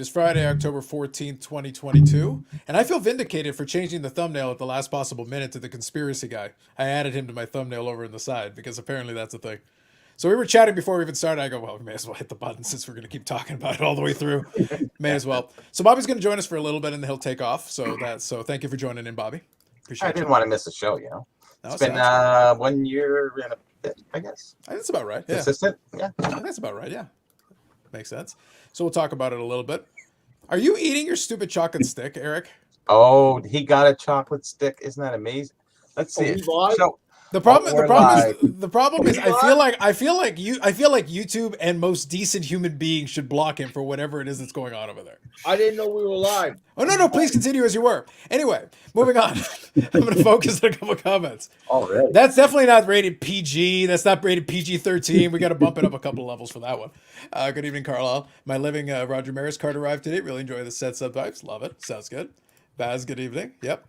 It is Friday, October 14th, 2022, and I feel vindicated for changing the thumbnail at the last possible minute to the conspiracy guy. I added him to my thumbnail over in the side because apparently that's a thing. So we were chatting before we even started. I go, well, we may as well hit the button since we're going to keep talking about it all the way through. May as well. So Bobby's going to join us for a little bit and then he'll take off. So thank you for joining in, Bobby. Appreciate it. I didn't want to miss the show, No, it's been 1 year and a bit, I guess. That's about right. Yeah. Consistent? Yeah. That's about right. Yeah. Makes sense. So we'll talk about it a little bit. Are you eating your stupid chocolate stick, Eric? Oh, he got a chocolate stick. Isn't that amazing? Let's see. The problem is I feel like YouTube and most decent human beings should block him for whatever it is that's going on over there. I didn't know we were live. Oh no, please continue as you were. Anyway, moving on. I'm going to focus on a couple of comments. Already. That's definitely not rated PG. That's not rated PG-13. We got to bump it up a couple of levels for that one. Good evening, Carlisle. My living Roger Maris card arrived today. Really enjoy the set subtypes. Love it. Sounds good. Baz, good evening. Yep.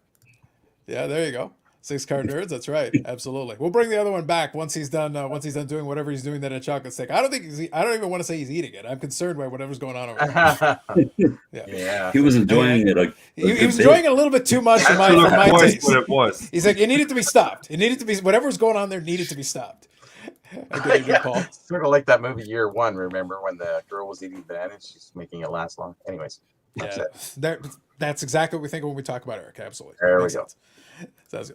Yeah, there you go. 6 card nerds. That's right. Absolutely. We'll bring the other one back once he's done. Once he's done doing whatever he's doing that at chocolate stick. I don't even want to say he's eating it. I'm concerned by whatever's going on over there. Yeah. He was enjoying it. He was enjoying it a little bit too much for my taste. What it was. He's like, it needed to be stopped. It needed to be whatever's going on there needed to be stopped. Good evening, Paul. Sort of like that movie Year One. Remember when the girl was eating bananas? She's making it last long. Anyways. That's exactly what we think when we talk about Eric. Absolutely. There we go.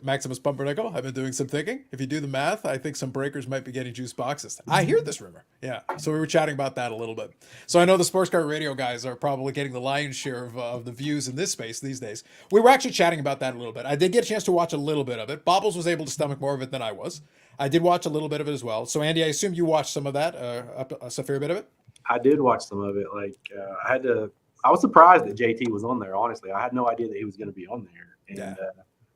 Maximus Pumpernickel, I've been doing some thinking. If you do the math, I think some breakers might be getting juice boxes. I hear this rumor. Yeah. So we were chatting about that a little bit. So I know the Sports Car Radio guys are probably getting the lion's share of the views in this space these days. We were actually chatting about that a little bit. I did get a chance to watch a little bit of it. Bobbles was able to stomach more of it than I was. I did watch a little bit of it as well. So Andy, I assume you watched some of that, a fair bit of it? I did watch some of it. I was surprised that JT was on there, honestly. I had no idea that he was going to be on there. And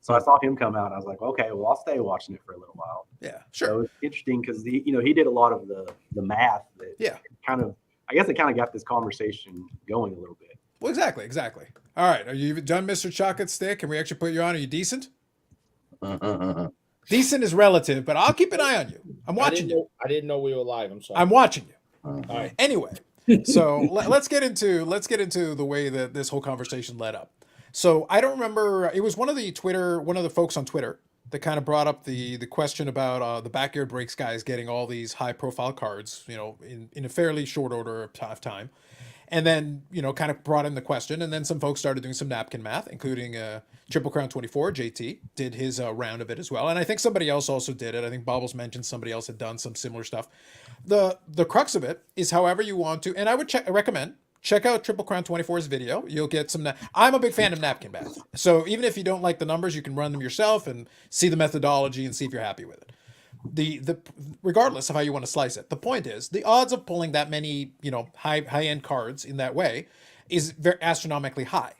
so I saw him come out, and I was like, okay, well, I'll stay watching it for a little while. Yeah, sure. So it's interesting because he did a lot of the math that I guess it kind of got this conversation going a little bit. Well, exactly. All right, are you done, Mr. Chocolate Stick? Can we actually put you on? Are you decent? Decent is relative, but I'll keep an eye on you. I'm watching you. I didn't know we were live. I'm sorry. I'm watching you. All right. Anyway, so let's get into the way that this whole conversation led up. So I don't remember. It was one of the folks on Twitter that kind of brought up the question about the Backyard Breaks guys getting all these high profile cards, in a fairly short order of time. And then, kind of brought in the question. And then some folks started doing some napkin math, including Triple Crown 24. JT did his round of it as well. And I think somebody else also did it. I think Bobbles mentioned somebody else had done some similar stuff. The crux of it is however you want to. And I would recommend check out Triple Crown 24's video. You'll get some. I'm a big fan of napkin math. So even if you don't like the numbers, you can run them yourself and see the methodology and see if you're happy with it. Regardless of how you want to slice it, the point is the odds of pulling that many high end cards in that way is very astronomically high.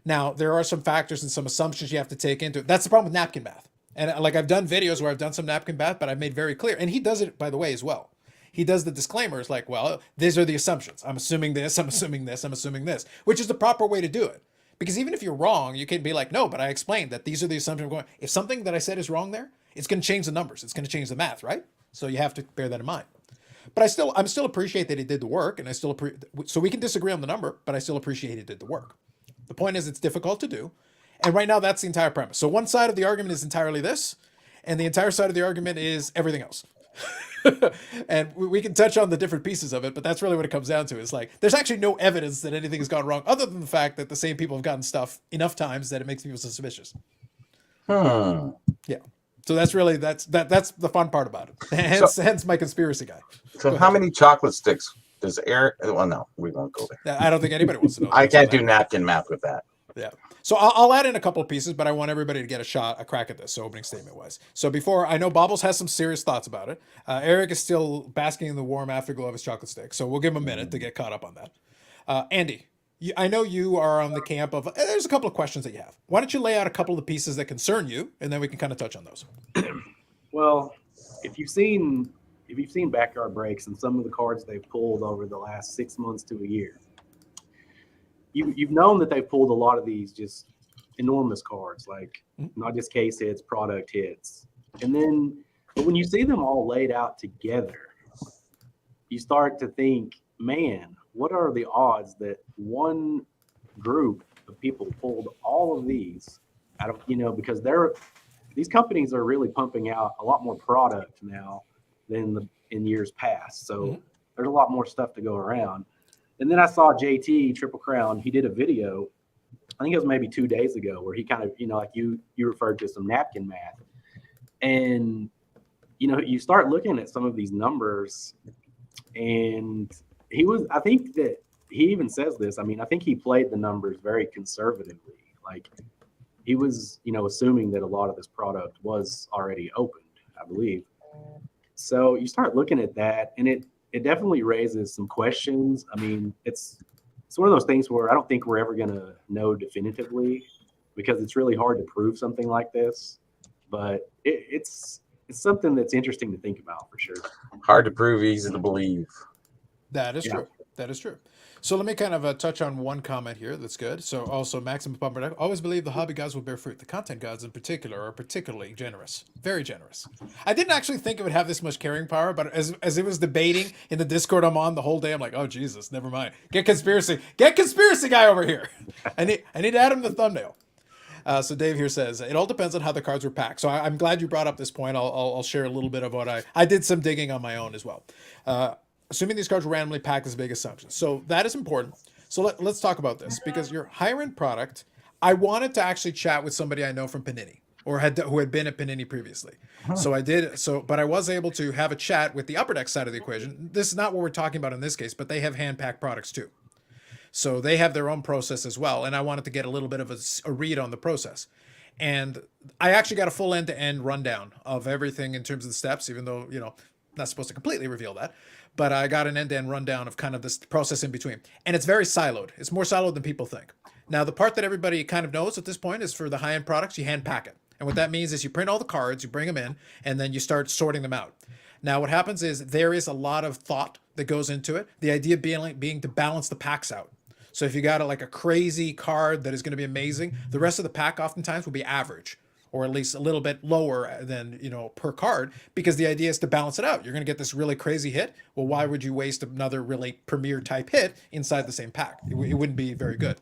Now there are some factors and some assumptions you have to take into it. That's the problem with napkin math. And I've done videos where I've done some napkin math, but I've made very clear, and he does it by the way as well. He does the disclaimers like, well, these are the assumptions. I'm assuming this, I'm assuming this, I'm assuming this, which is the proper way to do it. Because even if you're wrong, you can be like, no, but I explained that these are the assumptions I'm going. If something that I said is wrong there, it's going to change the numbers. It's going to change the math, right? So you have to bear that in mind. But I'm still appreciate that he did the work, and so we can disagree on the number, but I still appreciate he did the work. The point is it's difficult to do. And right now that's the entire premise. So one side of the argument is entirely this, and the entire side of the argument is everything else. And we can touch on the different pieces of it, but that's really what it comes down to. Is like there's actually no evidence that anything has gone wrong, other than the fact that the same people have gotten stuff enough times that it makes people suspicious. Yeah. So that's the fun part about it. Hence my conspiracy guy. So how many chocolate sticks does Eric? Well, no, we won't go there. I don't think anybody wants to know. I can't do napkin math with that. Yeah. So I'll add in a couple of pieces, but I want everybody to get a crack at this. So opening statement wise. So before, I know Bobbles has some serious thoughts about it. Eric is still basking in the warm afterglow of his chocolate stick. So we'll give him a minute to get caught up on that. Andy, I know you are on the camp of, there's a couple of questions that you have. Why don't you lay out a couple of the pieces that concern you, and then we can kind of touch on those. Well, if you've seen Backyard Breaks and some of the cards they've pulled over the last 6 months to a year, you've known that they've pulled a lot of these just enormous cards, like not just case hits, product hits. But when you see them all laid out together, you start to think, man, what are the odds that one group of people pulled all of these out of, because these companies are really pumping out a lot more product now than in years past. So there's a lot more stuff to go around. And then I saw JT Triple Crown. He did a video, I think it was maybe 2 days ago, where he kind of, like you referred to some napkin math. And, you start looking at some of these numbers, and I think that he even says this. I mean, I think he played the numbers very conservatively. Like, he was, assuming that a lot of this product was already opened, I believe. So you start looking at that, and it definitely raises some questions. I mean, it's one of those things where I don't think we're ever going to know definitively, because it's really hard to prove something like this. But it's something that's interesting to think about for sure. Hard to prove, easy to believe. That is true. That is true. So let me kind of touch on one comment here that's good. So also, Maximum Pumper, always believe the hobby gods will bear fruit. The content gods in particular are particularly generous. Very generous. I didn't actually think it would have this much carrying power, but as it was debating in the Discord I'm on the whole day, I'm like, oh, Jesus, never mind. Get conspiracy guy over here. I need to add him the thumbnail. So Dave here says, it all depends on how the cards were packed. So I'm glad you brought up this point. I'll share a little bit of what I did some digging on my own as well. Assuming these cards were randomly packed is a big assumption. So that is important. So let's talk about this, because your higher end product, I wanted to actually chat with somebody I know from Panini, or who had been at Panini previously. So I did. But I was able to have a chat with the Upper Deck side of the equation. This is not what we're talking about in this case, but they have hand packed products too. So they have their own process as well. And I wanted to get a little bit of a read on the process. And I actually got a full end-to-end rundown of everything in terms of the steps, even though, not supposed to completely reveal that. But I got an end-to-end rundown of kind of this process in between. And it's very siloed. It's more siloed than people think. Now, the part that everybody kind of knows at this point is for the high-end products, you hand pack it. And what that means is you print all the cards, you bring them in, and then you start sorting them out. Now, what happens is there is a lot of thought that goes into it. The idea being to balance the packs out. So if you got a crazy card that is going to be amazing, the rest of the pack oftentimes will be average, or at least a little bit lower than, per card, because the idea is to balance it out. You're going to get this really crazy hit. Well, why would you waste another really premier type hit inside the same pack? It wouldn't be very good,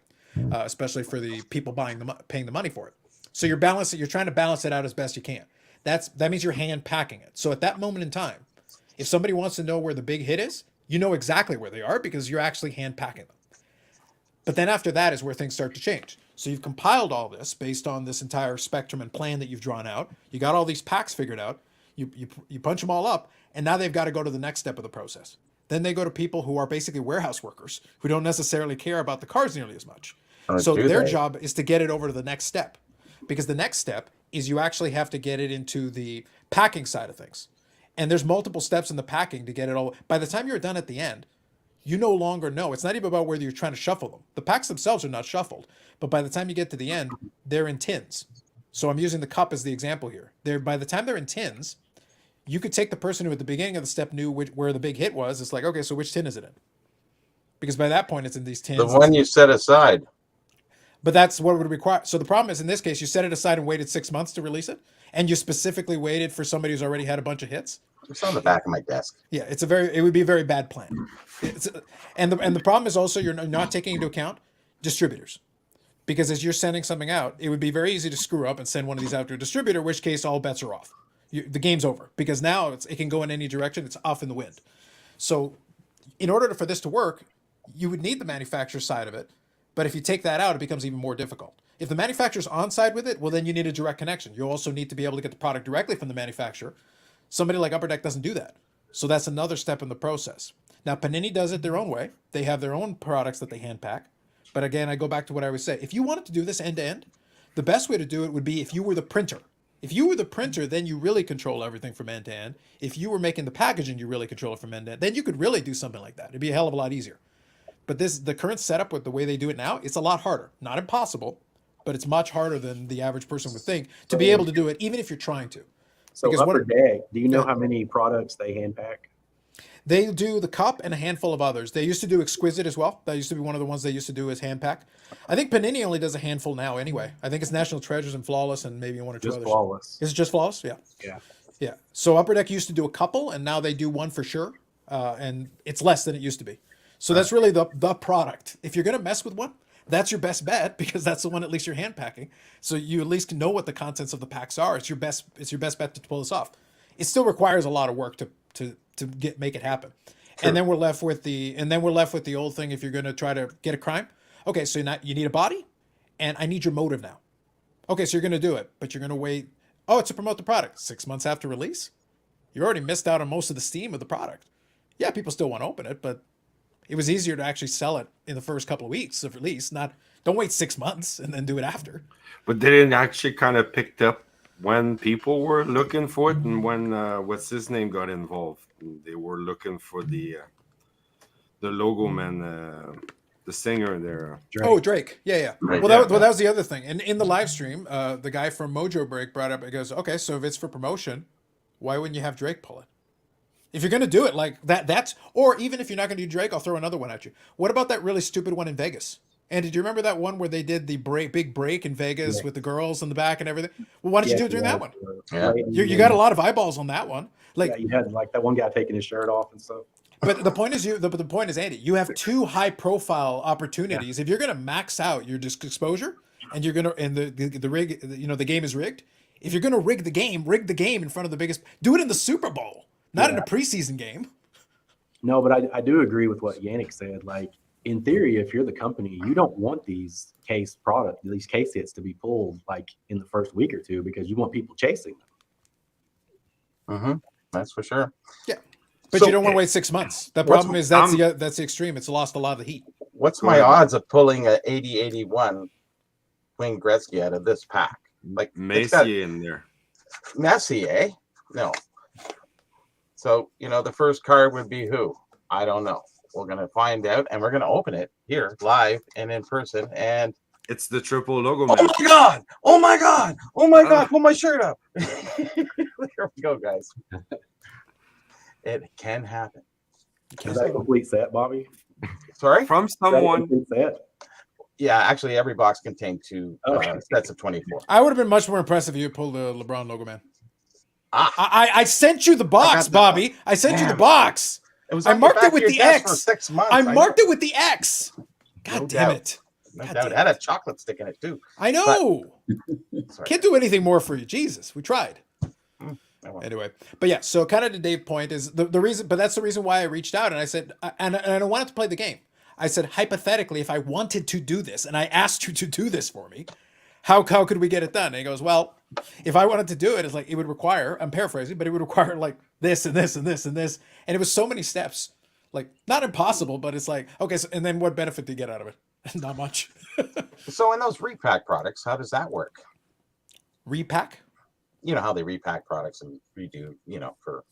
especially for the people paying the money for it. So you're trying to balance it out as best you can. That means you're hand packing it. So at that moment in time, if somebody wants to know where the big hit is, you know exactly where they are, because you're actually hand packing them. But then after that is where things start to change. So you've compiled all this based on this entire spectrum and plan that you've drawn out. You got all these packs figured out. You punch them all up, and now they've got to go to the next step of the process. Then they go to people who are basically warehouse workers who don't necessarily care about the cards nearly as much. So their job is to get it over to the next step, because the next step is you actually have to get it into the packing side of things. And there's multiple steps in the packing to get it all. By the time you're done at the end, you no longer know. It's not even about whether you're trying to shuffle them. The packs themselves are not shuffled, but by the time you get to the end, they're in tins. So I'm using the cup as the example here. By the time they're in tins, you could take the person who at the beginning of the step knew where the big hit was. It's like, okay, so which tin is it in? Because by that point, it's in these tins. The one you set aside. But that's what it would require. So the problem is, in this case, you set it aside and waited 6 months to release it, and you specifically waited for somebody who's already had a bunch of hits. It's on the back of my desk. Yeah, it would be a very bad plan. And the problem is also you're not taking into account distributors, because as you're sending something out, it would be very easy to screw up and send one of these out to a distributor, in which case all bets are off. The game's over, because now it can go in any direction. It's off in the wind. So in order for this to work, you would need the manufacturer side of it. But if you take that out, it becomes even more difficult. If the manufacturer's on side with it, well, then you need a direct connection. You also need to be able to get the product directly from the manufacturer. Somebody like Upper Deck doesn't do that. So that's another step in the process. Now, Panini does it their own way. They have their own products that they hand pack. But again, I go back to what I always say. If you wanted to do this end to end, the best way to do it would be if you were the printer. If you were the printer, then you really control everything from end to end. If you were making the packaging, you really control it from end to end. Then you could really do something like that. It'd be a hell of a lot easier. But the current setup with the way they do it now, it's a lot harder. Not impossible, but it's much harder than the average person would think to be able to do it, even if you're trying to. So Upper Deck, do you know how many products they hand pack? They do the cup and a handful of others. They used to do Exquisite as well. That used to be one of the ones they used to do as hand pack. I think Panini only does a handful now anyway. I think it's National Treasures and Flawless and maybe one or two others. Just Flawless. Is it just Flawless? Yeah. So Upper Deck used to do a couple, and now they do one for sure. And it's less than it used to be. So that's really the product. If you're going to mess with one, that's your best bet because that's the one at least you're hand packing. So you at least know what the contents of the packs are. It's your best bet to pull this off. It still requires a lot of work to make it happen. True. And then we're left with the old thing. If you're going to try to get a crime, okay, so you need a body, and I need your motive now. Okay, so you're going to do it, but you're going to wait. Oh, it's to promote the product 6 months after release. You already missed out on most of the steam of the product. Yeah, people still want to open it, but it was easier to actually sell it in the first couple of weeks of release. Don't wait 6 months and then do it after. But they didn't actually kind of picked up when people were looking for it, and when what's his name got involved. They were looking for the logo man, the singer there. Drake. Oh, Drake. Yeah. Right, Well, yeah, that was the other thing. And in the live stream, the guy from Mojo Break brought up, he goes, okay, so if it's for promotion, why wouldn't you have Drake pull it? If you're going to do it like that, or even if you're not going to do Drake, I'll throw another one at you. What about that really stupid one in Vegas? And did you remember that one where they did the big break in Vegas with the girls in the back and everything? Well, why didn't you do it during that one? Yeah. You got a lot of eyeballs on that one. Like, Yeah, you had like that one guy taking his shirt off and stuff. but the point is, the point is, Andy, you have two high profile opportunities. If you're going to max out your disc exposure, and you're going to, and the rig, the game is rigged. If you're going to rig the game in front of the biggest. Do it in the Super Bowl, not in a preseason game. No, but I do agree with what Yannick said. Like, in theory, if you're the company, you don't want these case hits to be pulled like in the first week or two because you want people chasing them. Mm-hmm. That's for sure. Yeah, but So- you don't want to wait 6 months. The What's- problem is that's the extreme. It's lost a lot of the heat. What's my odds of pulling a 80-81 Wayne Gretzky out of this pack? Like it's got Macy in there. Messier? No. So, the first card would be who? I don't know. We're going to find out, and we're going to open it here live and in person. And It's the triple logo oh man. my God! Oh my God! Oh my God! Pull my shirt up. Here we go, guys. It can happen. Is that a complete set, Bobby? Sorry? From Is that a someone. complete set? Yeah, actually, every box contained two Okay. sets of 24. I would have been much more impressed if you pulled the LeBron logo, man. Ah, I sent you the box, that Bobby. I sent you the Damn. box. it was I on the marked back it of with your the desk X. for 6 months. I know. marked it with the X. God No damn doubt. it. No God doubt. damn It had a chocolate stick in it too. I know. Sorry. Can't do anything more for you. Jesus, we tried. Oh, well. Anyway, but yeah, so kind of to Dave's point is the reason, but that's the reason why I reached out and I said, and I wanted to play the game. I said, hypothetically, if I wanted to do this and I asked you to do this for me, how could we get it done? And he goes, well, if I wanted to do it, it's like, it would require, I'm paraphrasing, but it would require like this and this and this and this. And it was so many steps, like not impossible, but it's like, okay, so, and then what benefit do you get out of it? Not much. So in those repack products, how does that work? Repack? You know how they repack products and redo, for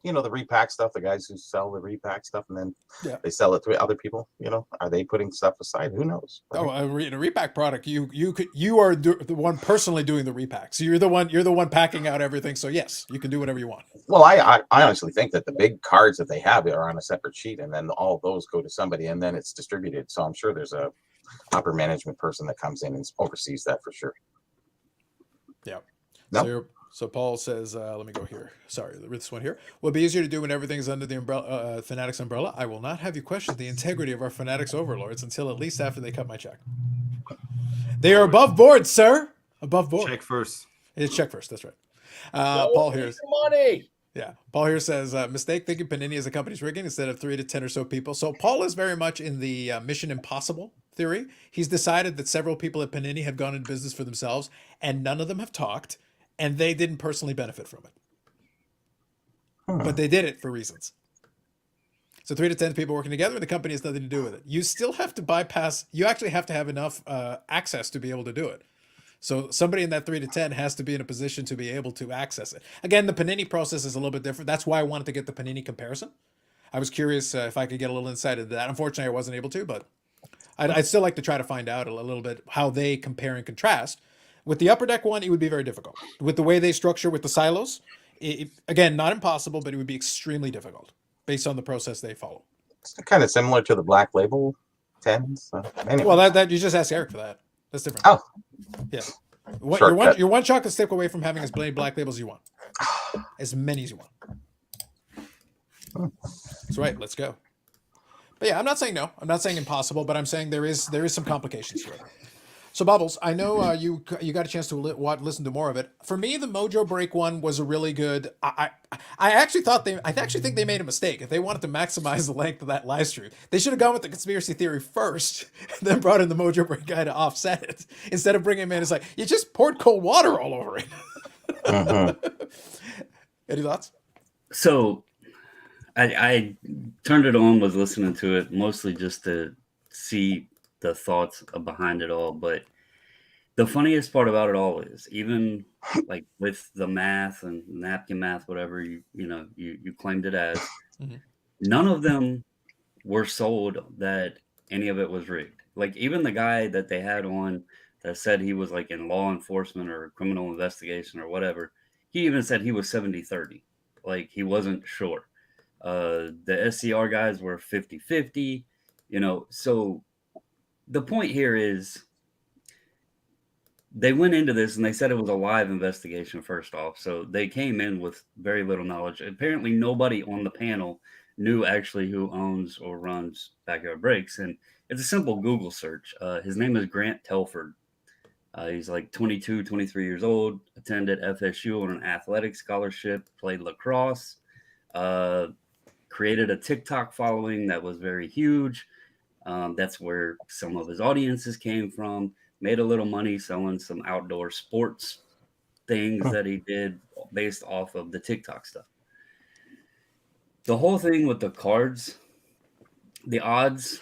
the repack stuff, the guys who sell the repack stuff and then Yeah. they sell it to other people, are they putting stuff aside? Who knows? Oh, in a repack product, you are the one personally doing the repack. So you're the one packing out everything. So yes, you can do whatever you want. Well, I honestly think that the big cards that they have are on a separate sheet and then all those go to somebody and then it's distributed. So I'm sure there's a upper management person that comes in and oversees that for sure. Yeah. No. So Paul says, let me go here. Sorry, this one here. Will it be easier to do when everything's under the umbrella, Fanatics umbrella? I will not have you question the integrity of our Fanatics overlords until at least after they cut my check. They are above board, sir. Above board. Check first. It's check first. That's right. Yo, Paul give here. me some money. Yeah. Paul here says, mistake thinking Panini is a company's rigging instead of 3 to 10 or so people. So Paul is very much in the Mission Impossible theory. He's decided that several people at Panini have gone into business for themselves and none of them have talked and they didn't personally benefit from it. But they did it for reasons. So 3 to 10 people working together and the company has nothing to do with it. You still have to bypass, you actually have to have enough access to be able to do it. So somebody in that 3 to 10 has to be in a position to be able to access it. Again, the Panini process is a little bit different. That's why I wanted to get the Panini comparison. I was curious if I could get a little insight into that. Unfortunately, I wasn't able to, but I'd still like to try to find out a little bit how they compare and contrast. With the Upper Deck one, it would be very difficult. With the way they structure with the silos, again, not impossible, but it would be extremely difficult based on the process they follow. It's kind of similar to the Black Label 10s. Anyway. Well, that you just ask Eric for that. That's different. Oh. Yeah. Shortcut. You're one chocolate stick away from having as many black labels as you want. As many as you want. That's right. Let's go. But yeah, I'm not saying no. I'm not saying impossible, but I'm saying there is some complications to it. So Bubbles, I know you got a chance to listen to more of it. For me, the Mojo Break one was a really good. I actually think they made a mistake. If they wanted to maximize the length of that live stream, they should have gone with the conspiracy theory first, then brought in the Mojo Break guy to offset it instead of bringing him in. It's like you just poured cold water all over it. Any thoughts? So I turned it on, was listening to it mostly just to see the thoughts behind it all. But the funniest part about it all is, even like with the math and napkin math, whatever you claimed it as, none of them were sold that any of it was rigged. Like even the guy that they had on that said he was like in law enforcement or criminal investigation or whatever, he even said he was 70-30. Like he wasn't sure. The SCR guys were 50-50, so the point here is they went into this and they said it was a live investigation first off. So they came in with very little knowledge. Apparently nobody on the panel knew actually who owns or runs Backyard Breaks. And it's a simple Google search. His name is Grant Telford. He's like 22, 23 years old, attended FSU on an athletic scholarship, played lacrosse, created a TikTok following that was very huge. That's where some of his audiences came from. Made a little money selling some outdoor sports things that he did based off of the TikTok stuff. The whole thing with the cards, the odds,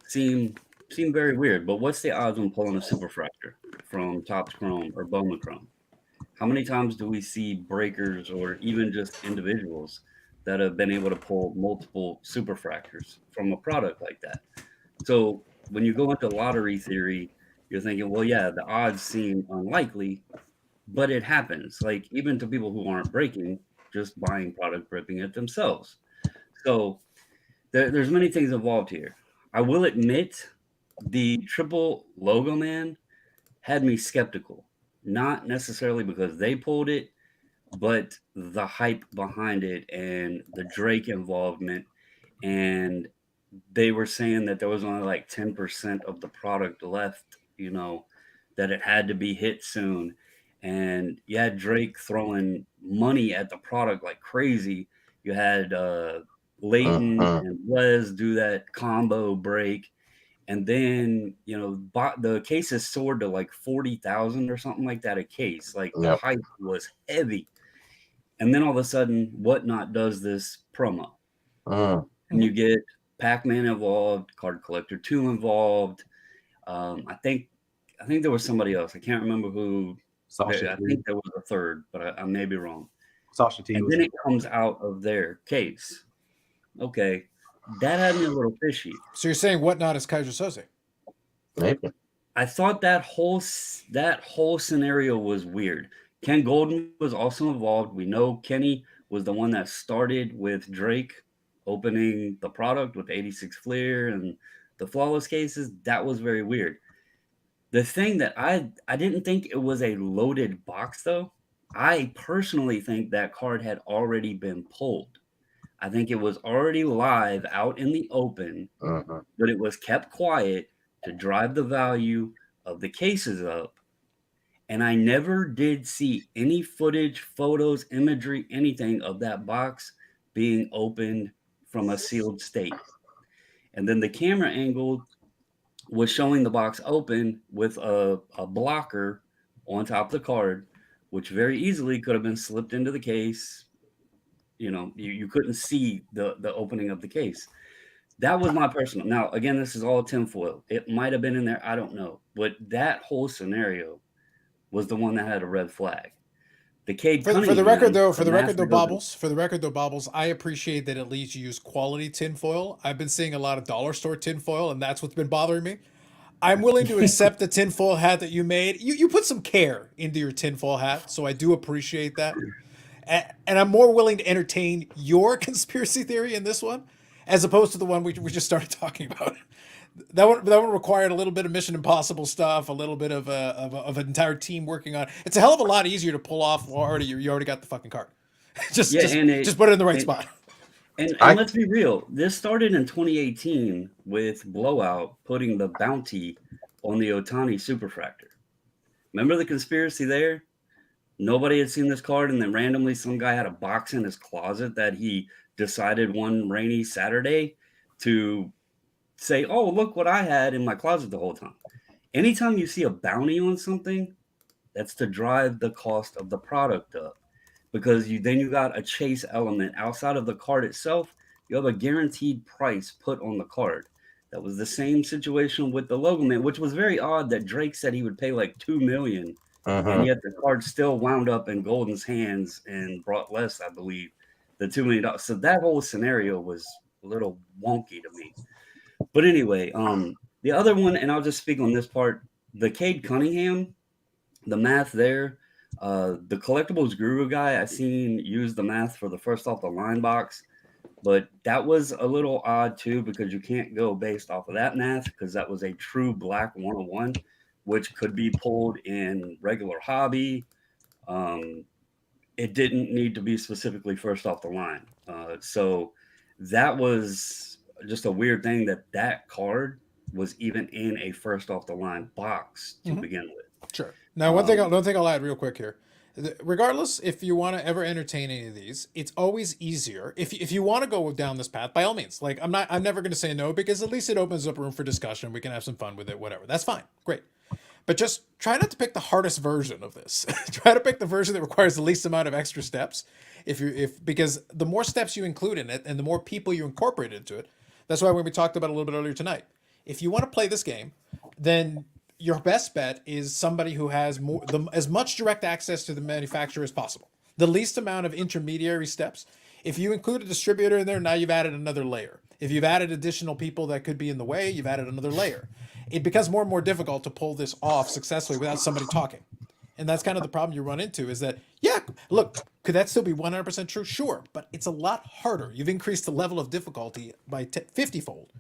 seem very weird. But what's the odds on pulling a superfractor from Topps Chrome or Bowman Chrome? How many times do we see breakers or even just individuals that have been able to pull multiple superfractors from a product like that? So when you go into lottery theory, you're thinking, well, yeah, the odds seem unlikely, but it happens. Like even to people who aren't breaking, just buying product, ripping it themselves. So there's many things involved here. I will admit the triple logo man had me skeptical, not necessarily because they pulled it, but the hype behind it and the Drake involvement. And they were saying that there was only like 10% of the product left, that it had to be hit soon. And you had Drake throwing money at the product like crazy. You had Leighton and Les do that combo break. And then, the cases soared to like 40,000 or something like that a case. Like the hype was heavy. And then all of a sudden, Whatnot does this promo. And you get Pac-Man involved, Card Collector 2 involved. I think there was somebody else. I can't remember who. I think there was a third, but I may be wrong. Sasha T. And then it comes out of their case. Okay, that had me a little fishy. So you're saying Whatnot is Kaiser Soze? Maybe. I thought that whole scenario was weird. Ken Golden was also involved. We know Kenny was the one that started with Drake opening the product with 86 Fleer and the flawless cases. That was very weird. The thing that I didn't think it was a loaded box, though. I personally think that card had already been pulled. I think it was already live out in the open, but it was kept quiet to drive the value of the cases up. And I never did see any footage, photos, imagery, anything of that box being opened from a sealed state. And then the camera angle was showing the box open with a blocker on top of the card, which very easily could have been slipped into the case. You couldn't see the opening of the case. That was my personal. Now, again, this is all tinfoil. It might have been in there. I don't know. But that whole scenario was the one that had a red flag. The Cade For the record, though, Bobbles, I appreciate that at least you use quality tinfoil. I've been seeing a lot of dollar store tinfoil, and that's what's been bothering me. I'm willing to accept the tinfoil hat that you made. You put some care into your tinfoil hat, so I do appreciate that. And I'm more willing to entertain your conspiracy theory in this one, as opposed to the one we just started talking about. That one required a little bit of Mission Impossible stuff, a little bit of an entire team working on. It's a hell of a lot easier to pull off. You already got the fucking card. just put it in the right spot. And I let's be real. This started in 2018 with Blowout putting the bounty on the Otani Superfractor. Remember the conspiracy there? Nobody had seen this card, and then randomly some guy had a box in his closet that he decided one rainy Saturday to say, "Oh, look what I had in my closet the whole time." Anytime you see a bounty on something, that's to drive the cost of the product up, because you got a chase element outside of the card itself. You have a guaranteed price put on the card. That was the same situation with the logo man, which was very odd that Drake said he would pay like 2 million, and mhm. yet the card still wound up in Golden's hands and brought less, I believe, the $2 million. So that whole scenario was a little wonky to me. But anyway, the other one, and I'll just speak on this part, the Cade Cunningham, the math there, the collectibles guru guy I seen use the math for the first off the line box, but that was a little odd too, because you can't go based off of that math, because that was a true black 101, which could be pulled in regular hobby. Um, it didn't need to be specifically first off the line. So that was just a weird thing, that card was even in a first off the line box to Mhm. begin with. Sure. Now, one thing Um, I'll add real quick here. Regardless, if you want to ever entertain any of these, it's always easier if you want to go down this path. By all means, like I'm never going to say no, because at least it opens up room for discussion. We can have some fun with it. Whatever. That's fine. Great. But just try not to pick the hardest version of this. Try to pick the version that requires the least amount of extra steps. Because the more steps you include in it and the more people you incorporate into it, that's why when we talked about it a little bit earlier tonight. If you want to play this game, then your best bet is somebody who has as much direct access to the manufacturer as possible. The least amount of intermediary steps. If you include a distributor in there, now you've added another layer. If you've added additional people that could be in the way, you've added another layer. It becomes more and more difficult to pull this off successfully without somebody talking. And that's kind of the problem you run into, is that, yeah, look, could that still be 100% true? Sure, but it's a lot harder. You've increased the level of difficulty by 50-fold.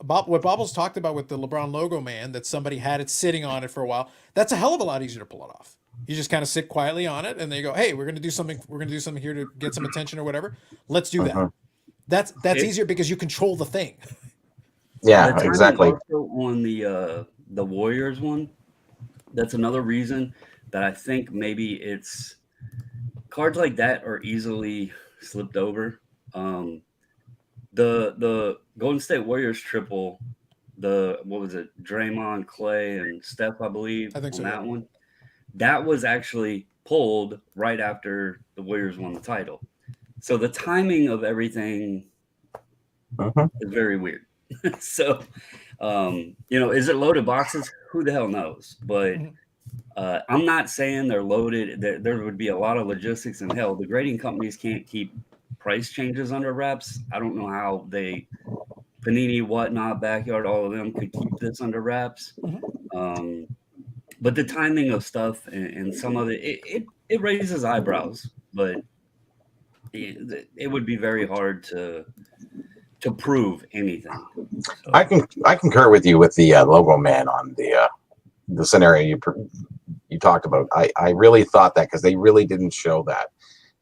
What Bobbles talked about with the LeBron logo man, that somebody had it sitting on it for a while, that's a hell of a lot easier to pull it off. You just kind of sit quietly on it, and they go, "Hey, we're going to do something. We're going to do something here to get some attention or whatever. Let's do that." Mhm. That's it, easier because you control the thing. the Yeah, timing exactly. also on the Warriors one, that's another reason that I think maybe it's cards like that are easily slipped over. The Golden State Warriors triple, what was it, Draymond, Clay, and Steph, I believe, I think on so. that Yeah. one, that was actually pulled right after the Warriors won the title. So the timing of everything Mhm. is very weird. So, is it loaded boxes? Who the hell knows? But Mhm. I'm not saying they're loaded. There would be a lot of logistics, and hell, the grading companies can't keep price changes under wraps. I don't know how Panini, whatnot, Backyard, all of them could keep this under wraps. Mhm. Um, but the timing of stuff and some of it raises eyebrows, but it would be very hard to prove anything. I So I concur with you with the logo man on the scenario you talked about. I really thought that, because they really didn't show that,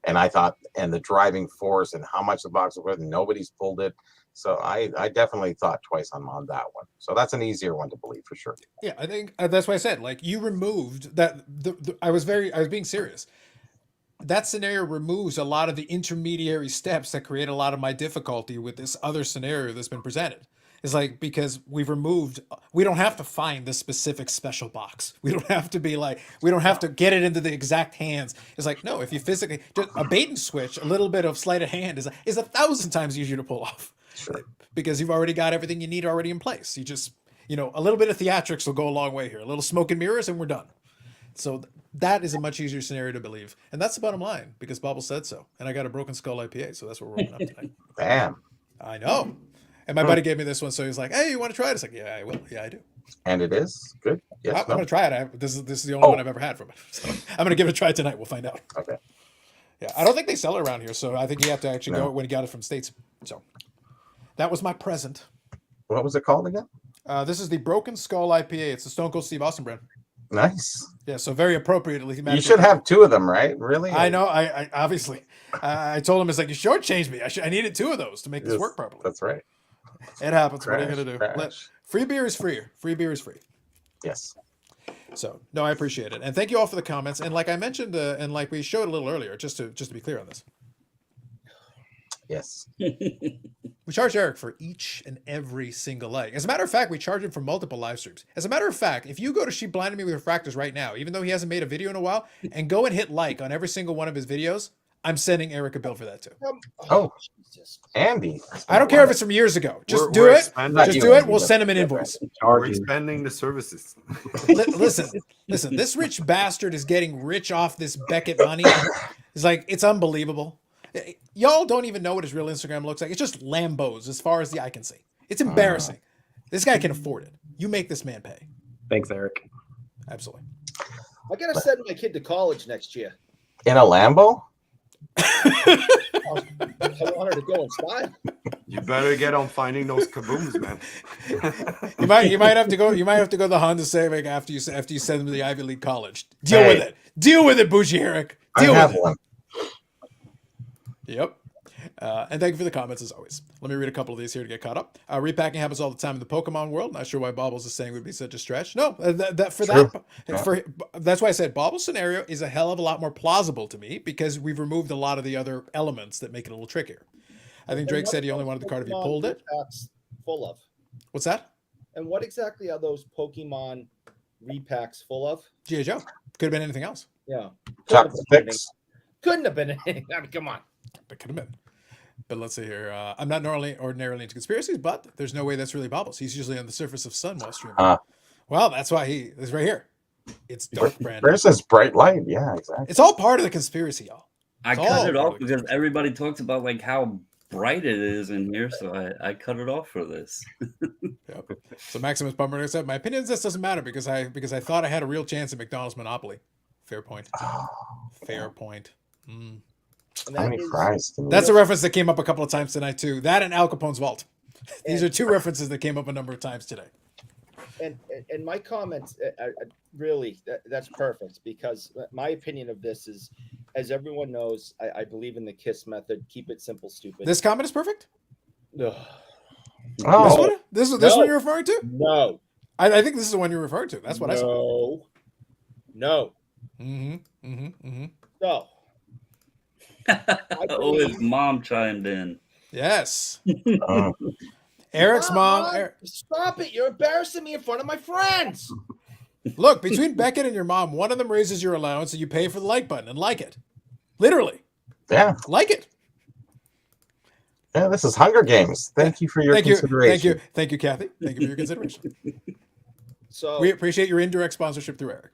and I thought, and the driving force and how much the box was worth, and nobody's pulled it. So I definitely thought twice on that one. So that's an easier one to believe for sure. Yeah, I think that's why I said, like, you removed that. I was being serious. That scenario removes a lot of the intermediary steps that create a lot of my difficulty with this other scenario that's been presented. It's like, because we don't have to find the specific special box. We don't have to be like, we don't have to get it into the exact hands. It's like, no, if you physically, just a bait and switch, a little bit of sleight of hand is 1,000 times easier to pull off, Sure. because you've already got everything you need already in place. You just, a little bit of theatrics will go a long way here. A little smoke and mirrors, and we're done. So that is a much easier scenario to believe. And that's the bottom line, because Bobble said so. And I got a Broken Skull IPA, so that's what we're opening up tonight. Bam. I know. And my buddy gave me this one, so he's like, "Hey, you want to try it?" It's like, "Yeah, I will. Yeah, I do. And it is good. Yes. I'm going to try it. This is the only one I've ever had from it. So I'm going to give it a try tonight. We'll find out." Okay. Yeah, I don't think they sell it around here, so I think you have to actually No. go when you got it from States. So that was my present. What was it called again? This is the Broken Skull IPA. It's the Stone Cold Steve Austin brand. Nice. Yeah, so very appropriately. You should have two of them, right? Really? I know. I obviously, I told him, it's like, you shortchanged me. I needed two of those to make this Yes, work properly. That's right. It happens. What are you Crash, gonna do? crash. Free beer is free. Free beer is free. Yes. So no, I appreciate it, and thank you all for the comments. And like I mentioned, and like we showed a little earlier, just to be clear on this, Yes. we charge Eric for each and every single like. As a matter of fact, we charge him for multiple live streams. As a matter of fact, if you go to She Blinded Me with Refractors right now, even though he hasn't made a video in a while, and go and hit like on every single one of his videos, I'm sending Eric a bill for that too. Oh. Jesus. Andy. I don't care if it's from years ago. Just We're- do we're it. expanding- Not Just you, do it. Andy, We'll but- send him an invoice. We're Charging. expanding the services. Listen. This rich bastard is getting rich off this Beckett money. It's like, it's unbelievable. Y'all don't even know what his real Instagram looks like. It's just Lambos as far as the eye can see. It's embarrassing. This guy can afford it. You make this man pay. Thanks, Eric. Absolutely. I gotta send my kid to college next year. In a Lambo? I want her to go in style. You better get on finding those kabooms, man. You might have to go. You might have to go the Honda Civic after you send them to the Ivy League college. Deal Hey. with it. Deal with it, Bougie Eric. I Deal have with it. one. Yep. And thank you for the comments as always. Let me read a couple of these here to get caught up. Repacking happens all the time in the Pokemon world. Not sure why Bobbles is saying would be such a stretch. No, that's why I said Bobbles' scenario is a hell of a lot more plausible to me, because we've removed a lot of the other elements that make it a little trickier. I think Drake said he only wanted the card if he pulled it. Repacks full of. What's that? And what exactly are those Pokemon repacks full of? G.I. Joe. Could have been anything else. Yeah. Chocolate fix. Couldn't have been anything. I mean, come on. It could have been. But let's see here. I'm not ordinarily into conspiracies, but there's no way that's really Bobbles. He's usually on the surface of sun while streaming. Well, that's why he is right here. It's dark, Brandon. Where's this bright light? Yeah, exactly. It's all part of the conspiracy, y'all. I It's cut all it off part of because everybody talks about like how bright it is in here, so I cut it off for this. Yep. So Maximus Bummer said, my opinion is this doesn't matter because I thought I had a real chance at McDonald's Monopoly. Fair point. Fair point. Mm. And How that many is- fries? Can That's a you reference that came up a couple of times tonight too. That and Al Capone's Vault. These are two references that came up a number of times today. And my comments really that's perfect, because my opinion of this is, as everyone knows, I believe in the KISS method. Keep it simple, stupid. This comment is perfect. Ugh. Oh, This No. one you're referring to? No. I think this is the one you're referring to. That's what I saw. No. Mm-hmm. Mm-hmm. Mm-hmm. So Oh, his mom chimed in. Yes. oh. Eric's mom. Mom, stop it! You're embarrassing me in front of my friends. Look, between Beckett and your mom, one of them raises your allowance and you pay for the like button and like it. Literally. Yeah. Like it. Yeah, this is Hunger Games. Thank you for your consideration. Thank you, Kathy. Thank you for your consideration. So We appreciate your indirect sponsorship through Eric.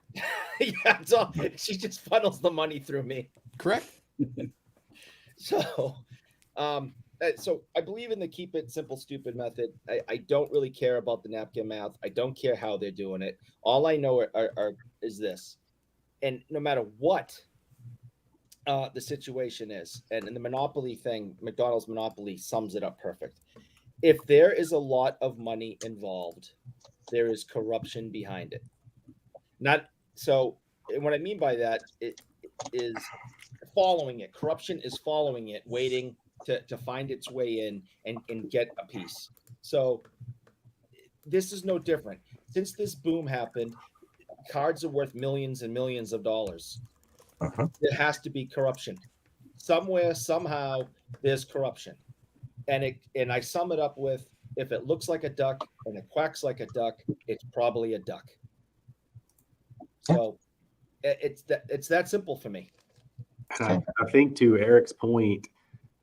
yeah, it's all, she just funnels the money through me. Correct? So, so I believe in the keep it simple, stupid method. I don't really care about the napkin math. I don't care how they're doing it. All I know is this, and no matter what the situation is, and in the monopoly thing, McDonald's monopoly sums it up perfect. If there is a lot of money involved, there is corruption behind it. Not so. And what I mean by that, it is following it. Corruption is following it, waiting to find its way in and get a piece. So this is no different. Since this boom happened, cards are worth millions and millions of dollars. Uh-huh. There has to be corruption. Somewhere, somehow, there's corruption. And I sum it up with, if it looks like a duck and it quacks like a duck, it's probably a duck. So it's that simple for me. And I think to Eric's point,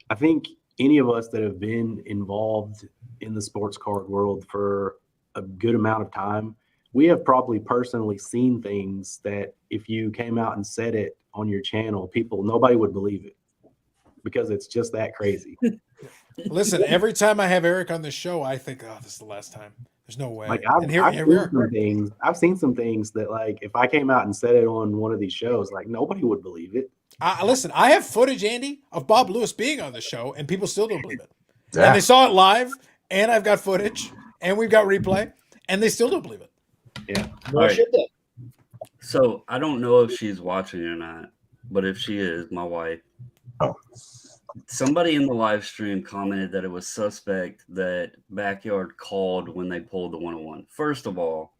I think any of us that have been involved in the sports card world for a good amount of time, we have probably personally seen things that if you came out and said it on your channel, nobody would believe it because it's just that crazy. Listen, every time I have Eric on this show, I think, oh, this is the last time. There's no way. Like And here we are. I've seen some things that, like, if I came out and said it on one of these shows, like, nobody would believe it. Listen, I have footage, Andy, of Bob Lewis being on the show, and people still don't believe it. Yeah. And they saw it live, and I've got footage, and we've got replay, and they still don't believe it. Yeah. Nor All right. should they. So I don't know if she's watching or not, but if she is, my wife, Oh. somebody in the live stream commented that it was suspect that Backyard called when they pulled the 101. First of all,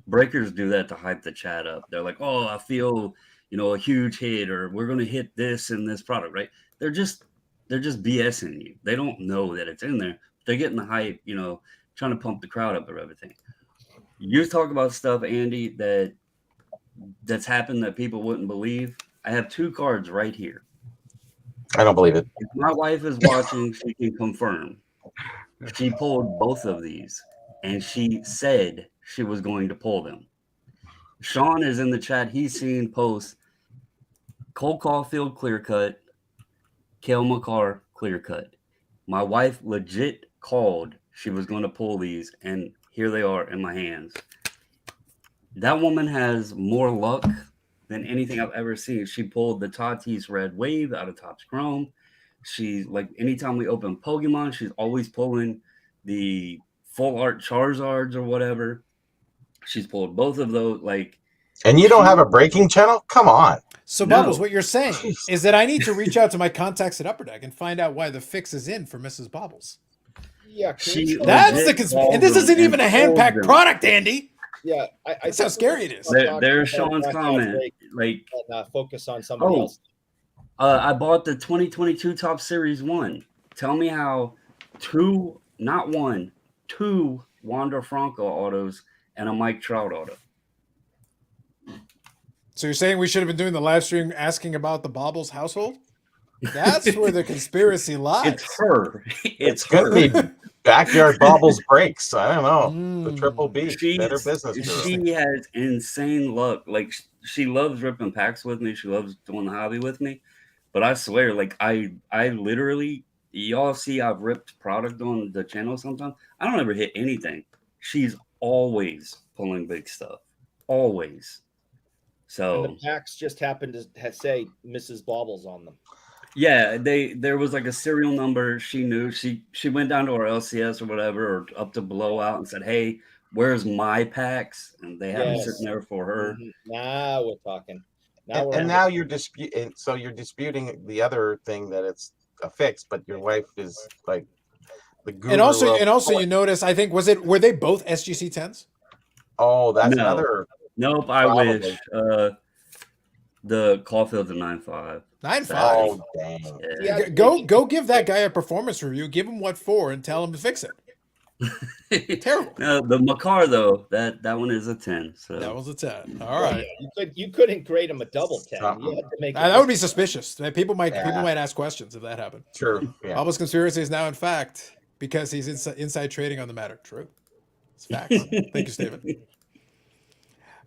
breakers do that to hype the chat up. They're like, "Oh, I feel, a huge hit, or we're going to hit this in this product," right? They're just BSing you. They don't know that it's in there. They're getting the hype, trying to pump the crowd up or everything. You talk about stuff, Andy, that's happened that people wouldn't believe. I have 2 cards right here. I don't believe it. If my wife is watching, she can confirm. She pulled both of these, and she said she was going to pull them. Sean is in the chat. He's seen posts Cole Caulfield clear cut, Cale Makar clear cut. My wife legit called she was going to pull these, and here they are in my hands. That woman has more luck than anything I've ever seen. She pulled the Tatis Red Wave out of Topps Chrome. She's like, anytime we open Pokemon, she's always pulling the full art Charizards or whatever. She's pulled both of those. And you don't have a breaking channel? Come on. So, No. Bubbles, what you're saying is that I need to reach out to my contacts at Upper Deck and find out why the fix is in for Mrs. Bobbles. Yeah, That's the conspiracy. And this isn't even a hand-packed product, Andy. Yeah, That's how scary it is. There's Sean's comment. Focus on somebody else. I bought the 2022 Top Series 1. Tell me how 2 Wander Franco autos and a Mike Trout auto. So you're saying we should have been doing the live stream asking about the Bobbles household? That's where the conspiracy lies. It's her. It's going to be Backyard Bobbles breaks. I don't know. The Triple B. Better business. She has insane luck. She loves ripping packs with me. She loves doing the hobby with me. But I swear, I literally, y'all see I've ripped product on the channel sometimes. I don't ever hit anything. She's always pulling big stuff. Always. So and the packs just happened to say Mrs. Bobbles on them. Yeah, there was a serial number. She knew. She went down to our LCS or whatever, or up to Blowout, and said, "Hey, where's my packs?" And they have them sitting there for her. Now we're talking. Now you're disputing. So you're disputing the other thing that it's a fix, but your wife is like the guru. And also, you notice. I think were they both SGC 10s? Oh, that's another. Nope, I wish. The Caulfield's a 9.5. 9.5. Oh, dang. Yeah. Go give that guy a performance review. Give him what for and tell him to fix it. Terrible. No, the Makar though, that one is a 10. So that was a 10. All right. You couldn't grade him a double 10. You had to make that would be suspicious. People might ask questions if that happened. True. Yeah. Bubbles conspiracy is now in fact because he's inside trading on the matter. True. It's facts. Thank you, Steven.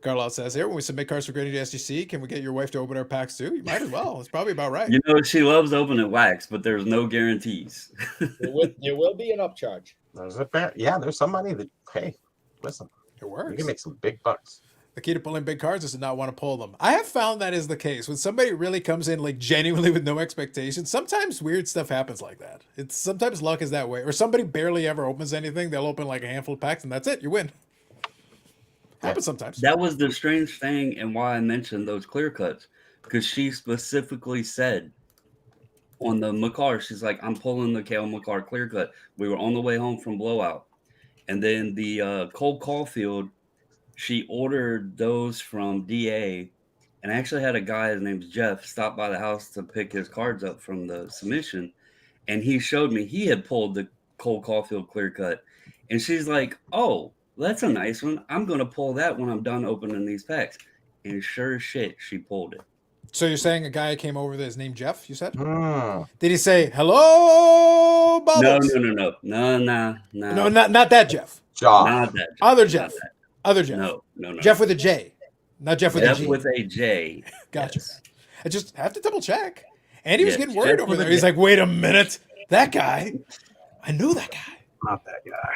Carlisle says here, when we submit cards for grading to SGC, can we get your wife to open our packs too? You might as well. It's probably about right. She loves opening wax, but there's no guarantees. There will be an upcharge. There's somebody that, hey, listen, it works. You can make some big bucks. The key to pulling big cards is to not want to pull them. I have found that is the case. When somebody really comes in genuinely with no expectations, sometimes weird stuff happens like that. Sometimes luck is that way. Or somebody barely ever opens anything. They'll open a handful of packs and that's it. You win. Happens sometimes. That was the strange thing and why I mentioned those clear cuts, because she specifically said on the Makar, she's like, I'm pulling the Cale Makar clear cut. We were on the way home from Blowout. And then the Cole Caulfield, she ordered those from DA and I actually had a guy, his name's Jeff, stop by the house to pick his cards up from the submission. And he showed me he had pulled the Cole Caulfield clear cut. And she's like, oh, that's a nice one. I'm going to pull that when I'm done opening these packs. And sure as shit, she pulled it. So you're saying a guy came over there, his name Jeff, you said? Did he say, hello, Bubbles? No. No, not that Jeff. Not that Jeff. Other Jeff. Other Jeff. No. Jeff with a J. Not Jeff with a G. Jeff with a J. Gotcha. Yes. I just have to double check. And he was getting worried over there. He's like, wait a minute. That guy. I knew that guy. Not that guy.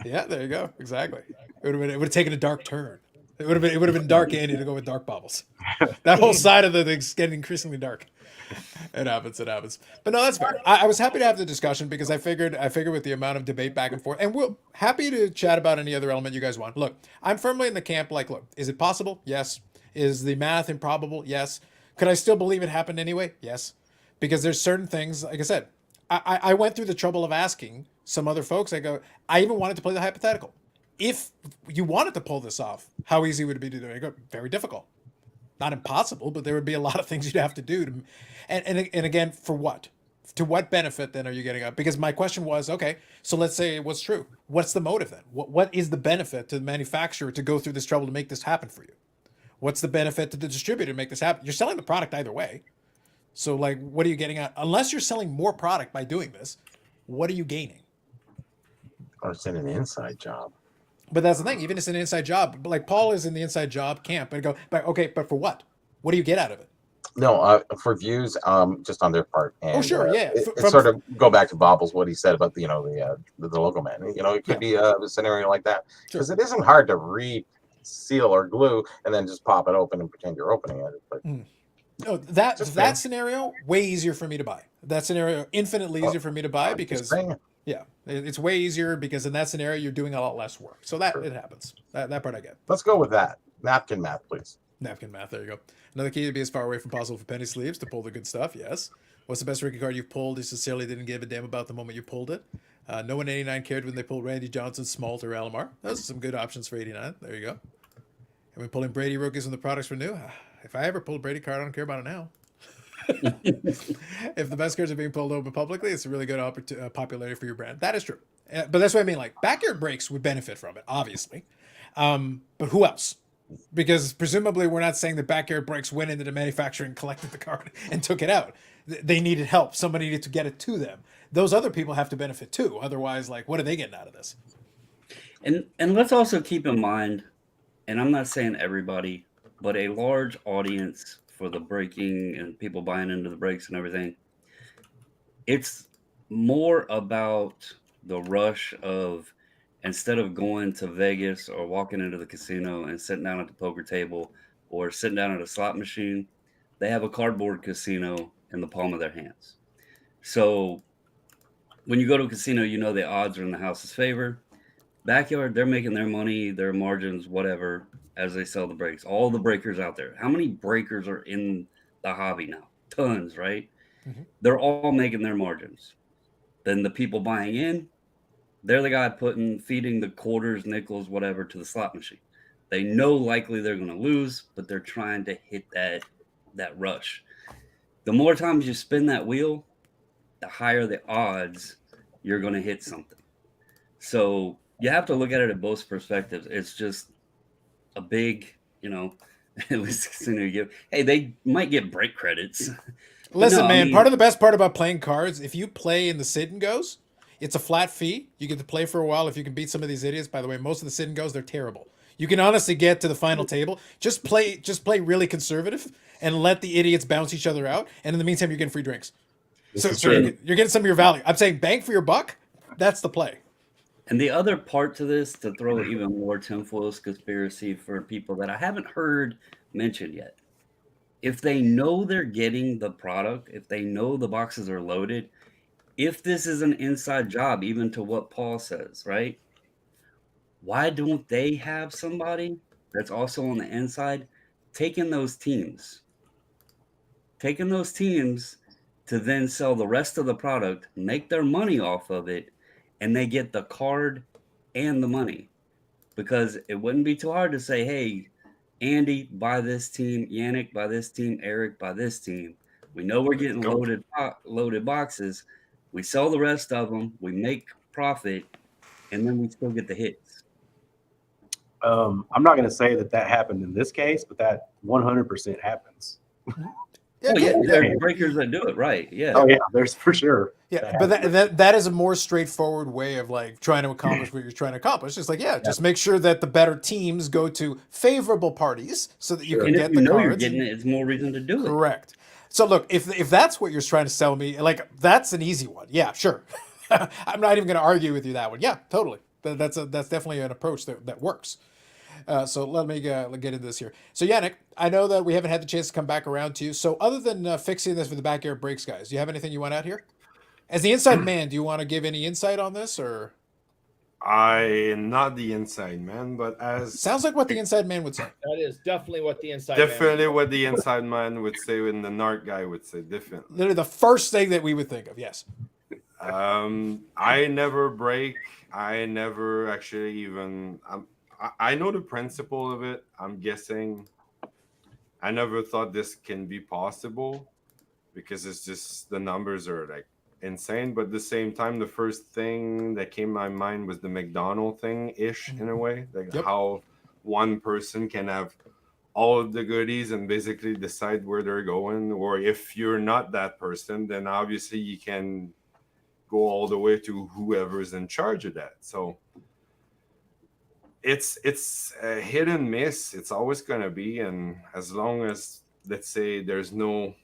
Yeah, there you go. Exactly. It would have taken a dark turn. It would have been dark Andy to go with dark Bobbles. That whole side of the thing's getting increasingly dark. It happens. But no, that's fair. I was happy to have the discussion because I figured with the amount of debate back and forth, and we're happy to chat about any other element you guys want. Look, I'm firmly in the camp look, is it possible? Yes. Is the math improbable? Yes. Could I still believe it happened anyway? Yes. Because there's certain things, like I said, I went through the trouble of asking some other folks. I even wanted to play the hypothetical. If you wanted to pull this off, how easy would it be to do it? I go, very difficult. Not impossible, but there would be a lot of things you'd have to do. And again, for what? To what benefit then are you getting up? Because my question was, okay, so let's say it was true. What's the motive then? What is the benefit to the manufacturer to go through this trouble to make this happen for you? What's the benefit to the distributor to make this happen? You're selling the product either way. So like, what are you getting at? Unless you're selling more product by doing this, what are you gaining? Or it's in an inside job. But that's the thing. Even if it's an inside job, like Paul is in the inside job camp, and go, but okay, but for what? What do you get out of it? No, for views, just on their part. And, Oh, sure, yeah. It sort of go back to Bobbles, what he said about the logo man. It could be a scenario like that Sure. because it isn't hard to reseal or glue and then just pop it open and pretend you're opening it. But No, that Just that saying. scenario way easier for me to buy. That scenario infinitely easier for me to buy I'm just because saying. yeah, it's way easier because in that scenario you're doing a lot less work. So that Sure. it happens. That part I get. Let's go with that. Napkin math, please. Napkin math. There you go. Another key to be as far away from possible for penny sleeves to pull the good stuff. Yes. What's the best rookie card you've pulled? You sincerely didn't give a damn about the moment you pulled it. No one 89 cared when they pulled Randy Johnson, Smalt, or Alomar. Those are some good options for 89. There you go. And we pulling Brady rookies when the products were new. If I ever pulled a Brady card, I don't care about it now. If the best cards are being pulled open publicly, it's a really good popularity for your brand. That is true. But that's what I mean. Like backyard breaks would benefit from it, obviously. But who else? Because presumably we're not saying the backyard breaks went into the manufacturer and collected the card and took it out. They needed help. Somebody needed to get it to them. Those other people have to benefit too. Otherwise, like, what are they getting out of this? And let's also keep in mind, and I'm not saying everybody, but a large audience for the breaking and people buying into the breaks and everything. It's more about the rush of, instead of going to Vegas or walking into the casino and sitting down at the poker table or sitting down at a slot machine, they have a cardboard casino in the palm of their hands. So when you go to a casino, you know the odds are in the house's favor. Backyard, they're making their money, their margins, whatever, as they sell the breaks. All the breakers out there. How many breakers are in the hobby now? Tons, right? Mhm. They're all making their margins. Then the people buying in, they're the guy feeding the quarters, nickels, whatever to the slot machine. They know likely they're going to lose, but they're trying to hit that rush. The more times you spin that wheel, the higher the odds you're going to hit something. So you have to look at it at both perspectives. It's just a big, at least you give. Hey, they might get break credits. Listen, no, I man, mean- part of the best part about playing cards, if you play in the sit and goes, it's a flat fee. You get to play for a while if you can beat some of these idiots. By the way, most of the sit and goes, they're terrible. You can honestly get to the final table. Just play really conservative and let the idiots bounce each other out. And in the meantime, you're getting free drinks. This So, is so true. you're getting some of your value. I'm saying bang for your buck. That's the play. And the other part to this, to throw even more tinfoil's conspiracy for people that I haven't heard mentioned yet, if they know they're getting the product, if they know the boxes are loaded, if this is an inside job, even to what Paul says, right? Why don't they have somebody that's also on the inside taking those teams to then sell the rest of the product, make their money off of it, and they get the card and the money? Because it wouldn't be too hard to say, hey, Andy, buy this team, Yannick, buy this team, Eric, buy this team. We know we're getting loaded boxes. We sell the rest of them, we make profit, and then we still get the hits. I'm not going to say that happened in this case, but that 100% happens. Yeah, Oh, yeah, cool. there are breakers that do it, right? Yeah. Oh yeah, there's for sure. Yeah, but that is a more straightforward way of like trying to accomplish what you're trying to accomplish. It's like, just make sure that the better teams go to favorable parties so that you can And get if you the know cards. you're getting it, it's more reason to do it. Correct. So look, if that's what you're trying to sell me, like that's an easy one. Yeah, sure. I'm not even going to argue with you that one. Yeah, totally. That's definitely an approach that works. So let me get into this here. So Yannick, I know that we haven't had the chance to come back around to you. So other than fixing this for the backyard breaks, guys, do you have anything you want out here? As the inside man, do you want to give any insight on this or? I'm not the inside man, but Sounds like what the inside man would say. That is definitely what the inside man definitely would what the inside man would say and the narc guy would say. Definitely. Literally the first thing that we would think of. Yes. I never break. I never actually even. I know the principle of it. I'm guessing. I never thought this can be possible because it's just the numbers are like insane. But at the same time, the first thing that came to my mind was the McDonald thing ish in a way, like Yep. how one person can have all of the goodies and basically decide where they're going. Or if you're not that person, then obviously you can go all the way to whoever's in charge of that. So it's a hit and miss. It's always going to be, and as long as, let's say, there's no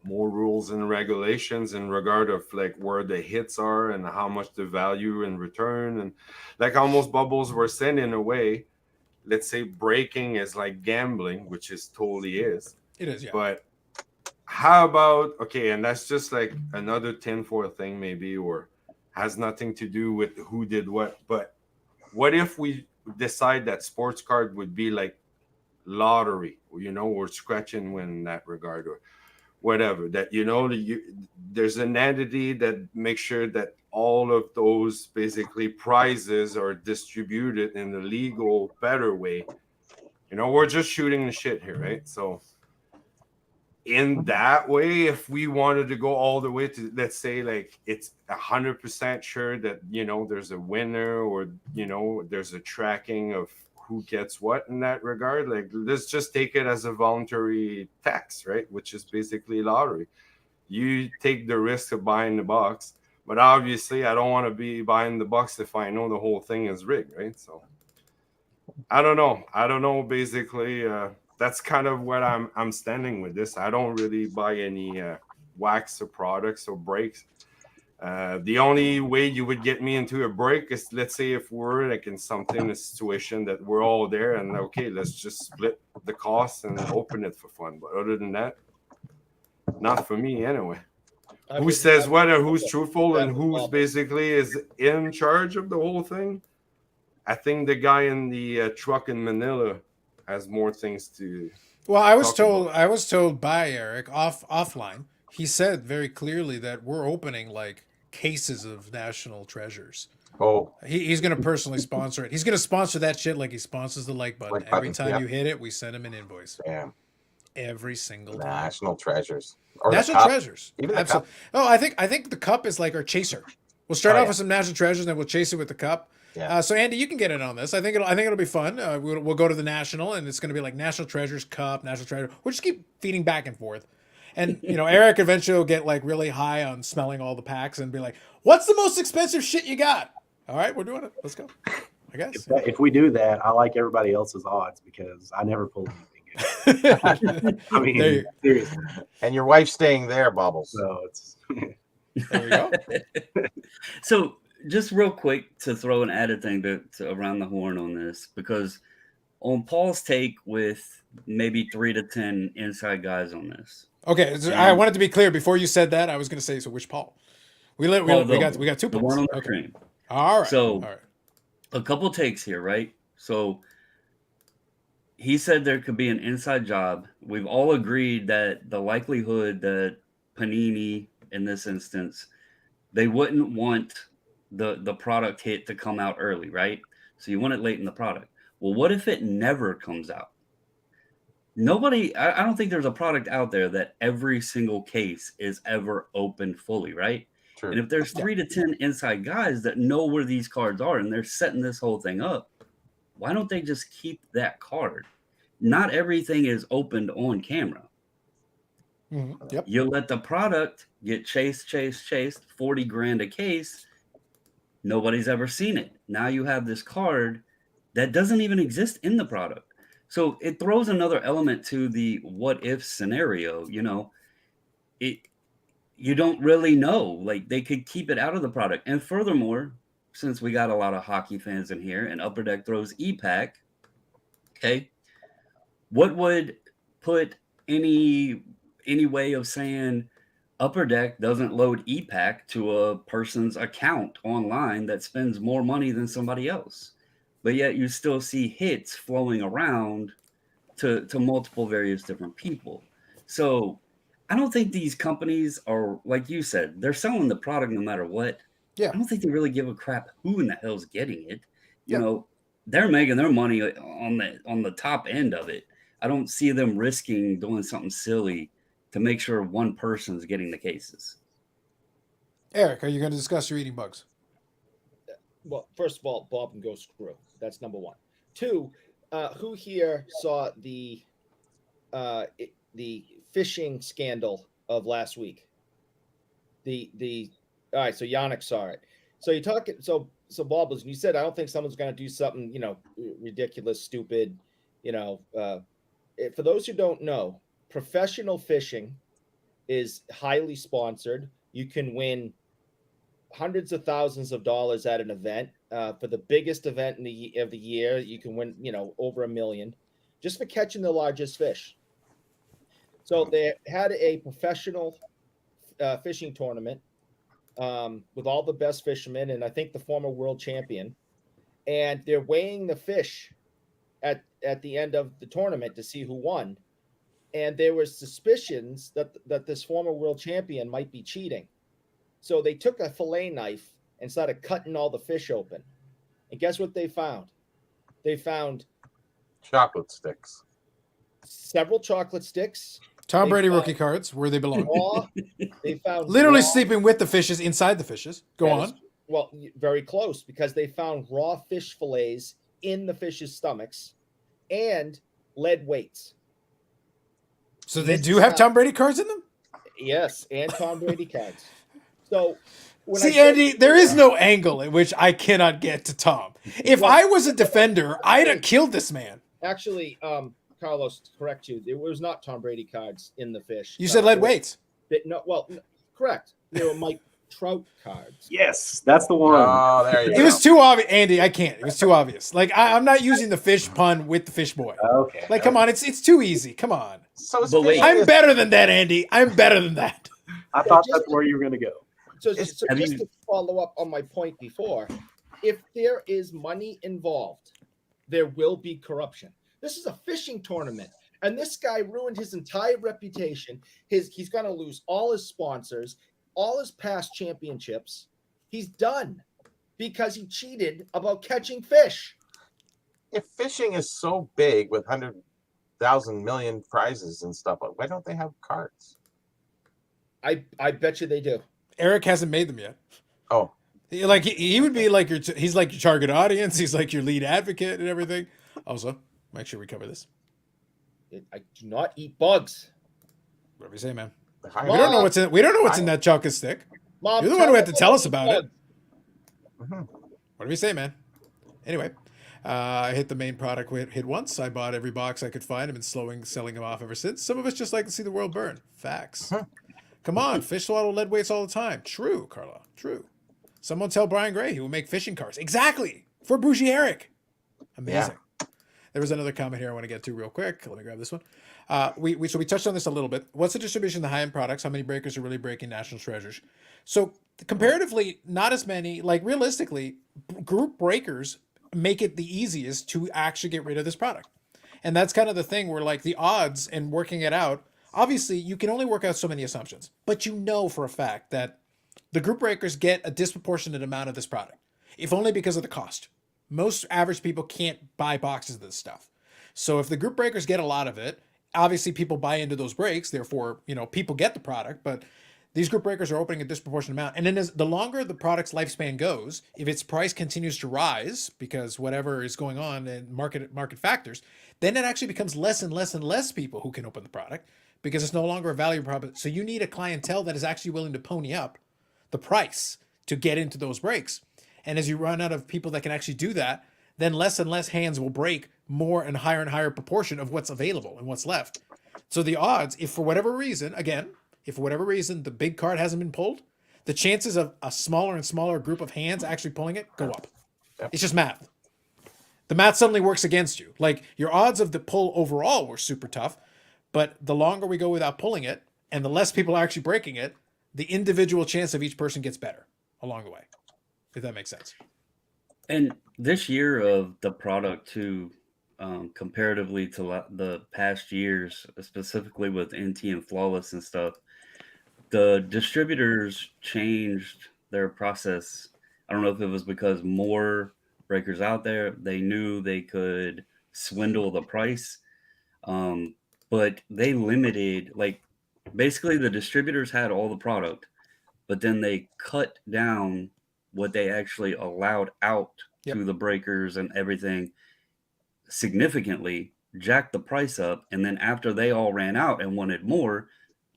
more rules and regulations in regard of like where the hits are and how much the value in return, and like almost Bubbles were saying, in a way, let's say breaking is like gambling, which is totally is. It is, yeah. But how about, okay, and that's just like another tinfoil thing maybe, or has nothing to do with who did what, but what if we decide that sports card would be like lottery, or scratch and win in that regard, or whatever, that there's an entity that makes sure that all of those basically prizes are distributed in a legal better way. We're just shooting the shit here, right? So in that way, if we wanted to go all the way to, let's say, like it's 100% sure that there's a winner, or there's a tracking of who gets what in that regard, like let's just take it as a voluntary tax, right? Which is basically lottery. You take the risk of buying the box, but obviously I don't want to be buying the box if I know the whole thing is rigged, right? So I don't know basically. That's kind of what I'm standing with this. I don't really buy any wax or products or breaks. The only way you would get me into a break is, let's say, if we're like in a situation that we're all there and okay, let's just split the costs and open it for fun. But other than that, not for me anyway. Who says what, or who's truthful and who's basically is in charge of the whole thing? I think the guy in the truck in Manila has more things to. Well, I was told by Eric offline. He said very clearly that we're opening like cases of national treasures. Oh, He's going to personally sponsor it. He's going to sponsor that shit like he sponsors the like button. Like Every button, time yeah. you hit it, we send him an invoice. damn. Every single time. National treasures. Or the National cup. treasures. Even the Absolutely. cup. Oh, I think the cup is like our chaser. We'll start Oh, off yeah. with some national treasures, and then we'll chase it with the cup. Yeah. So Andy, you can get in on this. I think it'll be fun. We'll go to the national, and it's going to be like national treasures cup, national treasure. We'll just keep feeding back and forth. And Eric eventually will get like really high on smelling all the packs and be like, "What's the most expensive shit you got?" All right, we're doing it. Let's go. I guess. If we do that, I like everybody else's odds because I never pull anything good. I mean, seriously. And your wife's staying there, Bubbles. So it's There you go. So just real quick to throw an added thing to around the horn on this, because on Paul's take with maybe 3 to 10 inside guys on this. Okay, so I wanted to be clear before you said that. I was going to say, so which Paul? We got 2 the Pauls. one on the Okay. stream. All right. So all right. a couple takes here, right? So he said there could be an inside job. We've all agreed that the likelihood that Panini, in this instance, they wouldn't want the product hit to come out early, right? So you want it late in the product. Well, what if it never comes out? I don't think there's a product out there that every single case is ever opened fully, right? True. And if there's 3 to 10 inside guys that know where these cards are and they're setting this whole thing up, why don't they just keep that card? Not everything is opened on camera. Mhm. Yep. You let the product get chased, 40 grand a case. Nobody's ever seen it. Now you have this card that doesn't even exist in the product. So it throws another element to the what if scenario. You don't really know. Like, they could keep it out of the product. And furthermore, since we got a lot of hockey fans in here and Upper Deck throws e-pack, okay, what would put any way of saying, Upper Deck doesn't load EPAC to a person's account online that spends more money than somebody else. But yet you still see hits flowing around to multiple various different people. So I don't think these companies are, like you said, they're selling the product no matter what. Yeah. I don't think they really give a crap who in the hell's getting it. You Yeah. know, they're making their money on the top end of it. I don't see them risking doing something silly to make sure one person's getting the cases. Eric, are you going to discuss your eating bugs? Well, first of all, Bob can go screw. That's number one. Two, who here saw the phishing scandal of last week? The all right, so Yannick saw it. So you talk so Bob, was you said I don't think someone's going to do something ridiculous, stupid. For those who don't know, professional phishing is highly sponsored. You can win hundreds of thousands of dollars at an event. For the biggest event of the year, you can win, over $1 million just for catching the largest fish. So they had a professional fishing tournament with all the best fishermen, and I think the former world champion. And they're weighing the fish at the end of the tournament to see who won. And there were suspicions that this former world champion might be cheating. So they took a fillet knife and started cutting all the fish open. And guess what they found? They found Chocolate sticks. several chocolate sticks. Tom They Brady found rookie cards, where they belong. Raw. They found Literally raw, sleeping with the fishes, inside the fishes. Go that is- on. well, very close, because they found raw fish fillets in the fish's stomachs and lead weights. So they this do is have not- Tom Brady cards in them? Yes, and Tom Brady cards. So when I See, said- Andy, there is no angle in which I cannot get to Tom. If Well- I was a defender, I'd have killed this man. Actually, Carlos, to correct you, there was not Tom Brady cards in the fish. You said lead there were- weights. Correct. There were Mike Trout cards. Yes, that's the one. Oh, there you It go. was too obvious, Andy. I can't. It was too obvious. Like I'm not using the fish pun with the fish boy. Okay. Like, come on, it's too easy. Come on. So it's But wait. fishing I'm is- better than that, Andy. I'm better than that. I thought that's where you were going to go. So, It's- so have just you- to follow up on my point before, if there is money involved, there will be corruption. This is a fishing tournament, and this guy ruined his entire reputation. He's going to lose all his sponsors, all his past championships. He's done because he cheated about catching fish. If fishing is so big with 100,000 million prizes and stuff, why don't they have cards? I bet you they do. Eric hasn't made them yet. Oh, Like he would be like he's like your target audience. He's like your lead advocate and everything. Also, make sure we cover this. I do not eat bugs. Whatever you say, man. the high- We don't know what's in. We don't know what's in that chocolate stick. Mom, You're the one who had to me tell I us eat about it. bugs. Mhm. Whatever you say, man. Anyway, I hit the main product hit once. I bought every box I could find and been selling them off ever since. Some of us just like to see the world burn. Facts. Come on, fish swallow lead weights all the time. True, Carla. True. Someone tell Brian Gray he will make fishing cards. Exactly. For Bougie Eric. Amazing. There was another comment here I want to get to real quick. Let me grab this one. We touched on this a little bit. What's the distribution of the high-end products? How many breakers are really breaking national treasures? So comparatively, not as many. Like realistically, group breakers make it the easiest to actually get rid of this product. And that's kind of the thing where like the odds and working it out, obviously you can only work out so many assumptions, but you know for a fact that the group breakers get a disproportionate amount of this product, if only because of the cost. Most average people can't buy boxes of this stuff. So if the group breakers get a lot of it, obviously people buy into those breaks, therefore, people get the product, but these group breakers are opening a disproportionate amount. And then as the longer the product's lifespan goes, if its price continues to rise because whatever is going on in market factors, then it actually becomes less and less and less people who can open the product because it's no longer a value proposition. So you need a clientele that is actually willing to pony up the price to get into those breaks. And as you run out of people that can actually do that, then less and less hands will break more and higher proportion of what's available and what's left. So the odds, if for whatever reason the big card hasn't been pulled, the chances of a smaller and smaller group of hands actually pulling it go up. Yep. It's just math. The math suddenly works against you. Like your odds of the pull overall were super tough, but the longer we go without pulling it and the less people are actually breaking it, the individual chance of each person gets better along the way, if that makes sense. And this year of the product too, comparatively to the past years, specifically with NT and Flawless and stuff, the distributors changed their process. I don't know if it was because more breakers out there, they knew they could swindle the price, but they limited, like, basically the distributors had all the product, but then they cut down what they actually allowed out Yep. to the breakers and everything significantly, jacked the price up, and then after they all ran out and wanted more,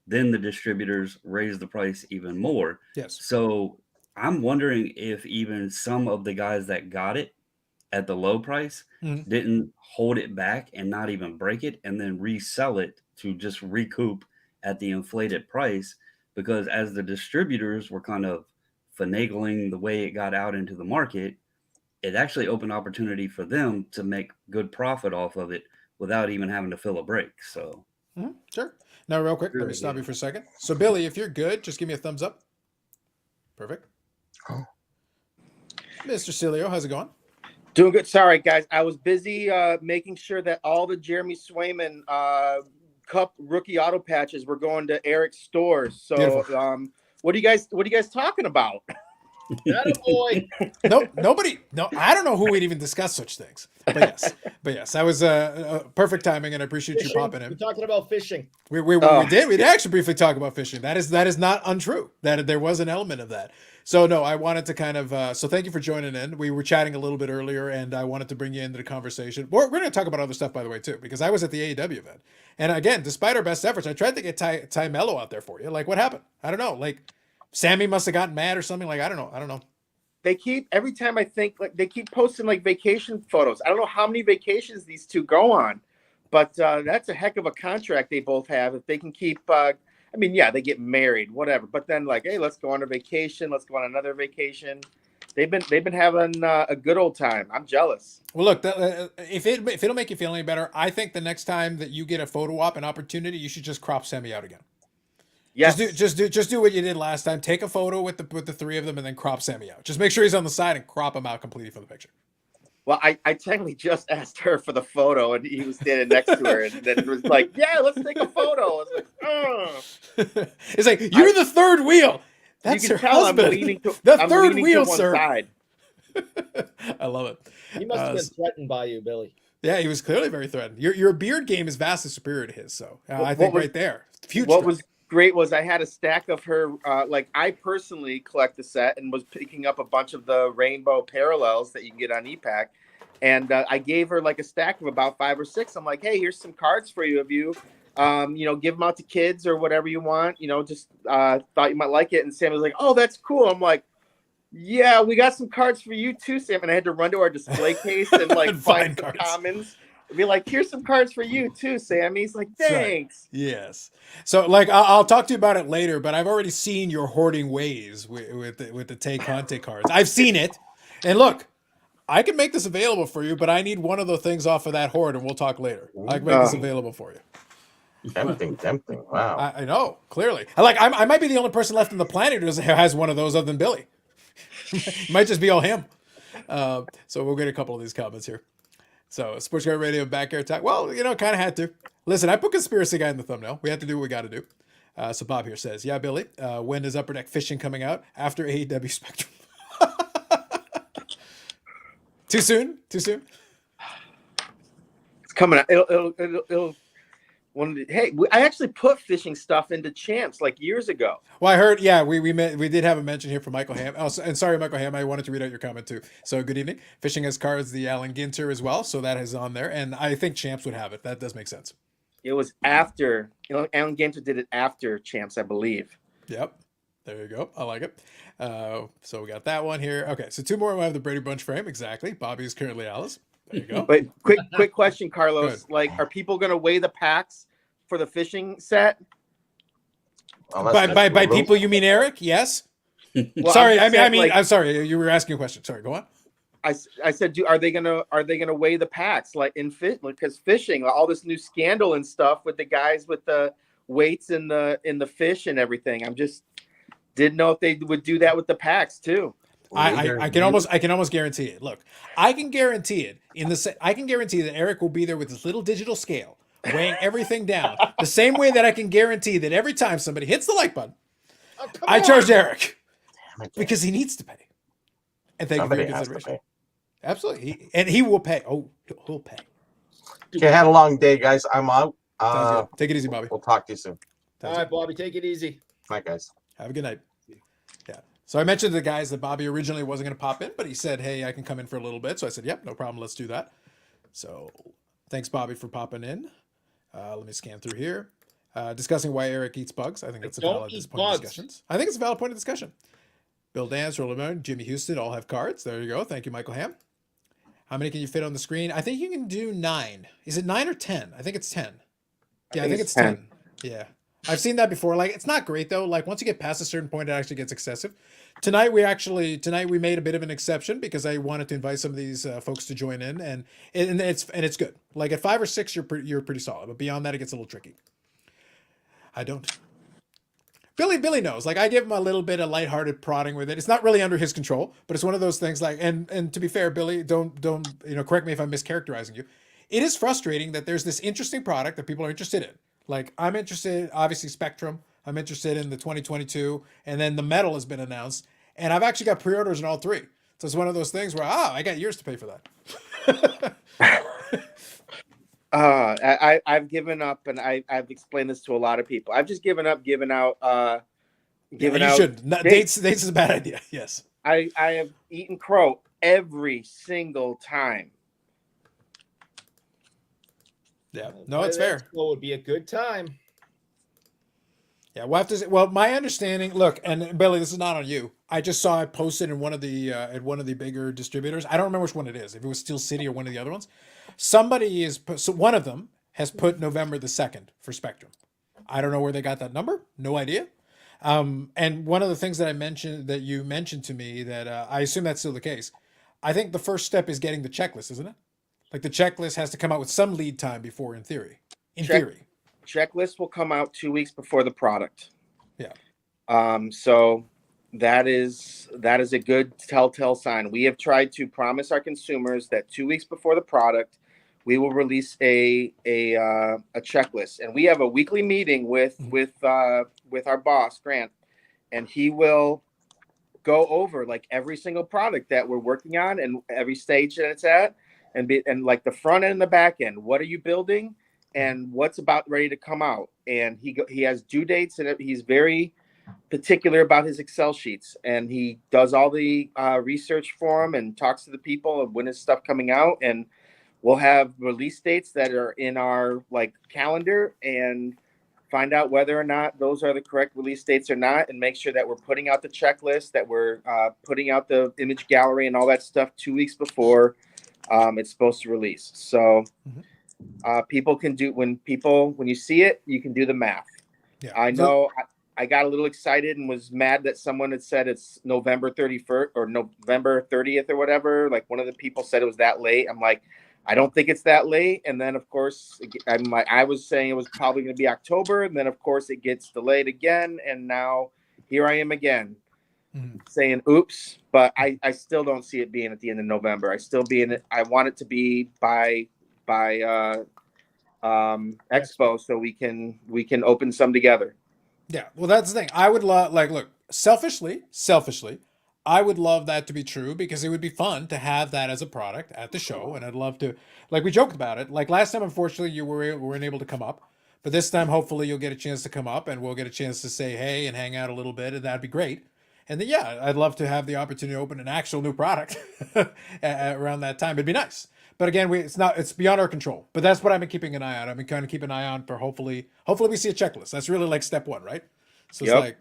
then the distributors raised the price even more. Yes. So I'm wondering if even some of the guys that got it at the low price Mhm. didn't hold it back and not even break it and then resell it to just recoup at the inflated price, because as the distributors were kind of finagling the way it got out into the market, it actually opened opportunity for them to make good profit off of it without even having to fill a break. So Sure. Now, real quick, let me stop you for a second. So, Billy, if you're good, just give me a thumbs up. Perfect. Oh. Mr. Cilio, how's it going? Doing good. Sorry, guys. I was busy making sure that all the Jeremy Swayman Cup rookie auto patches were going to Eric's stores. So, Beautiful. what are you guys talking about? Attaboy. Nobody. No, I don't know who would even discuss such things. But yes, that was perfect timing, and I appreciate you popping We're in. talking about fishing. We did actually briefly talk about fishing. That is not untrue. That there was an element of that. So no, I wanted to kind of so thank you for joining in. We were chatting a little bit earlier, and I wanted to bring you into the conversation. We're going to talk about other stuff, by the way, too, because I was at the AEW event, and again, despite our best efforts, I tried to get Ty Mello out there for you. Like, what happened? I don't know. Like, Sammy must have gotten mad or something. Like, I don't know. They keep every time I think like they keep posting like vacation photos. I don't know how many vacations these two go on, but that's a heck of a contract they both have. If they can keep, I mean, yeah, they get married, whatever. But then like, hey, let's go on a vacation. Let's go on another vacation. They've been having a good old time. I'm jealous. Well, look, if it'll make you feel any better, I think the next time that you get a photo op, an opportunity, you should just crop Sammy out again. Yes. Just do what you did last time. Take a photo with the three of them, and then crop Sammy out. Just make sure he's on the side and crop him out completely from the picture. Well, I technically just asked her for the photo, and he was standing next to her, and then it was like, "Yeah, let's take a photo." I was like, "Oh." It's like you're the third wheel. That's you can her tell husband. I'm leaning to the I'm third leaning wheel, to one sir. side. I love it. He must have been threatened by you, Billy. Yeah, he was clearly very threatened. Your beard game is vastly superior to his, so I think right there, huge. What was great was I had a stack of her. Like I personally collect the set and was picking up a bunch of the rainbow parallels that you can get on ePack, and I gave her like a stack of about 5 or 6. I'm like, hey, here's some cards for you. Give them out to kids or whatever you want. Just thought you might like it. And Sam was like, oh, that's cool. I'm like, yeah, we got some cards for you too, Sam. And I had to run to our display case and like find some commons. Be like, here's some cards for you too, Sam. He's like, thanks. Right. Yes. So like, I'll talk to you about it later, but I've already seen your hoarding ways with the Tay Conte cards. I've seen it, and look, I can make this available for you, but I need one of the things off of that hoard, and we'll talk later. I can make this available for you. Tempting. Wow. I know, clearly. I might be the only person left on the planet who has one of those other than Billy. Might just be all him. So we'll get a couple of these comments here. So Sports Card Radio Back Air Talk. Well, kind of had to. Listen, I put Conspiracy Guy in the thumbnail. We have to do what we got to do. So Bob here says, yeah, Billy, when is Upper Deck Fishing coming out? After AEW Spectrum. Too soon? It's coming out. It'll hey, I actually put fishing stuff into Champs like years ago. Well, I heard, yeah, we did have a mention here from Michael Ham. Oh, and sorry, Michael Ham, I wanted to read out your comment too. So good evening. Fishing has cards, the Alan Ginter as well, so that is on there, and I think Champs would have it. That does make sense. It was after, Alan Ginter did it after Champs, I believe. Yep. There you go. I like it. So we got that one here. Okay, so 2 more. We have the Brady Bunch frame. Exactly. Bobby is currently Alice. There you go. But quick question, Carlos. Good. Like, are people going to weigh the packs for the fishing set? By people, you mean Eric? Yes. Well, sorry, I'm sorry. You were asking a question. Sorry, go on. I said, are they gonna weigh the packs like in fit? Because fishing, all this new scandal and stuff with the guys with the weights in the fish and everything. Didn't know if they would do that with the packs too. I can almost guarantee it. Look, I can guarantee it I can guarantee that Eric will be there with his little digital scale, weighing everything down. The same way that I can guarantee that every time somebody hits the like button, I charge Eric because he needs to pay. And thank Somebody you for your has to consideration. pay. Absolutely, he will pay. Oh, he'll pay. Okay, had a long day, guys. I'm out. Sounds good. Take it easy, Bobby. We'll talk to you soon. All right, Bobby, take it easy. Bye, guys. Have a good night. Yeah. So I mentioned to the guys that Bobby originally wasn't going to pop in, but he said, "Hey, I can come in for a little bit." So I said, "Yep, no problem. Let's do that." So thanks, Bobby, for popping in. Let me scan through here. Discussing why Eric eats bugs. I think that's a valid point of discussion. I think it's a valid point of discussion. Bill Dance, Roland, Jimmy Houston all have cards. There you go. Thank you, Michael Ham. How many can you fit on the screen? I think you can do 9. Is it 9 or 10? I think it's 10. Yeah, I think it's 10. Yeah. I've seen that before. Like, it's not great though. Like, once you get past a certain point, it actually gets excessive. Tonight we made a bit of an exception because I wanted to invite some of these folks to join in, and it's good. Like at 5 or 6, you're pretty solid, but beyond that, it gets a little tricky. I don't. Billy knows. Like, I give him a little bit of lighthearted prodding with it. It's not really under his control, but it's one of those things. Like, and to be fair, Billy, don't correct me if I'm mischaracterizing you. It is frustrating that there's this interesting product that people are interested in. Like, I'm interested, obviously, Spectrum. I'm interested in the 2022, and then the metal has been announced, and I've actually got pre-orders in all 3. So it's one of those things where, I got years to pay for that. I've given up, and I've explained this to a lot of people. I've just given up giving out. You should. Dates is a bad idea. Yes. I have eaten crow every single time. Yeah. No, it's fair. Well, would be a good time. Yeah, we'll have to. Well, my understanding. Look, and Billy, this is not on you. I just saw it posted in one of the at one of the bigger distributors. I don't remember which one it is. If it was Steel City or one of the other ones, one of them has put November the 2nd for Spectrum. I don't know where they got that number. No idea. And one of the things that you mentioned to me that I assume that's still the case. I think the first step is getting the checklist, isn't it? Like the checklist has to come out with some lead time before, in theory. Checklist will come out 2 weeks before the product. Yeah. So that is a good telltale sign. We have tried to promise our consumers that 2 weeks before the product, we will release a checklist, and we have a weekly meeting with our boss Grant, and he will go over like every single product that we're working on and every stage that it's at, and like the front end and the back end. What are you building? And what's about ready to come out? And he has due dates, and he's very particular about his Excel sheets, and he does all the research for him and talks to the people of when is stuff coming out, and we'll have release dates that are in our like calendar and find out whether or not those are the correct release dates or not, and make sure that we're putting out the checklist, that we're putting out the image gallery and all that stuff 2 weeks before it's supposed to release. So people can do when you see it, you can do the math. Yeah. I know I got a little excited and was mad that someone had said it's November 31st or November 30th or whatever. Like one of the people said it was that late. I'm like, I don't think it's that late. And then of course I was saying it was probably going to be October. And then of course it gets delayed again. And now here I am again saying, oops, but I still don't see it being at the end of November. I want it to be by Expo so we can open some together. Yeah, well, that's the thing. I would love, look, selfishly, I would love that to be true because it would be fun to have that as a product at the show, and I'd love to, like we joked about it. Like last time, unfortunately, you weren't able to come up, but this time, hopefully, you'll get a chance to come up, and we'll get a chance to say hey and hang out a little bit, and that'd be great. And then, yeah, I'd love to have the opportunity to open an actual new product around that time. It'd be nice. But again, it's beyond our control. But that's what I've been keeping an eye on. I've been kind of keeping an eye on for hopefully we see a checklist. That's really like step 1, right? So it's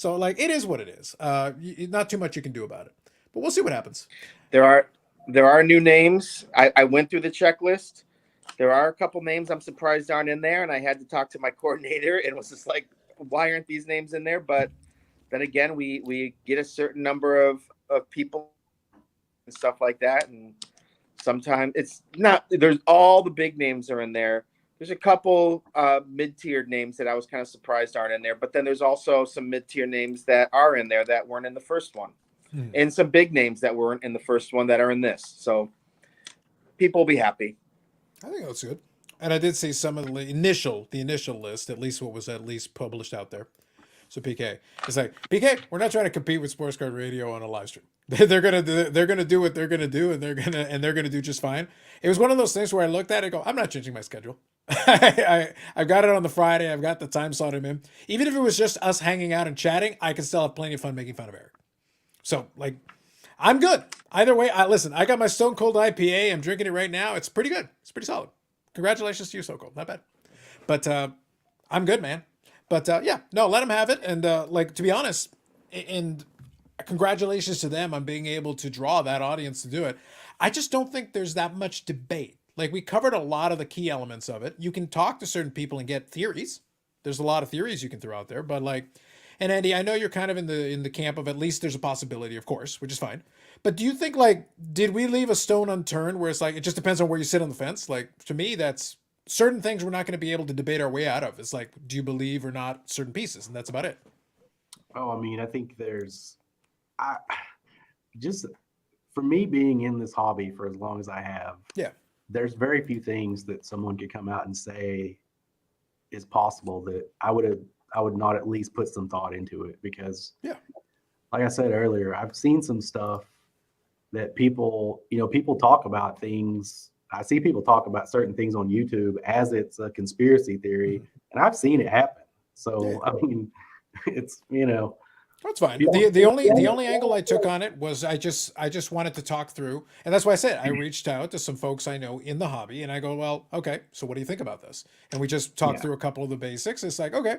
it is what it is. Not too much you can do about it. But we'll see what happens. There are new names. I went through the checklist. There are a couple names I'm surprised aren't in there, and I had to talk to my coordinator and was just like, why aren't these names in there? But then again, we get a certain number of people and stuff like that, and sometimes it's not. There's all the big names are in there, There's a couple mid-tiered names that I was kind of surprised aren't in there, but then there's also some mid-tier names that are in there that weren't in the first one, and some big names that weren't in the first one that are in this. So people will be happy. I think that's good. And I did see some of the initial list, at least what was at least published out there. So PK, it's like PK. We're not trying to compete with Sports Card Radio on a live stream. They're gonna do what they're gonna do, and they're gonna do just fine. It was one of those things where I looked at it and go, I'm not changing my schedule. I've got it on the Friday. I've got the time slot I'm in. Even if it was just us hanging out and chatting, I could still have plenty of fun making fun of Eric. So like, I'm good. Either way, listen. I got my Stone Cold IPA. I'm drinking it right now. It's pretty good. It's pretty solid. Congratulations to you, Stone Cold. Not bad. But I'm good, man. But yeah, no, let them have it. And like, to be honest, and congratulations to them on being able to draw that audience to do it. I just don't think there's that much debate. Like, we covered a lot of the key elements of it. You can talk to certain people and get theories. There's a lot of theories you can throw out there, but like, and Andy, I know you're kind of in the camp of at least there's a possibility, of course, which is fine. But do you think, like, did we leave a stone unturned where it's like, it just depends on where you sit on the fence? Like, to me, that's certain things we're not going to be able to debate our way out of. It's like, do you believe or not certain pieces? And that's about it. Oh, I mean, I think just for me being in this hobby for as long as I have, Yeah. there's very few things that someone could come out and say is possible that I would not at least put some thought into it, because Yeah. like I said earlier, I've seen some stuff that people talk about things. I see people talk about certain things on YouTube as it's a conspiracy theory, and I've seen it happen. So Yeah. I mean, it's That's fine. The only angle I took on it was I just wanted to talk through, and that's why I said I reached out to some folks I know in the hobby, and I go, well, okay, so what do you think about this? And we just talked through a couple of the basics. It's like, okay,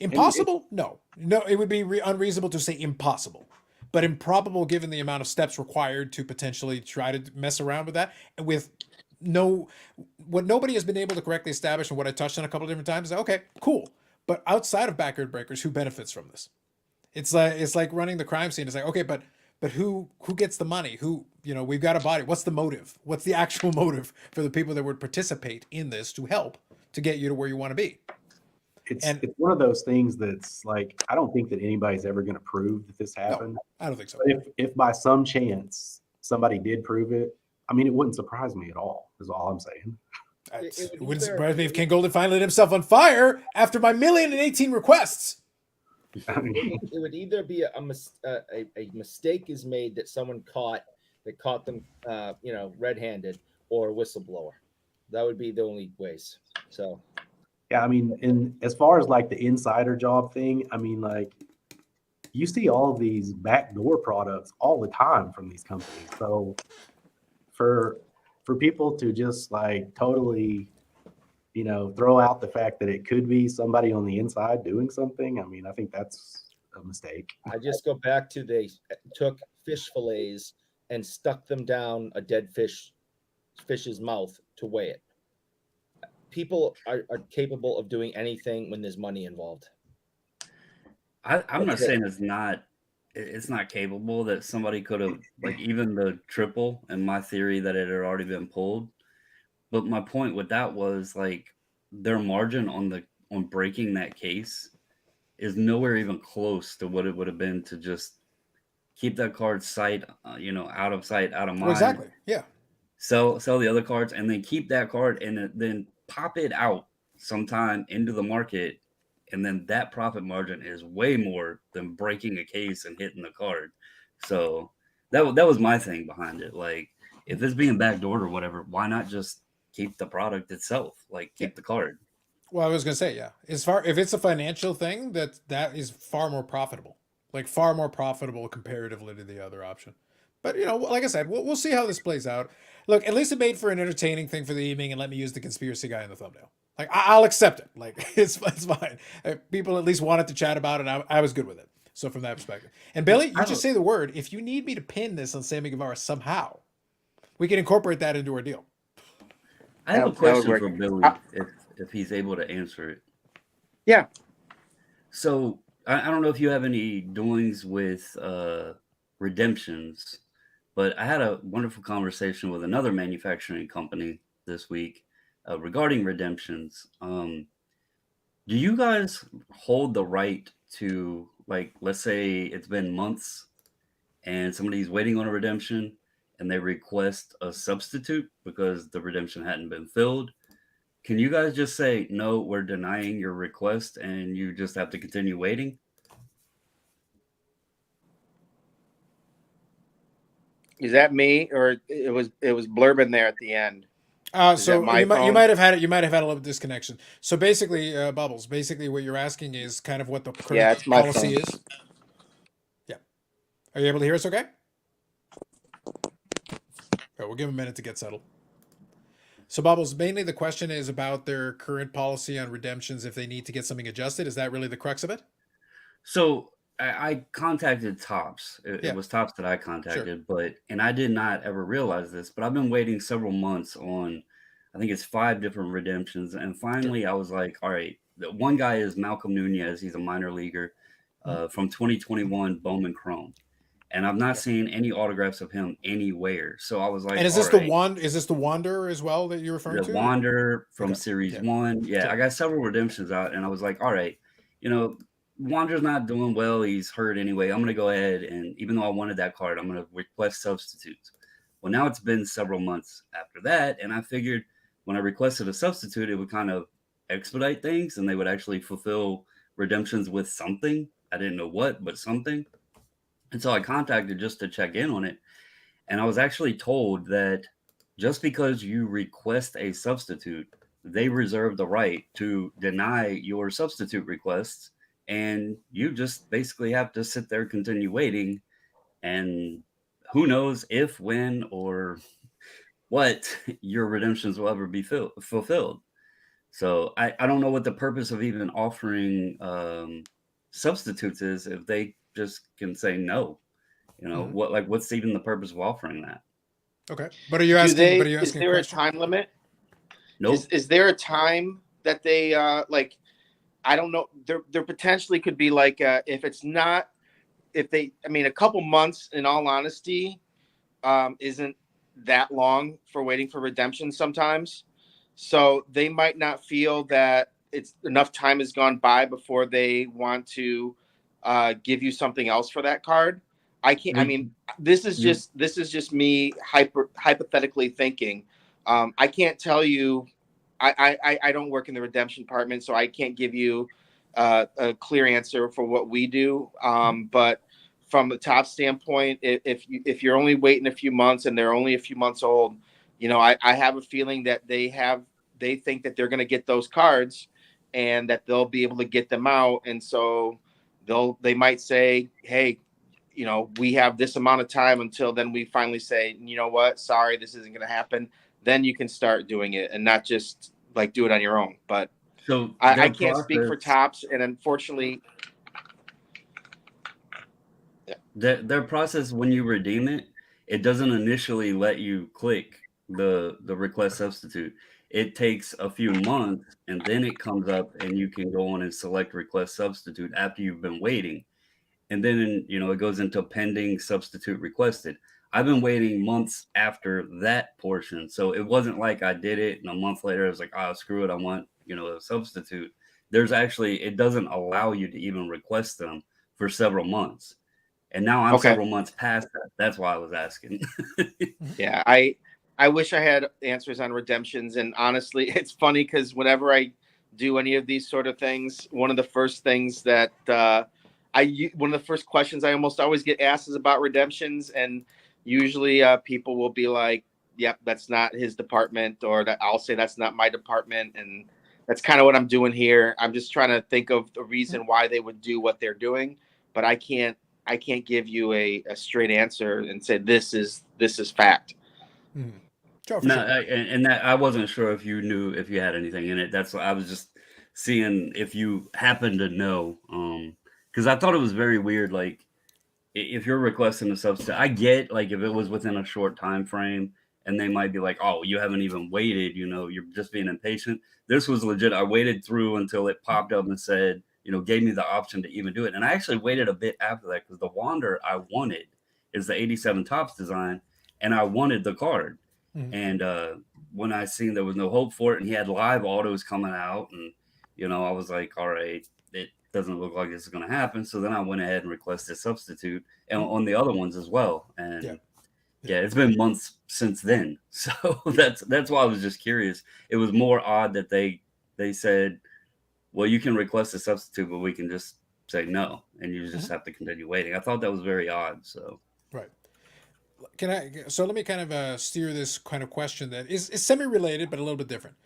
impossible? No, it would be unreasonable to say impossible, but improbable given the amount of steps required to potentially try to mess around with that, and with what nobody has been able to correctly establish, and what I touched on a couple of different times. Is, okay, cool, but outside of Backyard Breakers, who benefits from this? It's like running the crime scene. It's like, okay, but who gets the money? Who, we've got a body. What's the motive? What's the actual motive for the people that would participate in this to help to get you to where you want to be? It's one of those things that's like, I don't think that anybody's ever going to prove that this happened. No, I don't think so. But if by some chance somebody did prove it, I mean, it wouldn't surprise me at all, is all I'm saying. It wouldn't surprise me if Ken Golden finally lit himself on fire after my 1,018 requests. It would either be a mistake is made that someone caught them, red-handed, or a whistleblower. That would be the only ways. So, yeah, I mean, as far as like the insider job thing, I mean, like, you see all of these backdoor products all the time from these companies. So for people to just like totally, throw out the fact that it could be somebody on the inside doing something, I mean, I think that's a mistake. I just go back to they took fish fillets and stuck them down a dead fish's mouth to weigh it. People are capable of doing anything when there's money involved. I'm not saying it's not capable, that somebody could have, like, even the triple, and my theory that it had already been pulled. But my point with that was, like, their margin on breaking that case is nowhere even close to what it would have been to just keep that card out of sight, out of mind. Well, exactly. Yeah. Sell the other cards, and then keep that card, and then pop it out sometime into the market, and then that profit margin is way more than breaking a case and hitting the card. So that was my thing behind it. Like, if it's being backdoored or whatever, why not just keep the product itself? Like, keep the card. Well, I was gonna say, yeah. If it's a financial thing, that is far more profitable. Like, far more profitable comparatively to the other option. But like I said, we'll see how this plays out. Look, at least it made for an entertaining thing for the evening, and let me use the conspiracy guy in the thumbnail. Like, I'll accept it. Like, it's fine. People at least wanted to chat about it. I was good with it. So from that perspective, and Billy, you just say the word. If you need me to pin this on Sammy Guevara somehow, we can incorporate that into our deal. I have a question for Billy, if he's able to answer it. Yeah. So I don't know if you have any doings with redemptions, but I had a wonderful conversation with another manufacturing company this week regarding redemptions. Do you guys hold the right to, like, let's say it's been months and somebody's waiting on a redemption and they request a substitute because the redemption hadn't been filled? Can you guys just say, no, we're denying your request and you just have to continue waiting? Is that me, or it was blurbing there at the end? Is So that my you phone? might have had a little disconnection. So basically, Bubbles, basically what you're asking is kind of what the current Yeah, it's my policy phone. is. Yeah. Are you able to hear us okay? We'll give them a minute to get settled. So Bubbles, mainly the question is about their current policy on redemptions if they need to get something adjusted. Is that really the crux of it? So I contacted Tops. It Yeah. was Tops that I Sure. contacted, and I did not ever realize this, but I've been waiting several months on, I think it's 5 different redemptions. And Sure. finally I was like, all right, the one guy is Malcolm Nunez. He's a minor leaguer from 2021 Bowman Chrome. And I've not Yeah. seen any autographs of him anywhere. So I was like, And is all this right, is this the Wanderer as well that you're referring the to? Wander from Okay. Series Yeah. 1. Yeah, Sure. I got several redemptions out, and I was like, all right, you know, Wander's not doing well. He's hurt anyway. I'm going to go ahead, and even though I wanted that card, I'm going to request substitutes. Well, now it's been several months after that, and I figured when I requested a substitute, it would kind of expedite things, and they would actually fulfill redemptions with something. I didn't know what, but something. And so I contacted just to check in on it. And I was actually told that just because you request a substitute, they reserve the right to deny your substitute requests. And you just basically have to sit there, continue waiting. And who knows if, when, or what your redemptions will ever be fulfilled. So I don't know what the purpose of even offering substitutes is if they just can say no. What's even the purpose of offering that? Okay. But are you asking Is a there a question? time limit? Nope. Is there a time that they like? I don't know. There potentially could be like if it's not, if they, I mean, a couple months in all honesty isn't that long for waiting for redemption sometimes. So they might not feel that it's enough time has gone by before they want to give you something else for that card. I can't. I Well, mean, this is you just me hypothetically thinking. I can't tell you. I don't work in the redemption department, so I can't give you a clear answer for what we do. But from the top standpoint, if you're only waiting a few months and they're only a few months old, you know, I have a feeling that they think that they're going to get those cards and that they'll be able to get them out, and so they might say, hey, you know, we have this amount of time until then we finally say, you know what, sorry, this isn't going to happen. Then you can start doing it and not just like do it on your own. But so I their can't speak for process Tops, and unfortunately, their process when you redeem it, it doesn't initially let you click the request substitute. It takes a few months and then it comes up and you can go on and select request substitute after you've been waiting. And then it goes into pending substitute requested. I've been waiting months after that portion, so it wasn't like I did it and a month later I was like, oh, screw it, I want a substitute. There's actually, it doesn't allow you to even request them for several months, and now I'm okay. several months past that. That's why I was asking. Yeah, I wish I had answers on redemptions, and honestly, it's funny because whenever I do any of these sort of things, one of the first things that one of the first questions I almost always get asked is about redemptions, and usually people will be like, "Yep, that's not his department," or that I'll say that's not my department, and that's kind of what I'm doing here. I'm just trying to think of the reason why they would do what they're doing, but I can't give you a straight answer and say this is fact. Mm-hmm. Sure, for No, sure. and that I wasn't sure if you knew if you had anything in it. That's what I was just seeing if you happen to know. Because I thought it was very weird. Like if you're requesting a substitute, I get like if it was within a short time frame, and they might be like, "Oh, you haven't even waited. You're just being impatient." This was legit. I waited through until it popped up and said, gave me the option to even do it, and I actually waited a bit after that because the Wander I wanted is the '87 Topps design, and I wanted the card. Mm-hmm. And when I seen there was no hope for it, and he had live autos coming out, and I was like, all right, it doesn't look like this is going to happen. So then I went ahead and requested substitute, and on the other ones as well. And yeah, it's been months since then. So that's why I was just curious. It was more odd that they said, well, you can request a substitute, but we can just say no, and you just have to continue waiting. I thought that was very odd. So Right. So let me kind of steer this kind of question that is semi-related, but a little bit different.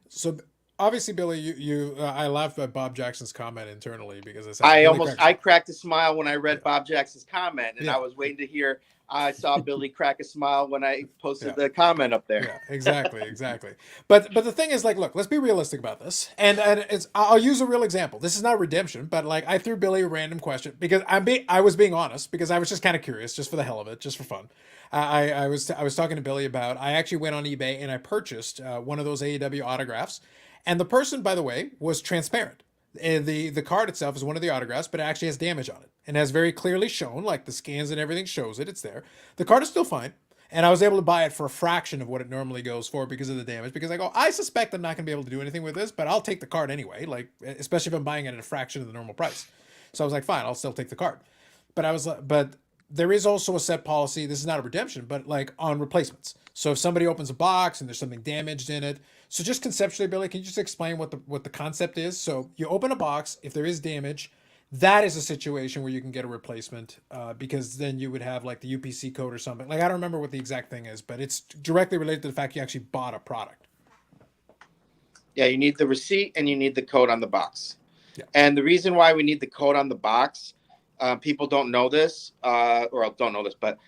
So obviously, Billy, I laughed at Bob Jackson's comment internally because I said I cracked a smile when I read Bob Jackson's comment, and I was waiting to hear. I saw Billy crack a smile when I posted the comment up there. Yeah, exactly. But the thing is, like, look, let's be realistic about this, and I'll use a real example. This is not redemption, but like I threw Billy a random question because I was being honest because I was just kind of curious, just for the hell of it, just for fun. I was talking to Billy about I actually went on eBay and I purchased one of those AEW autographs, and the person, by the way, was transparent. And the card itself is one of the autographs, but it actually has damage on it and has very clearly shown, like the scans and everything shows it. It's there. The card is still fine, and I was able to buy it for a fraction of what it normally goes for because of the damage. Because I suspect I'm not going to be able to do anything with this, but I'll take the card anyway. Like especially if I'm buying it at a fraction of the normal price. So I was like, fine, I'll still take the card. But there is also a set policy. This is not a redemption, but like on replacements. So if somebody opens a box and there's something damaged in it, so just conceptually, Billy, can you just explain what the concept is? So you open a box, if there is damage, that is a situation where you can get a replacement because then you would have like the UPC code or something. Like I don't remember what the exact thing is, but it's directly related to the fact you actually bought a product. Yeah, you need the receipt and you need the code on the box. Yeah. And the reason why we need the code on the box, people don't know this, or don't know this, but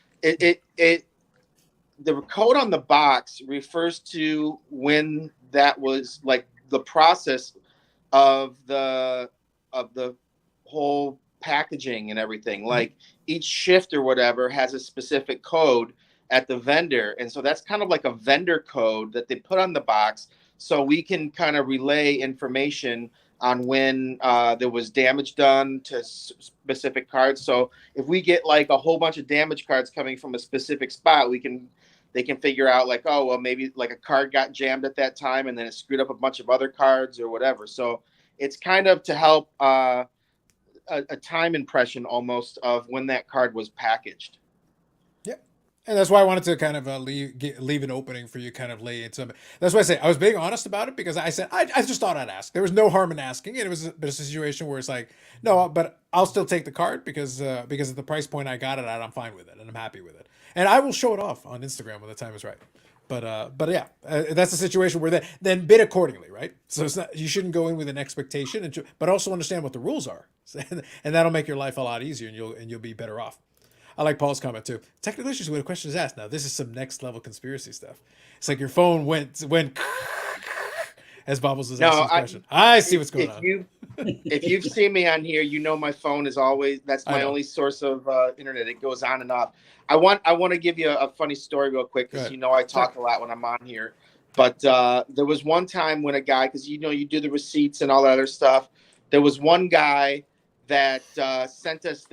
the code on the box refers to when that was like the process of the whole packaging and everything. Like each shift or whatever has a specific code at the vendor, and so that's kind of like a vendor code that they put on the box, so we can kind of relay information on when there was damage done to specific cards. So if we get like a whole bunch of damage cards coming from a specific spot, they can figure out like, oh, well, maybe like a card got jammed at that time and then it screwed up a bunch of other cards or whatever. So it's kind of to help a time impression almost of when that card was packaged. Yeah. And that's why I wanted to kind of leave an opening for you to kind of lay in some. That's why I say I was being honest about it because I said I just thought I'd ask. There was no harm in asking. And it was a situation where it's like, no, but I'll still take the card because at the price point I got it at, I'm fine with it and I'm happy with it. And I will show it off on Instagram when the time is right. But yeah, that's a situation where then bid accordingly, right? So it's not, you shouldn't go in with an expectation, but also understand what the rules are, and that'll make your life a lot easier, and you'll be better off. I like Paul's comment too. Technical issues when a question is asked. Now this is some next level conspiracy stuff. It's like your phone went as Bobbles was asking this question. I see what's going on. If you've seen me on here, you know my phone is always that's my only source of internet. It goes on and off. I want to give you a funny story real quick because I talk a lot when I'm on here. But there was one time when a guy, because you do the receipts and all that other stuff. There was one guy that sent us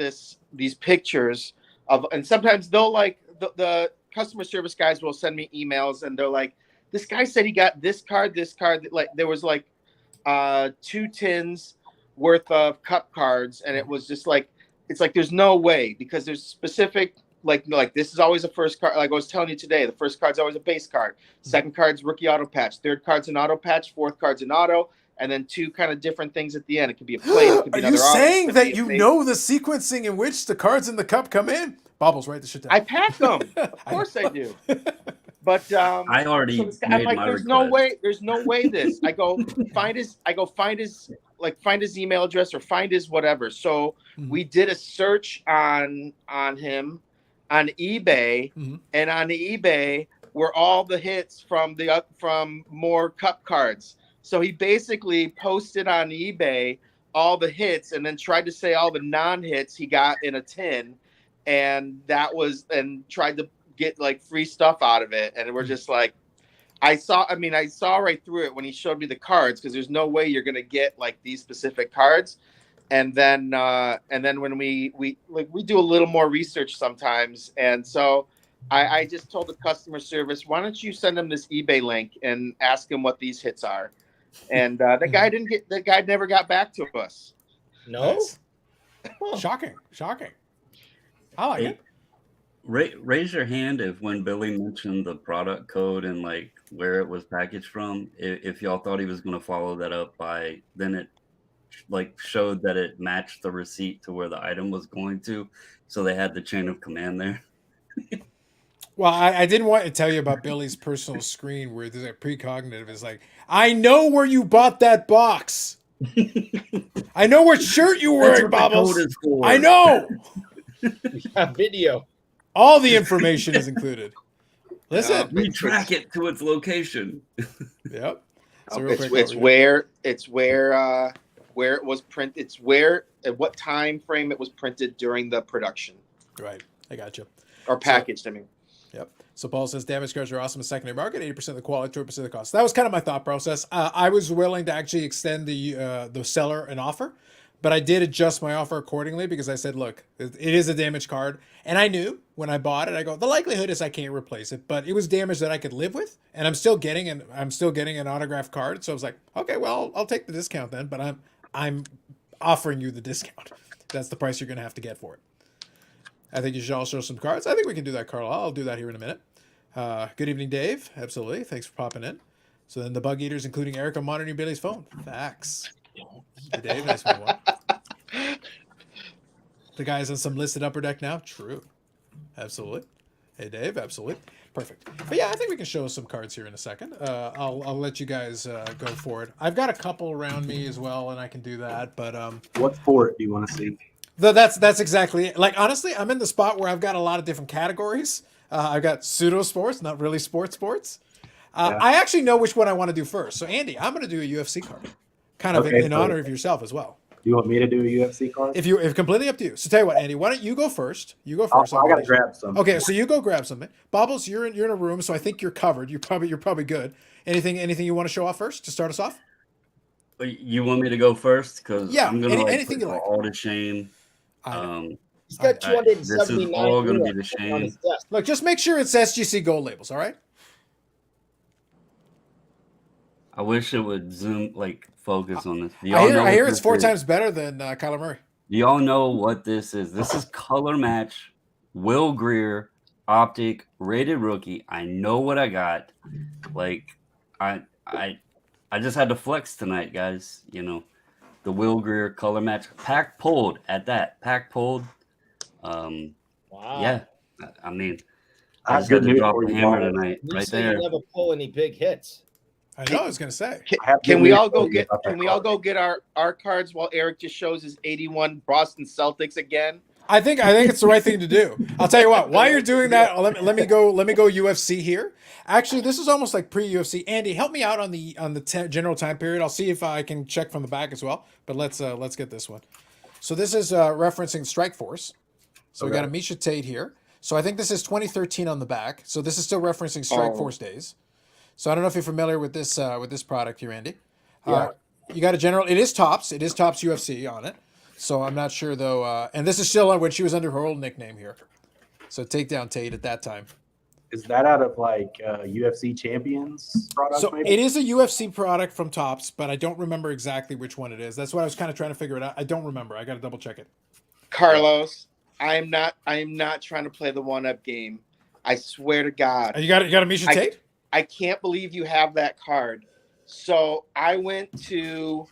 these pictures of, and sometimes they'll like the customer service guys will send me emails and they're like, this guy said he got this card. Like there was like 2 tins worth of cup cards, and it was just like it's like there's no way because there's specific like this is always a first card. Like I was telling you today, the first card's always a base card. Second card's rookie auto patch. Third card's an auto patch. Fourth card's an auto, and then 2 kind of different things at the end. It could be a plate. It could be Are you saying that you know the sequencing in which the cards in the cup come in? Bobbles, write the shit down. I pack them. Of course I do. But I already made I'm like, my there's request. no way this. I go find his email address or find his whatever. So we did a search on him on eBay, and on eBay were all the hits from more cup cards. So he basically posted on eBay all the hits and then tried to say all the non-hits he got in a tin, and tried to get like free stuff out of it. And we're just like, I saw right through it when he showed me the cards, because there's no way you're gonna get like these specific cards. And then when we do a little more research sometimes, and so I just told the customer service, why don't you send them this eBay link and ask them what these hits are? And that guy never got back to us. No. Nice. Huh. Shocking. I like it. Raise your hand if when Billy mentioned the product code and like where it was packaged from, if y'all thought he was going to follow that up by then it like showed that it matched the receipt to where the item was going to, so they had the chain of command there. Well, I didn't want to tell you about Billy's personal screen where there's a precognitive is like, I know where you bought that box. I know what shirt you were That's wearing, what the Bobbles. code is for. I know. Video. All the information is included. Listen. We track it to its location. Yep. So It's where it was printed. It's where at what time frame it was printed during the production Right. I got you. or packaged. I mean, Yep. So Paul says damage cards are awesome in secondary market, 80% of the quality, 20% of the cost. That was kind of my thought process. I was willing to actually extend the seller an offer, but I did adjust my offer accordingly because I said, look, it is a damaged card. And I knew when I bought it, I go, the likelihood is I can't replace it, but it was damage that I could live with. And I'm still getting an autographed card. So I was like, okay, well, I'll take the discount then, but I'm offering you the discount. That's the price you're going to have to get for it. I think you should all show some cards. I think we can do that, Carl. I'll do that here in a minute. Good evening, Dave. Absolutely. Thanks for popping in. So then the bug eaters, including Eric, are monitoring Billy's phone. Facts. Hey, Dave, nice one. The guy's on some listed upper deck now. True. Absolutely. Hey, Dave. Absolutely. Perfect. But yeah, I think we can show some cards here in a second. I'll let you guys go for it. I've got a couple around me as well, and I can do that. But What sport do you want to see? that's exactly it. Like, honestly, I'm in the spot where I've got a lot of different categories. I've got pseudo sports, not really sports. Yeah. I actually know which one I want to do first. So Andy, I'm going to do a UFC card, kind of Okay, in honor of yourself as well. Do you want me to do a UFC card? If completely up to you. So tell you what, Andy, why don't you go first? You go first. I gotta grab some. Okay, so you go grab something. Bobbles, you're in a room, so I think you're covered. You're probably good. Anything you want to show off first to start us off? You want me to go first? Because Yeah, I'm gonna anything put you like. all to shame. He's got This is 279 all gonna be the on shame. his desk. Look, just make sure it's SGC gold labels. All right. I wish it would zoom, like focus on this. Do I y'all know hear what it's this 4 is? times better than Kyler Murray. Do y'all know what this is? This is color match, Will Greer, optic, rated rookie. I know what I got. Like I just had to flex tonight, guys. You know, the Will Greer color match, pack pulled at that. Pack pulled. Wow. Yeah. I mean, I I have just had good to news drop for a you, hammer Bob. tonight, You right say there. you never pull any big hits. I know. I was gonna say. can we all go get our cards while Eric just shows his 81 Boston Celtics again? I think it's the right thing to do. I'll tell you what. While you're doing that, let me go UFC here. Actually, this is almost like pre-UFC. Andy, help me out on the general time period. I'll see if I can check from the back as well. But let's get this one. So this is referencing Strike Force. So we got a Misha Tate here. So I think this is 2013 on the back. So this is still referencing Strike Force days. So I don't know if you're familiar with this product here, Andy. Yeah. You got a general. It is Tops. It is Tops UFC on it. So I'm not sure though. And this is still when she was under her old nickname here. So Takedown Tate at that time. Is that out of like UFC Champions product? So maybe? it is a UFC product from Tops, but I don't remember exactly which one it is. That's what I was kind of trying to figure it out. I don't remember. I got to double check it. Carlos, I am not trying to play the one-up game. I swear to God. You got a Misha Tate? I can't believe you have that card. So I went to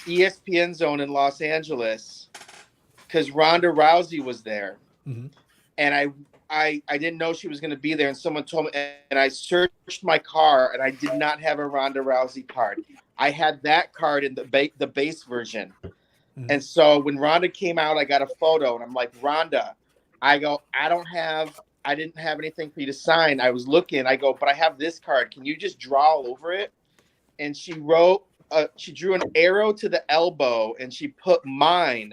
ESPN Zone in Los Angeles because Ronda Rousey was there, and I didn't know she was going to be there, and someone told me, and I searched my car, and I did not have a Ronda Rousey card. I had that card in the base version, and so when Ronda came out, I got a photo, and I'm like, Ronda, I didn't have anything for you to sign. I was looking. I go, but I have this card. Can you just draw all over it? And she wrote. She drew an arrow to the elbow, and she put mine,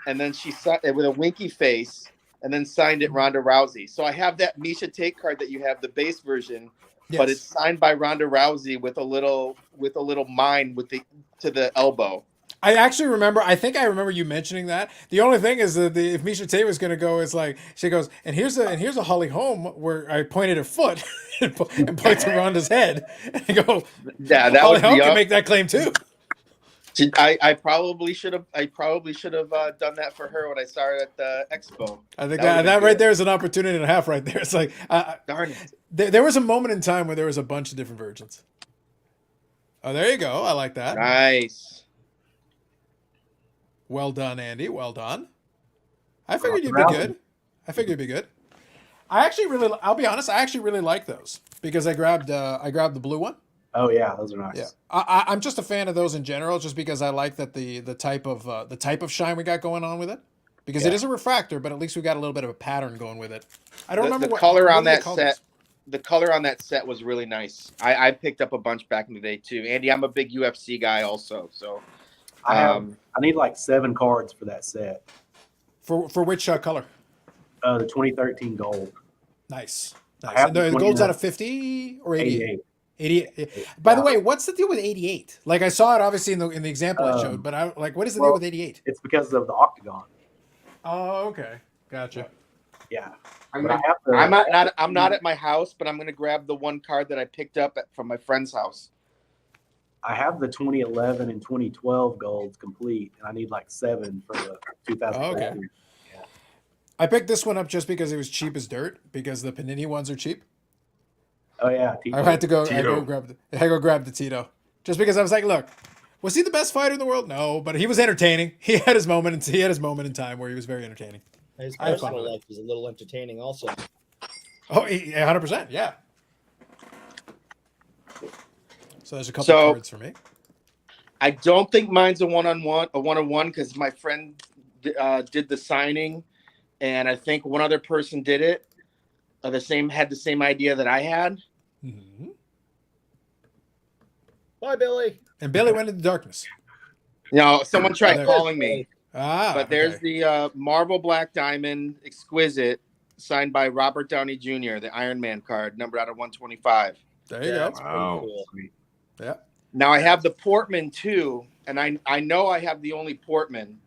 and then she signed it with a winky face, and then signed it Ronda Rousey. So I have that Misha Tate card that you have, the base version, but it's signed by Ronda Rousey with a little mine to the elbow. I actually remember. I think I remember you mentioning that. The only thing is that if Misha Tate was going to go, it's like she goes, and here's a Holly Holm where I pointed a foot and point to Ronda's head and go, Yeah, that Holly would Holm be can up. make that claim too. I probably should have done that for her when I saw her at the expo. I think That would've that been right good. there is an opportunity and a half right there. It's like Darn it. there was a moment in time where there was a bunch of different versions. Oh, there you go. I like that. Nice. Well done, Andy. Well done. I figured you'd be Ralph. good. I figured you'd be good. I'll be honest, I actually really like those because I grabbed the blue one. Oh yeah, those are nice. Yeah, I'm just a fan of those in general, just because I like that the type of shine we got going on with it, because it Yeah. is a refractor, but at least we got a little bit of a pattern going with it. I don't remember The what color what on do they that call set. those? The color on that set was really nice. I picked up a bunch back in the day too. Andy, I'm a big UFC guy also, so I need like 7 cards for that set. For which color? The 2013 gold. Nice. I Nice. have And the the gold's 29 out of 50 or 88? 88. 88. By the way, what's the deal with 88? Like I saw it obviously in the example I showed, but I like what is the deal with 88? It's because of the octagon. Oh, okay. Gotcha. Yeah. I'm But I gonna, have the, I'm not at my house, but I'm gonna grab the one card that I picked up from my friend's house. I have the 2011 and 2012 golds complete, and I need like 7 for the 2013. Okay. I picked this one up just because it was cheap as dirt, because the Panini ones are cheap. Oh yeah, I had to go. I Tito. go grab the Tito, just because I was like, look, was he the best fighter in the world? No, but he was entertaining. He had his moment. He had his moment in time where he was very entertaining. His I had fun personal with it. life is a little entertaining, also. Oh, 100%. Yeah. So there's a couple So- cards for me. I don't think mine's a one-on-one because my friend did the signing, and I think one other person did it. Had the same idea that I had. Mhm. Bye, Billy. And Billy went into darkness. Someone tried There. calling me, Ah, but there's okay. the Marvel Black Diamond Exquisite signed by Robert Downey Jr., the Iron Man card, numbered out of 125. There you Yeah, go. that's pretty Wow. cool. Yeah. Now I have the Portman too, and I know I have the only Portman,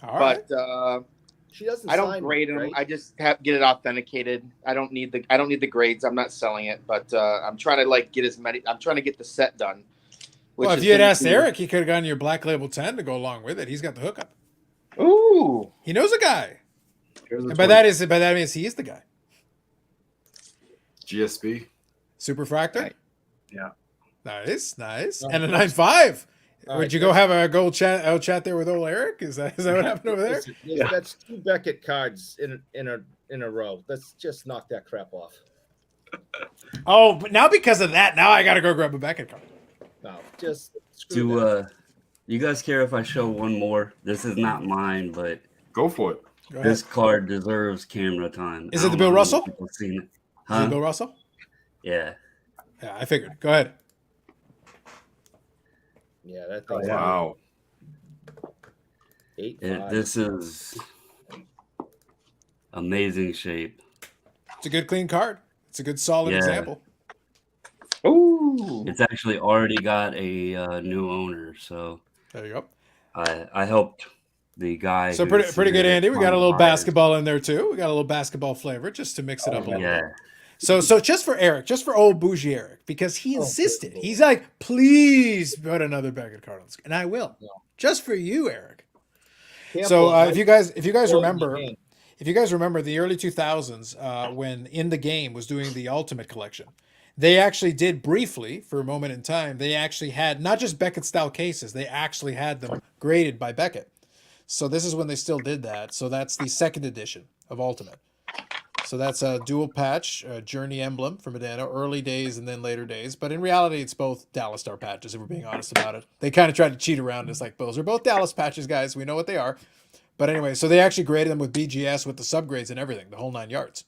All right. but She doesn't. I don't sign grade it, them. right? I just get it authenticated. I don't need the grades. I'm not selling it, but I'm trying to get as many. I'm trying to get the set done. which Well, if is you had gonna asked be- Eric, he could have gotten your Black Label 10 to go along with it. He's got the hookup. Ooh, He knows a guy. Here's the And by that means he is the guy. GSP. Superfractor. Right. Yeah. Nice. Oh, And a 9.5. All Would right, you go have a gold chat there with old Eric? Is that what happened over there? Listen, Yeah. That's 2 Beckett cards in a row. Let's just knock that crap off. Oh, but now because of that, now I got to go grab a Beckett card. No, just screw Do that. you guys care if I show one more? This is not mine, but Go for it. Go ahead. this card deserves camera time. Is I it the don't Bill know how many Russell? people seen it. Is Huh? it Bill Russell? Yeah. Yeah, I figured. Go ahead. Yeah, that Oh, thing's yeah. Wow. 8.5. This is amazing shape. It's a good, clean card. It's a good, solid Yeah. example. ooh. It's actually already got a new owner, so There you go. I helped the guy. So who pretty good, submitted Andy. We got a find little buyers. basketball in there too. We got a little basketball flavor just to mix it up a little Yeah. bit. So just for Eric, just for old bougie Eric, because he Oh, insisted. good He's like, please put another Beckett card on the screen, and I will, Yeah. just for you, Eric. Careful, So I- if you guys Hold your remember, hand. if you guys remember the early 2000s, when In the Game was doing the Ultimate Collection, they actually did briefly, for a moment in time, they actually had not just Beckett style cases, they actually had them graded by Beckett. So this is when they still did that. So that's the second edition of Ultimate. So that's a dual patch, Journey emblem for Medano, early days and then later days. But in reality, it's both Dallas Star patches, if we're being honest about it. They kind of tried to cheat around. It's like, those are both Dallas patches, guys. We know what they are. But anyway, so they actually graded them with BGS, with the subgrades and everything, the whole 9 yards.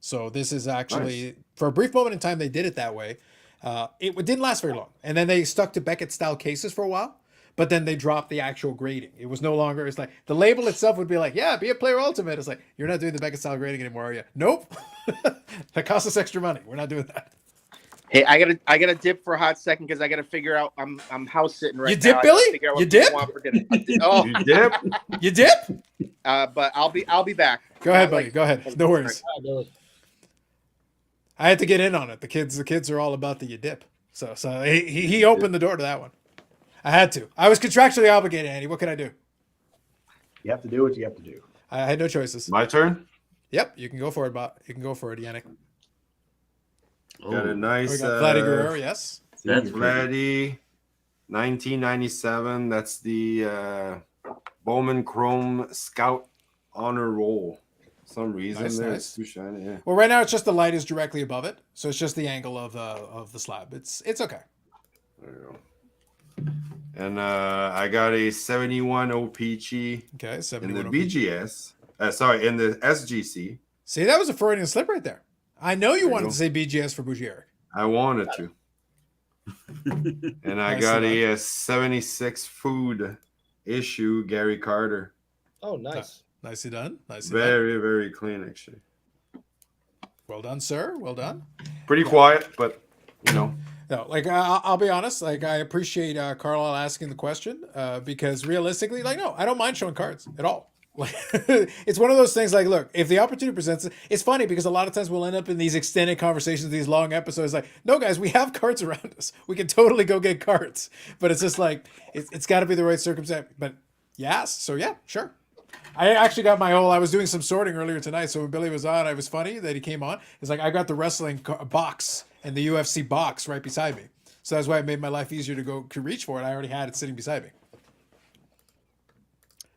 So this is actually, for a brief moment in time, they did it that way. It didn't last very long. And then they stuck to Beckett style cases for a while. But then they dropped the actual grading. It was no longer, it's like, the label itself would be like, yeah, be a player ultimate. It's like, you're not doing the Beckett style grading anymore, are you? Nope. That costs us extra money. We're not doing that. Hey, I gotta dip for a hot second because I gotta figure out. I'm house sitting right You now. dip, I gotta Billy? figure out You what people dip? want for dinner. Oh, You dip? You dip? but I'll be back. Go ahead, Not buddy. like- Go ahead. No worries. All right, Billy. I had to get in on it. The kids are all about the you dip. So he opened the door to that one. I had to. I was contractually obligated, Andy. What can I do? You have to do what you have to do. I had no choices. My turn. Yep, you can go for it, Bob. You can go for it, Yannick. Got a Oh, We nice got Vladdy Guerrero, yes. that's pretty. Vladdy, 1997. That's the Bowman Chrome Scout Honor Roll. For some reason Nice, there, nice. it's too shiny. Yeah. Well, right now it's just the light is directly above it, so it's just the angle of the slab. It's okay. There you go. And I got a 71 OPG Okay, in 71. the OP. BGS. Sorry, in the SGC. See, that was a Freudian slip right there. I know you There you wanted go. to say BGS for Bougie Eric. I wanted to. And I Nice got enough. a 76 food issue Gary Carter. Oh, nice. Nicely done. Nicely done. Very, very clean, actually. Well done, sir. Well done. Pretty quiet, but you know. No, like I'll be honest. Like I appreciate Carlisle asking the question because realistically, like no, I don't mind showing cards at all. Like it's one of those things. Like, look, if the opportunity presents it, it's funny because a lot of times we'll end up in these extended conversations, these long episodes. Like, no, guys, we have cards around us. We can totally go get cards, but it's just like it's got to be the right circumstance. But yes, so yeah, sure. I actually got my whole. I was doing some sorting earlier tonight, so when Billy was on, it was funny that he came on. It's like I got the wrestling box and the UFC box right beside me, so that's why it made my life easier to reach for it. I already had it sitting beside me.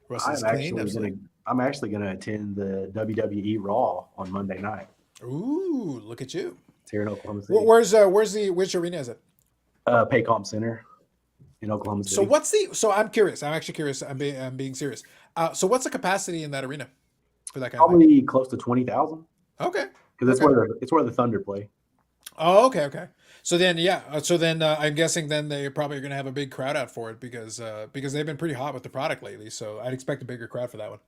Russell's clean, absolutely. I'm actually gonna attend the WWE Raw on Monday night. Ooh, look at you. It's here in Oklahoma City. Which arena is it? Paycom Center in Oklahoma City. So I'm curious. I'm actually curious. I'm being serious. So what's the capacity in that arena for that kind of Probably close to 20,000 thing? Okay. because Okay. it's where the Thunder play. Oh, okay. So then, yeah. So then, I'm guessing then they probably are going to have a big crowd out for it because they've been pretty hot with the product lately. So I'd expect a bigger crowd for that one.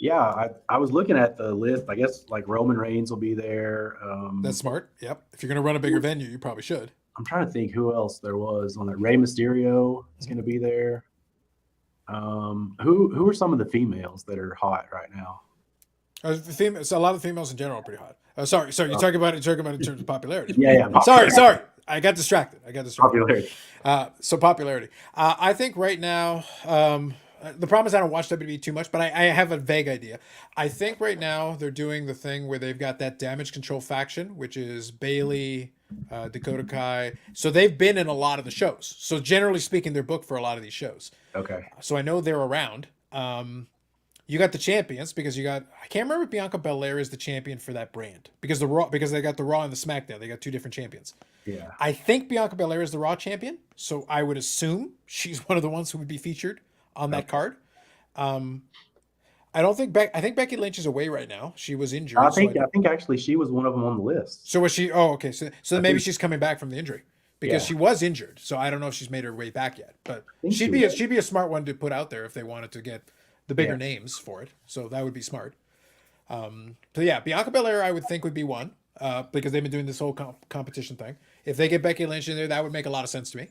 Yeah, I was looking at the list. I guess like Roman Reigns will be there. That's smart. Yep. If you're going to run a bigger venue, you probably should. I'm trying to think who else there was on that. Rey Mysterio is going to be there. Who are some of the females that are hot right now? So a lot of females in general are pretty hot. Sorry. You're talking about it in terms of popularity. Yeah. Sorry. I got distracted. Popularity. So popularity. I think right now, the problem is I don't watch WWE too much, but I have a vague idea. I think right now they're doing the thing where they've got that damage control faction, which is Bailey, Dakota Kai. So they've been in a lot of the shows. So generally speaking, they're booked for a lot of these shows. Okay. So I know they're around. You got the champions because I can't remember if Bianca Belair is the champion for that brand because they got the Raw and the SmackDown. They got two different champions. Yeah. I think Bianca Belair is the Raw champion, so I would assume she's one of the ones who would be featured on that card. I think Becky Lynch is away right now. She was injured. I think actually she was one of them on the list. So was she? Oh, okay. So then maybe she's coming back from the injury because Yeah. she was injured. So I don't know if she's made her way back yet, but think she'd she be was. she'd be a smart one to put out there if they wanted to get the bigger Yeah. names for it. So that would be smart. So yeah, Bianca Belair I would think would be one because they've been doing this whole competition thing. If they get Becky Lynch in there, that would make a lot of sense to me.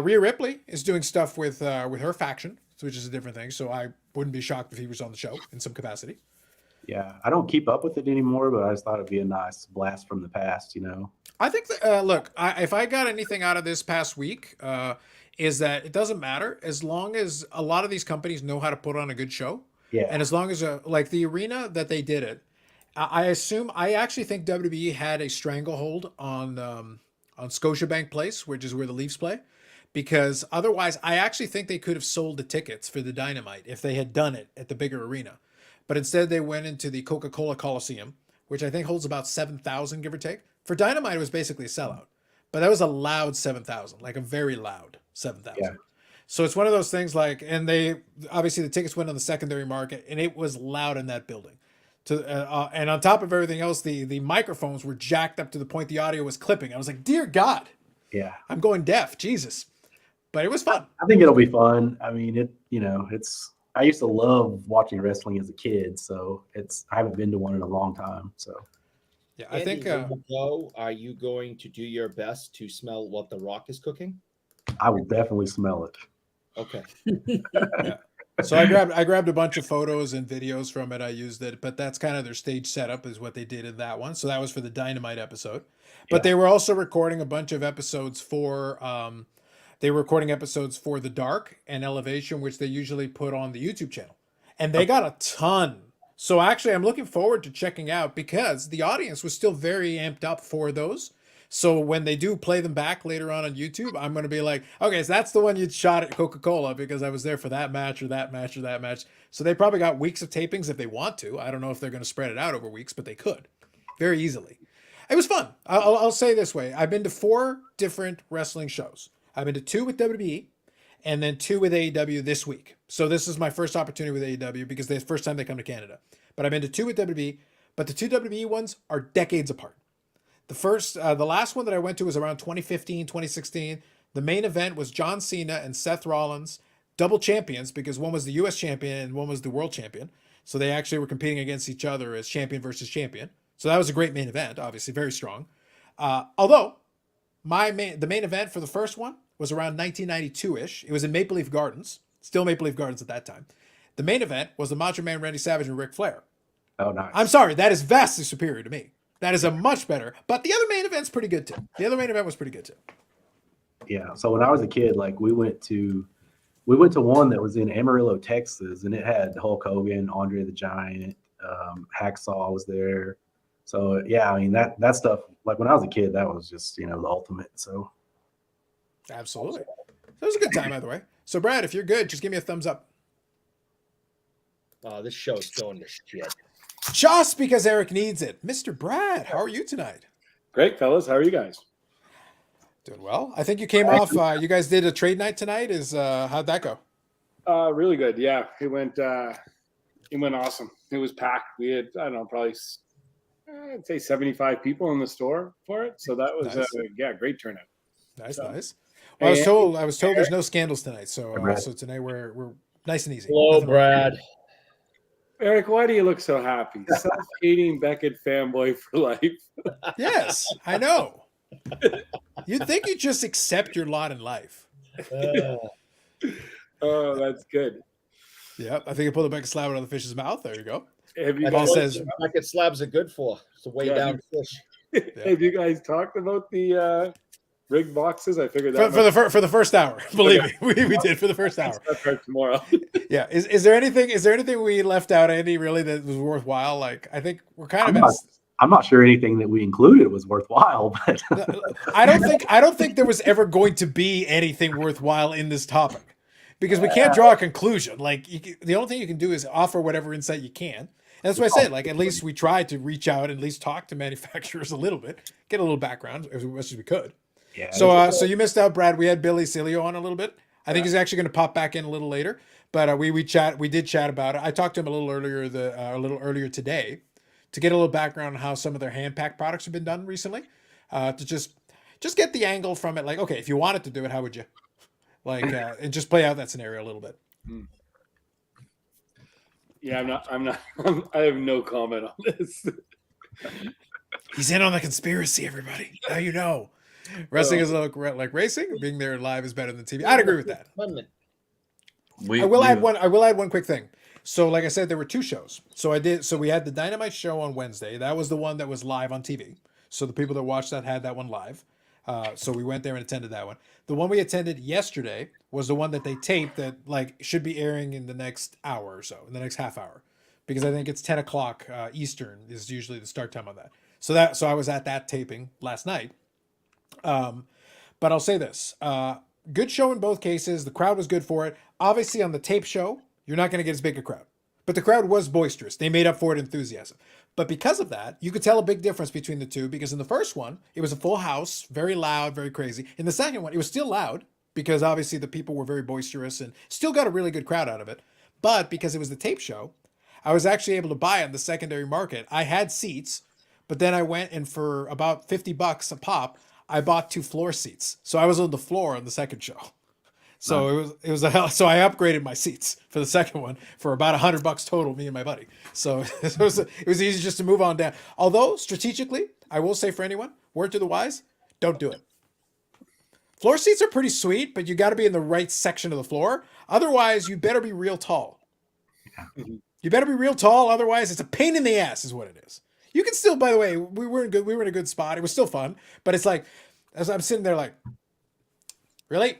Rhea Ripley is doing stuff with her faction, which is a different thing. So I wouldn't be shocked if he was on the show in some capacity. Yeah, I don't keep up with it anymore, but I just thought it'd be a nice blast from the past, you know. I think that, look, if I got anything out of this past week, is that it doesn't matter as long as a lot of these companies know how to put on a good show. Yeah. And as long as, like the arena that they did it, I actually think WWE had a stranglehold on Scotiabank Place, which is where the Leafs play. Because otherwise, I actually think they could have sold the tickets for the Dynamite if they had done it at the bigger arena. But instead, they went into the Coca-Cola Coliseum, which I think holds about 7,000, give or take. For Dynamite, it was basically a sellout. But that was a loud 7,000, like a very loud 7,000. Yeah. So it's one of those things like, and they, obviously the tickets went on the secondary market, and it was loud in that building. And on top of everything else, the microphones were jacked up to the point the audio was clipping. I was like, dear God, Yeah. I'm going deaf, Jesus. But it was fun. I think it'll be fun. I mean, I used to love watching wrestling as a kid, so I haven't been to one in a long time. So Yeah, I Andy, think when you go, are you going to do your best to smell what The Rock is cooking? I will definitely smell it. Okay. yeah. So I grabbed a bunch of photos and videos from it. I used it, but that's kind of their stage setup is what they did in that one. So that was for the Dynamite episode. But Yeah. they were also recording a bunch of episodes for they were recording episodes for The Dark and Elevation, which they usually put on the YouTube channel. And they got a ton. So actually I'm looking forward to checking out because the audience was still very amped up for those. So when they do play them back later on YouTube, I'm going to be like, okay, so that's the one you shot at Coca-Cola because I was there for that match or that match or that match. So they probably got weeks of tapings if they want to. I don't know if they're going to spread it out over weeks, but they could very easily. It was fun. I'll say this way. I've been to 4 different wrestling shows. I've been to 2 with WWE and then 2 with AEW this week. So this is my first opportunity with AEW because it's the first time they come to Canada. But I've been to 2 with WWE, but the 2 WWE ones are decades apart. The last one that I went to was around 2015, 2016. The main event was John Cena and Seth Rollins, double champions because one was the U.S. champion and one was the world champion. So they actually were competing against each other as champion versus champion. So that was a great main event, obviously very strong. Although the main event for the first one was around 1992-ish. It was in Maple Leaf Gardens, still Maple Leaf Gardens at that time. The main event was the Macho Man Randy Savage and Ric Flair. Oh, nice. I'm sorry, that is vastly superior to me. That is a much better, but the other main event's pretty good too. The other main event was pretty good too. Yeah. So when I was a kid, like we went to one that was in Amarillo, Texas, and it had Hulk Hogan, Andre the Giant, Hacksaw was there. So yeah, I mean that stuff. Like when I was a kid, that was just the ultimate. So Absolutely. That was a good time, by the way. So Brad, if you're good, just give me a thumbs up. This show's going to shit. Just because Eric needs it. Mr. Brad, how are you tonight? Great, fellas. How are you guys? Doing well. I think you came off. You guys did a trade night tonight. How'd that go? Really good. Yeah, it went awesome. It was packed. We had, I don't know, probably I'd say 75 people in the store for it. So that was Nice. great turnout. Nice, So- nice. Well, I was told there's no scandals tonight. So so tonight we're nice and easy. Hello, Nothing wrong. Brad. Eric, why do you look so happy? Self-hating Beckett fanboy for life. Yes, I know. You'd think you just accept your lot in life. Oh, that's good. Yep. I think you pulled a Beckett slab out of the fish's mouth. There you go. Have you Paul guys, says- bucket slabs are good for. It's a way Yeah. down fish. have you guys talked about the rigged boxes? I figured For that the first hour, believe me, we did for the first hour. I'll start tomorrow. Yeah. Is there anything we left out, Andy, really that was worthwhile? Like I think we're kind of I'm not sure anything that we included was worthwhile, but I don't think there was ever going to be anything worthwhile in this topic because we can't draw a conclusion. Like the only thing you can do is offer whatever insight you can. And that's why I said, like, at least we tried to reach out and at least talk to manufacturers a little bit, get a little background as much as we could. yeah. So you missed out, Brad. We had Billy Cilio on a little bit. I think he's actually going to pop back in a little later. But we did chat about it. I talked to him a little earlier today to get a little background on how some of their hand pack products have been done recently. To just get the angle from it. Like, okay, if you wanted to do it, how would you? Like, and just play out that scenario a little bit. Yeah, I'm not. I have no comment on this. He's in on the conspiracy, everybody. Now you know. Wrestling is like racing. Being there live is better than TV. I'd agree with that. I will add one quick thing. So, like I said, there were 2 shows. So we had the Dynamite show on Wednesday. That was the one that was live on TV. So the people that watched that had that one live. So we went there and attended that one. The one we attended yesterday was the one that they taped that like should be airing in the next hour or so, in the next half hour, because I think it's 10 o'clock Eastern is usually the start time on that. So I was at that taping last night. But I'll say this: good show in both cases. The crowd was good for it. Obviously, on the tape show, you're not going to get as big a crowd, but the crowd was boisterous. They made up for it in enthusiasm. But because of that, you could tell a big difference between the two, because in the first one, it was a full house, very loud, very crazy. In the second one, it was still loud because obviously the people were very boisterous and still got a really good crowd out of it. But because it was the tape show, I was actually able to buy on the secondary market. I had seats, but then I went and for about $50 a pop, I bought 2 floor seats. So I was on the floor on the second show. So it was a hell. So I upgraded my seats for the second one for about $100 total, me and my buddy. So it was easy just to move on down. Although strategically, I will say for anyone, word to the wise, don't do it. Floor seats are pretty sweet, but you got to be in the right section of the floor. Otherwise, you better be real tall. You better be real tall. Otherwise, it's a pain in the ass, is what it is. You can still, by the way, we were in a good spot. It was still fun, but it's like, as I'm sitting there, like, really,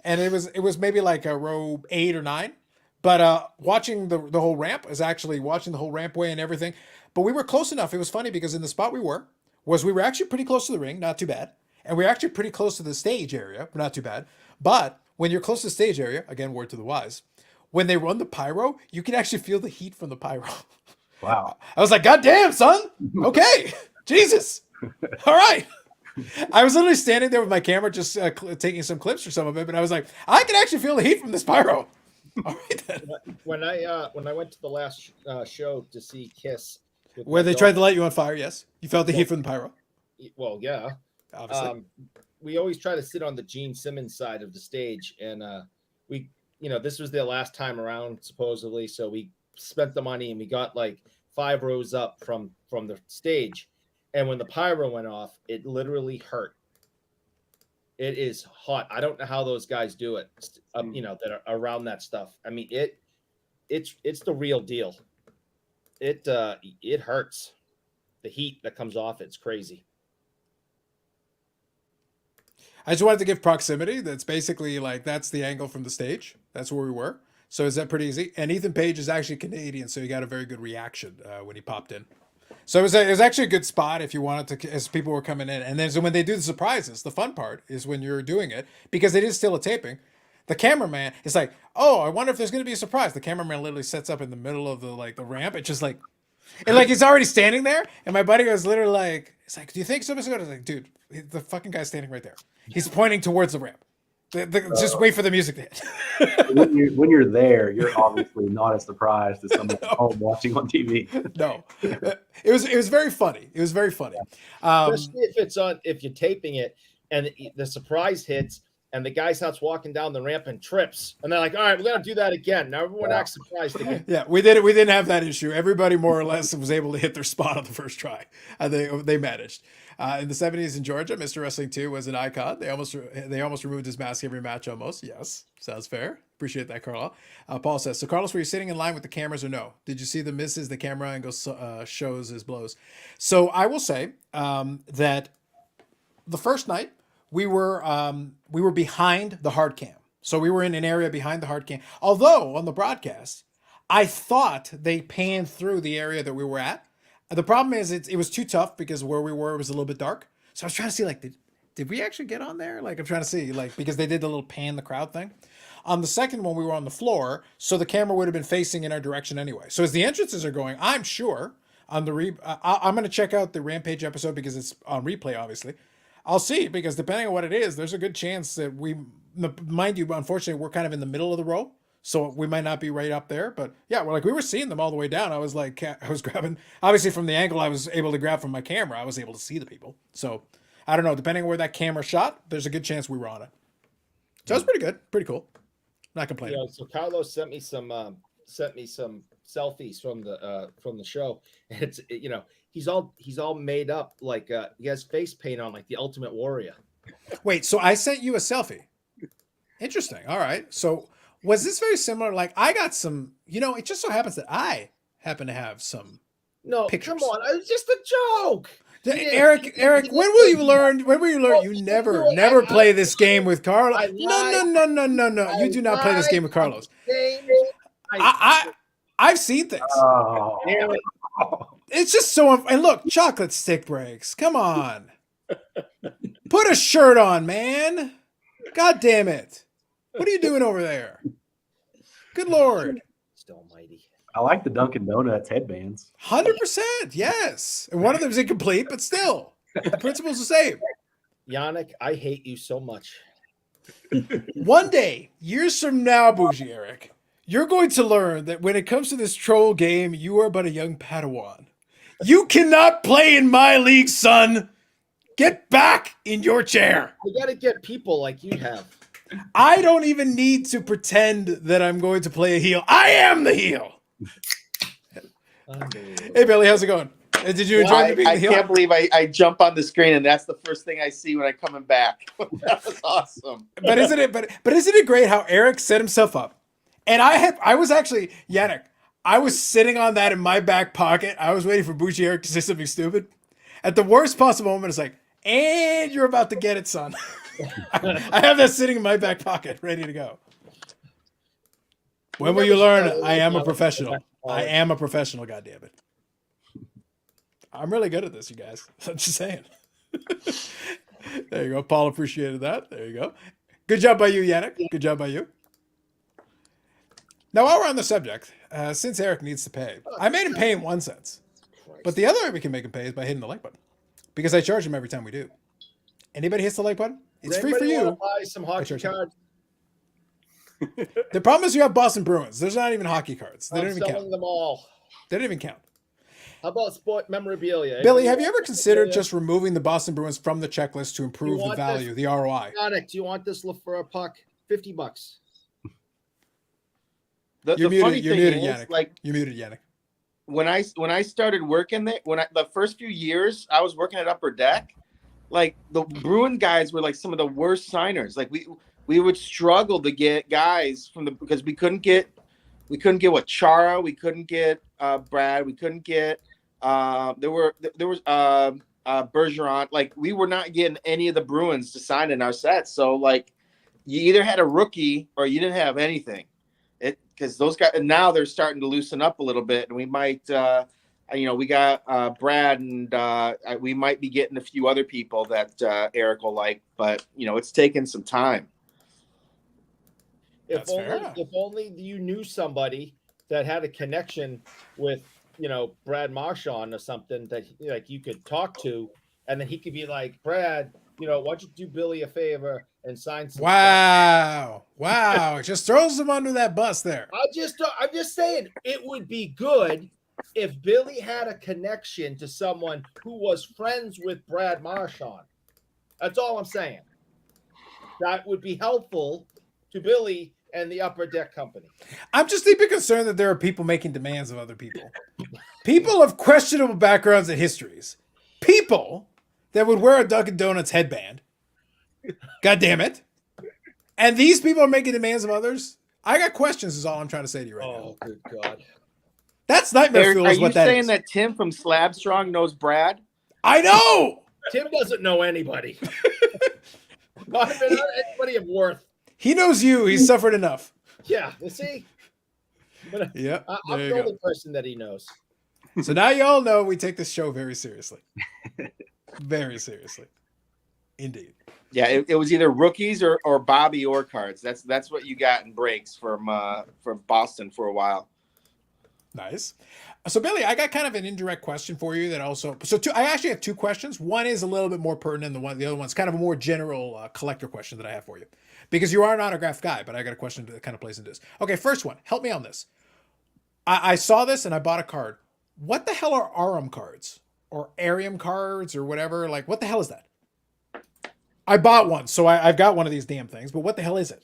and it was maybe like a row 8 or 9. But watching the whole ramp is actually watching the whole rampway and everything. But we were close enough. It was funny because in the spot we were actually pretty close to the ring, not too bad. And we were actually pretty close to the stage area, not too bad. But when you're close to the stage area, again, word to the wise, when they run the pyro, you can actually feel the heat from the pyro. Wow. I was like, God damn, son. Okay. Jesus. All right. I was literally standing there with my camera, just taking some clips or some of it, but I was like, I can actually feel the heat from this pyro. All right then. When I went to the last show to see Kiss, Where they tried to light you on fire, yes, you felt the heat from the pyro. Well, yeah, obviously. We always try to sit on the Gene Simmons side of the stage, and this was their last time around supposedly, so we spent the money and we got like 5 rows up from the stage. And when the pyro went off, it literally hurt. It is hot. I don't know how those guys do it. That are around that stuff. I mean, it's the real deal. It hurts. The heat that comes off it's crazy. I just wanted to give proximity. That's basically like that's the angle from the stage. That's where we were. So is that pretty easy? And Ethan Page is actually Canadian, so he got a very good reaction when he popped in. So it was actually a good spot if you wanted to, as people were coming in. And then so when they do the surprises, the fun part is when you're doing it, because it is still a taping, the cameraman is like, oh, I wonder if there's going to be a surprise. The cameraman literally sets up in the middle of the ramp. It's just like, and like he's already standing there. And my buddy was literally like, it's like, do you think somebody's going to, like, dude, the fucking guy's standing right there. He's pointing towards the ramp. Just wait for the music to hit. when you're there, you're obviously not as surprised as someone at home watching on TV. No, it was very funny. It was very funny. Especially if you're taping it and the surprise hits and the guy starts walking down the ramp and trips, and they're like, "All right, we're gonna do that again." Now everyone acts surprised again. Yeah, we did it. We didn't have that issue. Everybody more or less was able to hit their spot on the first try. They managed. In the 70s in Georgia, Mr. Wrestling 2 was an icon. They almost removed his mask every match almost. Yes, sounds fair. Appreciate that, Carl. Paul says, so Carlos, were you sitting in line with the cameras or no? Did you see the misses the camera angle shows his blows? So I will say that the first night we were behind the hard cam. So we were in an area behind the hard cam. Although on the broadcast, I thought they panned through the area that we were at. The problem is it was too tough because where we were was a little bit dark. So I was trying to see, like, did we actually get on there? Like, I'm trying to see, like, because they did the little pan the crowd thing. On the second one, we were on the floor, so the camera would have been facing in our direction anyway. So as the entrances are going, I'm sure on the I'm going to check out the Rampage episode because it's on replay, obviously. I'll see, because depending on what it is, there's a good chance that mind you, unfortunately, we're kind of in the middle of the row. So we might not be right up there, but yeah, we were seeing them all the way down. I was grabbing, obviously from the angle I was able to grab from my camera, I was able to see the people. So I don't know, depending on where that camera shot, there's a good chance we were on it. So it was pretty good, pretty cool. Not complaining. So Carlos sent me some selfies from the show. And it's he's all made up like he has face paint on like the Ultimate Warrior. Wait, so I sent you a selfie. Interesting. All right. So was this very similar? Like I got some, it just so happens that I happen to have some pictures. Come on. It was just a joke. Eric, when will you learn? When will you learn? You never play this game with Carlos. No. You do not play this game with Carlos. I've seen things. Oh. It's just so. And look, chocolate stick breaks. Come on. Put a shirt on, man. God damn it. What are you doing over there? Good Lord. Still mighty. I like the Dunkin' Donuts headbands. 100%, yes. And one of them is incomplete, but still, the principle's the same. Yannick, I hate you so much. One day, years from now, Bougie Eric, you're going to learn that when it comes to this troll game, you are but a young Padawan. You cannot play in my league, son. Get back in your chair. You got to get people like you have. I don't even need to pretend that I'm going to play a heel. I am the heel. Hey, Billy, how's it going? Did you enjoy me being I the heel? can't believe I jump on the screen and that's the first thing I see when I coming back. That was awesome. But isn't it great how Eric set himself up? And I was actually Yannick. I was sitting on that in my back pocket. I was waiting for Bougie Eric to say something stupid. At the worst possible moment, it's like, and you're about to get it, son. I have that sitting in my back pocket, ready to go. When will you learn? I am a professional. I am a professional, goddammit. I'm really good at this, you guys. I'm just saying. There you go. Paul appreciated that. There you go. Good job by you, Yannick. Good job by you. Now, while we're on the subject, since Eric needs to pay, I made him pay in 1 cent. But the other way we can make him pay is by hitting the like button. Because I charge him every time we do. Anybody hits the like button? It's free for you. Buy some hockey cards. The problem is you have Boston Bruins. There's not even hockey cards. They I'm don't even selling count. them all. They don't even count. How about sport memorabilia? Billy, have you ever considered just removing the Boston Bruins from the checklist to improve the want value, the ROI? Sonic, do you want this for a puck? $50. You're muted, is, Yannick. like You're muted, Yannick. when I started working there, the first few years I was working at Upper Deck, like the Bruin guys were like some of the worst signers. Like we would struggle to get guys because we couldn't get what Chara, we couldn't get Brad, we couldn't get there was Bergeron. Like we were not getting any of the Bruins to sign in our sets. So like you either had a rookie or you didn't have anything. Because those guys, and now they're starting to loosen up a little bit, and we might, we got Brad, and we might be getting a few other people that Eric will like, but it's taken some time. That's fair. If only you knew somebody that had a connection with, Brad Marchand or something that like you could talk to, and then he could be like, Brad, why don't you do Billy a favor and sign some Wow. It just throws them under that bus there. I'm just saying it would be good if Billy had a connection to someone who was friends with Brad Marchand. That's all I'm saying. That would be helpful to Billy and the Upper Deck company. I'm just deeply concerned that there are people making demands of other people. People of questionable backgrounds and histories. People that would wear a Dunkin' Donuts headband. God damn it. And these people are making demands of others. I got questions is all I'm trying to say to you right now. Oh, good God. That's nightmare Eric, fuel are is you what that saying is. that Tim from Slab Strong knows Brad? I know. Tim doesn't know anybody. not anybody of worth. He knows you. He's suffered enough. Yeah, you see? But Yeah. I'm There the you only person that he knows. go. So now you all know we take this show very seriously. Very seriously. Indeed. Yeah, it was either rookies or Bobby Orr cards. That's what you got in breaks from Boston for a while. Nice. So Billy, I got kind of an indirect question for you that also. I actually have two questions. One is a little bit more pertinent than the other one's kind of a more general collector question that I have for you, because you are an autograph guy. But I got a question that kind of plays into this. Okay, first one. Help me on this. I saw this and I bought a card. What the hell are Arum cards or Arium cards or whatever? Like, what the hell is that? I bought one, so I've got one of these damn things. But what the hell is it?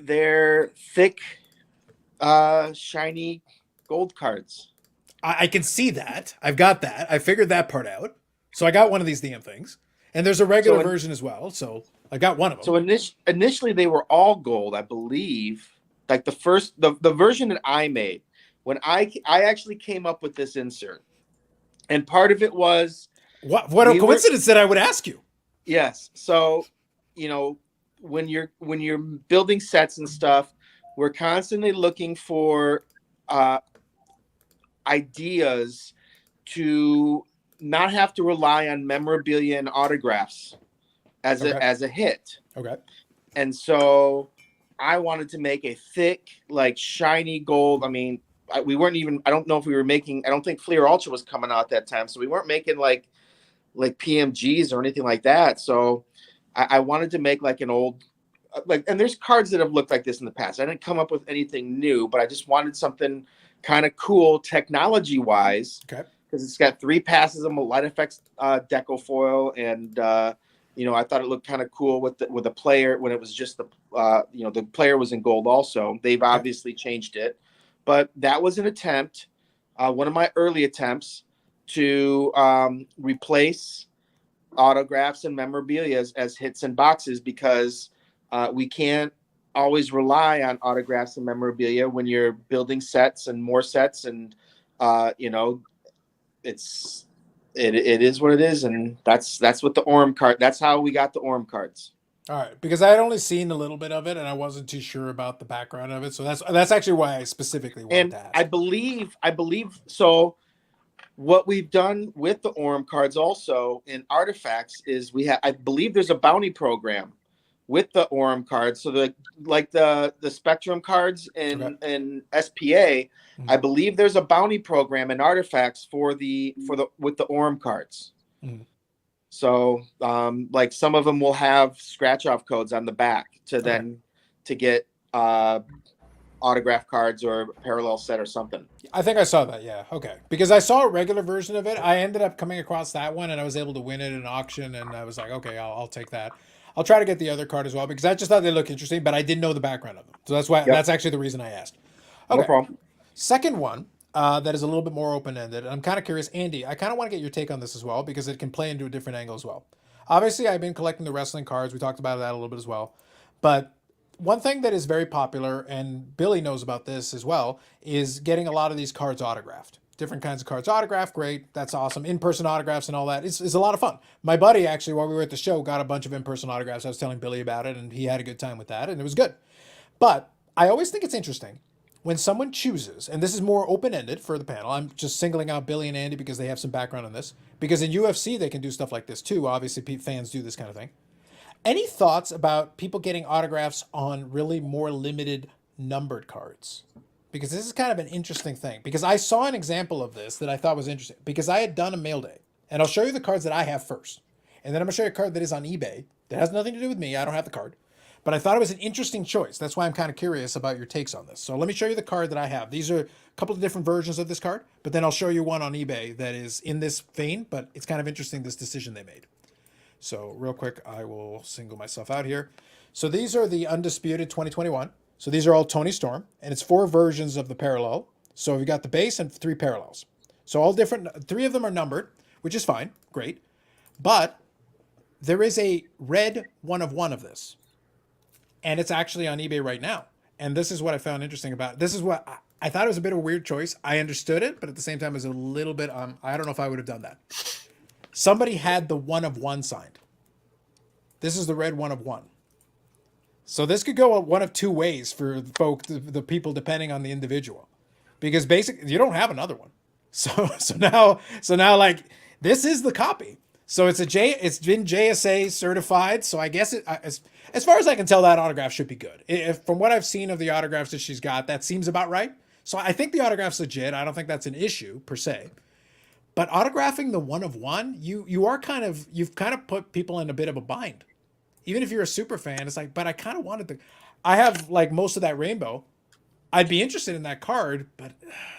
They're thick, shiny gold cards. I can see that. I've got that. I figured that part out. So I got one of these damn things. And there's a regular version as well. So I got one of them. So initially they were all gold, I believe. Like the version that I made, when I actually came up with this insert. And part of it was what a coincidence that I would ask you. Yes. So, when you're building sets and stuff, we're constantly looking for ideas to not have to rely on memorabilia and autographs as a hit. Okay. And so I wanted to make a thick, like shiny gold. I mean, we weren't even, I don't know if we were making, I don't think Fleer Ultra was coming out that time. So we weren't making like PMGs or anything like that. So I wanted to make like an old, and there's cards that have looked like this in the past. I didn't come up with anything new, but I just wanted something kind of cool technology wise. Okay. Because it's got 3 passes of light effects deco foil and I thought it looked kind of cool with the player when it was just the player was in gold also. They've obviously changed it, but that was an attempt, one of my early attempts to replace autographs and memorabilia as hits and boxes, because we can't always rely on autographs and memorabilia when you're building sets and more sets, and it is what it is, and that's what the Orem card. That's how we got the Orem cards. All right, because I had only seen a little bit of it, and I wasn't too sure about the background of it, so that's actually why I specifically wanted to ask. I believe so. What we've done with the Orem cards also in Artifacts is I believe there's a bounty program with the Orem cards. So the Spectrum cards in SPA, I believe there's a bounty program in Artifacts with the Orem cards. Mm. So like some of them will have scratch off codes on the back to get autograph cards or parallel set or something. I think I saw that, yeah. Okay. Because I saw a regular version of it. I ended up coming across that one, and I was able to win it in an auction, and I was like, okay, I'll take that. I'll try to get the other card as well, because I just thought they looked interesting, but I didn't know the background of them. So that's why that's actually the reason I asked. Okay. No problem. Second one that is a little bit more open-ended. I'm kind of curious, Andy, I kind of want to get your take on this as well, because it can play into a different angle as well. Obviously, I've been collecting the wrestling cards. We talked about that a little bit as well. But one thing that is very popular, and Billy knows about this as well, is getting a lot of these cards autographed. Different kinds of cards autographed, great, that's awesome. In-person autographs and all that, it's a lot of fun. My buddy, actually, while we were at the show, got a bunch of in-person autographs. I was telling Billy about it, and he had a good time with that, and it was good. But I always think it's interesting when someone chooses, and this is more open-ended for the panel, I'm just singling out Billy and Andy because they have some background on this, because in UFC, they can do stuff like this too. Obviously, fans do this kind of thing. Any thoughts about people getting autographs on really more limited numbered cards? Because this is kind of an interesting thing. Because I saw an example of this that I thought was interesting. Because I had done a mail day. And I'll show you the cards that I have first. And then I'm going to show you a card that is on eBay. That has nothing to do with me. I don't have the card. But I thought it was an interesting choice. That's why I'm kind of curious about your takes on this. So let me show you the card that I have. These are a couple of different versions of this card. But then I'll show you one on eBay that is in this vein. But it's kind of interesting, this decision they made. So real quick, I will single myself out here. So these are the Undisputed 2021. So these are all Tony Storm, and it's 4 versions of the parallel. So we've got the base and 3 parallels. So all different, 3 of them are numbered, which is fine, great. But there is a red 1 of 1 of this. And it's actually on eBay right now. And this is what I found interesting about it. This is what I thought it was a bit of a weird choice. I understood it, but at the same time, it was a little bit, I don't know if I would have done that. Somebody had the 1 of 1 signed. This is the red 1 of 1. So this could go one of 2 ways for the people, depending on the individual, because basically you don't have another one. So now like this is the copy. So it's been JSA certified. So I guess as far as I can tell, that autograph should be good. From what I've seen of the autographs that she's got, that seems about right. So I think the autograph's legit. I don't think that's an issue per se. But autographing the 1 of 1, you've kind of put people in a bit of a bind. Even if you're a super fan, it's like, but I kind of wanted to. I have like most of that rainbow. I'd be interested in that card, but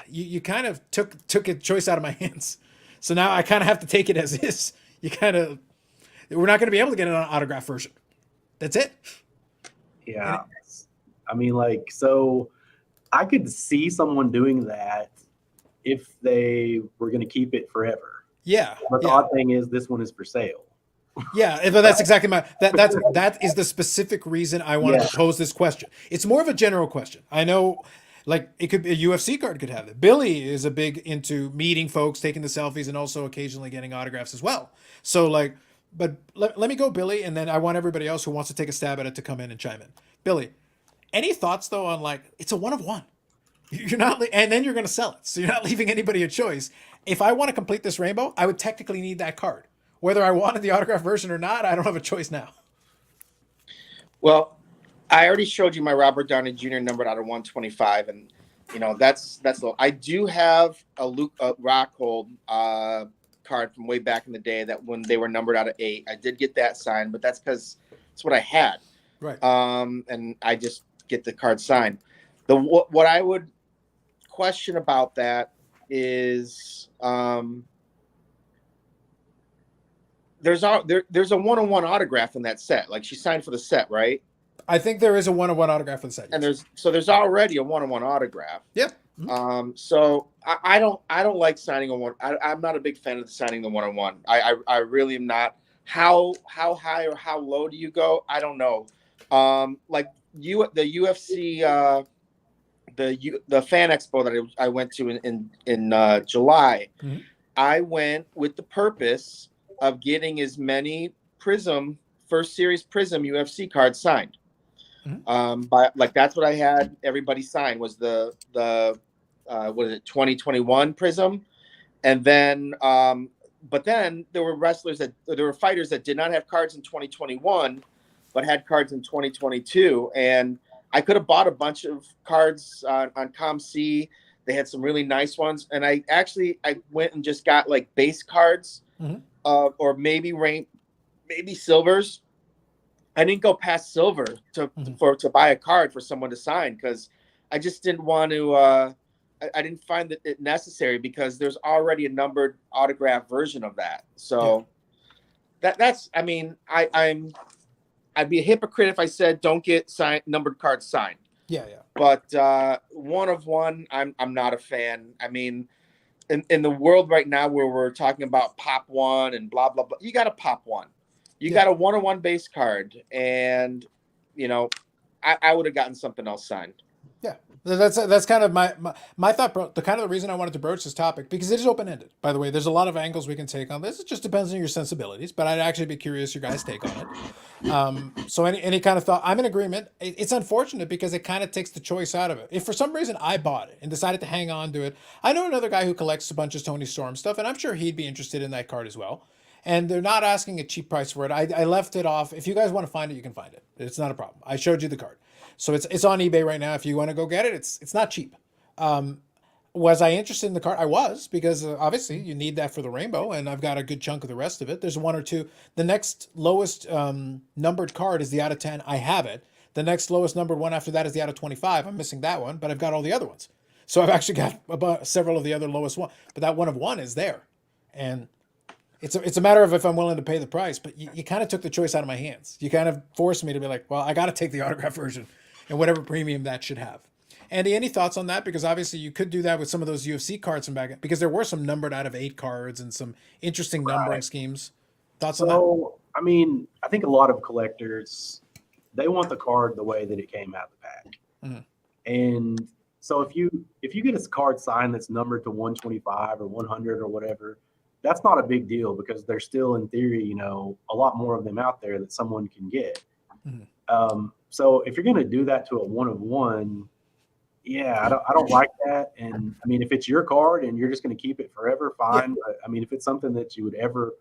you kind of took a choice out of my hands. So now I kind of have to take it as is. We're not going to be able to get an autograph version. That's it. Yeah. I mean, like, so I could see someone doing that if they were going to keep it forever. Yeah. But the odd thing is, this one is for sale. Yeah, but that's exactly that is the specific reason I wanted to pose this question. It's more of a general question. I know, like, it could be a UFC card could have it. Billy is a big into meeting folks, taking the selfies, and also occasionally getting autographs as well. So like, but let me go, Billy, and then I want everybody else who wants to take a stab at it to come in and chime in. Billy, any thoughts though on like it's a 1 of 1? You're not, and then you're going to sell it, so you're not leaving anybody a choice. If I want to complete this rainbow, I would technically need that card. Whether I wanted the autograph version or not, I don't have a choice now. Well, I already showed you my Robert Downey Jr. numbered out of 125, and that's low. I do have a Luke Rockhold card from way back in the day that when they were numbered out of 8, I did get that signed, but that's because it's what I had. Right. And I just get the card signed. What I would question about that is there's a one-on-one autograph in that set. Like she signed for the set, right? I think there is a one-on-one autograph for the set. And yes. there's already a one-on-one autograph. Yep. So I don't like signing a one. I'm not a big fan of signing the one-on-one. I really am not. How high or how low do you go? I don't know. Like the UFC the fan expo that I went to in July. Mm-hmm. I went with the purpose of getting as many first series Prism UFC cards signed. Mm-hmm. But like that's what I had everybody sign was the what is it 2021 Prism, and then but then there were fighters that did not have cards in 2021 but had cards in 2022, and I could have bought a bunch of cards on ComC. They had some really nice ones, and I went and just got like base cards, mm-hmm. Or maybe silvers. I didn't go past silver to buy a card for someone to sign because I just didn't want to. I didn't find it necessary because there's already a numbered autograph version of that. So that's. I mean, I'd be a hypocrite if I said don't get numbered cards signed. Yeah. But one of one, I'm not a fan. I mean, in the world right now where we're talking about pop one and blah blah blah, you got to pop one. You got a one-on-one base card, and I would have gotten something else signed. Yeah, that's kind of my thought. The kind of the reason I wanted to broach this topic because it is open-ended. By the way, there's a lot of angles we can take on this. It just depends on your sensibilities, but I'd actually be curious your guys' take on it. So any kind of thought? I'm in agreement. It's unfortunate because it kind of takes the choice out of it. If for some reason I bought it and decided to hang on to it, I know another guy who collects a bunch of Tony Storm stuff, and I'm sure he'd be interested in that card as well. And they're not asking a cheap price for it. I left it off. If you guys want to find it, you can find it. It's not a problem. I showed you the card. So it's on eBay right now. If you want to go get it, it's not cheap. Was I interested in the card? I was, because obviously you need that for the rainbow, and I've got a good chunk of the rest of it. There's one or two. The next lowest numbered card is the out of 10. I have it. The next lowest numbered one after that is the out of 25. I'm missing that one, but I've got all the other ones. So I've actually got about several of the other lowest one. But that one of one is there. And it's a matter of if I'm willing to pay the price, but you kind of took the choice out of my hands. You kind of forced me to be like, well, I got to take the autograph version and whatever premium that should have. Andy, any thoughts on that? Because obviously you could do that with some of those UFC cards from back, because there were some numbered out of 8 cards and some interesting numbering schemes. Thoughts on that? So, I mean, I think a lot of collectors, they want the card the way that it came out of the pack. Mm-hmm. And so if you get a card signed that's numbered to 125 or 100 or whatever, that's not a big deal because there's still, in theory, a lot more of them out there that someone can get. Mm-hmm. So if you're going to do that to a one of one, I don't like that. And I mean, if it's your card and you're just going to keep it forever, fine. Yeah. But I mean, if it's something that you would ever,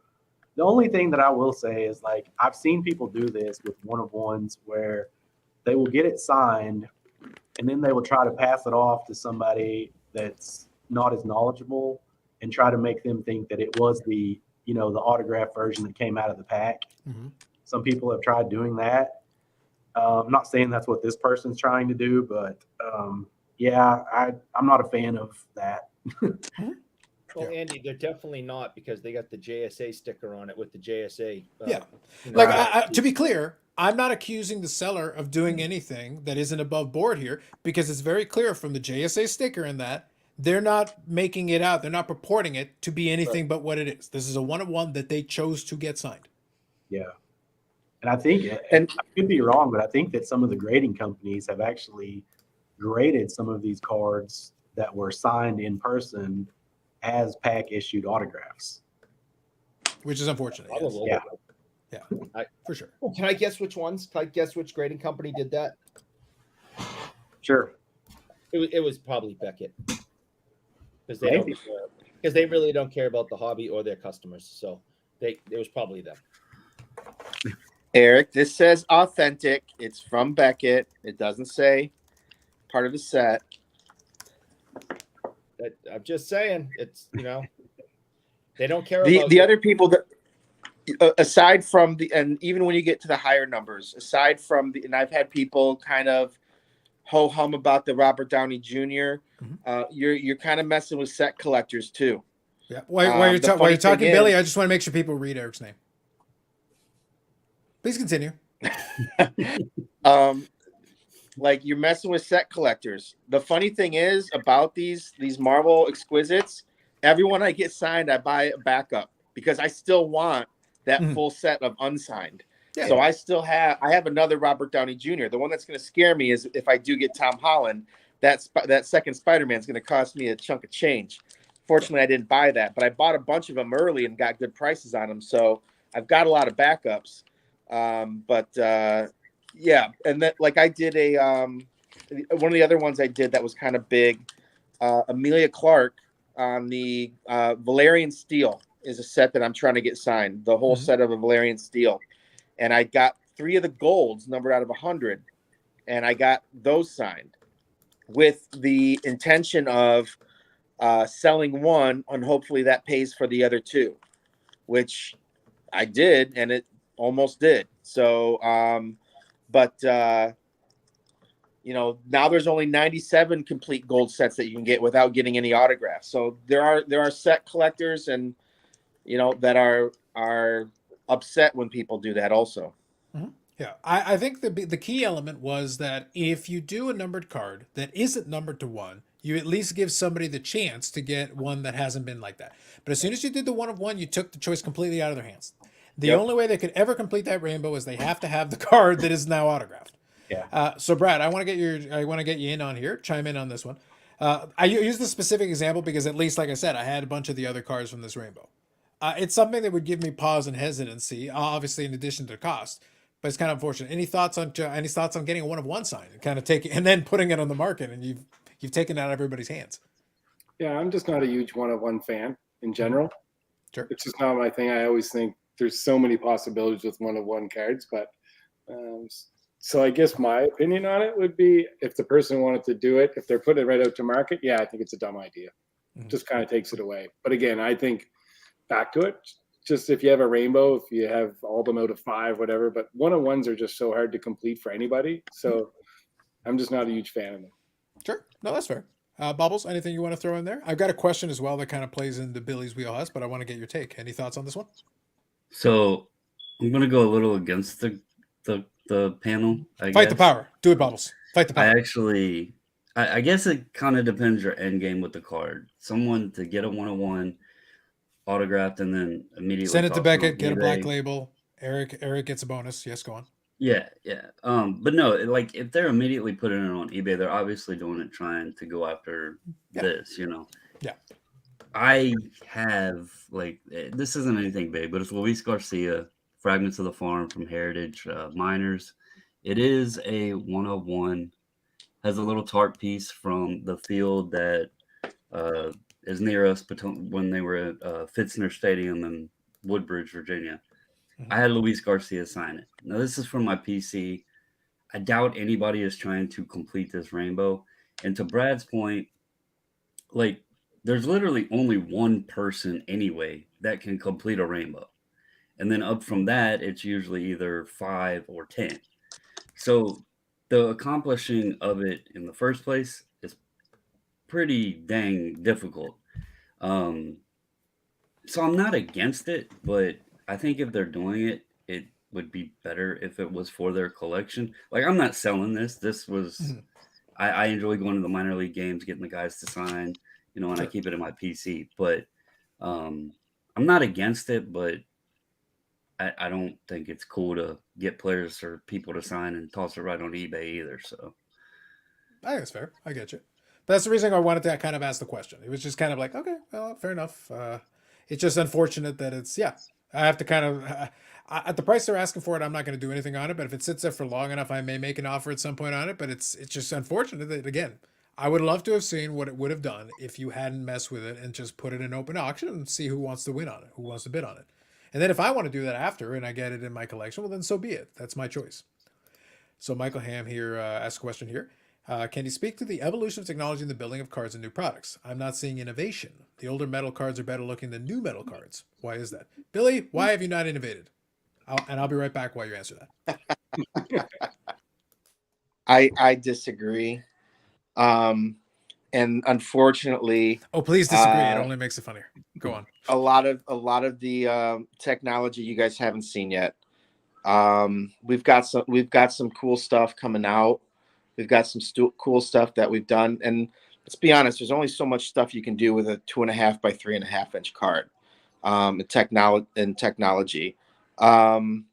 the only thing that I will say is, like, I've seen people do this with one of ones where they will get it signed and then they will try to pass it off to somebody that's not as knowledgeable and try to make them think that it was the autograph version that came out of the pack. Mm-hmm. Some people have tried doing that. I'm not saying that's what this person's trying to do, but I'm not a fan of that. Well, Andy, they're definitely not, because they got the JSA sticker on it with the JSA. To be clear, I'm not accusing the seller of doing anything that isn't above board here, because it's very clear from the JSA sticker in that they're not making it out. They're not purporting it to be anything but what it is. This is a one-of-one that they chose to get signed. Yeah. And I think, and I could be wrong, but I think that some of the grading companies have actually graded some of these cards that were signed in person as pack issued autographs. Which is unfortunate. Yes. Yeah, for sure. Can I guess which ones? Can I guess which grading company did that? Sure. It was probably Beckett. Because they really don't care about the hobby or their customers. So it was probably them. Eric, this says authentic. It's from Beckett. It doesn't say part of the set. I'm just saying, it's, they don't care about the other people that, aside from and even when you get to the higher numbers, aside from and I've had people kind of ho-hum about the Robert Downey Jr. Mm-hmm. You're kind of messing with set collectors too. Yeah. While you're talking, Billy, I just want to make sure people read Eric's name. Please continue. Like you're messing with set collectors. The funny thing is about these Marvel exquisites, everyone I get signed, I buy a backup because I still want that Mhm. full set of unsigned. Yeah. So I have another Robert Downey Jr. The one that's going to scare me is if I do get Tom Holland, that second Spider-Man is going to cost me a chunk of change. Fortunately, I didn't buy that, but I bought a bunch of them early and got good prices on them. So I've got a lot of backups. Yeah, and that like I did one of the other ones I did that was kind of big. Amelia Clark on the Valerian Steel is a set that I'm trying to get signed. The whole Mhm. set of a Valerian Steel, and I got 3 of the golds numbered out of 100, and I got those signed with the intention of selling one, and hopefully that pays for the other 2, which I did, and it almost did. So, now there's only 97 complete gold sets that you can get without getting any autographs. So there are set collectors and that are upset when people do that also. Yeah, I think the key element was that if you do a numbered card that isn't numbered to 1, you at least give somebody the chance to get one that hasn't been like that. But as soon as you did the 1 of 1, you took the choice completely out of their hands. The Yep. only way they could ever complete that rainbow is they have to have the card that is now autographed. Yeah. So Brad, I want to get you in on here. Chime in on this one. I use this specific example because at least, like I said, I had a bunch of the other cards from this rainbow. It's something that would give me pause and hesitancy, obviously in addition to cost. But it's kind of unfortunate. Any thoughts on getting a 1 of 1 sign and kind of taking and then putting it on the market, and you've taken it out of everybody's hands? Yeah, I'm just not a huge 1-of-1 fan in general. Sure. It's just not my thing. I always think there's so many possibilities with 1-of-1 cards, but so I guess my opinion on it would be if the person wanted to do it, if they're putting it right out to market, yeah, I think it's a dumb idea. Mhm. Just kind of takes it away. But again, I think back to it, just if you have a rainbow, if you have all them out of 5, whatever, but 1-of-1s are just so hard to complete for anybody. So I'm just not a huge fan of them. Sure. No, that's fair. Bubbles, anything you want to throw in there? I've got a question as well that kind of plays into Billy's wheelhouse, but I want to get your take. Any thoughts on this one? So I'm gonna go a little against the panel. I Fight guess. the power. Do it, Bubbles. Fight the I power. actually, I guess it kind of depends your end game with the card. Someone to get a 1-of-1 autographed and then immediately Send it to toss it on Beckett. Get a black eBay. label. Eric gets a bonus. Yes, go on. Yeah. But no, like if they're immediately putting it on eBay, they're obviously doing it trying to go after Yeah. this, Yeah. I have this isn't anything big, but it's Luis Garcia, Fragments of the Farm from Heritage Miners. It is a 1-of-1. Has a little tarp piece from the field that is near us when they were at Fitzner Stadium in Woodbridge, Virginia. Mhm. I had Luis Garcia sign it. Now, this is from my PC. I doubt anybody is trying to complete this rainbow. And to Brad's point, there's literally only one person anyway that can complete a rainbow. And then up from that, it's usually either 5 or 10. So the accomplishing of it in the first place is pretty dang difficult. So I'm not against it, but I think if they're doing it, it would be better if it was for their collection. Like I'm not selling this. This was Mhm. I enjoy going to the minor league games, getting the guys to sign, and I Sure. keep it in my PC. But I'm not against it, but I don't think it's cool to get players or people to sign and toss it right on eBay either. So I think it's fair. I get you. But that's the reason I wanted to kind of ask the question. It was just kind of like, okay, well, fair enough. It's just unfortunate that I have to kind of, at the price they're asking for it, I'm not going to do anything on it. But if it sits there for long enough, I may make an offer at some point on it. But it's just unfortunate that, again, I would love to have seen what it would have done if you hadn't messed with it and just put it in open auction and see who wants to win on it, who wants to bid on it. And then if I want to do that after and I get it in my collection, well, then so be it. That's my choice. So Michael Ham here asks a question here. Can you speak to the evolution of technology in the building of cards and new products? I'm not seeing innovation. The older metal cards are better looking than new metal cards. Why is that? Billy, why have you not innovated? I'll be right back while you answer that. I disagree. And unfortunately, Oh, please disagree. It only makes it funnier. Go on. a lot of the technology you guys haven't seen yet. We've got some cool stuff coming out. We've got some cool stuff that we've done, and let's be honest, there's only so much stuff you can do with a 2.5 by 3.5 inch card. Technology. One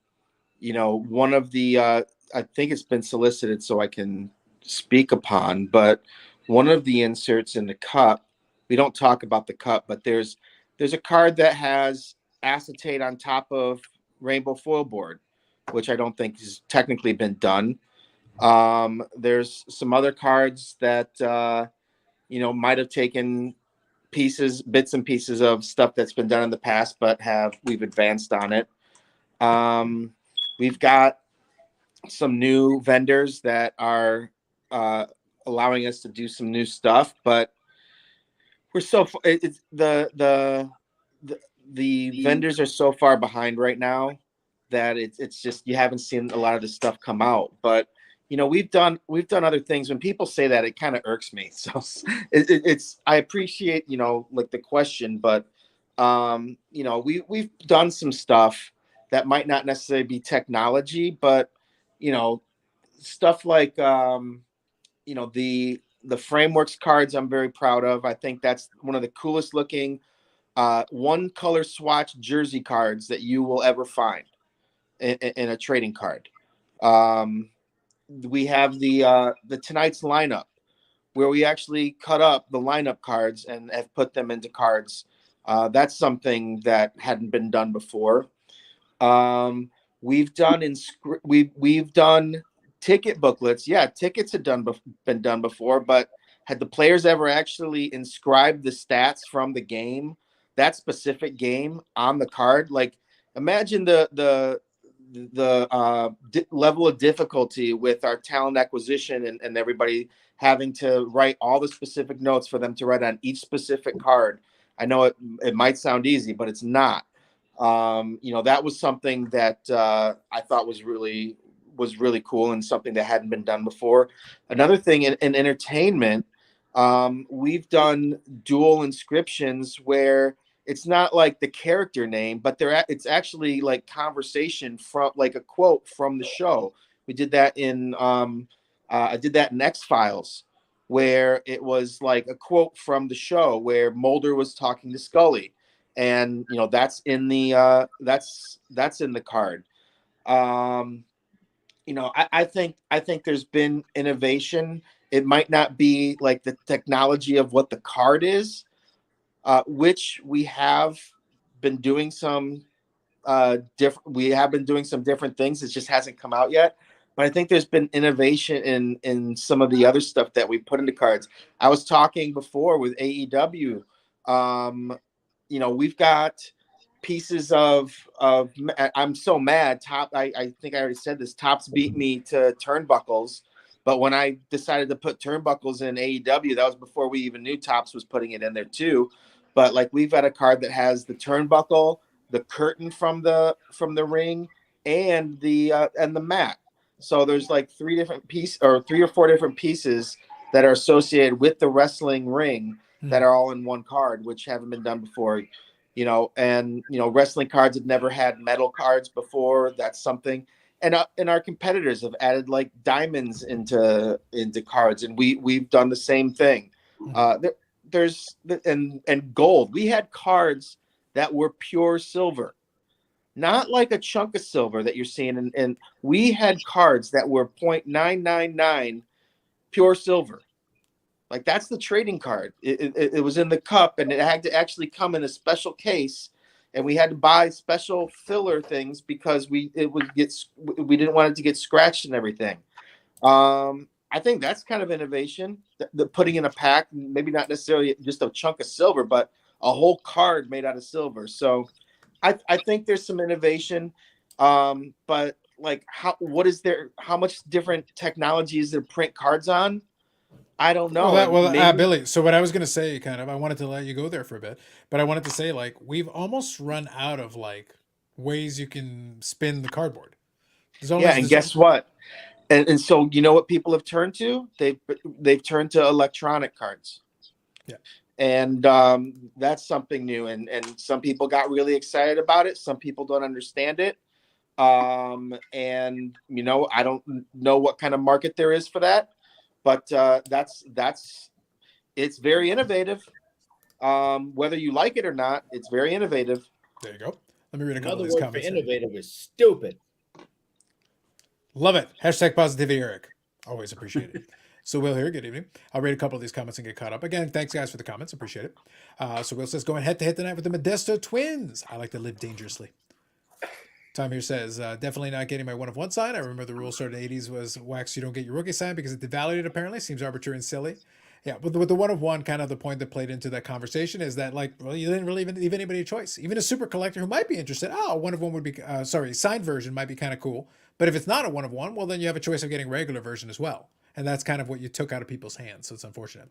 of the I think it's been solicited, so I can speak upon, but one of the inserts in the cup, we don't talk about the cup, but there's a card that has acetate on top of rainbow foil board, which I don't think has technically been done. There's some other cards that might have taken bits and pieces of stuff that's been done in the past, but we've advanced on it. We've got some new vendors that are allowing us to do some new stuff, but we're the vendors are so far behind right now that it's just, you haven't seen a lot of this stuff come out. But we've done other things. When people say that, it kind of irks me. So it's I appreciate like the question, but we've done some stuff that might not necessarily be technology, but stuff like the frameworks cards I'm very proud of. I think that's one of the coolest looking one color swatch jersey cards that you will ever find in a trading card. We have the tonight's lineup, where we actually cut up the lineup cards and have put them into cards. That's something that hadn't been done before. We've done we've done ticket booklets. Yeah, tickets had been done before, but had the players ever actually inscribed the stats from the game, that specific game, on the card? Like, imagine the level of difficulty with our talent acquisition and everybody having to write all the specific notes for them to write on each specific card. I know it might sound easy, but it's not. That was something that I thought was really cool, and something that hadn't been done before. Another thing in entertainment, we've done dual inscriptions where it's not like the character name, but it's actually like conversation from, like, a quote from the show. We did that in I did that in X-Files, where it was like a quote from the show where Mulder was talking to Scully, and that's in the that's in the card. I think there's been innovation. It might not be like the technology of what the card is, which we have been doing some we have been doing some different things. It just hasn't come out yet. But I think there's been innovation in some of the other stuff that we put into cards. I was talking before with AEW. We've got pieces of I'm so mad. I think I already said this. Topps beat me to turnbuckles, but when I decided to put turnbuckles in AEW, that was before we even knew Topps was putting it in there too. But like, we've got a card that has the turnbuckle, the curtain from the ring, and the mat. So there's like three or four different pieces that are associated with the wrestling ring that are all in one card, which haven't been done before. Wrestling cards have never had metal cards before. That's something. And our competitors have added like diamonds into cards, and we've done the same thing. There's gold. We had cards that were pure silver, not like a chunk of silver that you're seeing. And we had cards that were 0.999 pure silver. Like, that's the trading card. It was in the cup, and it had to actually come in a special case, and we had to buy special filler things because we didn't want it to get scratched and everything. I think that's kind of innovation. The putting in a pack, maybe not necessarily just a chunk of silver, but a whole card made out of silver. So I think there's some innovation. But like, how much different technology is there to print cards on? I don't know. Billy, so what I was going to say, I wanted to let you go there for a bit, but I wanted to say, like, we've almost run out of like ways you can spin the cardboard. Guess what? And so, you know what people have turned to? They've turned to electronic cards. Yeah. And that's something new. And some people got really excited about it. Some people don't understand it. And I don't know what kind of market there is for that, but it's very innovative. Whether you like it or not, it's very innovative. There you go. Let me read a couple Another of these word for comments. Here. innovative is stupid. Love it. Hashtag positivity, Eric. Always appreciate it. So Will here, good evening. I'll read a couple of these comments and get caught up. Again, thanks guys for the comments. Appreciate it. So Will says, going head to head tonight with the Modesto twins. I like to live dangerously. Tom here says, definitely not getting my 1 of 1 sign. I remember the rule started in the 80s was wax, you don't get your rookie sign because it devalued it apparently. Seems arbitrary and silly. Yeah, with the 1 of 1, kind of the point that played into that conversation is that, like, well, you didn't really even leave anybody a choice. Even a super collector who might be interested, 1 of 1 would be, signed version might be kind of cool. But if it's not a 1 of 1, well, then you have a choice of getting regular version as well. And that's kind of what you took out of people's hands. So it's unfortunate.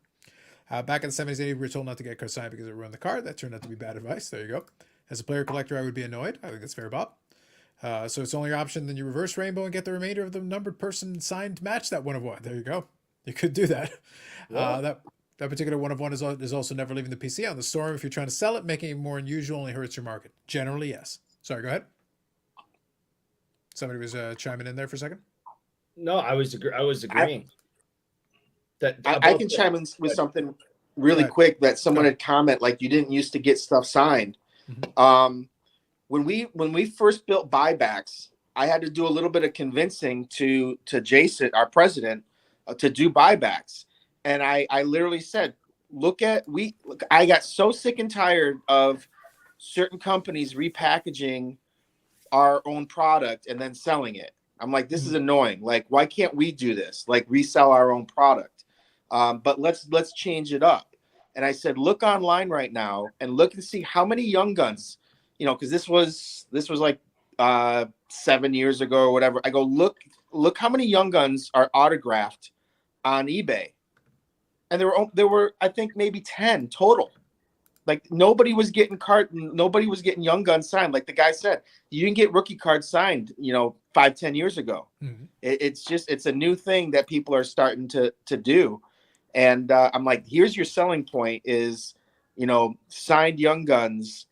Back in the 70s, 80s, we were told not to get card signed because it ruined the card. That turned out to be bad advice. There you go. As a player collector, I would be annoyed. I think that's fair, Bob. So it's only your option. Then you reverse rainbow and get the remainder of the numbered person signed to match that 1 of 1. There you go. You could do that. That particular 1 of 1 is also never leaving the PC on the storm. If you're trying to sell it, making it more unusual only hurts your market. Generally, yes. Sorry, go ahead. Somebody was chiming in there for a second. No, I was agreeing. I can chime in with something really quick that someone had comment, like, you didn't used to get stuff signed. Mm-hmm. When we first built buybacks, I had to do a little bit of convincing to Jason, our president, to do buybacks. And I literally said, I got so sick and tired of certain companies repackaging our own product and then selling it. I'm like, this is annoying. Like, why can't we do this? Like, resell our own product. But let's change it up. And I said, look online right now and look and see how many young guns, because this was like 7 years ago or whatever. I go, look how many young guns are autographed on eBay. And there were I think maybe 10 total. Like, nobody was getting young guns signed. Like the guy said, you didn't get rookie cards signed, 5-10 years ago. Mm-hmm. It's a new thing that people are starting to do. And I'm like, here's your selling point is, signed young guns,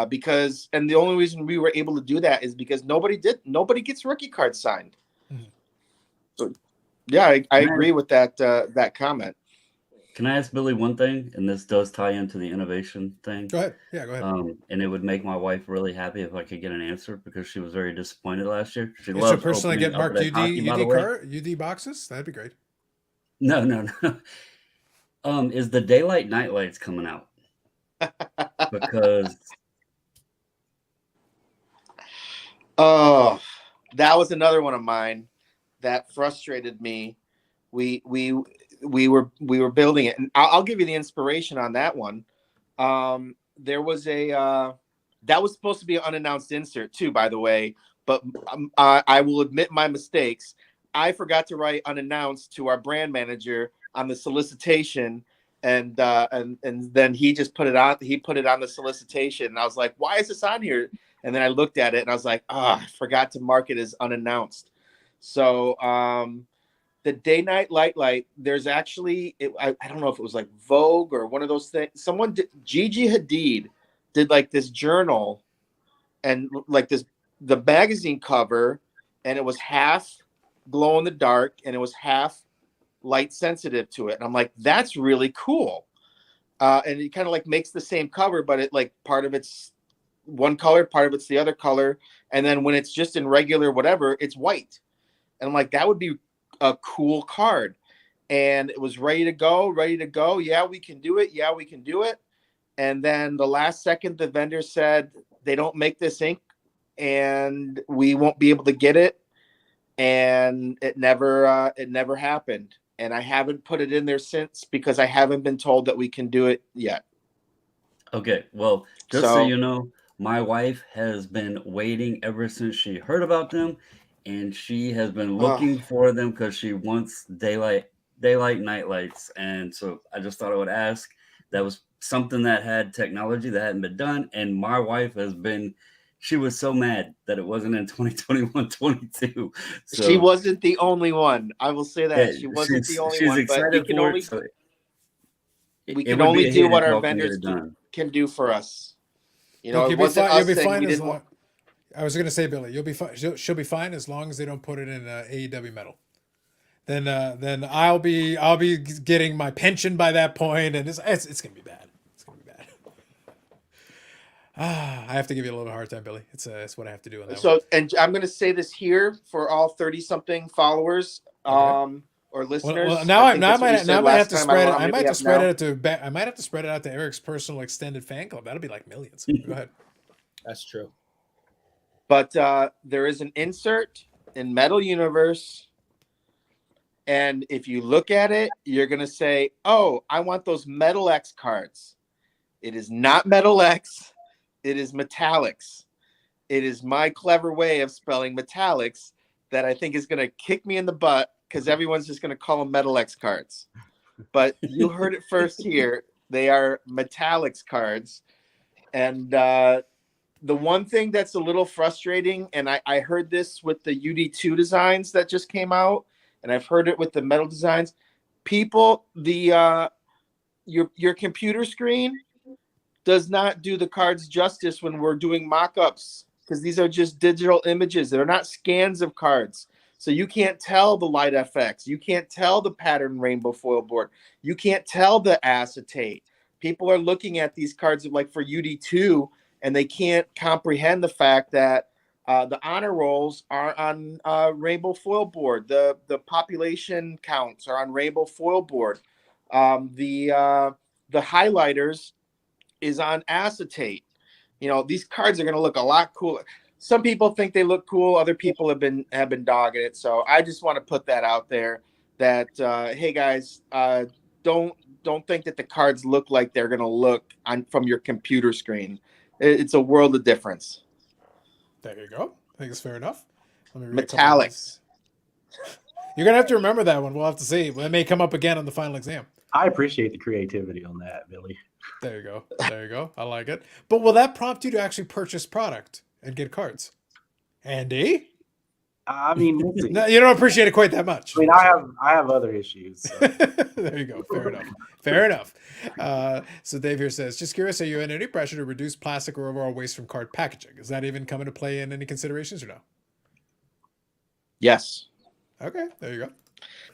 because, and the only reason we were able to do that is because nobody gets rookie cards signed. Mm-hmm. So yeah, I agree with that comment. Can I ask Billy one thing? And this does tie into the innovation thing. Go ahead. Yeah, go ahead. And it would make my wife really happy if I could get an answer because she was very disappointed last year. She loves. So personally, get marked UD boxes. That'd be great. No. Is the daylight night lights coming out? Because that was another one of mine that frustrated me. We were building it, and I'll give you the inspiration on that one. There was that was supposed to be an unannounced insert too, by the way, but I will admit my mistakes. I forgot to write unannounced to our brand manager on the solicitation, and then he just put it on. He put it on the solicitation, and I was like, "Why is this on here?" And then I looked at it, and I was like, I forgot to mark it as unannounced." So the day-night light, there's actually, I don't know if it was like Vogue or one of those things. Someone did, Gigi Hadid did like this journal and like the magazine cover, and it was half glow in the dark and it was half light sensitive to it. And I'm like, that's really cool. And it kind of like makes the same cover, but it like part of it's one color, part of it's the other color. And then when it's just in regular whatever, it's white. And I'm like, that would be a cool card. And it was ready to go. Yeah, we can do it. And then the last second, the vendor said they don't make this ink and we won't be able to get it. And it never happened. And I haven't put it in there since because I haven't been told that we can do it yet. Okay. Well, just so you know, my wife has been waiting ever since she heard about them. And she has been looking for them because she wants daylight night lights. And so I just thought I would ask. That was something that had technology that hadn't been done. And my wife she was so mad that it wasn't in 2021-22. So she wasn't the only one. I will say that. Yeah, she wasn't the only one. But we can only do what our vendors can do for us. You'll be fine I was gonna say, Billy, you'll be fine. She'll be fine as long as they don't put it in AEW metal. Then I'll be getting my pension by that point, and it's gonna be bad. It's gonna be bad. I have to give you a little bit of a hard time, Billy. It's what I have to do on that one. So, and I'm going to say this here for all 30 something followers, Okay. or listeners. Well, now I might have to spread it. I I might have to spread it to. I might have to spread it out to Eric's personal extended fan club. That'll be like millions. Go ahead. That's true. But there is an insert in Metal Universe, and if you look at it, you're going to say, "Oh, I want those Metal X cards." It is not Metal X. It is Metallics. It is my clever way of spelling Metallics that I think is going to kick me in the butt because everyone's just going to call them Metal X cards. But you heard it first here. They are Metallics cards. And the one thing that's a little frustrating, and I heard this with the UD2 designs that just came out, and I've heard it with the metal designs. People, your computer screen does not do the cards justice when we're doing mock-ups, because these are just digital images. They're not scans of cards. So you can't tell the light FX. You can't tell the pattern rainbow foil board. You can't tell the acetate. People are looking at these cards like for UD2, and they can't comprehend the fact that the honor rolls are on rainbow foil board. The population counts are on rainbow foil board. The highlighters is on acetate. You know, these cards are going to look a lot cooler. Some people think they look cool. Other people have been dogging it. So I just want to put that out there that, hey guys, don't think that the cards look like they're going to look from your computer screen. It's a world of difference. There you go. I think it's fair enough. Let me read Metallics. You're going to have to remember that one. We'll have to see. It may come up again on the final exam. I appreciate the creativity on that, Billy. There you go. There you go. I like it. But will that prompt you to actually purchase product and get cards? Andy? I mean, No, you don't appreciate it quite that much. I mean, I have other issues. So. There you go. Fair enough. Fair enough. So Dave here says, just curious, are you under any pressure to reduce plastic or overall waste from card packaging? Does that even come into play in any considerations or no? Yes. Okay. There you go.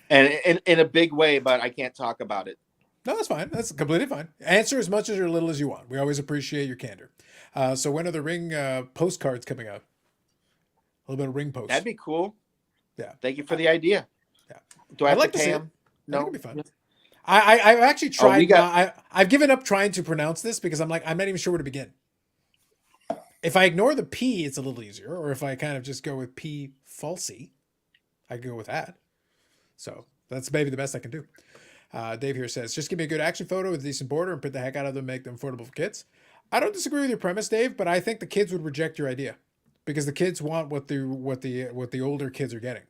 And in a big way, but I can't talk about it. No, that's fine. That's completely fine. Answer as much or little as you want. We always appreciate your candor. So when are the ring postcards coming out? A little bit of ring posts. That'd be cool. Yeah. Thank you for the idea. Yeah. Do I have I'd like to to pay see it. him? No, No. it'd be fun. I've actually tried. got- I've given up trying to pronounce this because I'm not even sure where to begin. If I ignore the P, it's a little easier. Or if I kind of just go with P falsy, I can go with that. So that's maybe the best I can do. Dave here says, just give me a good action photo with a decent border and print the heck out of them, make them affordable for kids. I don't disagree with your premise, Dave, but I think the kids would reject your idea because the kids want what the older kids are getting.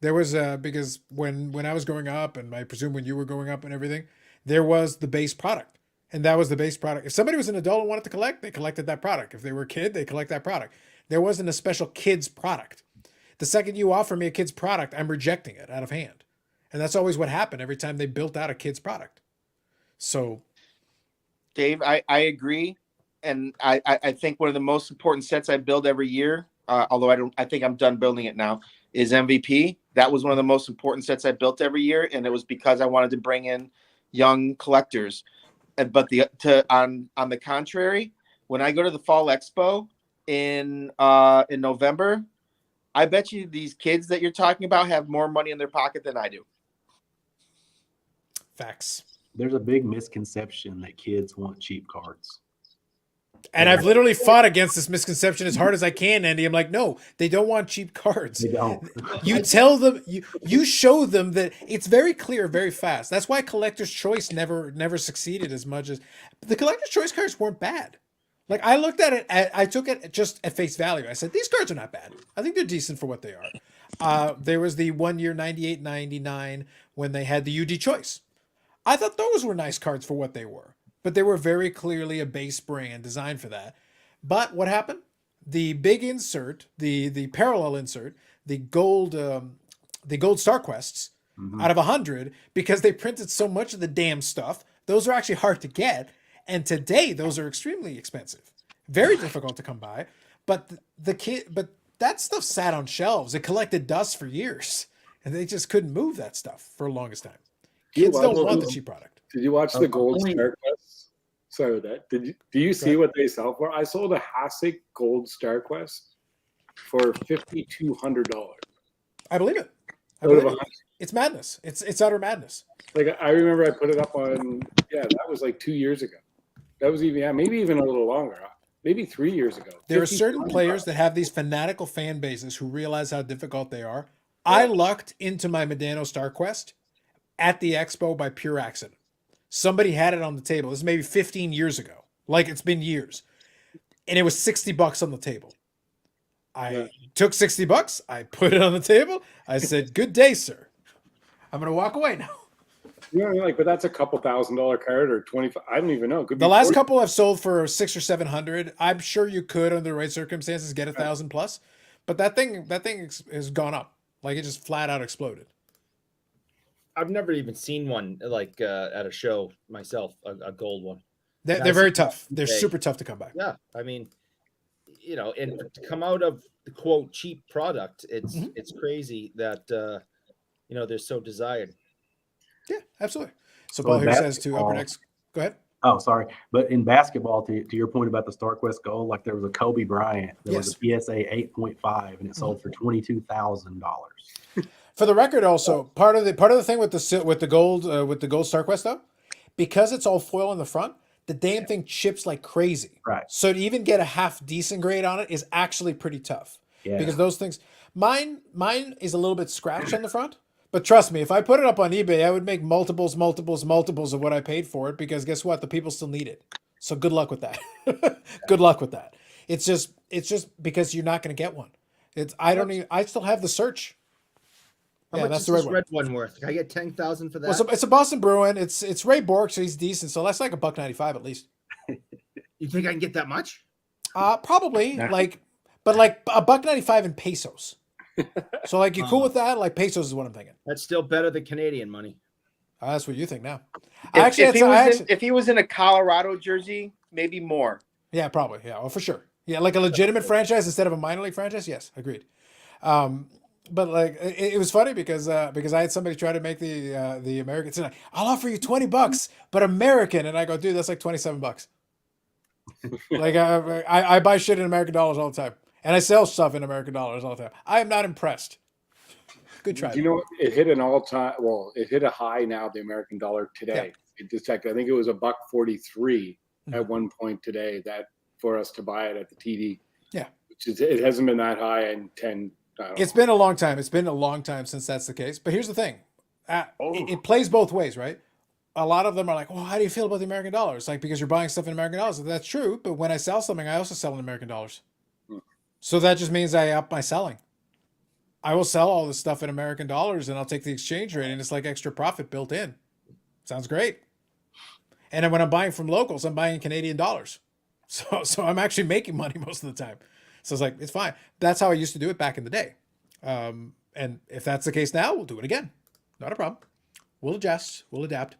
There was because when I was growing up, and I presume when you were growing up and everything, there was the base product, and that was the base product. If somebody was an adult and wanted to collect, they collected that product. If they were a kid, they collect that product. There wasn't a special kids product. The second you offer me a kid's product, I'm rejecting it out of hand. And that's always what happened every time they built out a kid's product. So, Dave, I agree. And I think one of the most important sets I build every year, although I think I'm done building it now, is MVP. That was one of the most important sets I built every year. And it was because I wanted to bring in young collectors. But on the contrary, when I go to the Fall Expo in November, I bet you these kids that you're talking about have more money in their pocket than I do. facts. There's a big misconception that kids want cheap cards. And I've literally fought against this misconception as hard as I can, Andy. I'm like, no, they don't want cheap cards. They don't. You tell them, you show them that it's very clear, very fast. That's why Collector's Choice never succeeded as much as the Collector's Choice cards weren't bad. Like I looked at it, I took it just at face value. I said, these cards are not bad. I think they're decent for what they are. There was the 1 year 98-99 when they had the UD Choice. I thought those were nice cards for what they were, but they were very clearly a base brand designed for that. But what happened? The big insert, the parallel insert, the gold Star Quests out of 100, because they printed so much of the damn stuff, those are actually hard to get. And today, those are extremely expensive, very difficult to come by. But but that stuff sat on shelves. It collected dust for years, and they just couldn't move that stuff for the longest time. You Kids don't watch want the those- cheap product. Did you watch the Gold only- Star Quest? Sorry with that. Do you see what they sell for? I sold a Hasek Gold Star Quest for $5,200. I believe it. I Out of believe it. 100. It's madness. It's utter madness. Like I remember I put it up on that was like 2 years ago. That was even maybe even a little longer. Maybe 3 years ago. There are certain $5,200. players that have these fanatical fan bases who realize how difficult they are. I lucked into my Medano Star Quest at the expo by pure accident. Somebody had it on the table. This is maybe 15 years ago. Like it's been years. And it was $60 on the table. I took $60. I put it on the table. I said, "Good day, sir. I'm going to walk away now." You know what I mean? Like, but that's a couple $1,000 card or 25. I don't even know. It could be The last 40. couple I've sold for 600 or 700. I'm sure you could, under the right circumstances, get 1,000 plus. But that thing has gone up. Like it just flat out exploded. I've never even seen one like at a show myself, a gold one. They're very tough. They're Okay. super tough to come by. Yeah, I mean, and to come out of the quote cheap product, it's crazy that they're so desired. Yeah, absolutely. So So Paul in here says to basketball- Upper Decks. Go ahead. Oh, sorry. But in basketball, to your point about the StarQuest Gold, like there was a Kobe Bryant. There was a PSA 8.5, and it sold for $22,000. For the record, also part of the thing with the gold StarQuest though, because it's all foil in the front, the damn thing chips like crazy. Right. So to even get a half decent grade on it is actually pretty tough. Yeah. Because those things, mine is a little bit scratched on the front. But trust me, if I put it up on eBay, I would make multiples of what I paid for it. Because guess what? The people still need it. So good luck with that. Good luck with that. It's just because you're not going to get one. I still have the search. How Yeah, much that's is the right this one. red one worth? Can I get 10,000 for that? Well, it's a Boston Bruin. It's Ray Bork, so he's decent. So that's like $1.95 at least. You think I can get that much? Probably but like $1.95 in pesos. So like you cool with that? Like pesos is what I'm thinking. That's still better than Canadian money. That's what you think now. If he was in a Colorado jersey, maybe more. Yeah, probably. Yeah, well, for sure. Yeah, like a legitimate franchise instead of a minor league franchise. Yes, agreed. But like it was funny because I had somebody try to make the American. It's like, I'll offer you $20, but American, and I go, dude, that's like $27. Like I buy shit in American dollars all the time, and I sell stuff in American dollars all the time. I am not impressed. Good try. You know, it hit an all-time. Well, it hit a high now. The American dollar today. It just checked. I think it was $1.43 at one point today. That for us to buy it at the TD. Yeah. Which is, it hasn't been that high in 10. It's been a long time. It's been a long time since that's the case. But here's the thing. It plays both ways, right? A lot of them are like, well, how do you feel about the American dollar? It's like, because you're buying stuff in American dollars. That's true. But when I sell something, I also sell in American dollars. So that just means I up my selling. I will sell all this stuff in American dollars and I'll take the exchange rate and it's like extra profit built in. Sounds great. And then when I'm buying from locals, I'm buying Canadian dollars. So I'm actually making money most of the time. So it's like, it's fine. That's how I used to do it back in the day. And if that's the case now, we'll do it again. Not a problem. We'll adjust. We'll adapt.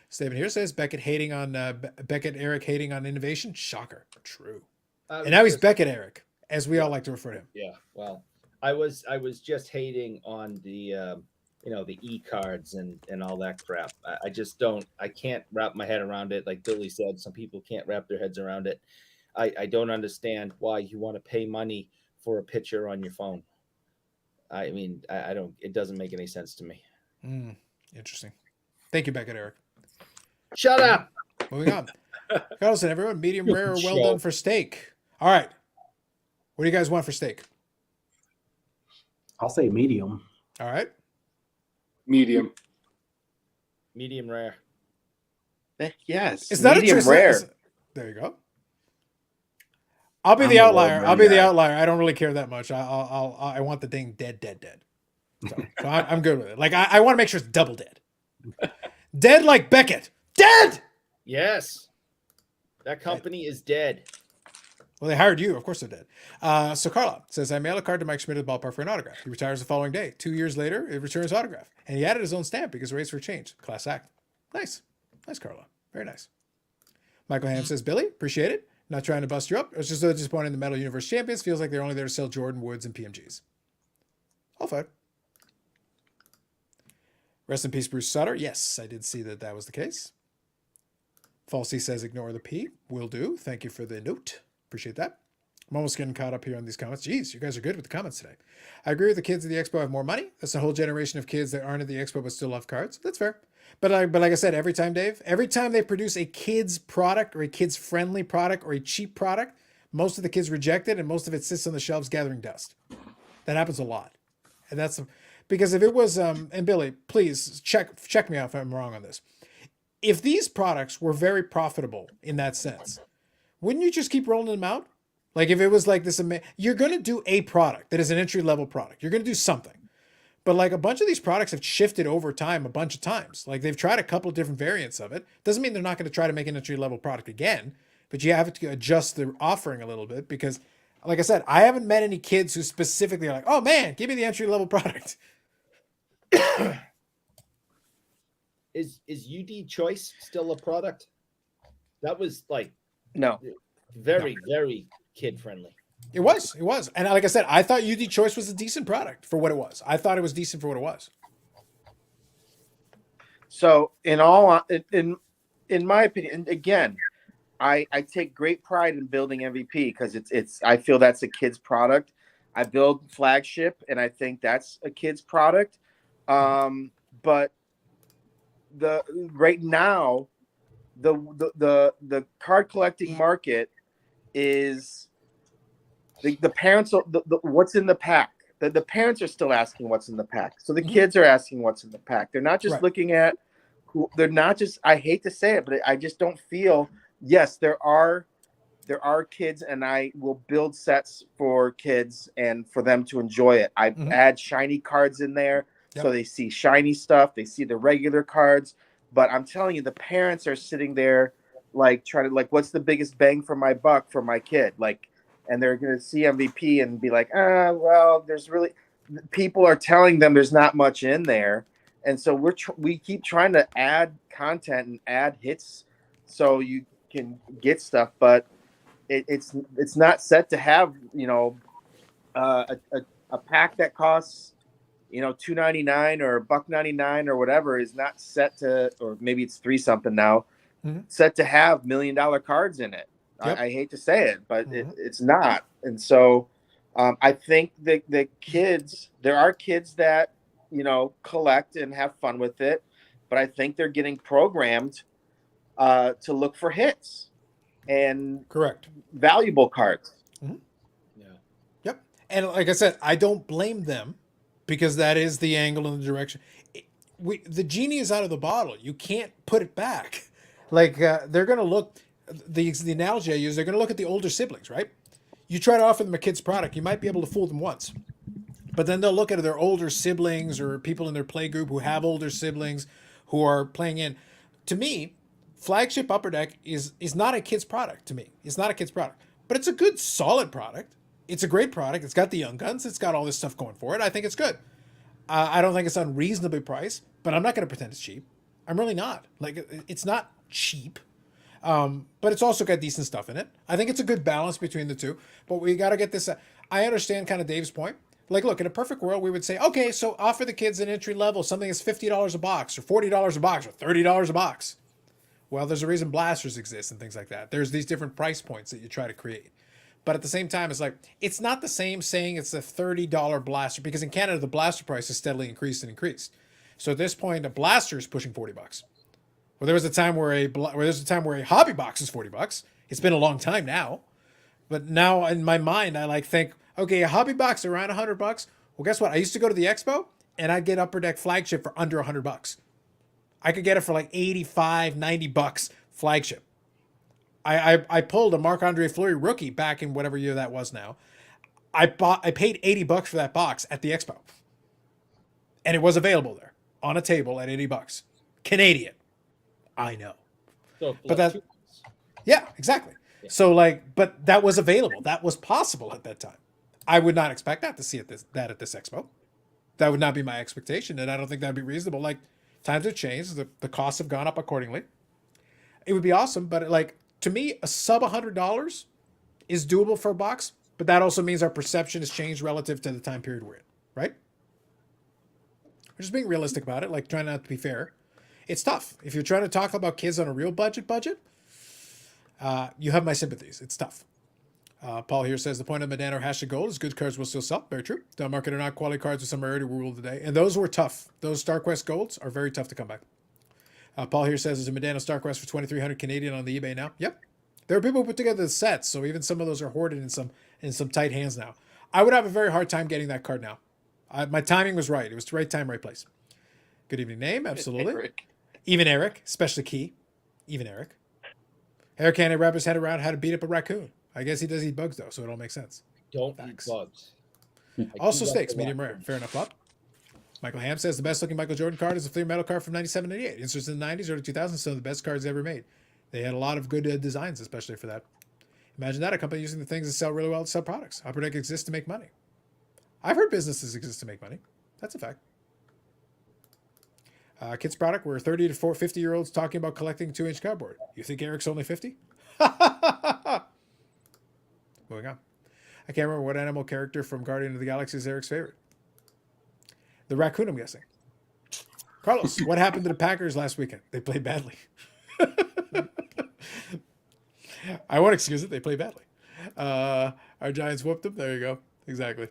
Stephen here says Eric hating on innovation. Shocker. True. And now he's Beckett Eric, as we all like to refer to him. Yeah. Well, I was just hating on the the e-cards and all that crap. I just don't. I can't wrap my head around it. Like Billy said, some people can't wrap their heads around it. I don't understand why you want to pay money for a picture on your phone. I mean, I don't. It doesn't make any sense to me. Interesting. Thank you, Beckett Eric. Shut up. Moving on. Carlson, everyone, medium rare or well done for steak. All right. What do you guys want for steak? I'll say medium. All right. Medium. Medium rare. Yes. It's not medium a rare. There you go. I'll be the outlier. I'll be the outlier. I don't really care that much. I want the thing dead. So I'm good with it. Like I want to make sure it's double dead. Dead like Beckett. Dead. Yes. That company is dead. Well, they hired you. Of course they're dead. So Carla says, I mail a card to Mike Schmidt at the ballpark for an autograph. He retires the following day. 2 years later, it returns autograph. And he added his own stamp because rates were changed. Class act. Nice. Nice, Carla. Very nice. Michael Ham says, Billy, appreciate it. Not trying to bust you up. It's just so disappointing the Metal Universe Champions feels like they're only there to sell Jordan Woods and PMGs. All fine. Rest in peace, Bruce Sutter. Yes, I did see that that was the case. Falsey says ignore the P. Will do. Thank you for the note. Appreciate that. I'm almost getting caught up here on these comments. Jeez, you guys are good with the comments today. I agree with the kids at the expo have more money. That's a whole generation of kids that aren't at the expo but still love cards. That's fair. But like I said, every time, Dave, every time they produce a kids product or a kids friendly product or a cheap product, most of the kids reject it and most of it sits on the shelves gathering dust. That happens a lot. And that's because if it was, and Billy, please check me out if I'm wrong on this. If these products were very profitable in that sense, wouldn't you just keep rolling them out? Like if it was like this, you're going to do a product that is an entry-level product. You're going to do something. But like a bunch of these products have shifted over time a bunch of times. Like they've tried a couple of different variants of it. Doesn't mean they're not going to try to make an entry-level product again, but you have to adjust the offering a little bit because, like I said, I haven't met any kids who specifically are like, oh man, give me the entry-level product. Is UD Choice still a product? That was like No. very kid friendly. It was. And like I said, I thought UD Choice was a decent product for what it was. I thought it was decent for what it was. So in my opinion, again, I take great pride in building MVP because it's I feel that's a kid's product. I build flagship and I think that's a kid's product. But right now the card collecting market is the parents are what's in the pack. The parents are still asking what's in the pack. So the kids are asking what's in the pack. They're not just looking at they're not just, I hate to say it, but I just don't feel, yes, there are kids and I will build sets for kids and for them to enjoy it. I add shiny cards in there. So they see shiny stuff. They see the regular cards, but I'm telling you, the parents are sitting there like trying to like, what's the biggest bang for my buck for my kid? Like, and they're going to see MVP and be like, well, there's really, people are telling them there's not much in there. And so we keep trying to add content and add hits so you can get stuff, but it's not set to have, a pack that costs, $2.99 or $1.99 or whatever is not set to, or maybe it's $3 something now, set to have $1 million cards in it. I hate to say it, but it's not. And so I think that the kids, there are kids that, collect and have fun with it, but I think they're getting programmed to look for hits and valuable cards. Yep. And like I said, I don't blame them because that is the angle and the direction. The genie is out of the bottle. You can't put it back. Like they're going to look, the analogy I use, they're going to look at the older siblings, right? You try to offer them a kid's product, you might be able to fool them once. But then they'll look at their older siblings or people in their play group who have older siblings who are playing in. To me, Flagship Upper Deck is not a kid's product to me. It's not a kid's product. But it's a good, solid product. It's a great product. It's got the Young Guns. It's got all this stuff going for it. I think it's good. I don't think it's unreasonably priced, but I'm not going to pretend it's cheap. I'm really not. Like, it's not cheap. But it's also got decent stuff in it. I think it's a good balance between the two. But we got to get this. I understand kind of Dave's point. Like, look, in a perfect world, we would say, okay, so offer the kids an entry level, something that's $50 a box or $40 a box or $30 a box. Well, there's a reason blasters exist and things like that. There's these different price points that you try to create. But at the same time, it's like, it's not the same saying it's a $30 blaster because in Canada, the blaster price has steadily increased and increased. So at this point, a blaster is pushing $40. Well, there was a time where a hobby box is $40. It's been a long time now. But now in my mind, I think, okay, a hobby box around $100. Well, guess what? I used to go to the expo and I'd get Upper Deck Flagship for under $100. I could get it for like $85, $90 flagship. I pulled a Marc-Andre Fleury rookie back in whatever year that was now. I paid $80 for that box at the expo. And it was available there on a table at $80. Canadian. I know. So, but that's, yeah, exactly. Yeah. So but that was available. That was possible at that time. I would not expect that to see that at this expo. That would not be my expectation. And I don't think that'd be reasonable. Like, times have changed. The costs have gone up accordingly. It would be awesome, but to me, a sub $100 is doable for a box, but that also means our perception has changed relative to the time period we're in, right? We're just being realistic about it, like trying not to be fair. It's tough. If you're trying to talk about kids on a real budget, you have my sympathies. It's tough. Paul here says the point of Medano Hash of Gold is good cards will still sell. Very true. Down market or not, quality cards with some rarity were ruled today. And those were tough. Those StarQuest Golds are very tough to come back. Paul here says there's a Medano StarQuest for 2,300 Canadian on the eBay now. Yep. There are people who put together the sets, so even some of those are hoarded in some tight hands now. I would have a very hard time getting that card now. My timing was right. It was the right time, right place. Good evening, name. Absolutely. Eric. Even Eric, especially Key. Even Eric. Eric can't wrap his head around how to beat up a raccoon. I guess he does eat bugs, though, so it all makes sense. Don't Facts. eat bugs. Also steaks, medium rare. Fair enough, Bob. Michael Ham says the best looking Michael Jordan card is a Fleer metal card from 97 98. Inserts in the 90s, early 2000s, some of the best cards ever made. They had a lot of good designs, especially for that. Imagine that, a company using the things that sell really well to sell products. Upper Deck exists to make money. I've heard businesses exist to make money. That's a fact. Kids product, we're 30 to 50-year-olds talking about collecting 2-inch cardboard. You think Eric's only 50? Moving on. I can't remember what animal character from Guardian of the Galaxy is Eric's favorite. The raccoon, I'm guessing. Carlos, what happened to the Packers last weekend? They played badly. I won't excuse it. They played badly. Our Giants whooped them. There you go. Exactly.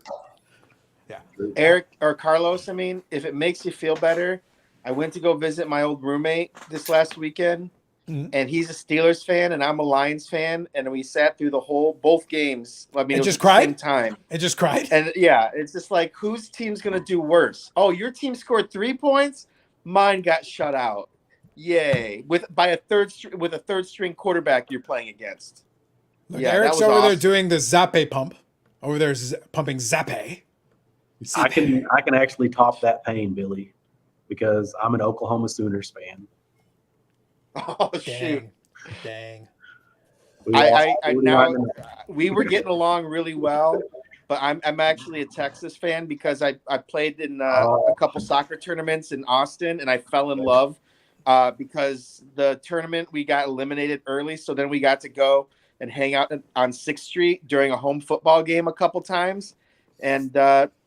Yeah. Eric or Carlos, I mean, if it makes you feel better, I went to go visit my old roommate this last weekend, and he's a Steelers fan, and I'm a Lions fan, and we sat through both games. I mean, it was just at the same cried? time. It just cried? And yeah, it's just like, whose team's gonna do worse? Oh, your team scored 3 points. Mine got shut out. Yay! With a third string quarterback you're playing against. Look, Yeah, Eric's that was over there awesome. doing the Zappe pump. Over there pumping Zappe. I can actually top that pain, Billy, because I'm an Oklahoma Sooners fan. Oh shoot! Dang. I now we were getting along really well, but I'm actually a Texas fan because I played in a couple soccer tournaments in Austin, and I fell in love because the tournament we got eliminated early, so then we got to go and hang out on 6th Street during a home football game a couple times, and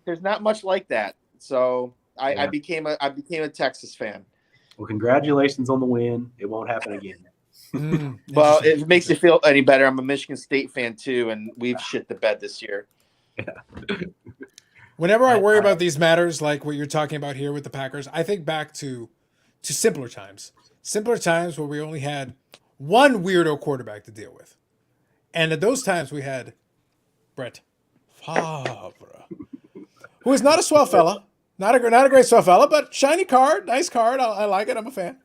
there's not much like that. So I became a Texas fan. Well, congratulations on the win. It won't happen again. Well, if it makes you feel any better, I'm a Michigan State fan too, and we've shit the bed this year. Whenever I worry about these matters, like what you're talking about here with the Packers, I think back to simpler times where we only had one weirdo quarterback to deal with. And at those times, we had Brett Favre, who is not a swell fella, not a great swell fella, but shiny card, nice card. I like it. I'm a fan.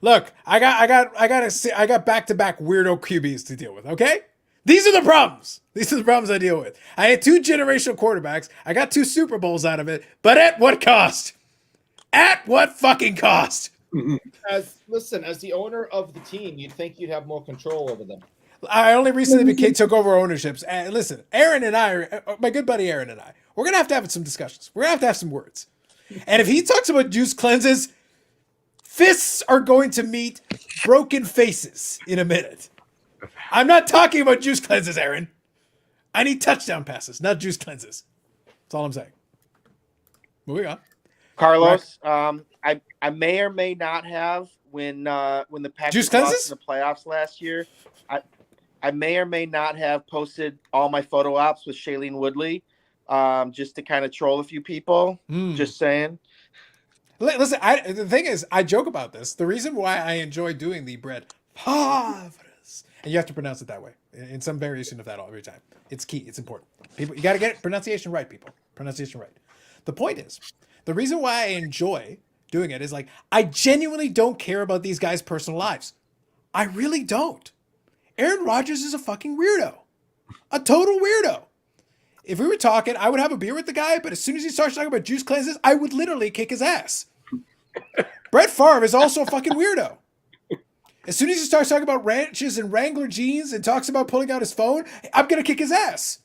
Look, I got back-to-back weirdo QBs to deal with. Okay, these are the problems. These are the problems I deal with. I had 2 generational quarterbacks. I got 2 Super Bowls out of it, but at what cost? At what fucking cost? As the owner of the team, you'd think you'd have more control over them. I only recently took over ownerships. And listen, Aaron and I, my good buddy Aaron and I, we're going to have some discussions. We're going to have some words. And if he talks about juice cleanses, fists are going to meet broken faces in a minute. I'm not talking about juice cleanses, Aaron. I need touchdown passes, not juice cleanses. That's all I'm saying. Moving on. Carlos, I may or may not have when the Packers lost in the playoffs last year. I may or may not have posted all my photo ops with Shailene Woodley, just to kind of troll a few people. Just saying. Listen, the thing is, I joke about this. The reason why I enjoy doing the Brett Favre's, and you have to pronounce it that way in some variation of that every time. It's key. It's important. People, you got to get pronunciation right, people. Pronunciation right. The point is, the reason why I enjoy doing it is like, I genuinely don't care about these guys' personal lives. I really don't. Aaron Rodgers is a fucking weirdo. A total weirdo. If we were talking, I would have a beer with the guy, but as soon as he starts talking about juice cleanses, I would literally kick his ass. Brett Favre is also a fucking weirdo. As soon as he starts talking about ranches and Wrangler jeans and talks about pulling out his phone, I'm going to kick his ass.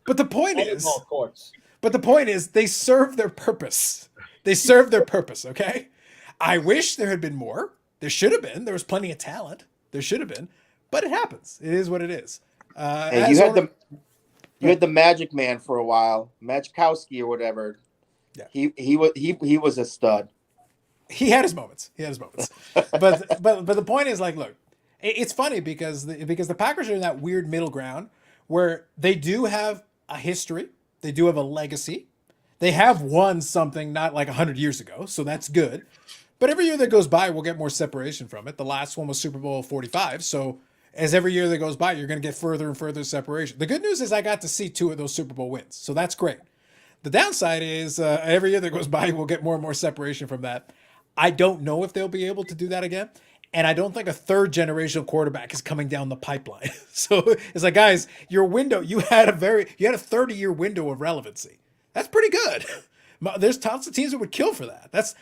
But the point is, they serve their purpose. They serve their purpose, okay? I wish there had been more. There should have been. There was plenty of talent. There should have been, but it happens. It is what it is. Hey, As owner- you had the Magic Man for a while, Magikowski or whatever. Yeah. He was a stud. He had his moments. But the point is, like, look, it's funny because the Packers are in that weird middle ground where they do have a history, they do have a legacy, they have won something not like 100 years ago, so that's good. But every year that goes by, we'll get more separation from it. The last one was Super Bowl 45, so as every year that goes by, you're going to get further and further separation. The good news is I got to see 2 of those Super Bowl wins, so that's great. The downside is every year that goes by, we'll get more and more separation from that. I don't know if they'll be able to do that again. And I don't think a third generational quarterback is coming down the pipeline. So it's like, guys, your window, you had a 30-year window of relevancy. That's pretty good. There's tons of teams that would kill for that.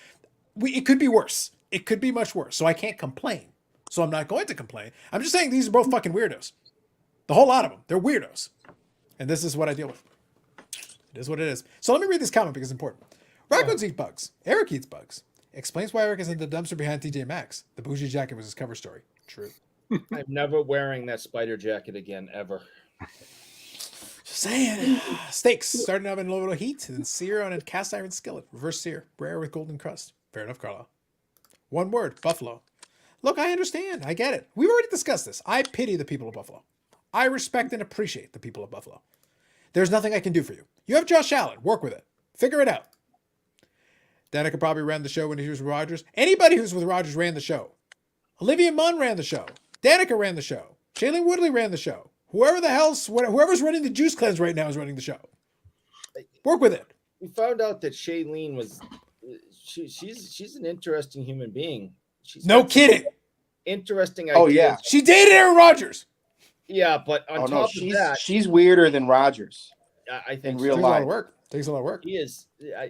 It could be worse. It could be much worse. So I can't complain. So I'm not going to complain. I'm just saying these are both fucking weirdos. The whole lot of them. They're weirdos. And this is what I deal with. It is what it is. So let me read this comment because it's important. Raccoons eat bugs. Eric eats bugs. Explains why Eric is in the dumpster behind TJ Maxx. The bougie jacket was his cover story. True. I'm never wearing that spider jacket again, ever. Just saying. Steaks starting out in a little heat, then sear on a cast iron skillet. Reverse sear. Rare with golden crust. Fair enough, Carlisle. One word. Buffalo. Look, I understand. I get it. We've already discussed this. I pity the people of Buffalo. I respect and appreciate the people of Buffalo. There's nothing I can do for you. You have Josh Allen. Work with it. Figure it out. Danica probably ran the show when he was with Rodgers. Anybody who's with Rodgers ran the show. Olivia Munn ran the show. Danica ran the show. Shailene Woodley ran the show. Whoever's running the Juice Cleanse right now is running the show. Work with it. We found out that Shailene was she's an interesting human being. No kidding. Interesting ideas. Oh yeah, she dated Aaron Rodgers. Yeah, but on top of that, she's weirder than Rodgers. I think in real Takes life. a lot of work. Takes a lot of work. he is.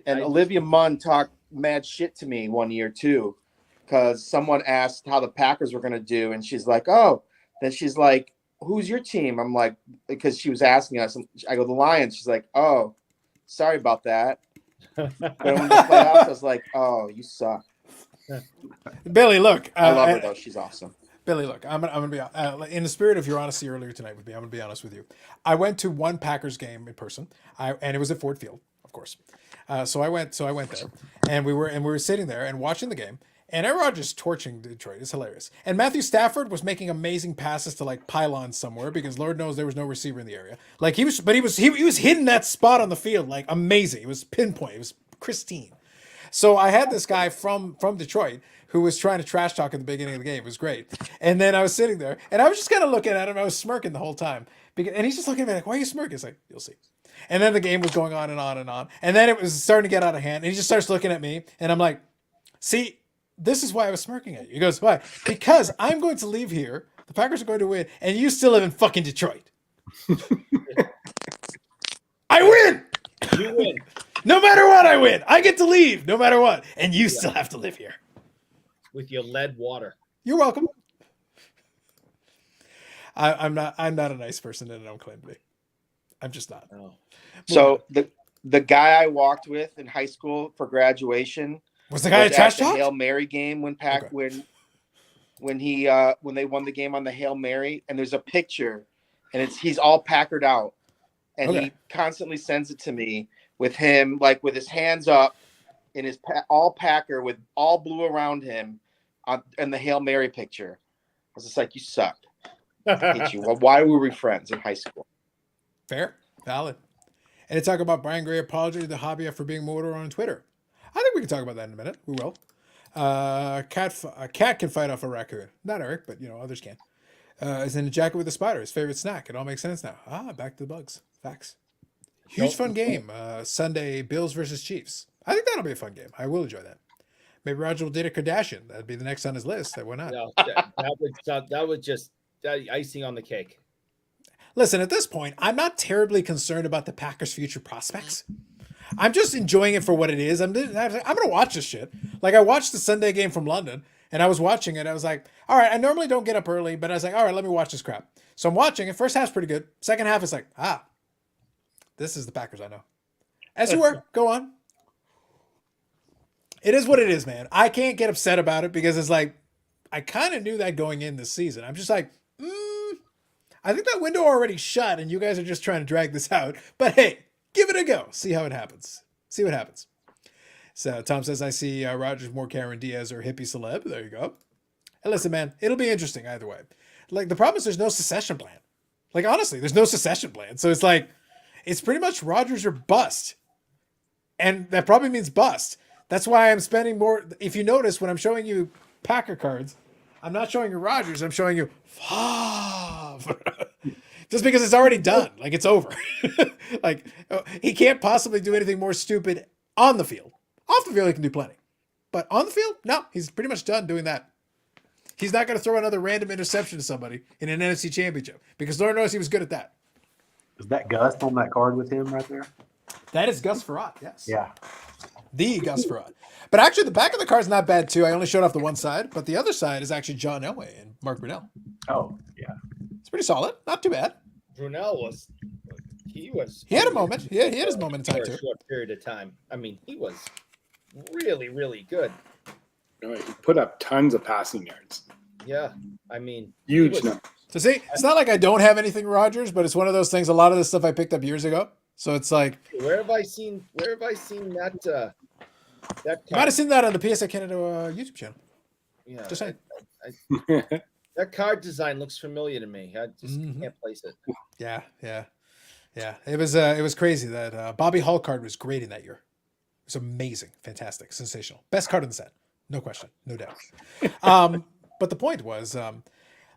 Olivia Munn talked mad shit to me one year too, because someone asked how the Packers were going to do, and she's like, "Oh," then she's like, "Who's your team?" I'm like, because she was asking us, and I go, "The Lions." She's like, "Oh, sorry about that." But when the playoffs, I was like, "Oh, you suck." Billy, look. I love her though; she's awesome. Billy, look, I'm gonna be in the spirit of your honesty earlier tonight with me. I'm gonna be honest with you. I went to one Packers game in person, and it was at Ford Field, of course. So I went there, and we were sitting there and watching the game. And Aaron Rodgers torching Detroit is hilarious. And Matthew Stafford was making amazing passes to like pylons somewhere because Lord knows there was no receiver in the area. Like he was hitting that spot on the field like amazing. It was pinpoint. It was pristine. So I had this guy from Detroit who was trying to trash talk at the beginning of the game. It was great. And then I was sitting there and I was just kind of looking at him. I was smirking the whole time. And he's just looking at me like, "Why are you smirking?" It's like, "You'll see." And then the game was going on and on and on. And then it was starting to get out of hand. And he just starts looking at me. And I'm like, "See, this is why I was smirking at you." He goes, "Why?" "Because I'm going to leave here. The Packers are going to win. And you still live in fucking Detroit." I win! You win. No matter what, I win. I get to leave no matter what. And you still have to live here. With your lead water. You're welcome. I'm not a nice person and I don't claim to be. I'm just not. Oh. So the guy I walked with in high school for graduation Was the guy a trash the talk? Hail Mary game when when they won the game on the Hail Mary, and there's a picture, and he's all Packered out, and he constantly sends it to me with him like with his hands up in his all Packer with all blue around him in the Hail Mary picture. I was just like, "You suck. I hate you." Well, why were we friends in high school? Fair, valid. And to talk about Brian Gray apology to the hobby for being motor on Twitter. I think we can talk about that in a minute. We will. A cat can fight off a raccoon. Not Eric, but others can. Is in a jacket with a spider. His favorite snack. It all makes sense now. Back to the bugs. Facts. Huge fun game. Sunday, Bills versus Chiefs. I think that'll be a fun game. I will enjoy that. Maybe Roger will date a Kardashian. That'd be the next on his list. Why not? No, that would just icing on the cake. Listen, at this point, I'm not terribly concerned about the Packers' future prospects. I'm just enjoying it for what it is. I'm going to watch this shit. Like, I watched the Sunday game from London, and I was watching it. I was like, all right, I normally don't get up early, but I was like, all right, let me watch this crap. So I'm watching it. First half's pretty good. Second half is like, this is the Packers I know. As you were, go on. It is what it is, man. I can't get upset about it because it's like, I kind of knew that going in this season. I'm just like, I think that window already shut, and you guys are just trying to drag this out. But hey, give it a go. See how it happens. See what happens. So Tom says, I see Rogers more Cameron Diaz or hippie celeb. There you go. And listen, man, it'll be interesting either way. Like, the problem is there's no succession plan. Like, honestly, there's no succession plan. So it's like, it's pretty much Rogers or bust. And that probably means bust. That's why I'm spending more. If you notice, when I'm showing you Packer cards, I'm not showing you Rogers. I'm showing you Favre. Just because it's already done. Like, it's over. Like, he can't possibly do anything more stupid on the field. Off the field, he can do plenty. But on the field, no, he's pretty much done doing that. He's not going to throw another random interception to somebody in an NFC championship because Lord knows he was good at that. Is that Gus on that card with him right there? That is Gus Farad, yes. Yeah. The Gus Farad. But actually, the back of the card's not bad, too. I only showed off the one side, but the other side is actually John Elway and Mark Brunell. Oh, yeah. It's pretty solid. Not too bad. Brunell was. He had a moment. He had his moment in time, for a too. short period of time. I mean, he was really, really good. You know, he put up tons of passing yards. Yeah, I mean, Huge he was- numbers. So see, it's not like I don't have anything Rogers, but it's one of those things. A lot of this stuff I picked up years ago. So it's like, Where have I seen that? That you might have seen that on the PSA Canada YouTube channel. Yeah, Just saying. that card design looks familiar to me. I just Mhm. can't place it. Yeah. It was crazy that Bobby Hull card was great in that year. It was amazing, fantastic, sensational, best card in the set, no question, no doubt. But the point was,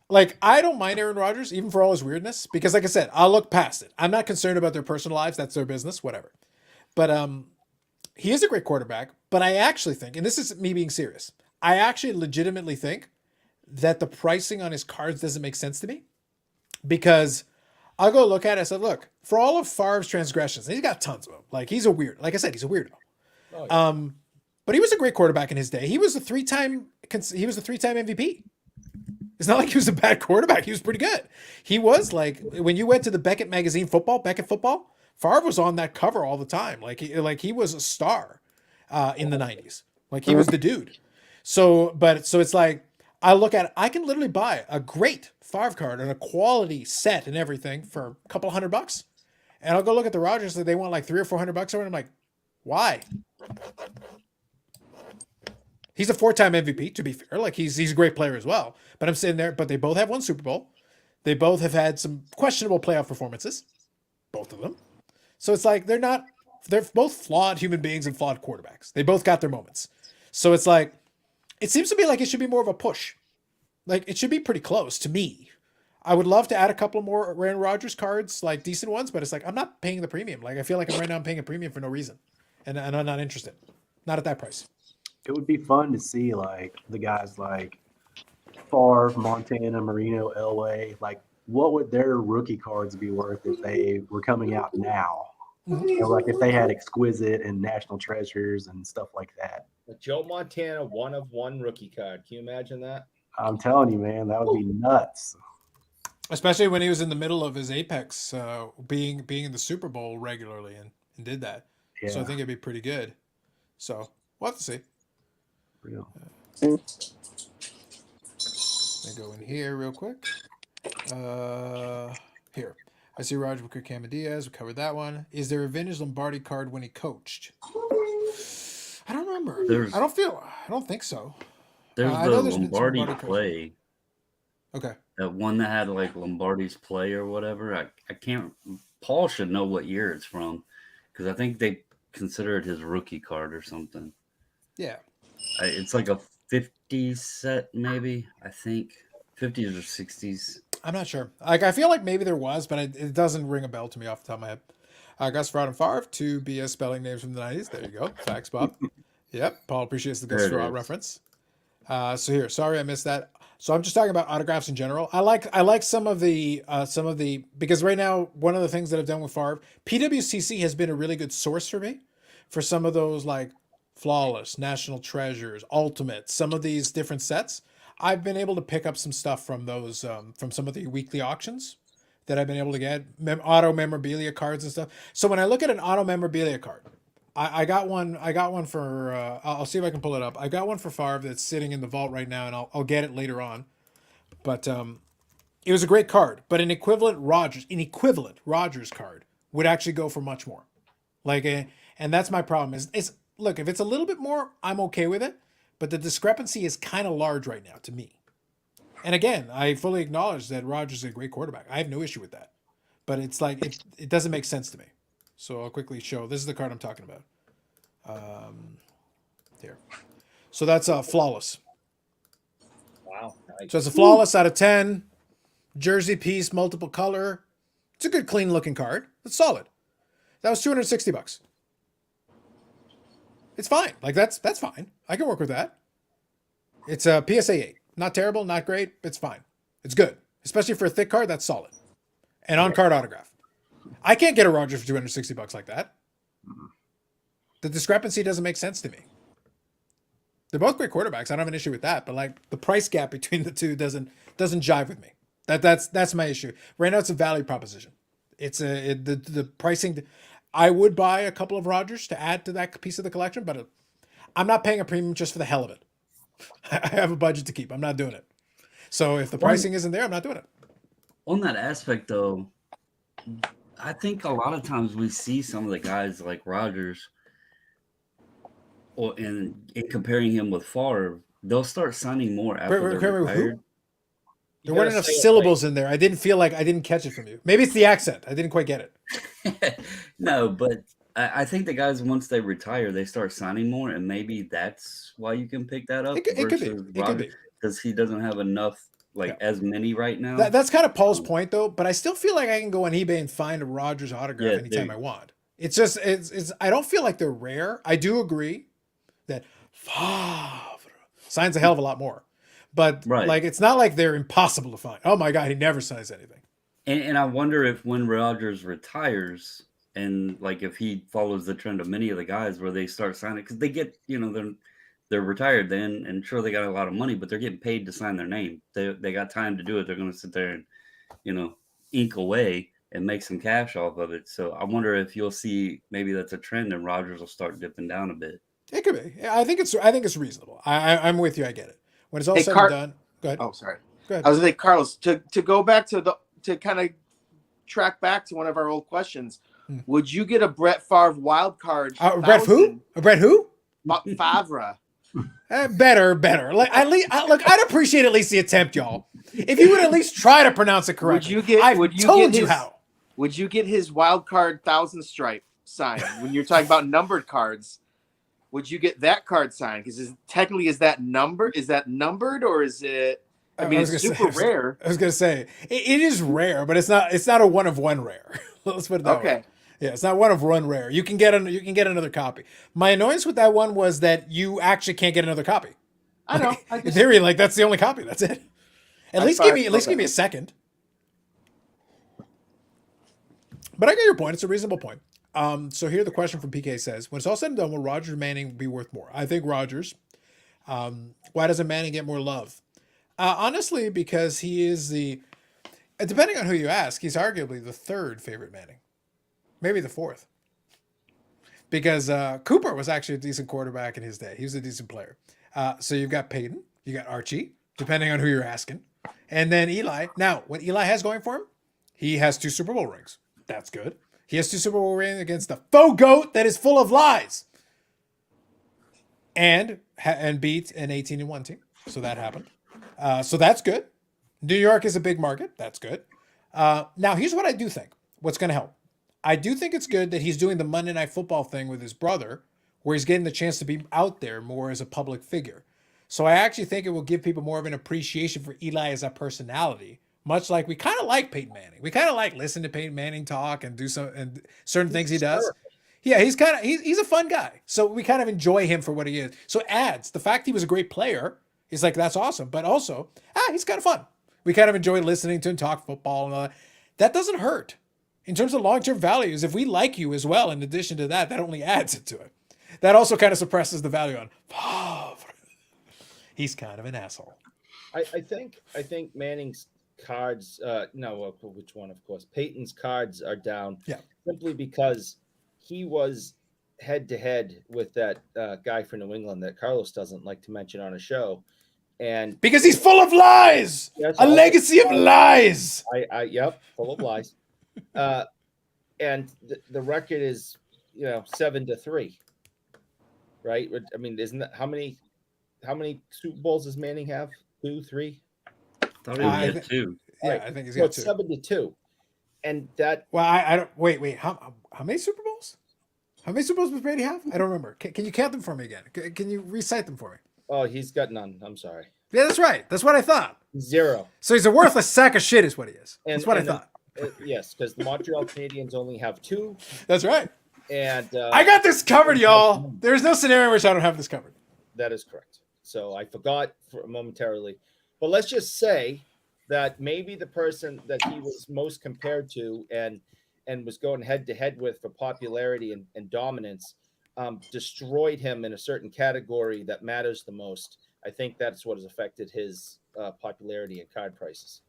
like, I don't mind Aaron Rodgers even for all his weirdness because, like I said, I'll look past it. I'm not concerned about their personal lives; that's their business, whatever. But he is a great quarterback. But I actually think, and this is me being serious, I actually legitimately think that the pricing on his cards doesn't make sense to me because I'll go look at it. I said, look, for all of Favre's transgressions, and he's got tons of them. Like, he's a weird. Like I said, he's a weirdo. Oh, yeah. But he was a great quarterback in his day. He was a three-time MVP. It's not like he was a bad quarterback. He was pretty good. He was like, when you went to the Beckett magazine Beckett football, Favre was on that cover all the time. Like he was a star in the 90s. Like, he was the dude. So it's like, I look at it, I can literally buy a great Favre card and a quality set and everything for a couple $100. And I'll go look at the Rodgers that they want like $300 or $400 over, and I'm like, why? He's a 4-time MVP, to be fair. Like, he's a great player as well. But I'm sitting there, but they both have won Super Bowl. They both have had some questionable playoff performances. Both of them. So it's like, they're both flawed human beings and flawed quarterbacks. They both got their moments. So it's like, it seems to me like it should be more of a push. Like, it should be pretty close to me. I would love to add a couple more Aaron Rodgers cards, like decent ones, but it's like, I'm not paying the premium. Like, I feel like right now I'm paying a premium for no reason. And I'm not interested. Not at that price. It would be fun to see, like, the guys like Favre, Montana, Marino, Elway. Like, what would their rookie cards be worth if they were coming out now? You know, like if they had Exquisite and National Treasures and stuff like that. The Joe Montana 1-of-1 rookie card. Can you imagine that? I'm telling you, man, that would be nuts. Especially when he was in the middle of his apex, being in the Super Bowl regularly and did that. Yeah. So I think it'd be pretty good. So we'll have to see. Real. Let me go in here real quick. Here. I see Roger Booker, Cameron Diaz. We covered that one. Is there a vintage Lombardi card when he coached? I don't remember. I don't think so. There's I the know there's been some Lombardi Lombardi cards. play. Okay. That one that had like Lombardi's play or whatever. I can't. Paul should know what year it's from because I think they consider it his rookie card or something. Yeah. It's like a 50s set, maybe. I think 50s or 60s. I'm not sure. Like, I feel like maybe there was, but it doesn't ring a bell to me off the top of my head. Gus Farad and Favre, 2 BS spelling names from the 90s. There you go. Facts, Bob. Yep. Paul appreciates the Gus Farad reference. So here, sorry I missed that. So I'm just talking about autographs in general. I like some of the because right now one of the things that I've done with Favre, PWCC has been a really good source for me for some of those like Flawless, National Treasures, Ultimate, some of these different sets. I've been able to pick up some stuff from those from some of the weekly auctions that I've been able to get auto memorabilia cards and stuff. So when I look at an auto memorabilia card, I got one. I got one for. I'll see if I can pull it up. I got one for Favre that's sitting in the vault right now, and I'll get it later on. But it was a great card. But an equivalent Rogers card would actually go for much more. Like, and that's my problem. Is look, if it's a little bit more, I'm okay with it. But the discrepancy is kind of large right now to me. And again, I fully acknowledge that Rogers is a great quarterback. I have no issue with that. But it's like it doesn't make sense to me. So I'll quickly show. This is the card I'm talking about. Here. So that's flawless. Wow. So it's a flawless out of 10. Jersey piece, multiple color. It's a good, clean looking card. It's solid. That was $260. It's fine. Like that's fine. I can work with that. It's a PSA 8. Not terrible, not great. It's fine. It's good. Especially for a thick card, that's solid. And on card autograph. I can't get a Rogers for $260 like that. The discrepancy doesn't make sense to me. They're both great quarterbacks. I don't have an issue with that, but like the price gap between the two doesn't jive with me. That's my issue. Right now it's a value proposition. The pricing. I would buy a couple of Rogers to add to that piece of the collection, but I'm not paying a premium just for the hell of it. I have a budget to keep. I'm not doing it. So if the pricing isn't there, I'm not doing it. On that aspect, though, I think a lot of times we see some of the guys like Rogers, or in comparing him with Favre, they'll start signing more after they're retired. There weren't enough syllables in there. I didn't feel like I didn't catch it from you. Maybe it's the accent. I didn't quite get it. No, but I think the guys, once they retire, they start signing more, and maybe that's why you can pick that up. It could be. It could be. Because he doesn't have enough, as many right now. That's kind of Paul's point, though. But I still feel like I can go on eBay and find a Rogers autograph anytime I want. It's just, it's. I don't feel like they're rare. I do agree that Favre signs a hell of a lot more. But like, it's not like they're impossible to find. Oh my God, he never signs anything. And I wonder if when Rogers retires, and like if he follows the trend of many of the guys where they start signing, because they get, they're retired then, and sure they got a lot of money, but they're getting paid to sign their name. They got time to do it. They're going to sit there and ink away and make some cash off of it. So I wonder if you'll see maybe that's a trend, and Rogers will start dipping down a bit. It could be. I think it's reasonable. I'm with you. I get it. When it's all said and done, go ahead. Oh, sorry. Go ahead. I was going to say, Carlos, to go back to kind of track back to one of our old questions, would you get a Brett Favre wild card? Brett who? A Brett who? Favre. Better. Like look, I'd appreciate at least the attempt, y'all. If you would at least try to pronounce it correctly. Would you get his wild card 1,000 stripe signed when you're talking about numbered cards? Would you get that card signed? Because technically, is that numbered, or is it? I mean, it's super rare. I was gonna say it is rare, but it's not a one of one rare. Let's put it that way. Yeah, it's not one of one rare. You can get another copy. My annoyance with that one was that you actually can't get another copy. I know. In theory, like that's the only copy. That's it. At least give me a second. But I get your point. It's a reasonable point. So here the question from PK says, when it's all said and done, will Rogers Manning be worth more? I think Rogers. Why doesn't Manning get more love? Honestly, because he is depending on who you ask, he's arguably the third favorite Manning. Maybe the fourth. Because Cooper was actually a decent quarterback in his day. He was a decent player. So you've got Peyton, you got Archie, depending on who you're asking. And then Eli. Now, what Eli has going for him, he has 2 Super Bowl rings. That's good. He has 2 Super Bowl rings against the faux goat that is full of lies. And beat an 18-1 team. So that happened. So that's good. New York is a big market. That's good. Now, here's what I do think. What's going to help? I do think it's good that he's doing the Monday Night Football thing with his brother, where he's getting the chance to be out there more as a public figure. So I actually think it will give people more of an appreciation for Eli as a personality, much like we kind of like Peyton Manning. We kind of like listening to Peyton Manning talk and do certain things he does. Yeah, he's a fun guy. So we kind of enjoy him for what he is. So it adds the fact he was a great player. He's like, that's awesome. But also, he's kind of fun. We kind of enjoy listening to him talk football and all that. That doesn't hurt. In terms of long-term values, if we like you as well, in addition to that, that only adds it to it. That also kind of suppresses the value on Favre. He's kind of an asshole. I think Manning's cards, which one, of course, Peyton's cards are down simply because he was head to head with that guy from New England that Carlos doesn't like to mention on a show, and Because he's full of lies. Yes, A also- legacy of lies. Yep, full of lies. And the record is 7-3, right? I mean, isn't that how many Super Bowls does Manning have? 2, 3? Thought he I would thi- get 2. Yeah, Right. I think he's So got it's 2. 7-2, and that Well, I don't. Wait. How many Super Bowls? How many Super Bowls does Brady have? I don't remember. Can you count them for me again? Can you recite them for me? he's got none. I'm sorry, Yeah, that's right. That's what I thought. 0. So he's a worthless sack of shit, is what he is. That's what I And thought. Yes, because the Montreal Canadiens only have 2, That's right. and I got this covered, y'all. There's no scenario in which I don't have this covered. that is correct. So I forgot momentarily, but let's just say that maybe the person that he was most compared to and was going head to head with for popularity and dominance destroyed him in a certain category that matters the most. I think that's what has affected his popularity and card prices.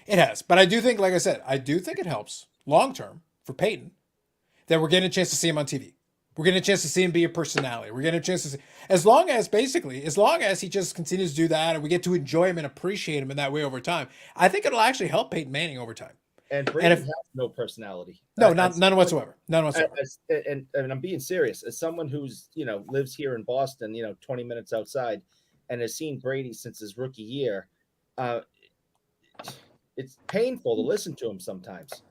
It has. But I do think, like I said, I do think it helps long term for Peyton that we're getting a chance to see him on TV. We're getting a chance to see him be a personality. We're getting a chance to see, as long as he just continues to do that and we get to enjoy him and appreciate him in that way over time, I think it'll actually help Peyton Manning over time. And Brady has no personality. No, none whatsoever. None whatsoever. And I'm being serious. As someone who's lives here in Boston, 20 minutes outside, and has seen Brady since his rookie year, it's painful to listen to him sometimes.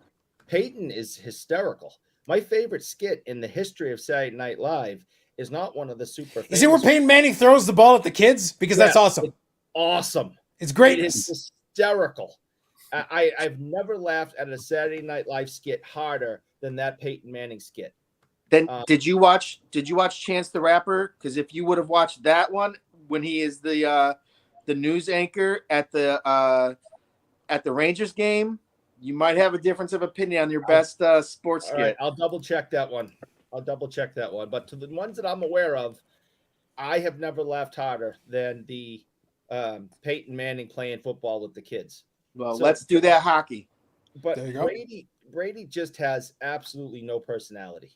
Peyton is hysterical. My favorite skit in the history of Saturday Night Live is not one of the super. Is it where Peyton Manning throws the ball at the kids? Because that's awesome. It's awesome. It's It greatness. is hysterical. I've never laughed at a Saturday Night Live skit harder than that Peyton Manning skit. Then did you watch Chance the Rapper? Because if you would have watched that one when he is the news anchor at the Rangers game, you might have a difference of opinion on your best sports All skit. right, I'll double check that one. But to the ones that I'm aware of, I have never laughed harder than the Peyton Manning playing football with the kids. Well, So- let's do that hockey. But There you go. Brady just has absolutely no personality.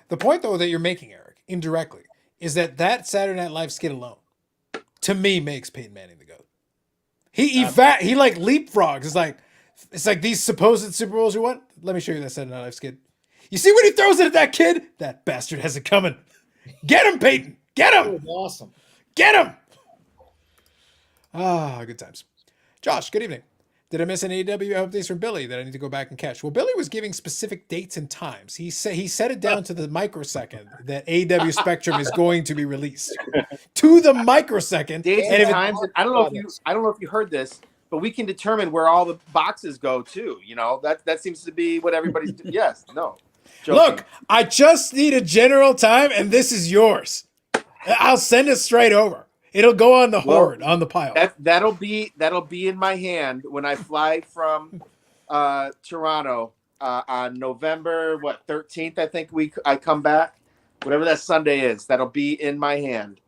The point, though, that you're making, Eric, indirectly, is that Saturday Night Live skit alone, to me, makes Peyton Manning the GOAT. He like leapfrogs. It's like these supposed Super Bowls you won. Let me show you that Saturday Night Live skit. You see when he throws it at that kid? That bastard has it coming. Get him, Peyton. Get It him. was awesome. Get him. Ah, good times. Josh, good evening. Did I miss any AEW updates from Billy that I need to go back and catch? Well, Billy was giving specific dates and times. He set it down to the microsecond that AEW Spectrum is going to be released to the microsecond. Dates And and if it- times. I don't know if you heard this, but we can determine where all the boxes go too. That seems to be what everybody's. Yes. No. Joking. Look, I just need a general time, and this is yours. I'll send it straight over. It'll go on the horde, on the pile. That'll be in my hand when I fly from Toronto on November 13th. I think I come back, whatever that Sunday is. That'll be in my hand.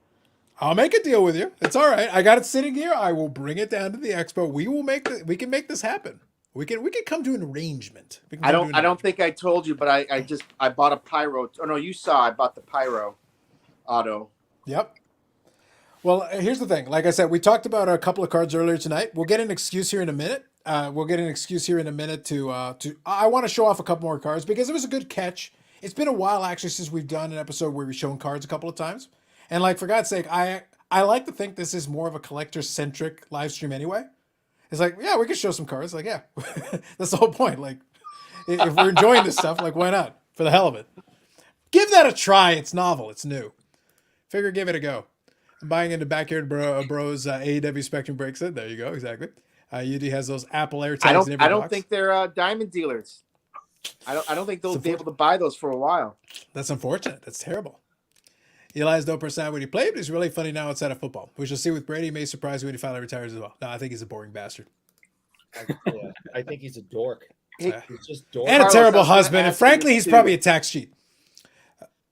I'll make a deal with you. It's all right. I got it sitting here. I will bring it down to the expo. We can make this happen. We can come to an arrangement. I don't think I told you, but I bought a pyro. Oh no, you saw I bought the pyro auto. Yep. Well, here's the thing. Like I said, we talked about a couple of cards earlier tonight. We'll get an excuse here in a minute. I want to show off a couple more cards because it was a good catch. It's been a while actually since we've done an episode where we've shown cards a couple of times. And like, for God's sake, I like to think this is more of a collector-centric live stream anyway. It's like, yeah, we could show some cards. Like, yeah, that's the whole point. Like, if we're enjoying this stuff, like, why not? For the hell of it. Give that a try. It's novel. It's new. Figure give it a go. I'm buying into Backyard Bros AEW Spectrum breaks it. There you go. Exactly. UD has those Apple Air tags in every I don't box. think they're diamond dealers. I don't think they'll be able to buy those for a while. That's unfortunate. That's terrible. Eli has no personality when he played, but he's really funny now outside of football. We shall see with Brady. He may surprise you when he finally retires as well. No, I think he's a boring bastard. I think he's a dork. Yeah. He's just dork. And a Carlos, terrible I was gonna husband. And ask you frankly, he's too. probably a tax cheat.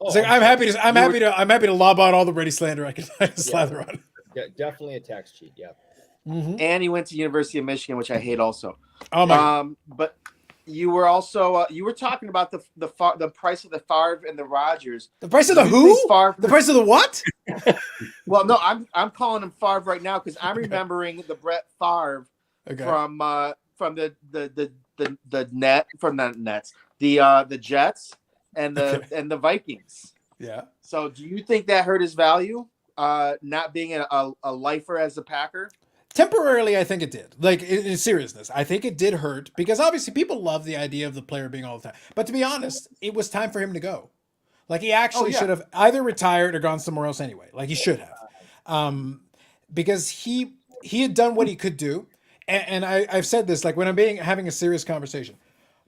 It's like, I'm happy to lob out all the Brady slander I can slather on. Definitely a tax cheat. Yeah. Mm-hmm. And he went to University of Michigan, which I hate also. Oh my. But you were also you were talking about the price of the Favre and the Rodgers. The price of the Do you who? think Favre- The price of the what? Well, no, I'm calling him Favre right now because I'm remembering the Brett Favre Okay. from the net from the Nets, the Jets and the Vikings. Yeah. So do you think that hurt his value? Not being a lifer as a Packer? Temporarily, I think it did. Like, in seriousness, I think it did hurt because obviously people love the idea of the player being all the time. But to be honest, it was time for him to go. Like, he actually should have either retired or gone somewhere else anyway. Like, he should have. Because he had done what he could do. And I've said this, like, when I'm having a serious conversation,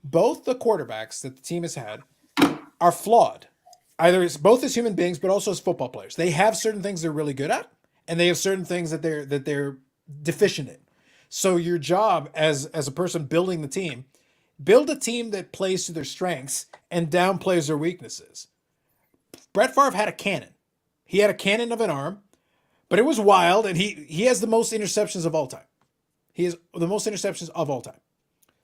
both the quarterbacks that the team has had are flawed. Either it's both as human beings, but also as football players. They have certain things they're really good at, and they have certain things that they're deficient in. So your job as a person building the team, build a team that plays to their strengths and downplays their weaknesses. Brett Favre had a cannon. He had a cannon of an arm, but it was wild, and he has the most interceptions of all time. He has the most interceptions of all time.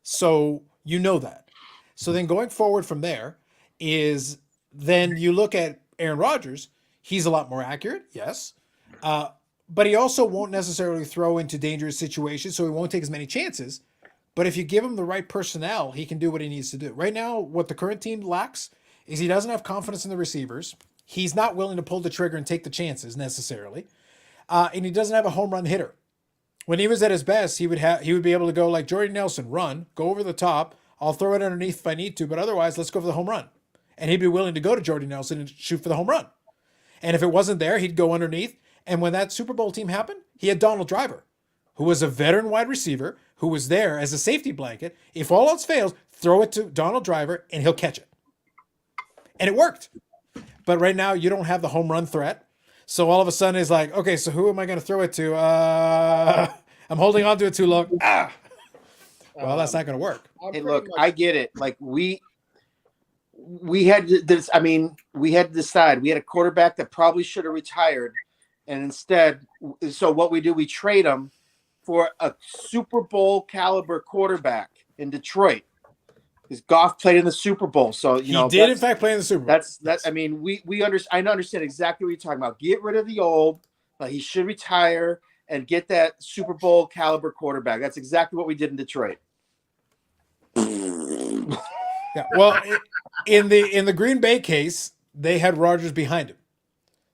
So you know that. So then going forward from there is then you look at Aaron Rodgers. He's a lot more accurate, yes. But he also won't necessarily throw into dangerous situations, so he won't take as many chances. But if you give him the right personnel, he can do what he needs to do. Right now, what the current team lacks is he doesn't have confidence in the receivers. He's not willing to pull the trigger and take the chances necessarily. And he doesn't have a home run hitter. When he was at his best, he would be able to go like Jordy Nelson, run, go over the top. I'll throw it underneath if I need to, but otherwise, let's go for the home run. And he'd be willing to go to Jordy Nelson and shoot for the home run. And if it wasn't there, he'd go underneath. And when that Super Bowl team happened, he had Donald Driver, who was a veteran wide receiver, who was there as a safety blanket. If all else fails, throw it to Donald Driver and he'll catch it. And it worked. But right now, you don't have the home run threat. So all of a sudden, it's like, okay, so who am I going to throw it to? I'm holding on to it too long. Well, that's not going to work. Hey, look, I get it. Like we had this. I mean, we had to decide. We had a quarterback that probably should have retired, and instead, so what we do, we trade him for a Super Bowl caliber quarterback in Detroit. Because Goff played in the Super Bowl, so he did in fact play in the Super Bowl. That's. I mean, I understand exactly what you're talking about. Get rid of the old. Like he should retire and get that Super Bowl caliber quarterback. That's exactly what we did in Detroit. Yeah. Well, in the Green Bay case, they had Rodgers behind him.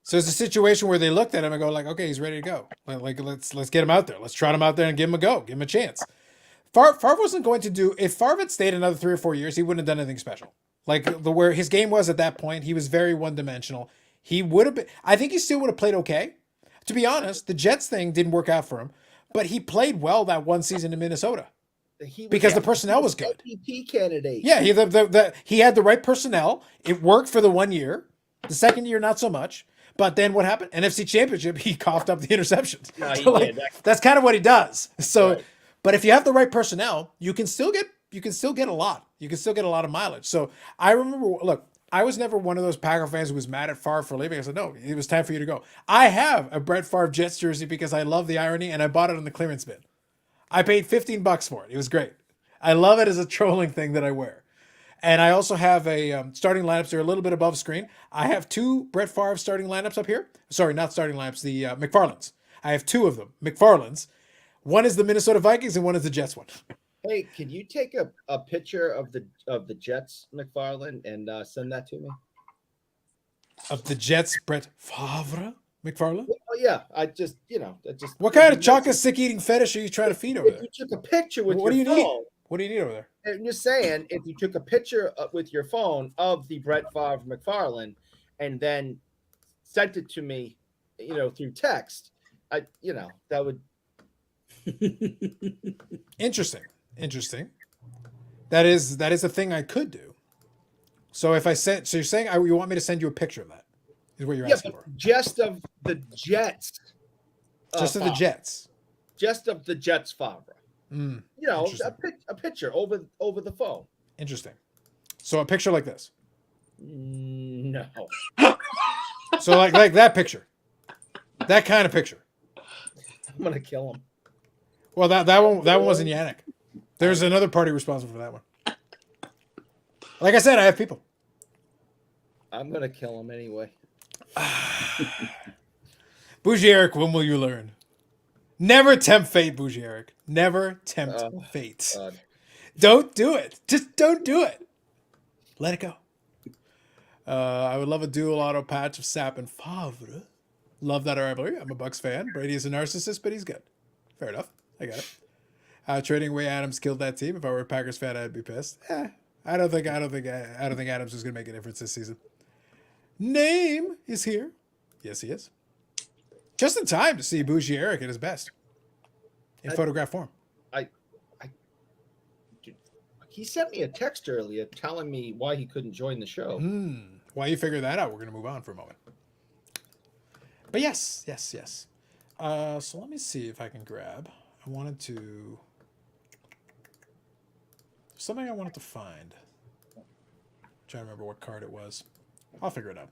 So it's a situation where they looked at him and go like, okay, he's ready to go. Like let's get him out there. Let's trot him out there and give him a go. Give him a chance. Favre wasn't going to do, if Favre had stayed another 3 or 4 years, he wouldn't have done anything special. Like where his game was at that point, he was very one-dimensional. He would have been, I think he still would have played okay. To be honest, the Jets thing didn't work out for him, but he played well that one season in Minnesota because the personnel was good. MVP candidate. Yeah, he had the right personnel. It worked for the 1 year. The second year, not so much. But then what happened? NFC Championship, he coughed up the interceptions. No, So, like, that's kind of what he does. So, Right. But if you have the right personnel, you can still get a lot. You can still get a lot of mileage. So I remember, look, I was never one of those Packer fans who was mad at Favre for leaving. I said, no, it was time for you to go. I have a Brett Favre Jets jersey because I love the irony, and I bought it on the clearance bin. I paid $15 for it. It was great. I love it as a trolling thing that I wear. And I also have a starting lineups. They're a little bit above screen. I have 2 Brett Favre starting lineups up here. Sorry, not starting lineups, the McFarland's. I have 2 of them, McFarland's. One is the Minnesota Vikings and one is the Jets one. Hey, can you take a picture of the Jets, McFarland, and send that to me? Of the Jets, Brett Favre McFarland? Oh yeah, What kind of chocolate stick eating fetish are you trying to feed over If there? you took a picture with What do your you need? phone, What do you need over there? I'm just saying, if you took a picture with your phone of the Brett Favre McFarland and then sent it to me, through text, that would. Interesting. That is a thing I could do. So if I sent, so you're saying you want me to send you a picture of that? Is what you're asking for? Just of the Jets. Just of the Favre. Jets. Just of the Jets Favre. Interesting. A picture over the phone. Interesting. So a picture like this. No. So like that picture. That kind of picture. I'm gonna kill him. Well, that one wasn't Yannick. There's another party responsible for that one. Like I said, I have people. I'm gonna kill him anyway. Bougie Eric, when will you learn? Never tempt fate, Bougie Eric. Never tempt fate. God. Don't do it. Just don't do it. Let it go. I would love a dual auto patch of Sapp and Favre. Love that rivalry. I'm a Bucks fan. Brady is a narcissist, but he's good. Fair enough. I got it. Trading away Adams killed that team. If I were a Packers fan, I'd be pissed. I don't think Adams is going to make a difference this season. Name is here. Yes, he is. Just in time to see Bougie Eric at his best in photograph form. He sent me a text earlier telling me why he couldn't join the show. While you figure that out, we're going to move on for a moment. But yes. So let me see if I can grab. Something I wanted to find. I'm trying to remember what card it was. I'll figure it out.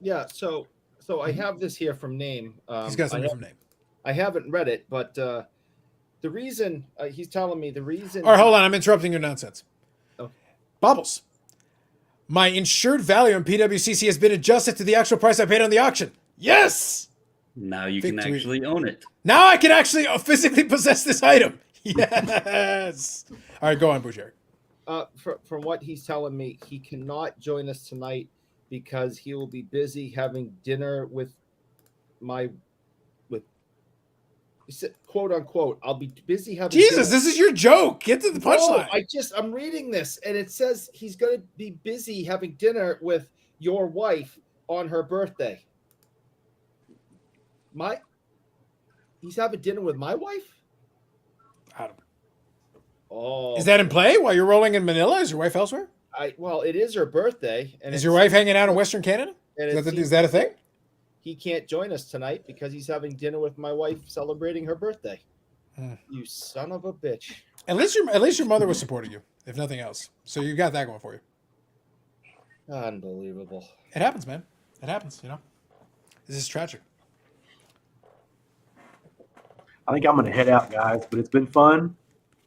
Yeah, so I have this here from Name. He's got something from Name. I haven't read it, but the reason he's telling me the reason. All right, hold on. I'm interrupting your nonsense. Okay. Bubbles. My insured value on PWCC has been adjusted to the actual price I paid on the auction. Yes! Now you Victory. can actually own it. Now I can actually physically possess this item. Yes! All right, go on, Boucher. From what he's telling me, he cannot join us tonight because he will be busy having dinner with he said, quote unquote, I'll be busy having Jesus, dinner. this is your joke. Get to the punchline. I'm reading this and it says he's going to be busy having dinner with your wife on her birthday. He's having dinner with my wife? Adam. Oh. Is that in play while you're rolling in Manila? Is your wife elsewhere? Well, it is her birthday. And is your wife hanging out in Western Canada? Is that a thing? He can't join us tonight because he's having dinner with my wife celebrating her birthday. You son of a bitch. At least your mother was supporting you, if nothing else. So you got that going for you. Unbelievable. It happens, man. It happens, you know. This is tragic. I think I'm going to head out, guys, but it's been fun.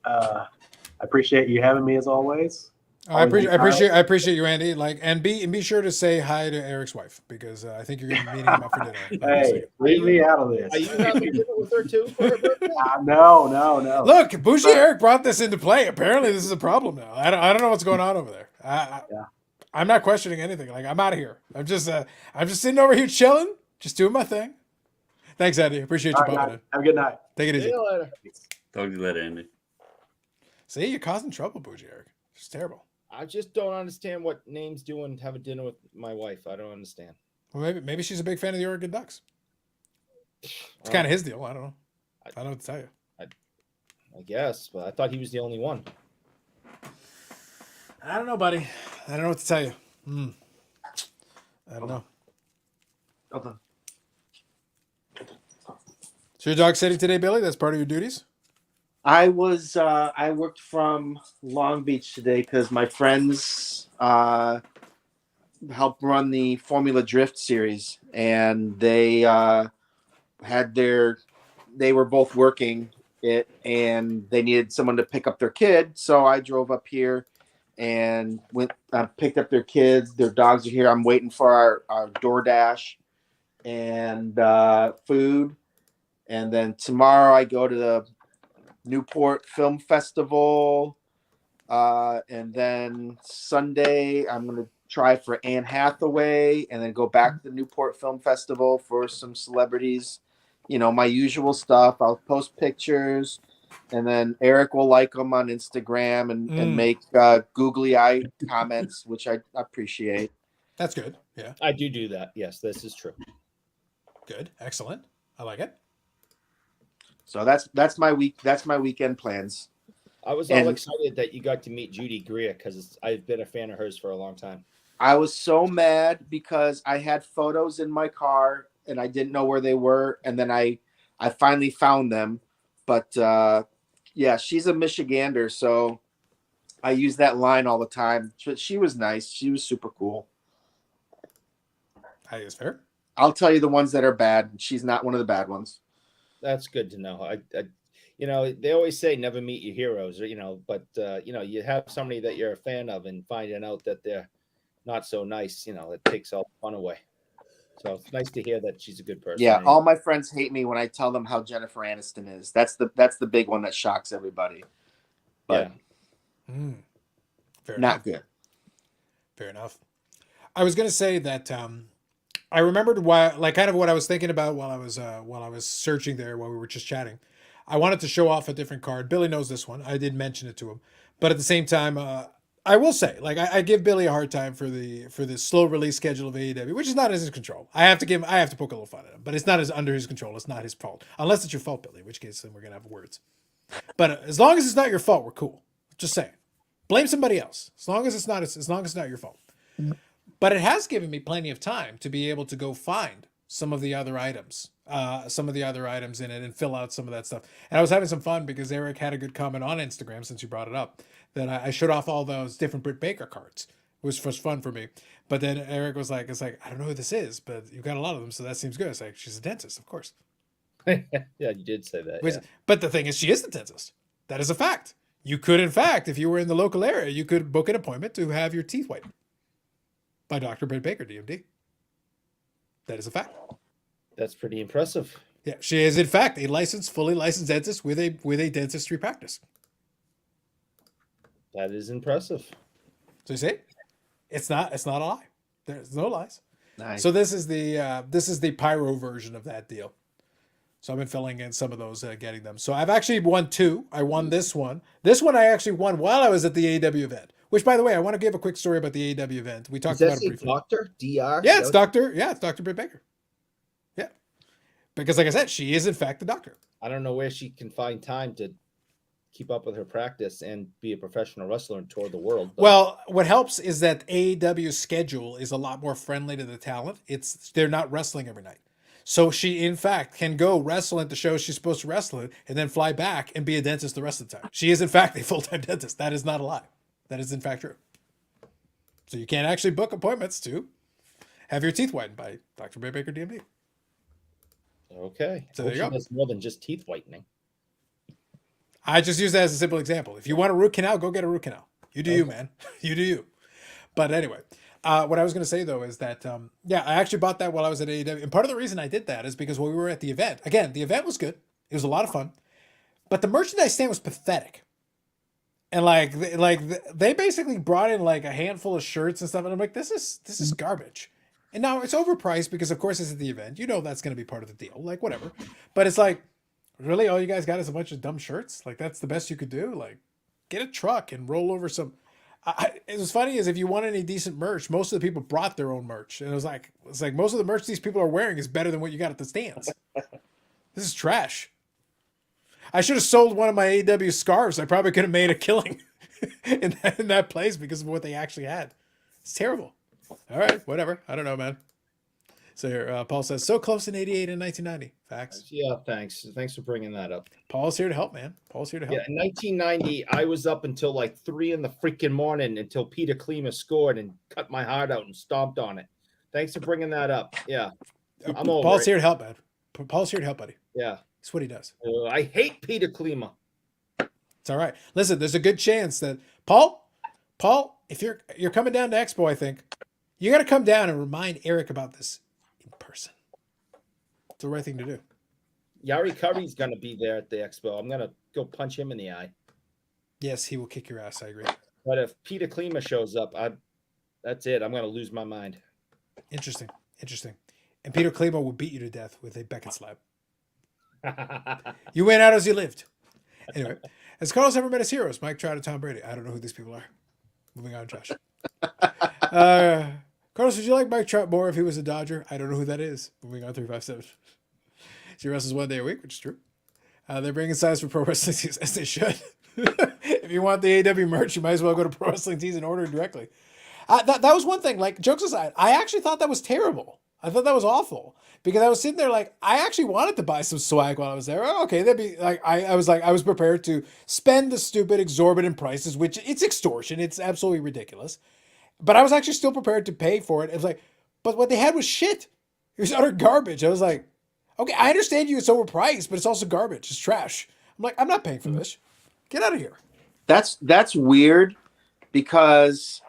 I appreciate you having me as always. I appreciate you, Andy. And be sure to say hi to Eric's wife because I think you're going to be meeting him up for dinner. Hey, leave me out of this. Are you having dinner with her too for her birthday? No. Look, Bougie Eric brought this into play. Apparently, this is a problem now. I don't know what's going on over there. I'm not questioning anything. Like I'm out of here. I'm just sitting over here chilling, just doing my thing. Thanks, Andy. Appreciate you popping in. Have a good night. Take it easy. See you later. Talk to you later, Andy. See, you're causing trouble, Bougie Eric. It's terrible. I just don't understand what Name's doing having dinner with my wife. I don't understand. Well, maybe she's a big fan of the Oregon Ducks. It's kind of his deal. I don't know. I don't know what to tell you. I guess, but I thought he was the only one. I don't know, buddy. I don't know what to tell you. I don't know. Okay. So your dog sitting today, Billy? That's part of your duties? I worked from Long Beach today because my friends helped run the Formula Drift series, and they were both working it, and they needed someone to pick up their kid. So I drove up here and picked up their kids. Their dogs are here. I'm waiting for our DoorDash and food, and then tomorrow I go to the Newport Film Festival, and then Sunday I'm going to try for Anne Hathaway and then go back to the Newport Film Festival for some celebrities, my usual stuff. I'll post pictures, and then Eric will like them on Instagram and make googly eye comments, which I appreciate. That's good. Yeah, I do that. Yes, this is true. Good. Excellent. I like it. So that's my week. That's my weekend plans. I was all excited that you got to meet Judy Greer because I've been a fan of hers for a long time. I was so mad because I had photos in my car and I didn't know where they were, and then I finally found them. But yeah, she's a Michigander, so I use that line all the time. She was nice. She was super cool. I think it's fair. I'll tell you the ones that are bad. She's not one of the bad ones. That's good to know. they always say never meet your heroes, but you have somebody that you're a fan of and finding out that they're not so nice, it takes all the fun away. So it's nice to hear that she's a good person. Yeah, anyway. all my friends hate me when I tell them how Jennifer Aniston is. That's the big one that shocks everybody. But Fair not enough. good. Fair enough. I was going to say that I remembered kind of what I was thinking about while I was searching there while we were just chatting. I wanted to show off a different card. Billy knows this one. I did mention it to him, but at the same time, I will say, like, I give Billy a hard time for the slow release schedule of AEW, which is not in his control. I have to poke a little fun at him, but it's not under his control. It's not his fault, unless it's your fault, Billy. In which case, then we're gonna have words. But as long as it's not your fault, we're cool. Just saying, blame somebody else. As long as it's not your fault. But it has given me plenty of time to be able to go find some of the other items in it and fill out some of that stuff. And I was having some fun because Eric had a good comment on Instagram, since you brought it up, that I showed off all those different Britt Baker cards. It was fun for me. But then Eric was like, I don't know who this is, but you've got a lot of them, so that seems good. It's like, she's a dentist, of course. Yeah, you did say that. Yeah. But the thing is, she is the dentist. That is a fact. You could, in fact, if you were in the local area, you could book an appointment to have your teeth whitened by Dr. Britt Baker, DMD. That is a fact. That's pretty impressive. Yeah, she is in fact a fully licensed dentist with a dentistry practice. That is impressive. So you see, it's not a lie. There's no lies. Nice. So this is the pyro version of that deal. So I've been filling in some of those, getting them. So I've actually won 2. I won this one. This one I actually won while I was at the AEW event. Which, by the way, I want to give a quick story about the AEW event. We talked about it briefly. Doctor DR. Yeah, it's Doctor. Yeah, it's Dr. Britt Baker. Yeah, because like I said, she is in fact the doctor. I don't know where she can find time to keep up with her practice and be a professional wrestler and tour the world. But Well, what helps is that AEW's schedule is a lot more friendly to the talent. They're not wrestling every night. So she, in fact, can go wrestle at the shows she's supposed to wrestle at and then fly back and be a dentist the rest of the time. She is, in fact, a full-time dentist. That is not a lie. That is, in fact, true. So you can actually book appointments to have your teeth whitened by Dr. Britt Baker, DMD. okay, So Hope there you she go. does more than just teeth whitening. I just use that as a simple example. If you want a root canal, go get a root canal. You do you, man. You do you. But anyway, what I was going to say, though, is that, I actually bought that while I was at AEW. And part of the reason I did that is because when we were at the event, again, the event was good. It was a lot of fun. But the merchandise stand was pathetic. And they basically brought in like a handful of shirts and stuff. And I'm like, this is garbage. And now it's overpriced because, of course, it's at the event. You know that's going to be part of the deal. Like, whatever. But it's like, really, all you guys got is a bunch of dumb shirts? Like, that's the best you could do? Like, get a truck and roll over some. It was funny is if you want any decent merch, most of the people brought their own merch. And it's like most of the merch these people are wearing is better than what you got at the stands. This is trash. I should have sold one of my AEW scarves. I probably could have made a killing in that place because of what they actually had. It's terrible. All right, whatever. I don't know, man. So here, Paul says, so close in 88 and 1990. Facts. Yeah, thanks for bringing that up. Paul's here to help, man. Paul's here to help. Yeah, in 1990, I was up until like 3 in the freaking morning until Peter Klima scored and cut my heart out and stomped on it. Thanks for bringing that up. Yeah, I'm over Paul's it. here to help, man. Paul's here to help, buddy. Yeah, That's what he does. I hate Peter Klima. It's all right. Listen, there's a good chance that Paul, if you're coming down to Expo, I think you got to come down and remind Eric about this in person. It's the right thing to do. Yari Curry's gonna be there at the expo. I'm gonna go punch him in the eye. Yes, he will kick your ass. I agree. But if Peter Klima shows up, that's it. I'm gonna lose my mind. Interesting. And Peter Klima will beat you to death with a Beckett slap. You went out as you lived. Anyway, has Carlos ever met his heroes? Mike Trout and Tom Brady. I don't know who these people are. Moving on, Josh. Carlos, would you like Mike Trout more if he was a Dodger? I don't know who that is. Moving on, 357. She wrestles 1 day a week, which is true. They're bringing signs for Pro Wrestling Tees, as they should. If you want the AW merch, you might as well go to Pro Wrestling Tees and order it directly. That was one thing. Like, jokes aside, I actually thought that was terrible. I thought that was awful because I was sitting there like, I actually wanted to buy some swag while I was there. Oh, okay, that'd be like, I was prepared to spend the stupid exorbitant prices, which it's extortion. It's absolutely ridiculous. But I was actually still prepared to pay for it. It was like, but what they had was shit. It was utter garbage. I was like, okay, I understand it's overpriced, but it's also garbage. It's trash. I'm like, I'm not paying for this. Get out of here. That's weird because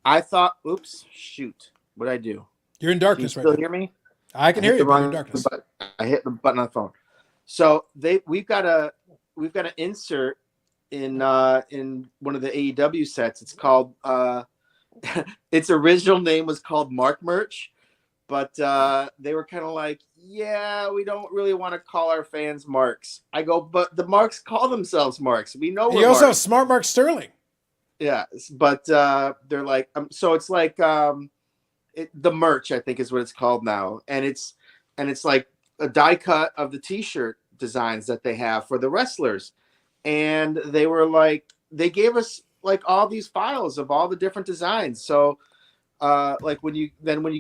I thought, oops, shoot, what'd I do? You're in Can you darkness right still now. hear me? I can I hear hit you, the but you're in wrong darkness. button. I hit the button on the phone. So we've got an insert in one of the AEW sets. It's called its original name was called Mark Merch, but they were kind of like, yeah, we don't really want to call our fans Marks. I go, but the Marks call themselves Marks. We know You we're also have Marks. Smart Mark Sterling. Yeah, but they're like, so it's like the merch, I think, is what it's called now, and it's like a die cut of the T-shirt designs that they have for the wrestlers, and they were like, they gave us like all these files of all the different designs. So, like when you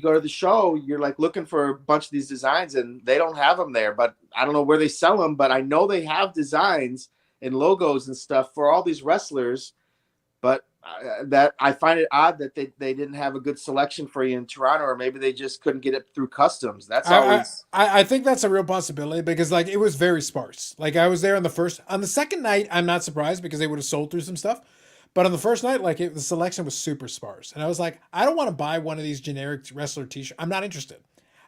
go to the show, you're like looking for a bunch of these designs, and they don't have them there. But I don't know where they sell them, but I know they have designs and logos and stuff for all these wrestlers. But that I find it odd that they didn't have a good selection for you in Toronto, or maybe they just couldn't get it through customs. That's always. I think that's a real possibility because like it was very sparse. Like I was there on the second night, I'm not surprised because they would have sold through some stuff. But on the first night, like the selection was super sparse, and I was like, I don't want to buy one of these generic wrestler T-shirts. I'm not interested.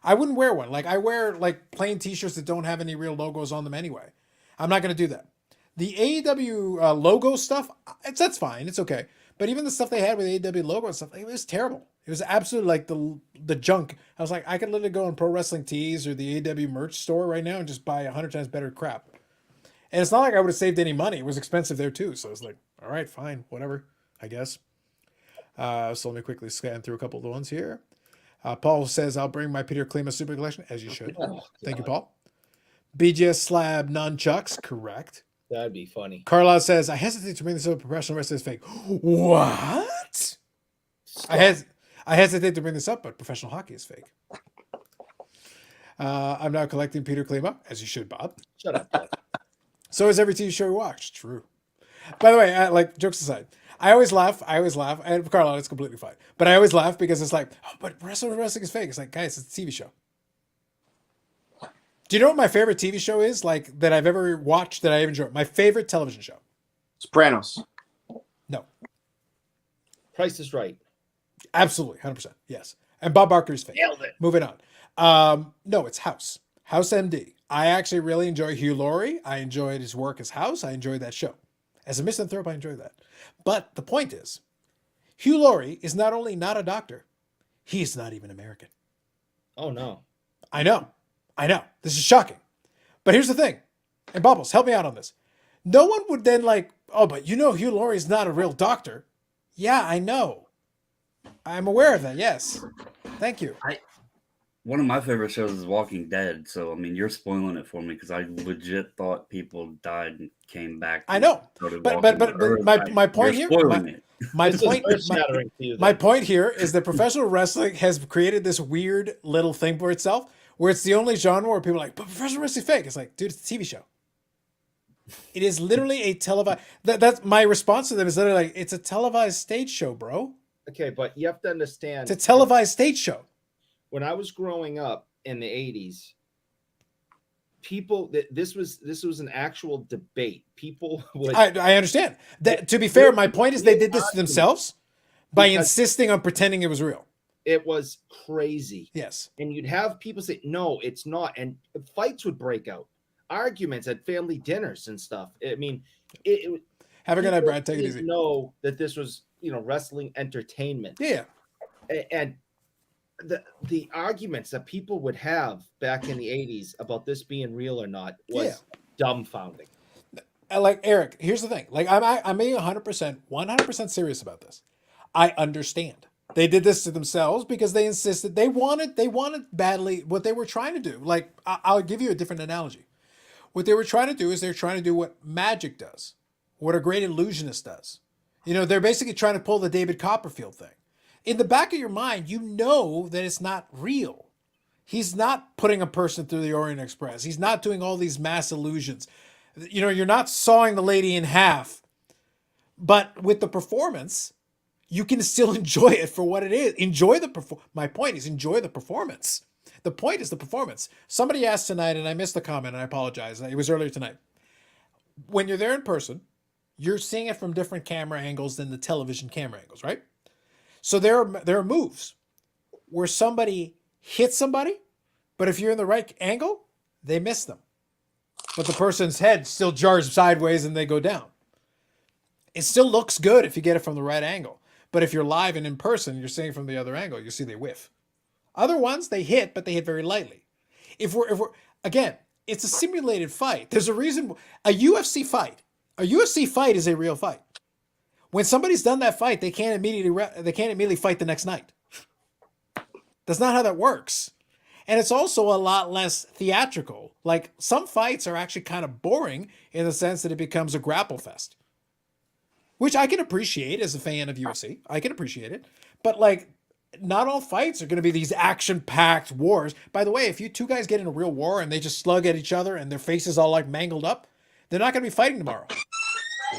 I wouldn't wear one. Like I wear like plain T-shirts that don't have any real logos on them anyway. I'm not going to do that. The AEW logo stuff, that's fine. It's okay. But even the stuff they had with AEW logo and stuff, it was terrible. It was absolutely like the junk. I was like, I could literally go on Pro Wrestling Tees or the AEW merch store right now and just buy 100 times better crap. And it's not like I would have saved any money. It was expensive there too. So I was like, all right, fine, whatever, I guess. So let me quickly scan through a couple of the ones here. Paul says, I'll bring my Peter Klima Super Collection, as you should. Thank you, Paul. BGS Slab Nunchucks, correct. That'd be funny. Carla says, I hesitate to bring this up. Professional wrestling is fake. What? I hesitate to bring this up, but professional hockey is fake. I'm now collecting Peter Klima, as you should, Bob. Shut up, Jeff. So is every TV show you watch. True. By the way, like jokes aside, I always laugh. And Carla, it's completely fine. But I always laugh because it's like, oh, but wrestling is fake. It's like, guys, it's a TV show. Do you know what my favorite TV show is? Like that I've ever watched that I enjoy. My favorite television show. Sopranos. No. Price is Right. Absolutely. 100%. Yes. And Bob Barker's fake. Nailed it. Moving on. No, it's House. House MD. I actually really enjoy Hugh Laurie. I enjoyed his work as House. I enjoyed that show. As a misanthrope, I enjoy that. But the point is, Hugh Laurie is not only not a doctor, he is not even American. Oh, no. I know. This is shocking. But here's the thing. And Bubbles, help me out on this. No one would then like, oh, but you know Hugh Laurie is not a real doctor. Yeah, I know. I'm aware of that, yes. Thank you. One of my favorite shows is Walking Dead. So, I mean, you're spoiling it for me because I legit thought people died and came back. I know. But my point here, my point here is that professional wrestling has created this weird little thing for itself where it's the only genre where people are like, but professional wrestling fake. It's like, dude, it's a TV show. It is literally a televised. That's my response to them is literally like, it's a televised stage show, bro. Okay, but you have to understand. It's a televised stage show. When I was growing up in the 80s, this was an actual debate. People would. I understand. To be fair, my point is they did this to themselves by insisting on pretending it was real. It was crazy. Yes. And you'd have people say, no, it's not. And fights would break out. Arguments at family dinners and stuff. I mean, have a good night, Brad. Take it easy. Know that this was, wrestling entertainment. Yeah. And the arguments that people would have back in the 80s about this being real or not was dumbfounding. Like Eric, here's the thing. Like I'm being 100% serious about this. I understand. They did this to themselves because they insisted they wanted badly what they were trying to do. Like I'll give you a different analogy. What they were trying to do is they're trying to do what magic does, what a great illusionist does. They're basically trying to pull the David Copperfield thing. In the back of your mind, you know that it's not real. He's not putting a person through the Orient Express. He's not doing all these mass illusions. You're not sawing the lady in half. But with the performance, you can still enjoy it for what it is. My point is enjoy the performance. The point is the performance. Somebody asked tonight, and I missed the comment, and I apologize. It was earlier tonight. when you're there in person, you're seeing it from different camera angles than the television camera angles, right? So there are moves where somebody hits somebody, but if you're in the right angle, they miss them. But the person's head still jars sideways and they go down. It still looks good if you get it from the right angle. But if you're live and in person, you're seeing from the other angle, you see they whiff. Other ones, they hit, but they hit very lightly. If we're again, it's a simulated fight. There's a reason a UFC fight is a real fight. When somebody's done that fight, they can't immediately fight the next night. That's not how that works. And it's also a lot less theatrical. Like some fights are actually kind of boring in the sense that it becomes a grapple fest, which I can appreciate as a fan of UFC. I can appreciate it. But like, not all fights are going to be these action-packed wars. By the way, if you two guys get in a real war and they just slug at each other and their faces all like mangled up, they're not going to be fighting tomorrow.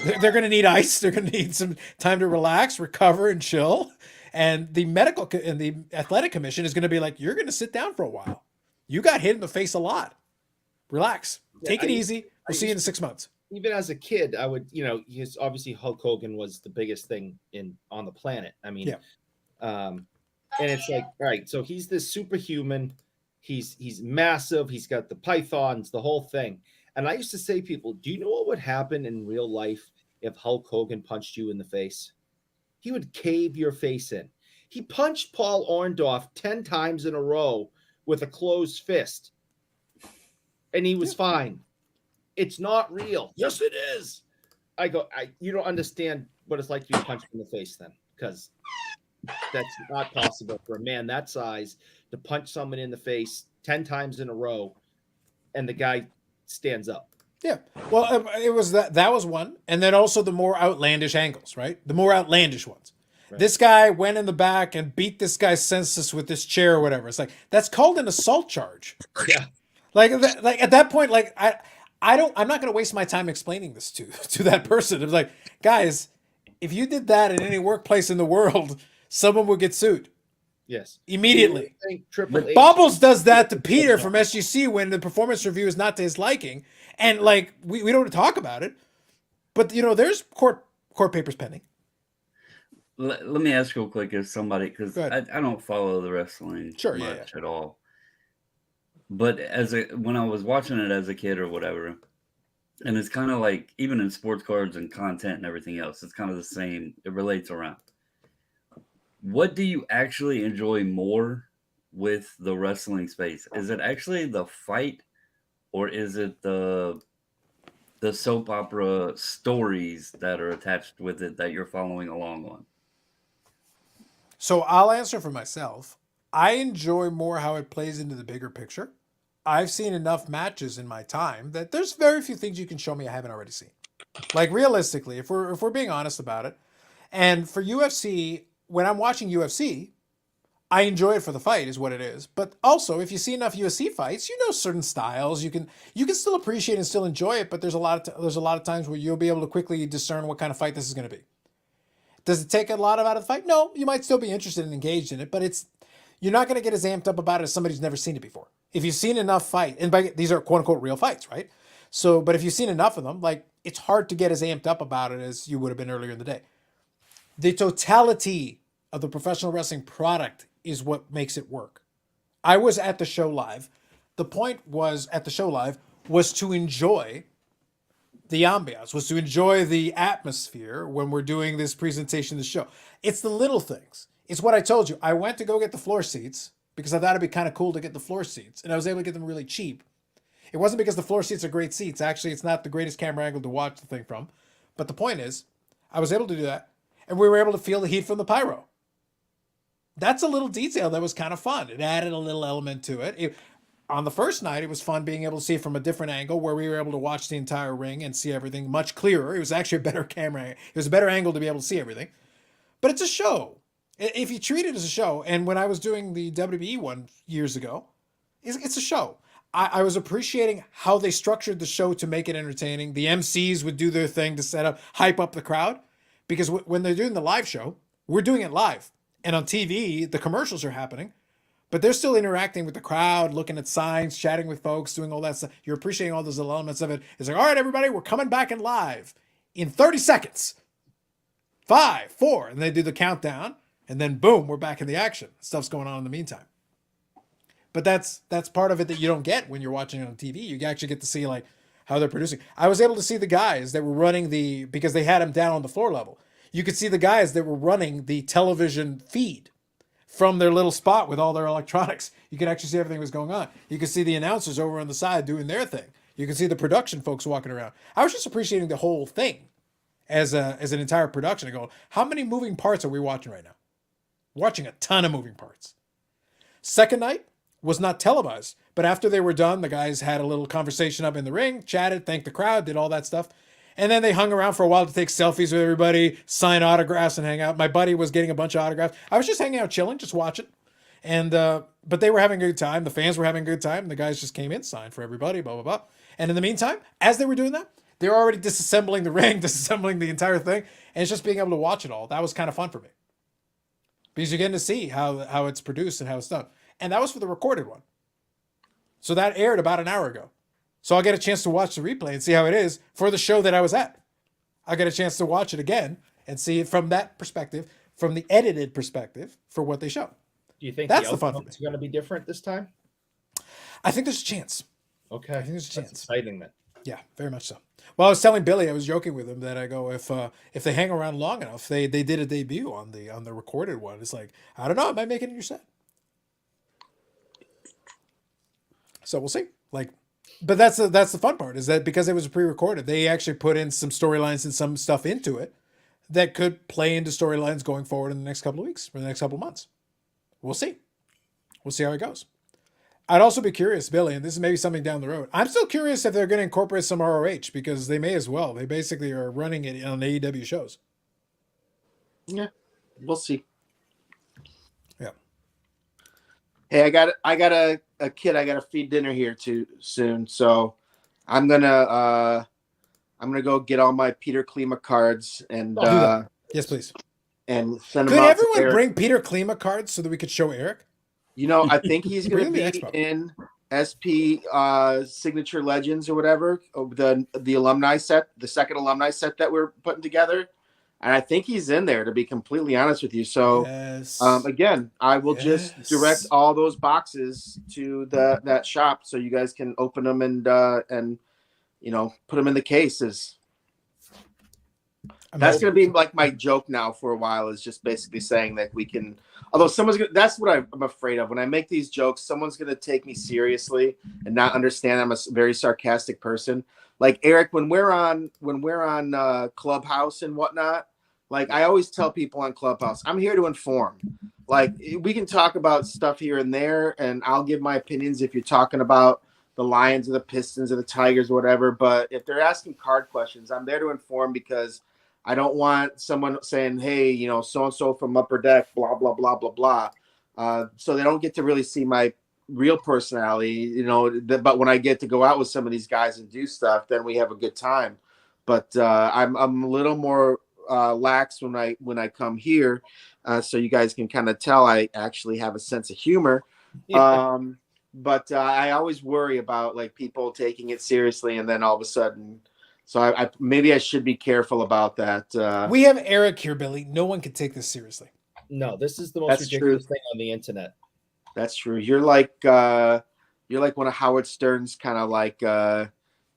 They're going to need ice. They're going to need some time to relax, recover, and chill. And the medical and the athletic commission is going to be like, you're going to sit down for a while. You got hit in the face a lot. Relax. Take it easy. We'll see you in 6 months. Even as a kid, I would, obviously Hulk Hogan was the biggest thing on the planet. I mean, and it's like, all right, so he's this superhuman. He's massive. He's got the pythons, the whole thing. And I used to say to people, do you know what would happen in real life if Hulk Hogan punched you in the face? He would cave your face in. He punched Paul Orndorff 10 times in a row with a closed fist. And he was fine. It's not real. Yes, it is. You don't understand what it's like to be punched in the face then, because that's not possible for a man that size to punch someone in the face 10 times in a row and the guy stands up. Yeah. Well, it was that was one. And then also the more outlandish angles, right? The more outlandish ones. Right. This guy went in the back and beat this guy senseless with this chair or whatever. It's like, that's called an assault charge. Yeah. Like at that point, like I'm not going to waste my time explaining this to that person. It was like, guys, if you did that in any workplace in the world, someone would get sued. Yes. Immediately. Triple H. Bobbles does that to Peter from SGC when the performance review is not to his liking. And like, we don't talk about it, but there's court papers pending. Let me ask real quick if somebody, because I don't follow the wrestling much at all. But when I was watching it as a kid or whatever, and it's kind of like, even in sports cards and content and everything else, it's kind of the same. It relates around. What do you actually enjoy more with the wrestling space? Is it actually the fight, or is it the soap opera stories that are attached with it that you're following along on? So I'll answer for myself. I enjoy more how it plays into the bigger picture. I've seen enough matches in my time that there's very few things you can show me I haven't already seen. Like realistically, if we're being honest about it, and for UFC, when I'm watching UFC, I enjoy it for the fight, is what it is. But also, if you see enough UFC fights, certain styles. You can still appreciate and still enjoy it. But there's a lot of times where you'll be able to quickly discern what kind of fight this is going to be. Does it take a lot out of the fight? No, you might still be interested and engaged in it, but you're not going to get as amped up about it as somebody who's never seen it before. If you've seen enough fight, and these are quote unquote real fights, right? So, but if you've seen enough of them, like, it's hard to get as amped up about it as you would have been earlier in the day. The totality of the professional wrestling product is what makes it work. I was at the show live. The point at the show live was to enjoy the ambiance, was to enjoy the atmosphere when we're doing this presentation of the show. It's the little things. It's what I told you. I went to go get the floor seats because I thought it'd be kind of cool to get the floor seats, and I was able to get them really cheap. It wasn't because the floor seats are great seats. Actually, it's not the greatest camera angle to watch the thing from. But the point is, I was able to do that, and we were able to feel the heat from the pyro. That's a little detail that was kind of fun. It added a little element to it. On the first night, it was fun being able to see it from a different angle where we were able to watch the entire ring and see everything much clearer. It was actually a better camera. It was a better angle to be able to see everything. But it's a show. If you treat it as a show, and when I was doing the WWE one years ago, it's a show. I was appreciating how they structured the show to make it entertaining. The MCs would do their thing to hype up the crowd. Because when they're doing the live show, we're doing it live. And on TV, the commercials are happening. but they're still interacting with the crowd, looking at signs, chatting with folks, doing all that stuff. You're appreciating all those elements of it. It's like, all right, everybody, we're coming back in live in 30 seconds. 5, 4, and they do the countdown, and then boom, we're back in the action. Stuff's going on in the meantime. But that's part of it that you don't get when you're watching it on TV. You actually get to see like how they're producing. I was able to see the guys that were running because they had them down on the floor level. You could see the guys that were running the television feed from their little spot with all their electronics. You could actually see everything that was going on. You could see the announcers over on the side doing their thing. You could see the production folks walking around. I was just appreciating the whole thing as an entire production and going, how many moving parts are we watching right now? Watching a ton of moving parts. Second night was not televised, but after they were done, the guys had a little conversation up in the ring, chatted, thanked the crowd, did all that stuff. And then they hung around for a while to take selfies with everybody, sign autographs and hang out. My buddy was getting a bunch of autographs. I was just hanging out, chilling, just watching. And, but they were having a good time. The fans were having a good time. And the guys just came in, signed for everybody, blah, blah, blah. And in the meantime, as they were doing that, they were already disassembling the ring, disassembling the entire thing. And it's just being able to watch it all. That was kind of fun for me. Because you're getting to see how it's produced and how it's done. And that was for the recorded one. So that aired about an hour ago. So I'll get a chance to watch the replay and see how it is for the show that I was at. I'll get a chance to watch it again and see it from that perspective, from the edited perspective for what they show. Do you think That's the the fun for me. outcome's going to be different this time? I think there's a chance. Okay. I think there's a That's chance. exciting then. Yeah, very much so. Well, I was telling Billy, I was joking with him that I go, if they hang around long enough, they did a debut on the recorded one. It's like, I don't know, it might make it in your set. So we'll see. Like, but that's the fun part, is that because it was pre-recorded, they actually put in some storylines and some stuff into it that could play into storylines going forward in the next couple of weeks or the next couple of months. We'll see. We'll see how it goes. I'd also be curious, Billy, and this is maybe something down the road. I'm still curious if they're going to incorporate some ROH, because they may as well. They basically are running it on AEW shows. Yeah, we'll see. Yeah. Hey, I got a kid I got to feed dinner here too soon, so I'm gonna go get all my Peter Klima cards and Yes, please. and send Could them out to everyone Eric. bring Peter Klima cards so that we could show Eric? You know, I think he's going to Bring be the expo. in SP Signature Legends or whatever, the alumni set, the second alumni set that we're putting together. And I think he's in there, to be completely honest with you. So, Yes. again, I will just direct all those boxes to that shop so you guys can open them and you know, put them in the cases. That's going to be like my joke now for a while, is just basically saying that we can, although that's what I'm afraid of. When I make these jokes, someone's going to take me seriously and not understand I'm a very sarcastic person. Like Eric, when we're on Clubhouse and whatnot, like I always tell people on Clubhouse, I'm here to inform. Like we can talk about stuff here and there, and I'll give my opinions if you're talking about the Lions or the Pistons or the Tigers or whatever. But if they're asking card questions, I'm there to inform, because I don't want someone saying, hey, you know, so-and-so from Upper Deck, blah, blah, blah, blah, blah. So they don't get to really see my real personality, you know. But when I get to go out with some of these guys and do stuff, then we have a good time. But I'm a little more lax when I come here, so you guys can kind of tell I actually have a sense of humor. Yeah. But I always worry about like people taking it seriously, and then all of a sudden. So I maybe I should be careful about that. We have Eric here, Billy. No one can take this seriously. No, this is the most That's ridiculous true. thing on the internet. That's true. You're like one of Howard Stern's kind of like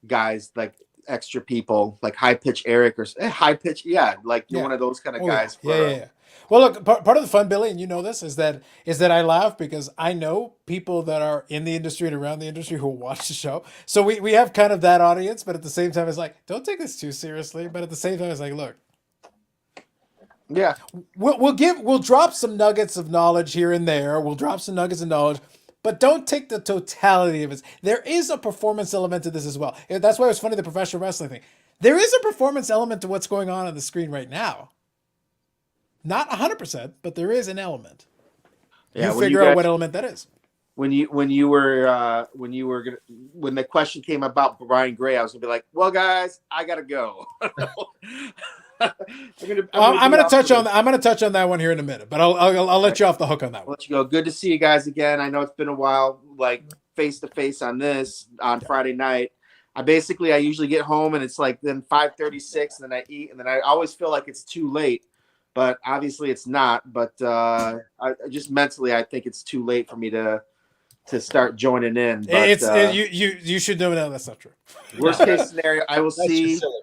guys, like extra people, like high pitch Eric or high pitch, yeah, like you're one of those kind of guys. Yeah. Well, look, part of the fun, Billy, and you know this, is that I laugh because I know people that are in the industry and around the industry who watch the show. So we have kind of that audience, but at the same time, it's like, don't take this too seriously. But at the same time, it's like, look, Yeah, we'll drop some nuggets of knowledge here and there. We'll drop some nuggets of knowledge, but don't take the totality of it. There is a performance element to this as well. That's why it was funny, the professional wrestling thing. There is a performance element to what's going on the screen right now. Not 100%, but there is an element. yeah. You figure out what element that is. When the question came about Brian Gray, I was gonna be like, well, guys, I gotta go. I'm gonna touch on that one here in a minute, but I'll let you off the hook on that I'll one. let you go. Good to see you guys again. I know it's been a while, like face to face on this on Friday night. I usually get home and it's like then 5:36, and then I eat, and then I always feel like it's too late, but obviously it's not. But I just mentally, I think it's too late for me to start joining in. But you should know that that's not true. worst case scenario, I will That's just see. silly.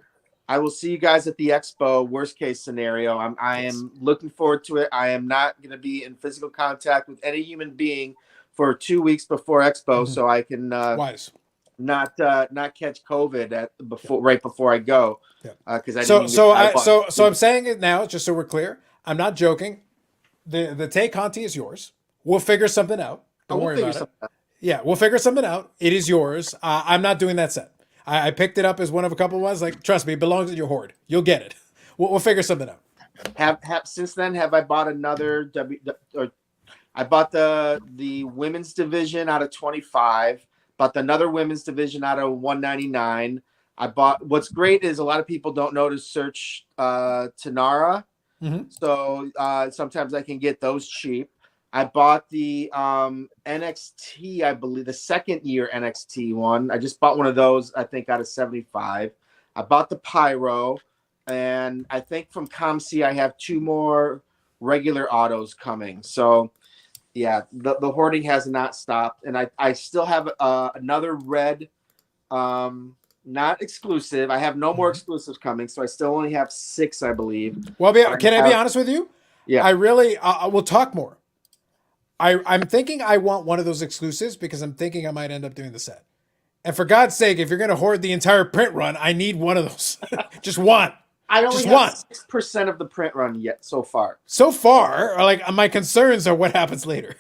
I will see you guys at the expo. Worst case scenario, I am looking forward to it. I am not going to be in physical contact with any human being for 2 weeks before expo, so I can Wise. not catch COVID right before I go. Yeah. Because I'm saying it now, just so we're clear. I'm not joking. The Tay Conti is yours. We'll figure something out. Don't worry about it. Yeah, we'll figure something out. It is yours. I'm not doing that set. I picked it up as one of a couple of ones. Like, trust me, it belongs in your hoard. You'll get it. We'll figure something out. Have since then have I bought another I bought the women's division out of 25. Bought another women's division out of 199. I bought. What's great is a lot of people don't know to search Tanara. Mm-hmm. So sometimes I can get those cheap. I bought the NXT, I believe, the second year NXT one. I just bought one of those, I think, out of 75. I bought the Pyro, and I think from ComC I have 2 more regular autos coming. So, yeah, the hoarding has not stopped. And I still have another red, not exclusive. I have no more exclusives coming, so I still only have 6, I believe. Well, can I be honest with you? Yeah. I really, we'll talk more. I'm thinking I want one of those exclusives because I'm thinking I might end up doing the set. And for God's sake, if you're going to hoard the entire print run, I need one of those. Just one. I only have 6% of the print run yet so far. So far, like my concerns are what happens later.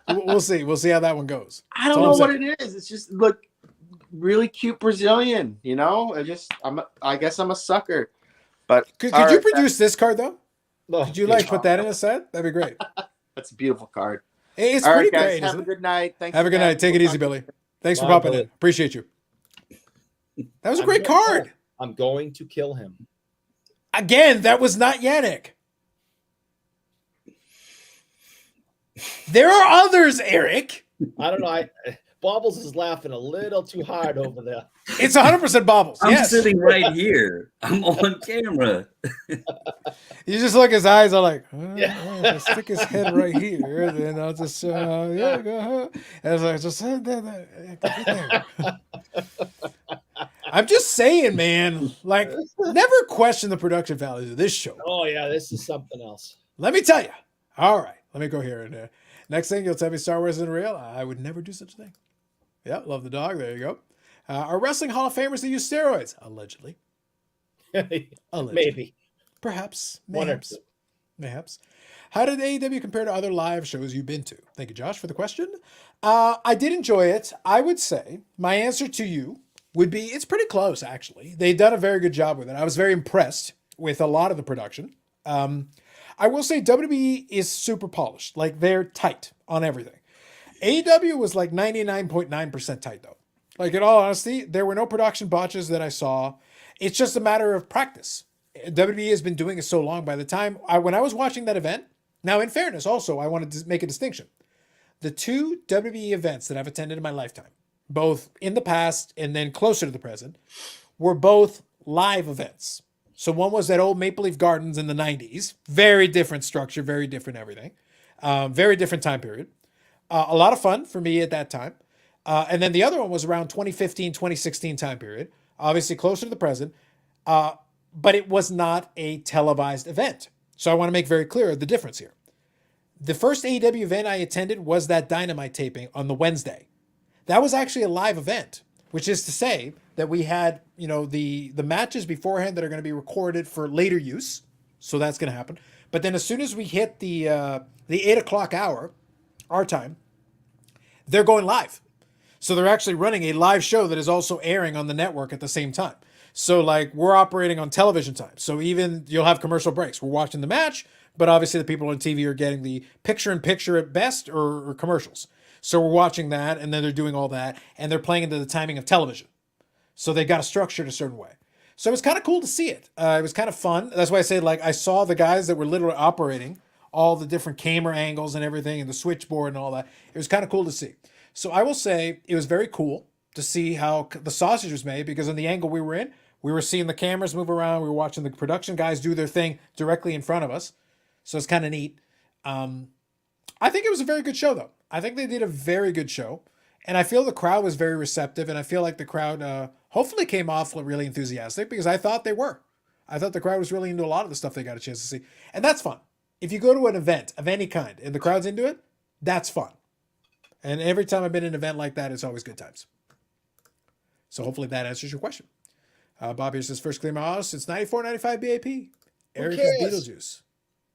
We'll see. We'll see how that one goes. I don't know what it is. It's just look really cute Brazilian, you know? I guess I'm a sucker. But could you produce this card though? No. Could you put that in a set? That'd be great. That's a beautiful card. It's all pretty right, guys, great. Have a good night. Thanks. Have a good night. Take it easy, Billy. Thanks for popping in. Appreciate you. That was a great card. I'm going to kill him. Again, that was not Yannick. There are others, Eric. I don't know. Bobbles is laughing a little too hard over there. It's 100% Bobbles. I'm sitting right here. I'm on camera. You just look, his eyes are like, I'll stick his head right here, then I'll just, go ahead. And it's like, just I'm just saying, man, like, never question the production values of this show. Oh, yeah, this is something else. Let me tell you. All right, let me go here. And next thing, you'll tell me Star Wars isn't real. I would never do such a thing. Yeah, love the dog. There you go. Are wrestling Hall of Famers that use steroids? Allegedly. Maybe. Perhaps. One or Mayhaps. Mayhaps. How did AEW compare to other live shows you've been to? Thank you, Josh, for the question. I did enjoy it. I would say my answer to you would be it's pretty close, actually. They've done a very good job with it. I was very impressed with a lot of the production. I will say WWE is super polished. Like, they're tight on everything. AEW was like 99.9% tight, though. Like, in all honesty, there were no production botches that I saw. It's just a matter of practice. WWE has been doing it so long. By the time when I was watching that event, now in fairness, also, I wanted to make a distinction. The 2 WWE events that I've attended in my lifetime, both in the past and then closer to the present, were both live events. So one was at old Maple Leaf Gardens in the 90s. Very different structure, very different everything. Very different time period. A lot of fun for me at that time. And then the other one was around 2015, 2016 time period. Obviously closer to the present. But it was not a televised event. So I want to make very clear the difference here. The first AEW event I attended was that Dynamite taping on the Wednesday. That was actually a live event, which is to say that we had, the matches beforehand that are going to be recorded for later use. So that's going to happen. But then as soon as we hit the 8 o'clock hour, our time, they're going live. So they're actually running a live show that is also airing on the network at the same time. So like we're operating on television time. So even you'll have commercial breaks. We're watching the match, but obviously the people on TV are getting the picture-in-picture at best or commercials. So we're watching that, and then they're doing all that, and they're playing into the timing of television. So they got to structure it a certain way. So it was kind of cool to see it. It was kind of fun. That's why I say, like, I saw the guys that were literally operating all the different camera angles and everything and the switchboard and all that. It was kind of cool to see. So I will say it was very cool to see how the sausage was made, because on the angle we were in, we were seeing the cameras move around. We were watching the production guys do their thing directly in front of us. So it's kind of neat. I think it was a very good show, though. I think they did a very good show. And I feel the crowd was very receptive. And I feel like the crowd hopefully came off really enthusiastic, because I thought they were. I thought the crowd was really into a lot of the stuff they got a chance to see. And that's fun. If you go to an event of any kind and the crowd's into it, that's fun. And every time I've been in an event like that, it's always good times. So hopefully that answers your question. Bob here says, first clear my house since 94, 95 BAP. Eric is Beetlejuice.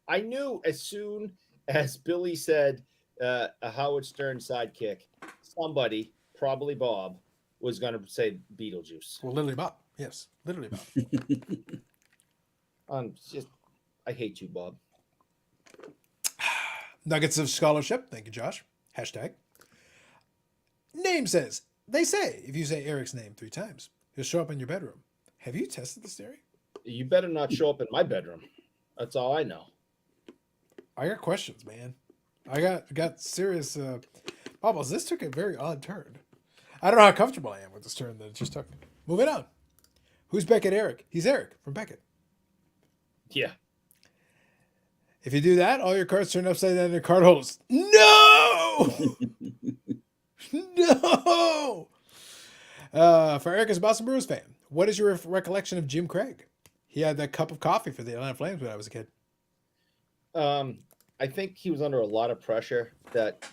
I knew as soon as Billy said a Howard Stern sidekick, somebody, probably Bob, was going to say Beetlejuice. Well, literally Bob. Yes, literally Bob. I hate you, Bob. Nuggets of scholarship. Thank you, Josh. Hashtag. Name says, they say if you say Eric's name 3 times, he'll show up in your bedroom. Have you tested this theory? You better not show up in my bedroom. That's all I know. I got questions, man. I got serious. Bubbles, this took a very odd turn. I don't know how comfortable I am with this turn that it just took. Moving on. Who's Beckett Eric? He's Eric from Beckett. Yeah. If you do that, all your cards turn upside down in your card holders. No! No! For Eric as a Boston Bruins fan, what is your recollection of Jim Craig? He had that cup of coffee for the Atlanta Flames when I was a kid. I think he was under a lot of pressure that,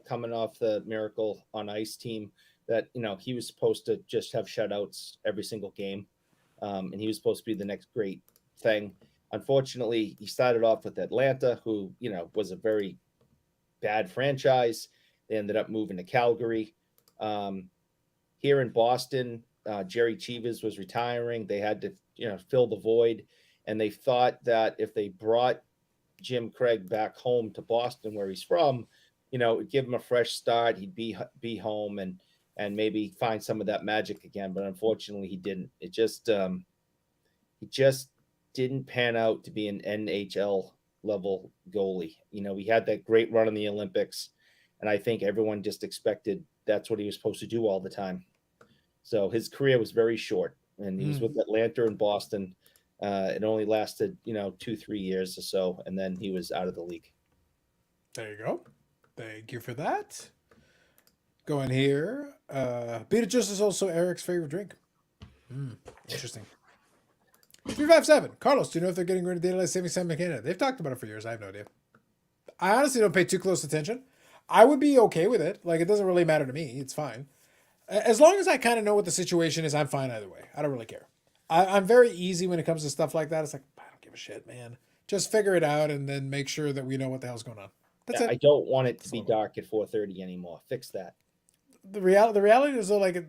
coming off the Miracle on Ice team, that, he was supposed to just have shutouts every single game. And he was supposed to be the next great thing. Unfortunately, he started off with Atlanta, who, was a very bad franchise. They ended up moving to Calgary. Here in Boston, Jerry Cheevers was retiring. They had to, fill the void. And they thought that if they brought Jim Craig back home to Boston, where he's from, it'd give him a fresh start. He'd be home and maybe find some of that magic again. But unfortunately, he didn't. It just didn't pan out to be an NHL level goalie. We had that great run in the Olympics, and I think everyone just expected that's what he was supposed to do all the time. So his career was very short, and he was with Atlanta and Boston. It only lasted, 2-3 years or so, and then he was out of the league. There you go. Thank you for that. Going here. Beetlejuice is also Eric's favorite drink. Interesting. 357. Carlos, do you know if they're getting rid of daylight savings time in Canada? They've talked about it for years. I have no idea. I honestly don't pay too close attention. I would be okay with it. Like, it doesn't really matter to me. It's fine. As long as I kind of know what the situation is, I'm fine either way. I don't really care. I'm very easy when it comes to stuff like that. It's like, I don't give a shit, man. Just figure it out and then make sure that we know what the hell's going on. That's it. I don't want it to be dark at 4:30 anymore. Fix that. The reality is, though, like, it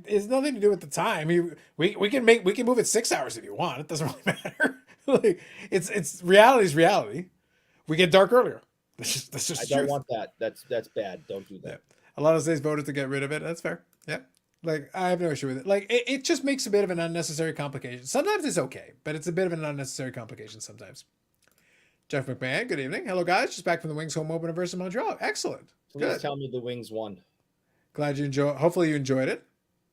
has nothing to do with the time. We can move it 6 hours if you want. It doesn't really matter. Like, it's reality's reality. We get dark earlier. That's just I don't want that. That's bad. Don't do that. Yeah. A lot of states voted to get rid of it. That's fair. Yeah. Like, I have no issue with it. Like, it just makes a bit of an unnecessary complication. Sometimes it's okay, but it's a bit of an unnecessary complication sometimes. Jeff McMahon, good evening. Hello, guys. Just back from the Wings home opener versus Montreal. Excellent. Please Good. tell me the Wings won. Glad you enjoyed. Hopefully you enjoyed it.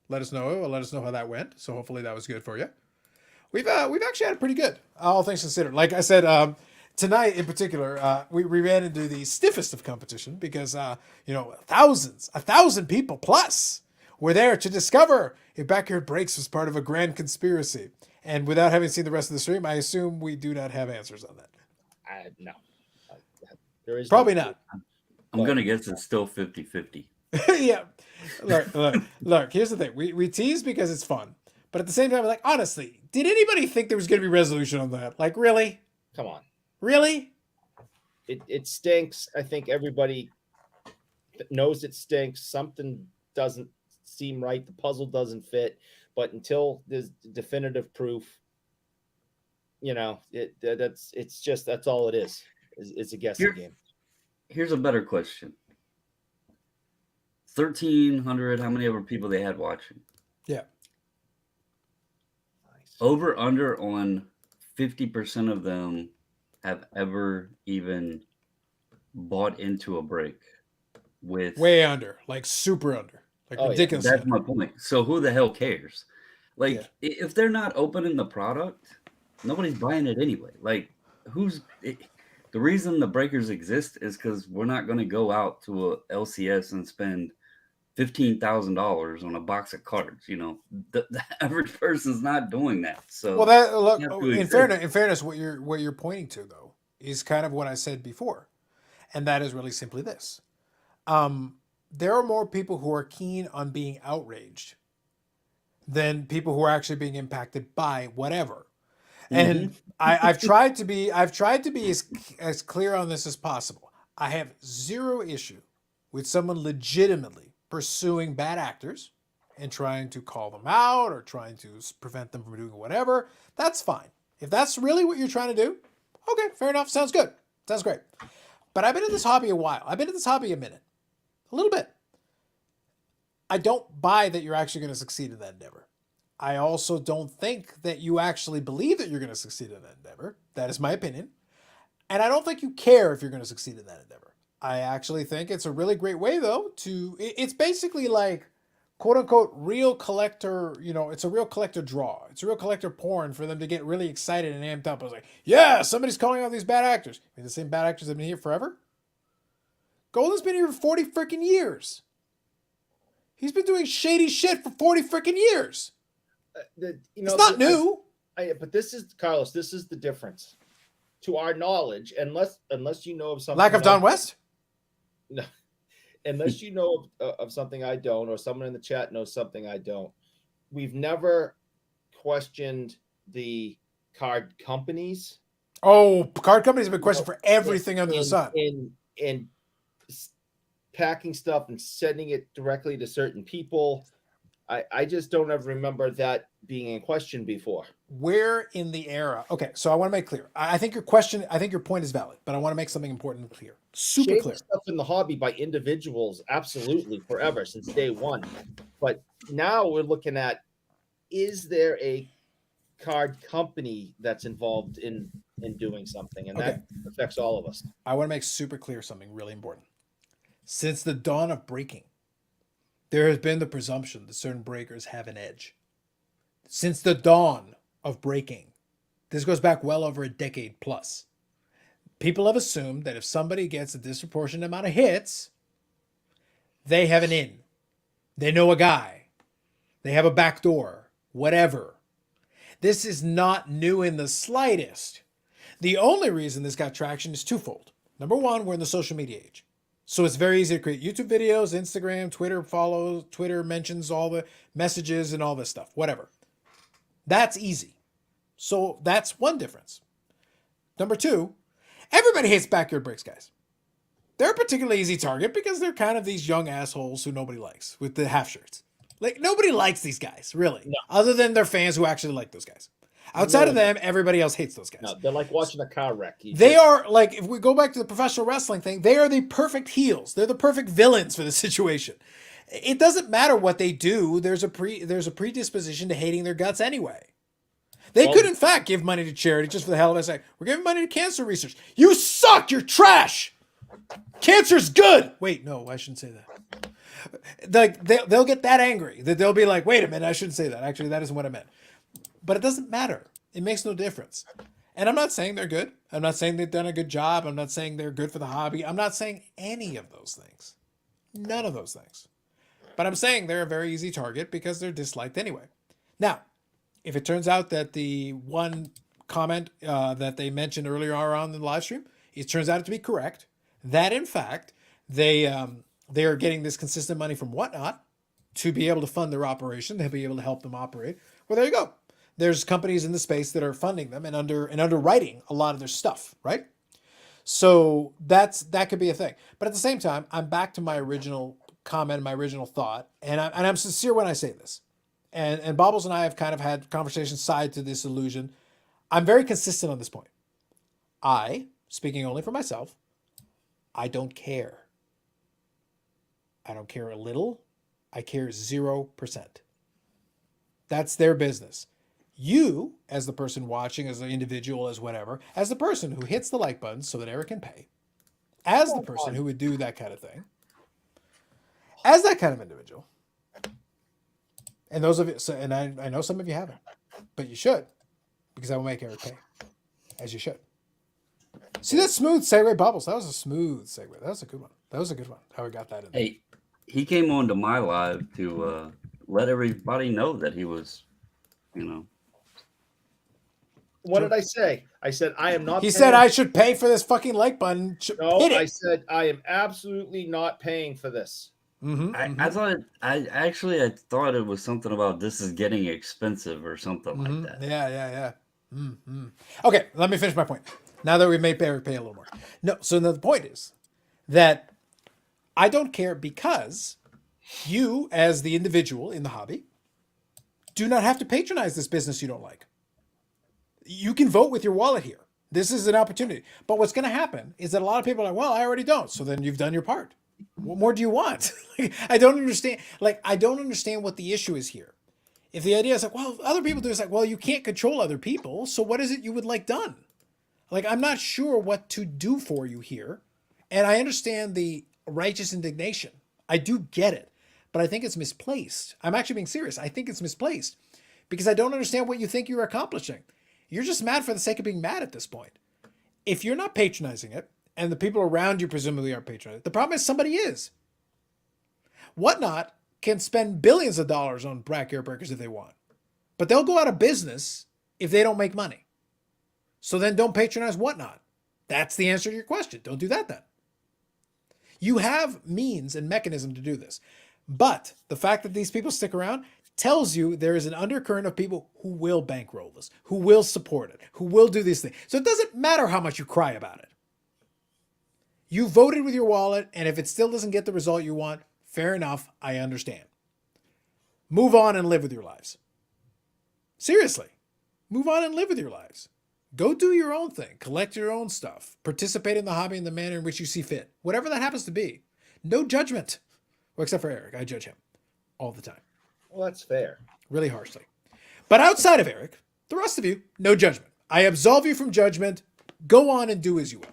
Let us know. Let us know how that went. So hopefully that was good for you. We've actually had it pretty good, all things considered. Like I said, tonight in particular, we ran into the stiffest of competition because 1,000 people plus were there to discover if Backyard Breaks was part of a grand conspiracy. And without having seen the rest of the stream, I assume we do not have answers on that. No. There is Probably not. I'm going to guess it's still 50-50. Yeah. Look, here's the thing. We tease because it's fun. But at the same time, like, honestly, did anybody think there was going to be resolution on that? Like, really? Come on. Really? It stinks. I think everybody knows it stinks. Something doesn't seem right. The puzzle doesn't fit. But until there's definitive proof, that's all it is. It's a guessing game. Here's a better question. 1,300, how many other people they had watching? Yeah. Over under on 50% of them have ever even bought into a break with. Way under, like super under, like Oh, yeah. ridiculously That's under. my point. So who the hell cares? Like, Yeah. if they're not opening the product, nobody's buying it anyway. Like, the reason the breakers exist is because we're not going to go out to a LCS and spend $15,000 on a box of cards. You know, the average person's not doing that. So, Well, that they have look to in exist. fairness, what you're pointing to though is kind of what I said before, and that is really simply this: there are more people who are keen on being outraged than people who are actually being impacted by whatever. Mhm. And I've tried to be as clear on this as possible. I have zero issue with someone legitimately pursuing bad actors and trying to call them out or trying to prevent them from doing whatever. That's fine. If that's really what you're trying to do, okay, fair enough. Sounds good. Sounds great. But I've been in this hobby a while. I've been in this hobby a minute, a little bit. I don't buy that you're actually going to succeed in that endeavor. I also don't think that you actually believe that you're going to succeed in that endeavor. That is my opinion. And I don't think you care if you're going to succeed in that endeavor. I actually think it's a really great way, though, it's basically like, quote unquote, real collector, it's a real collector draw. It's a real collector porn for them to get really excited and amped up. I was like, yeah, somebody's calling out these bad actors. I mean, the same bad actors have been here forever. Golden's been here for 40 freaking years. He's been doing shady shit for 40 freaking years. It's not new. But this is Carlos. This is the difference. To our knowledge, unless you know of something. Lack of Don West? No, unless you know of something I don't, or someone in the chat knows something I don't. We've never questioned the card companies. Oh, card companies have been questioned for everything under the sun. In packing stuff and sending it directly to certain people. I just don't ever remember that being in question before. Where in the era? Okay, so I want to make clear. I think your point is valid, but I want to make something important clear. Super Shady clear. Stuff in the hobby by individuals, absolutely, forever, since day one. But now we're looking at, is there a card company that's involved in doing something? And that affects all of us. I want to make super clear something really important. Since the dawn of breaking, there has been the presumption that certain breakers have an edge. Since the dawn of breaking, this goes back well over a decade plus. People have assumed that if somebody gets a disproportionate amount of hits, they have an in. They know a guy. They have a back door. Whatever. This is not new in the slightest. The only reason this got traction is twofold. Number one, we're in the social media age. So it's very easy to create YouTube videos, Instagram, Twitter follows, Twitter mentions all the messages and all this stuff, whatever. That's easy. So that's one difference. Number two, everybody hates backyard breaks, guys. They're a particularly easy target because they're kind of these young assholes who nobody likes with the half shirts. Like, nobody likes these guys, really, No. other than their fans who actually like those guys. Outside of them, everybody else hates those guys. No, they're like watching a car wreck. They are, like, if we go back to the professional wrestling thing, they are the perfect heels. They're the perfect villains for the situation. It doesn't matter what they do. There's a predisposition to hating their guts anyway. They could, in fact, give money to charity just for the hell of it. Say, we're giving money to cancer research. You suck. You're trash. Cancer's good. Wait, no, I shouldn't say that. Like, they'll get that angry that they'll be like, wait a minute, I shouldn't say that. Actually, that isn't what I meant. But it doesn't matter. It makes no difference. And I'm not saying they're good. I'm not saying they've done a good job. I'm not saying they're good for the hobby. I'm not saying any of those things. None of those things. But I'm saying they're a very easy target because they're disliked anyway. Now, if it turns out that the one comment that they mentioned earlier on the live stream, it turns out to be correct, that in fact, they are getting this consistent money from Whatnot to be able to fund their operation. They'll be able to help them operate. Well, there you go. There's companies in the space that are funding them and underwriting a lot of their stuff, right? So that could be a thing. But at the same time, I'm back to my original comment, my original thought, and I'm sincere when I say this. And Bobbles and I have kind of had conversations side to this illusion. I'm very consistent on this point. I, speaking only for myself, I don't care. I don't care a little. I care 0%. That's their business. You, as the person watching, as the individual, as whatever, as the person who hits the like button so that Eric can pay, as the person who would do that kind of thing, as that kind of individual, and those of you, so, and I know some of you haven't, but you should, because I will make Eric pay, as you should. See that smooth segue, Bubbles? That was a smooth segue. That was a good one. That was a good one. How we got that in there. Hey, he came on to my live to let everybody know that he was, you know. What did I say? I said I am not. He said I should pay for this fucking like button. No, Hit it. I said I am absolutely not paying for this. I thought I thought it was something about this is getting expensive or something like that. Yeah. Okay, let me finish my point. Now that we made Eric pay a little more. No, so the point is that I don't care because you, as the individual in the hobby, do not have to patronize this business you don't like. You can vote with your wallet here. This is an opportunity. But what's going to happen is that a lot of people are like, well, I already don't. So then you've done your part. What more do you want? I don't understand. I don't understand what the issue is here. If the idea is like, well, other people do, it's like, well, you can't control other people. So what is it you would like done? I'm not sure what to do for you here. And I understand the righteous indignation. I do get it. But I think it's misplaced. I'm actually being serious. I think it's misplaced because I don't understand what you think you're accomplishing. You're just mad for the sake of being mad at this point. If you're not patronizing it, and the people around you presumably are patronizing it, the problem is somebody is. Whatnot can spend billions of dollars on backyard breakers if they want, but they'll go out of business if they don't make money. So then don't patronize Whatnot. That's the answer to your question. Don't do that then. You have means and mechanism to do this. But the fact that these people stick around tells you there is an undercurrent of people who will bankroll this, who will support it, who will do these things. So it doesn't matter how much you cry about it. You voted with your wallet, and if it still doesn't get the result you want, fair enough, I understand. Move on and live with your lives. Seriously, move on and live with your lives. Go do your own thing, collect your own stuff, participate in the hobby in the manner in which you see fit, whatever that happens to be. No judgment. Well, except for Eric, I judge him all the time. Well, that's fair. Really harshly. But outside of Eric, the rest of you, no judgment. I absolve you from judgment. Go on and do as you will.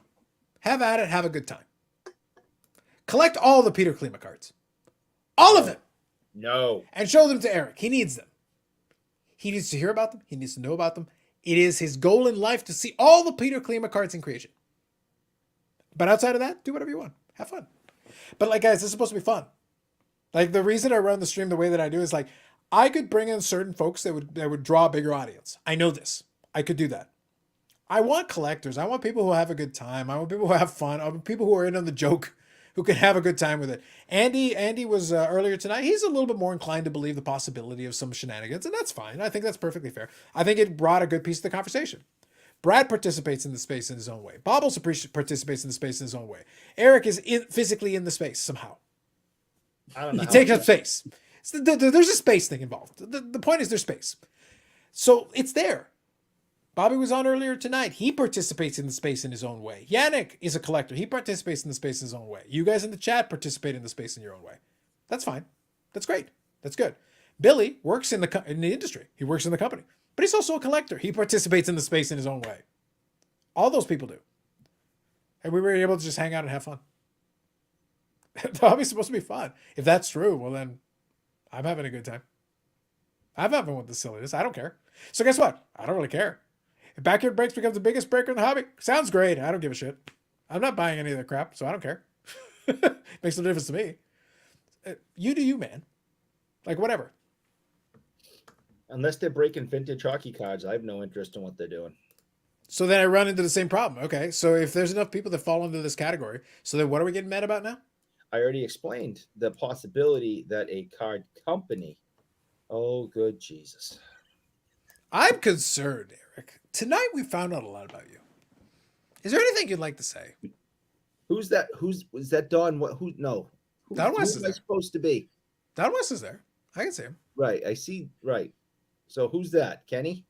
Have at it. Have a good time. Collect all the Peter Klima cards. All of them. No. And show them to Eric. He needs them. He needs to hear about them. He needs to know about them. It is his goal in life to see all the Peter Klima cards in creation. But outside of that, do whatever you want. Have fun. But guys, this is supposed to be fun. The reason I run the stream the way that I do is I could bring in certain folks that would draw a bigger audience. I know this. I could do that. I want collectors. I want people who have a good time. I want people who have fun. I want people who are in on the joke, who can have a good time with it. Andy was earlier tonight. He's a little bit more inclined to believe the possibility of some shenanigans, and that's fine. I think that's perfectly fair. I think it brought a good piece of the conversation. Brad participates in the space in his own way. Bobbles participates in the space in his own way. Eric is physically in the space somehow. I don't know. He takes up space. There's a space thing involved. The point is there's space. So it's there. Bobby was on earlier tonight. He participates in the space in his own way. Yannick is a collector. He participates in the space in his own way. You guys in the chat participate in the space in your own way. That's fine. That's great. That's good. Billy works in the industry. He works in the company. But he's also a collector. He participates in the space in his own way. All those people do. And we were able to just hang out and have fun. The hobby's supposed to be fun. If that's true, well then, I'm having a good time. I'm having with the silliness. I don't care. So guess what? I don't really care. If Backyard Breaks becomes the biggest breaker in the hobby, sounds great. I don't give a shit. I'm not buying any of that crap, so I don't care. Makes no difference to me. You do you, man. Whatever. Unless they're breaking vintage hockey cards, I have no interest in what they're doing. So then I run into the same problem. Okay, so if there's enough people that fall into this category, so then what are we getting mad about now? I already explained the possibility that a card company. Oh, good Jesus. I'm concerned, Eric. Tonight we found out a lot about you. Is there anything you'd like to say? Who's that? Was that Don? What? Who? No. Don West who is am I there. supposed to be? Don West is there. I can see him. Right. I see. Right. So who's that? Kenny?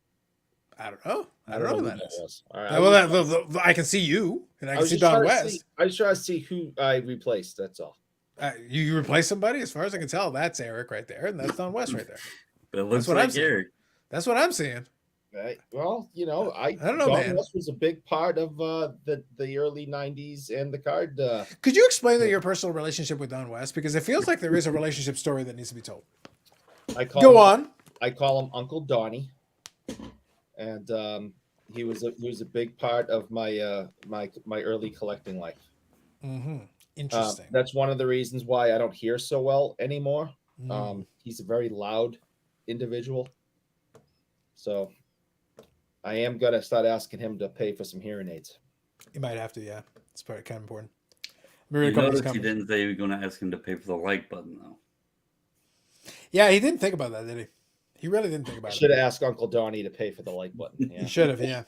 I don't know. I don't know who that is. Was. All right. Well, I can see you, and I can see Don West. I just trying to see who I replaced. That's all. You replace somebody? As far as I can tell, that's Eric right there, and that's Don West right there. It looks what like I'm seeing. Eric. That's what I'm seeing. Right. Well, you know, I don't know, Don man. West was a big part of the early '90s and the card. Could you explain your personal relationship with Don West? Because it feels like there is a relationship story that needs to be told. Go on. I call him Uncle Donnie, and he was a big part of my my early collecting life. Interesting. That's one of the reasons why I don't hear so well anymore. Mm. He's a very loud individual, so I am gonna start asking him to pay for some hearing aids. You might have to, yeah. It's probably kind of important. You notice he didn't say he was going to ask him to pay for the like button, though. Yeah, he didn't think about that, did he? He really didn't think about it. Should have asked Uncle Donnie to pay for the like button. Yeah. He should have, yeah.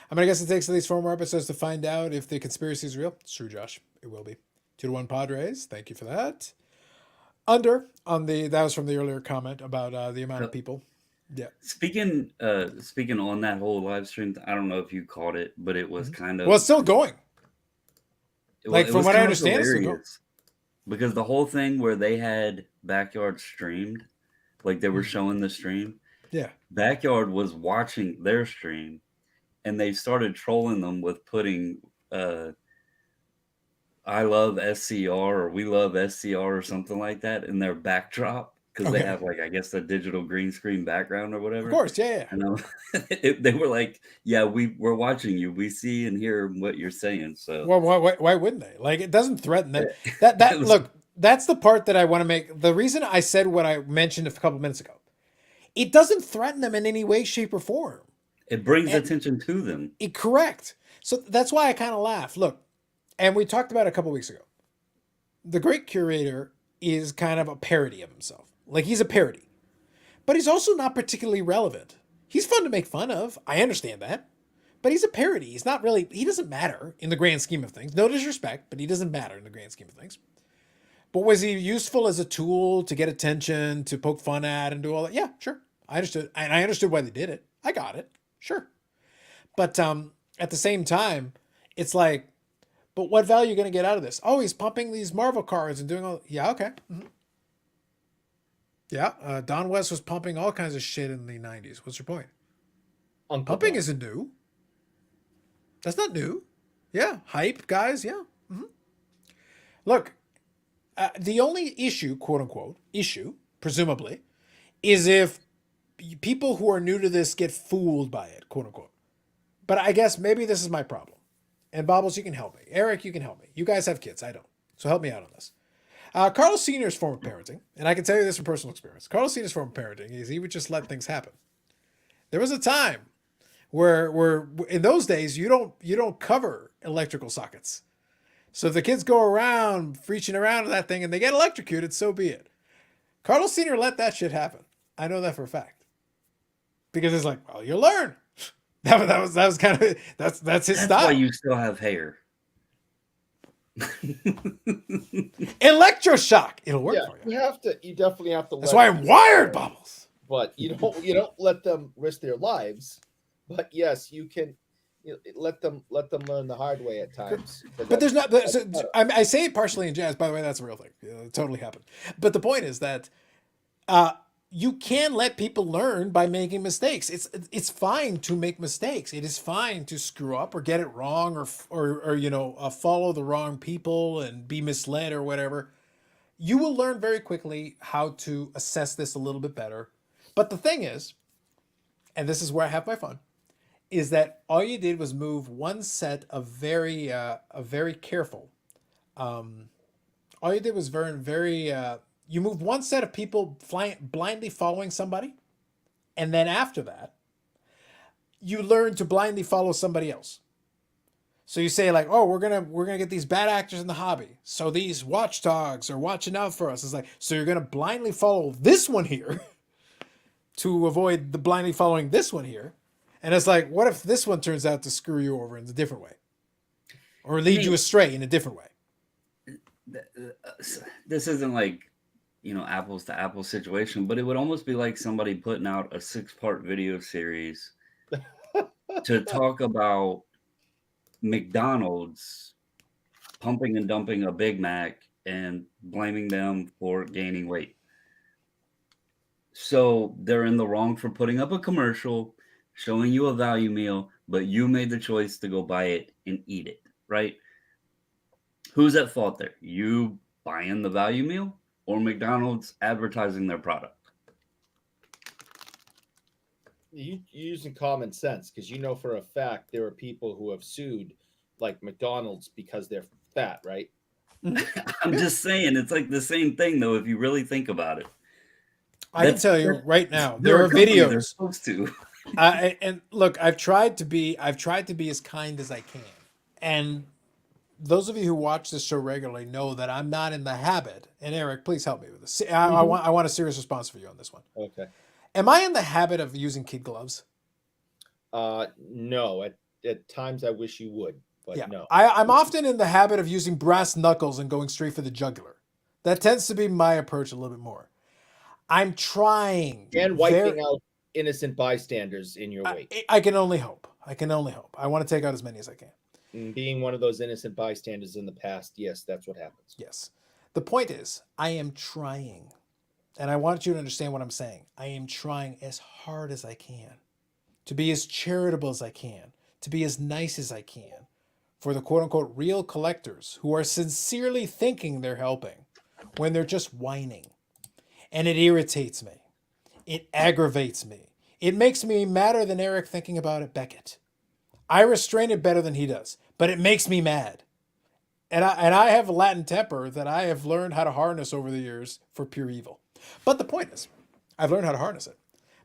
I mean, I guess it takes at least 4 more episodes to find out if the conspiracy is real. It's true, Josh. It will be. 2-1 Padres. Thank you for that. Under on the that was from the earlier comment about the amount of people. Yeah. Speaking on that whole live stream, I don't know if you caught it, but it was kind of Well, it's still going. Like, from what I kind of understand, it's still going. because the whole thing where they had Backyard streamed, like they were showing the stream. Yeah. Backyard was watching their stream, and they started trolling them with putting I love SCR or we love SCR or something like that in their backdrop because they have, like, I guess, a digital green screen background or whatever. Of course, yeah. And they were like, "Yeah, we're watching you. We see and hear what you're saying." So, well, why wouldn't they? Like, it doesn't threaten them. That look, that's the part that I want to make. The reason I said what I mentioned a couple minutes ago, it doesn't threaten them in any way, shape, or form. It brings attention to them. Correct. So that's why I kind of laugh. Look, and we talked about it a couple weeks ago. The Great Curator is kind of a parody of himself. Like, he's a parody. But he's also not particularly relevant. He's fun to make fun of. I understand that. But he's a parody. He's not really, he doesn't matter in the grand scheme of things. No disrespect, but he doesn't matter in the grand scheme of things. But was he useful as a tool to get attention, to poke fun at, and do all that? Yeah, sure. I understood. And I understood why they did it. I got it. Sure. But at the same time, it's like, but what value are you going to get out of this? Oh, he's pumping these Marvel cards and doing all. Yeah, okay. Mm-hmm. Yeah, Don West was pumping all kinds of shit in the 90s. What's your point? Pumping isn't new. That's not new. Yeah, hype, guys, yeah. Mm-hmm. Look, the only issue, quote unquote, presumably, is if people who are new to this get fooled by it, quote unquote. But I guess maybe this is my problem. And Bobbles, you can help me. Eric, you can help me. You guys have kids. I don't. So help me out on this. Carlos Sr.'s form of parenting, and I can tell you this from personal experience. Carlos Sr.'s form of parenting is he would just let things happen. There was a time where in those days you don't cover electrical sockets. So if the kids go around reaching around to that thing and they get electrocuted, so be it. Carlos Sr. let that shit happen. I know that for a fact. Because it's like, well, you'll learn. That was kind of that's his style. That's why you still have hair. Electroshock. It'll work for you. You definitely have to. That's why I'm wired, Bubbles. But you don't let them risk their lives. But yes, you can let them learn the hard way at times. But there's not. I say it partially in jazz. By the way, that's a real thing. It totally happened. But the point is that you can let people learn by making mistakes. It's fine to make mistakes. It is fine to screw up or get it wrong or follow the wrong people and be misled or whatever. You will learn very quickly how to assess this a little bit better. But the thing is, and this is where I have my fun, is that all you did was move one set of very careful. All you did was you moved one set of people blindly following somebody, and then after that, you learn to blindly follow somebody else. So you say like, oh, we're gonna get these bad actors in the hobby. So these watchdogs are watching out for us. It's like, so you're gonna blindly follow this one here to avoid the blindly following this one here. And it's like, what if this one turns out to screw you over in a different way? Or lead you astray in a different way? This isn't like, apples to apples situation, but it would almost be like somebody putting out a 6-part video series to talk about McDonald's pumping and dumping a Big Mac and blaming them for gaining weight. So they're in the wrong for putting up a commercial showing you a value meal, but you made the choice to go buy it and eat it, right? Who's at fault there? You buying the value meal or McDonald's advertising their product? You're using common sense because you know for a fact there are people who have sued like McDonald's because they're fat, right? I'm just saying, it's like the same thing, though, if you really think about it. I can tell you right now, there are They're videos. supposed to. And look, I've tried to be as kind as I can. And those of you who watch this show regularly know that I'm not in the habit. And Eric, please help me with this. I want a serious response for you on this one. Okay. Am I in the habit of using kid gloves? No. At times I wish you would, but Yeah. no. I'm often in the habit of using brass knuckles and going straight for the jugular. That tends to be my approach a little bit more. I'm trying. And wiping out innocent bystanders in your wake. I can only hope. I want to take out as many as I can. And being one of those innocent bystanders in the past, yes, that's what happens. Yes. The point is, I am trying. And I want you to understand what I'm saying. I am trying as hard as I can to be as charitable as I can, to be as nice as I can for the quote unquote real collectors who are sincerely thinking they're helping when they're just whining. And it irritates me. It aggravates me. It makes me madder than Eric thinking about it, Beckett. I restrain it better than he does, but it makes me mad. And I have a Latin temper that I have learned how to harness over the years for pure evil. But the point is, I've learned how to harness it.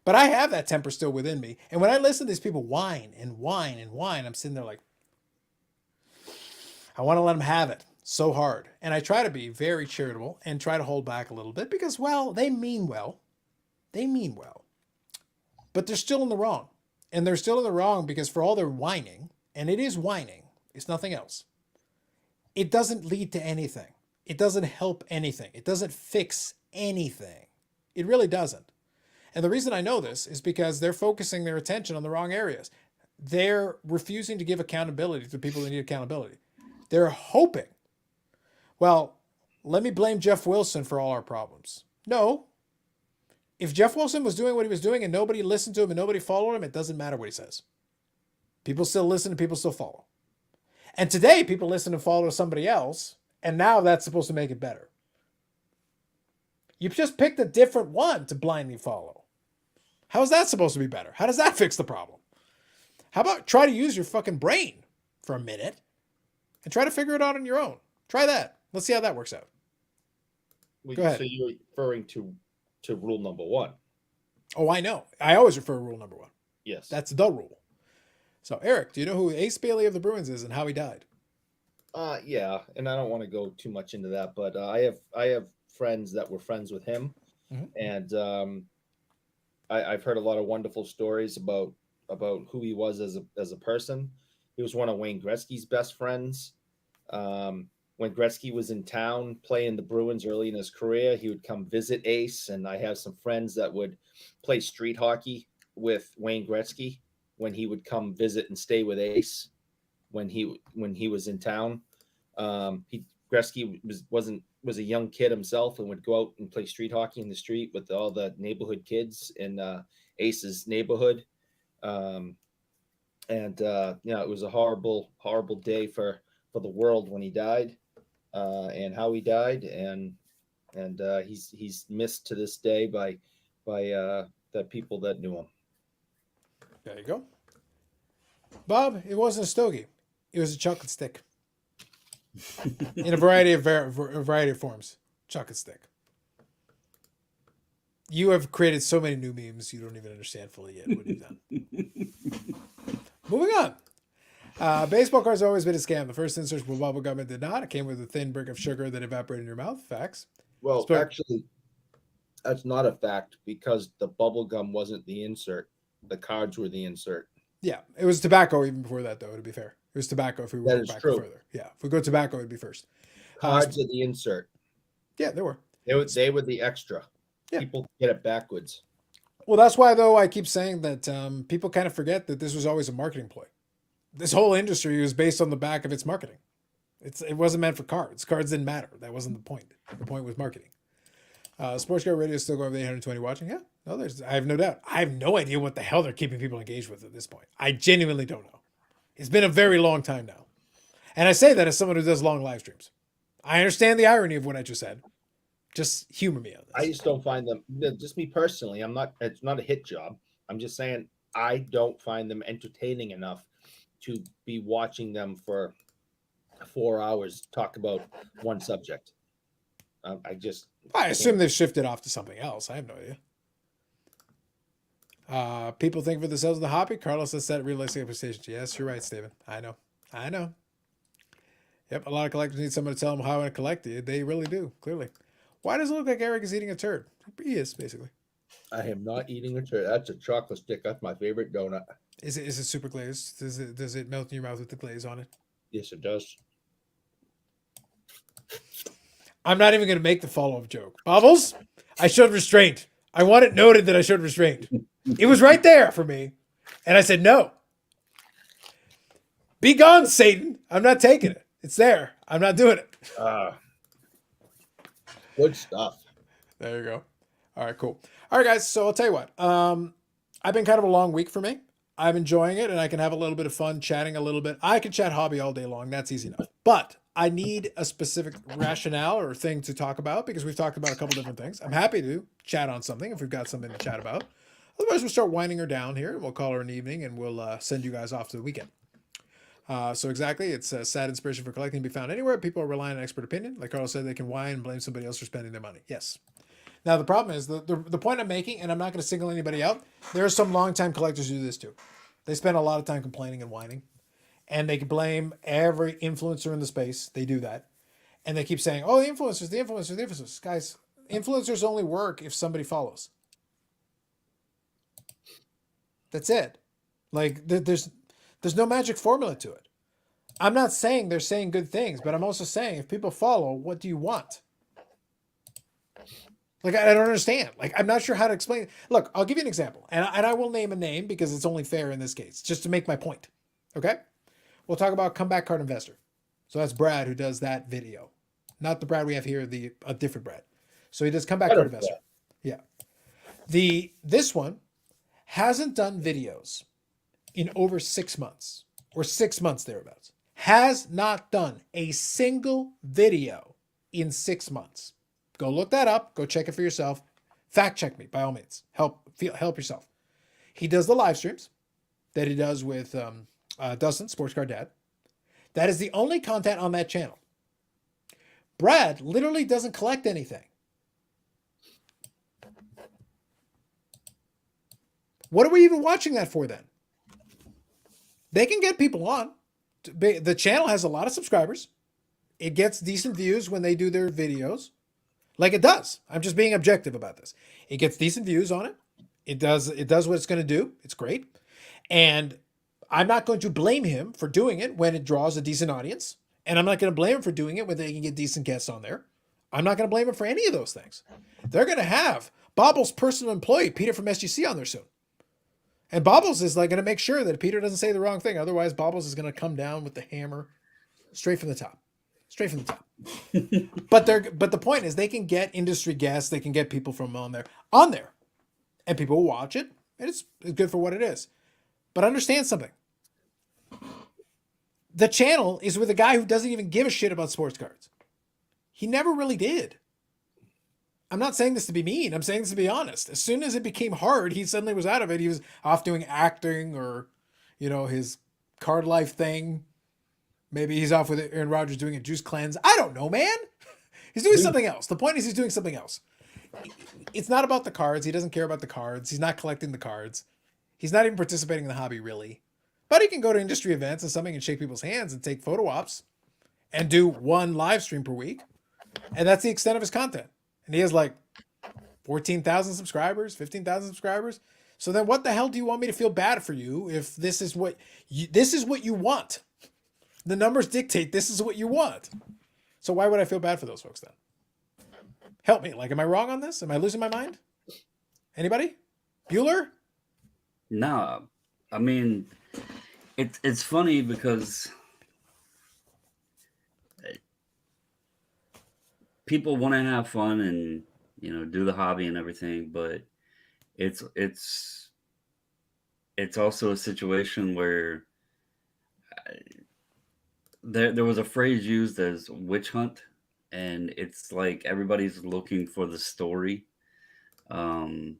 But I have that temper still within me. And when I listen to these people whine and whine and whine, I'm sitting there like, I want to let them have it so hard. And I try to be very charitable and try to hold back a little bit because, well, they mean well. They mean well. But they're still in the wrong. And they're still in the wrong because for all their whining, and it is whining, it's nothing else, it doesn't lead to anything. It doesn't help anything. It doesn't fix anything. It really doesn't. And the reason I know this is because they're focusing their attention on the wrong areas. They're refusing to give accountability to people that need accountability. They're hoping, well, let me blame Jeff Wilson for all our problems. No. If Jeff Wilson was doing what he was doing and nobody listened to him and nobody followed him, it doesn't matter what he says. People still listen and people still follow. And today, people listen and follow somebody else, and now that's supposed to make it better. You've just picked a different one to blindly follow. How is that supposed to be better? How does that fix the problem? How about try to use your fucking brain for a minute and try to figure it out on your own? Try that. Let's see how that works out. Go ahead. So you're referring to rule number 1. Oh, I know. I always refer to rule number 1. Yes. That's the rule. So, Eric, do you know who Ace Bailey of the Bruins is and how he died? Yeah, and I don't want to go too much into that, but I have friends that were friends with him, and I've heard a lot of wonderful stories about who he was as a person. He was one of Wayne Gretzky's best friends. When Gretzky was in town playing the Bruins early in his career, he would come visit Ace, and I have some friends that would play street hockey with Wayne Gretzky when he would come visit and stay with Ace when he was in town. Gretzky was a young kid himself and would go out and play street hockey in the street with all the neighborhood kids in Ace's neighborhood. It was a horrible day for the world when he died, and how he died, and he's missed to this day by the people that knew him. There you go. Bob, it wasn't a stogie. It was a chocolate stick. In a variety of forms. Chocolate stick. You have created so many new memes you don't even understand fully yet what you've done. Moving on. Baseball cards have always been a scam. The first inserts with bubble gum did not. It came with a thin brick of sugar that evaporated in your mouth. Facts. Well, actually, that's not a fact because the bubble gum wasn't the insert. The cards were the insert. Yeah, it was tobacco even before that, though, to be fair. It was tobacco if we went back further. Yeah, if we go tobacco, it'd be first. Cards are the insert. Yeah, they were. They were the extra. Yeah. People get it backwards. Well, that's why, though, I keep saying that people kind of forget that this was always a marketing ploy. This whole industry was based on the back of its marketing. It wasn't meant for cards. Cards didn't matter. That wasn't the point. The point was marketing. Sports Car Radio is still going with 820 watching. Yeah, No, I have no doubt. I have no idea what the hell they're keeping people engaged with at this point. I genuinely don't know. It's been a very long time now. And I say that as someone who does long live streams. I understand the irony of what I just said. Just humor me on I this. just don't find them. Just me personally, I'm not. It's not a hit job. I'm just saying I don't find them entertaining enough to be watching them for 4 hours talk about one subject. I assume they've shifted off to something else. I have no idea. People think for themselves in the hobby. Carlos has set realistic expectations. Yes, you're right, Steven. I know. Yep, a lot of collectors need someone to tell them how to collect it. They really do, clearly. Why does it look like Eric is eating a turd? He is, basically. I am not eating a turd. That's a chocolate stick. That's my favorite donut. Is it super glazed? Does it melt in your mouth with the glaze on it? Yes, it does. I'm not even going to make the follow-up joke. Bubbles, I showed restraint. I want it noted that I showed restraint. It was right there for me. And I said, no. Be gone, Satan. I'm not taking it. It's there. I'm not doing it. Good stuff. There you go. All right, cool. All right, guys. So I'll tell you what. I've been kind of a long week for me. I'm enjoying it, and I can have a little bit of fun chatting a little bit. I can chat hobby all day long. That's easy enough. But I need a specific rationale or thing to talk about because we've talked about a couple different things. I'm happy to chat on something if we've got something to chat about. Otherwise, we'll start winding her down here. We'll call her an evening, and we'll send you guys off to the weekend. So exactly, it's a sad inspiration for collecting to be found anywhere. People are relying on expert opinion. Like Carl said, they can whine and blame somebody else for spending their money. Yes. Now, the problem is, the point I'm making, and I'm not going to single anybody out, there are some longtime collectors who do this too. They spend a lot of time complaining and whining, and they can blame every influencer in the space. They do that. And they keep saying, oh, the influencers. Guys, influencers only work if somebody follows. That's it. Like, there's no magic formula to it. I'm not saying they're saying good things, but I'm also saying if people follow, what do you want? Like, I don't understand. Like, I'm not sure how to explain it. Look, I'll give you an example. And I will name a name because it's only fair in this case, just to make my point. Okay? We'll talk about Comeback Card Investor. So that's Brad who does that video. Not the Brad we have here, a different Brad. So he does Comeback Card Investor. Yeah. This one hasn't done videos in over 6 months or 6 months thereabouts. Has not done a single video in 6 months. Go look that up. Go check it for yourself. Fact check me by all means. Help yourself. He does the live streams that he does with Dustin, Sports Card Dad. That is the only content on that channel. Brad literally doesn't collect anything. What are we even watching that for then? They can get people on. The channel has a lot of subscribers. It gets decent views when they do their videos. Like it does. I'm just being objective about this. It gets decent views on it. It does what it's going to do. It's great. And I'm not going to blame him for doing it when it draws a decent audience. And I'm not going to blame him for doing it when they can get decent guests on there. I'm not going to blame him for any of those things. They're going to have Bobble's personal employee, Peter from SGC, on there soon. And Bobbles is like going to make sure that Peter doesn't say the wrong thing. Otherwise, Bobbles is going to come down with the hammer straight from the top. Straight from the top. But the point is they can get industry guests, they can get people from on there. And people will watch it, and it's good for what it is. But understand something. The channel is with a guy who doesn't even give a shit about sports cards. He never really did. I'm not saying this to be mean. I'm saying this to be honest. As soon as it became hard, he suddenly was out of it. He was off doing acting or, his card life thing. Maybe he's off with Aaron Rodgers doing a juice cleanse. I don't know, man. He's doing something else. The point is he's doing something else. It's not about the cards. He doesn't care about the cards. He's not collecting the cards. He's not even participating in the hobby, really. But he can go to industry events and something and shake people's hands and take photo ops and do one live stream per week. And that's the extent of his content. And he has like 14,000 subscribers, 15,000 subscribers. So then what the hell do you want me to feel bad for you if this is what you want? The numbers dictate this is what you want. So why would I feel bad for those folks then? Help me. Like, am I wrong on this? Am I losing my mind? Anybody? Bueller? No. I mean, it's funny because people want to have fun and, do the hobby and everything, but it's also a situation where there was a phrase used as witch hunt, and it's like everybody's looking for the story. Um,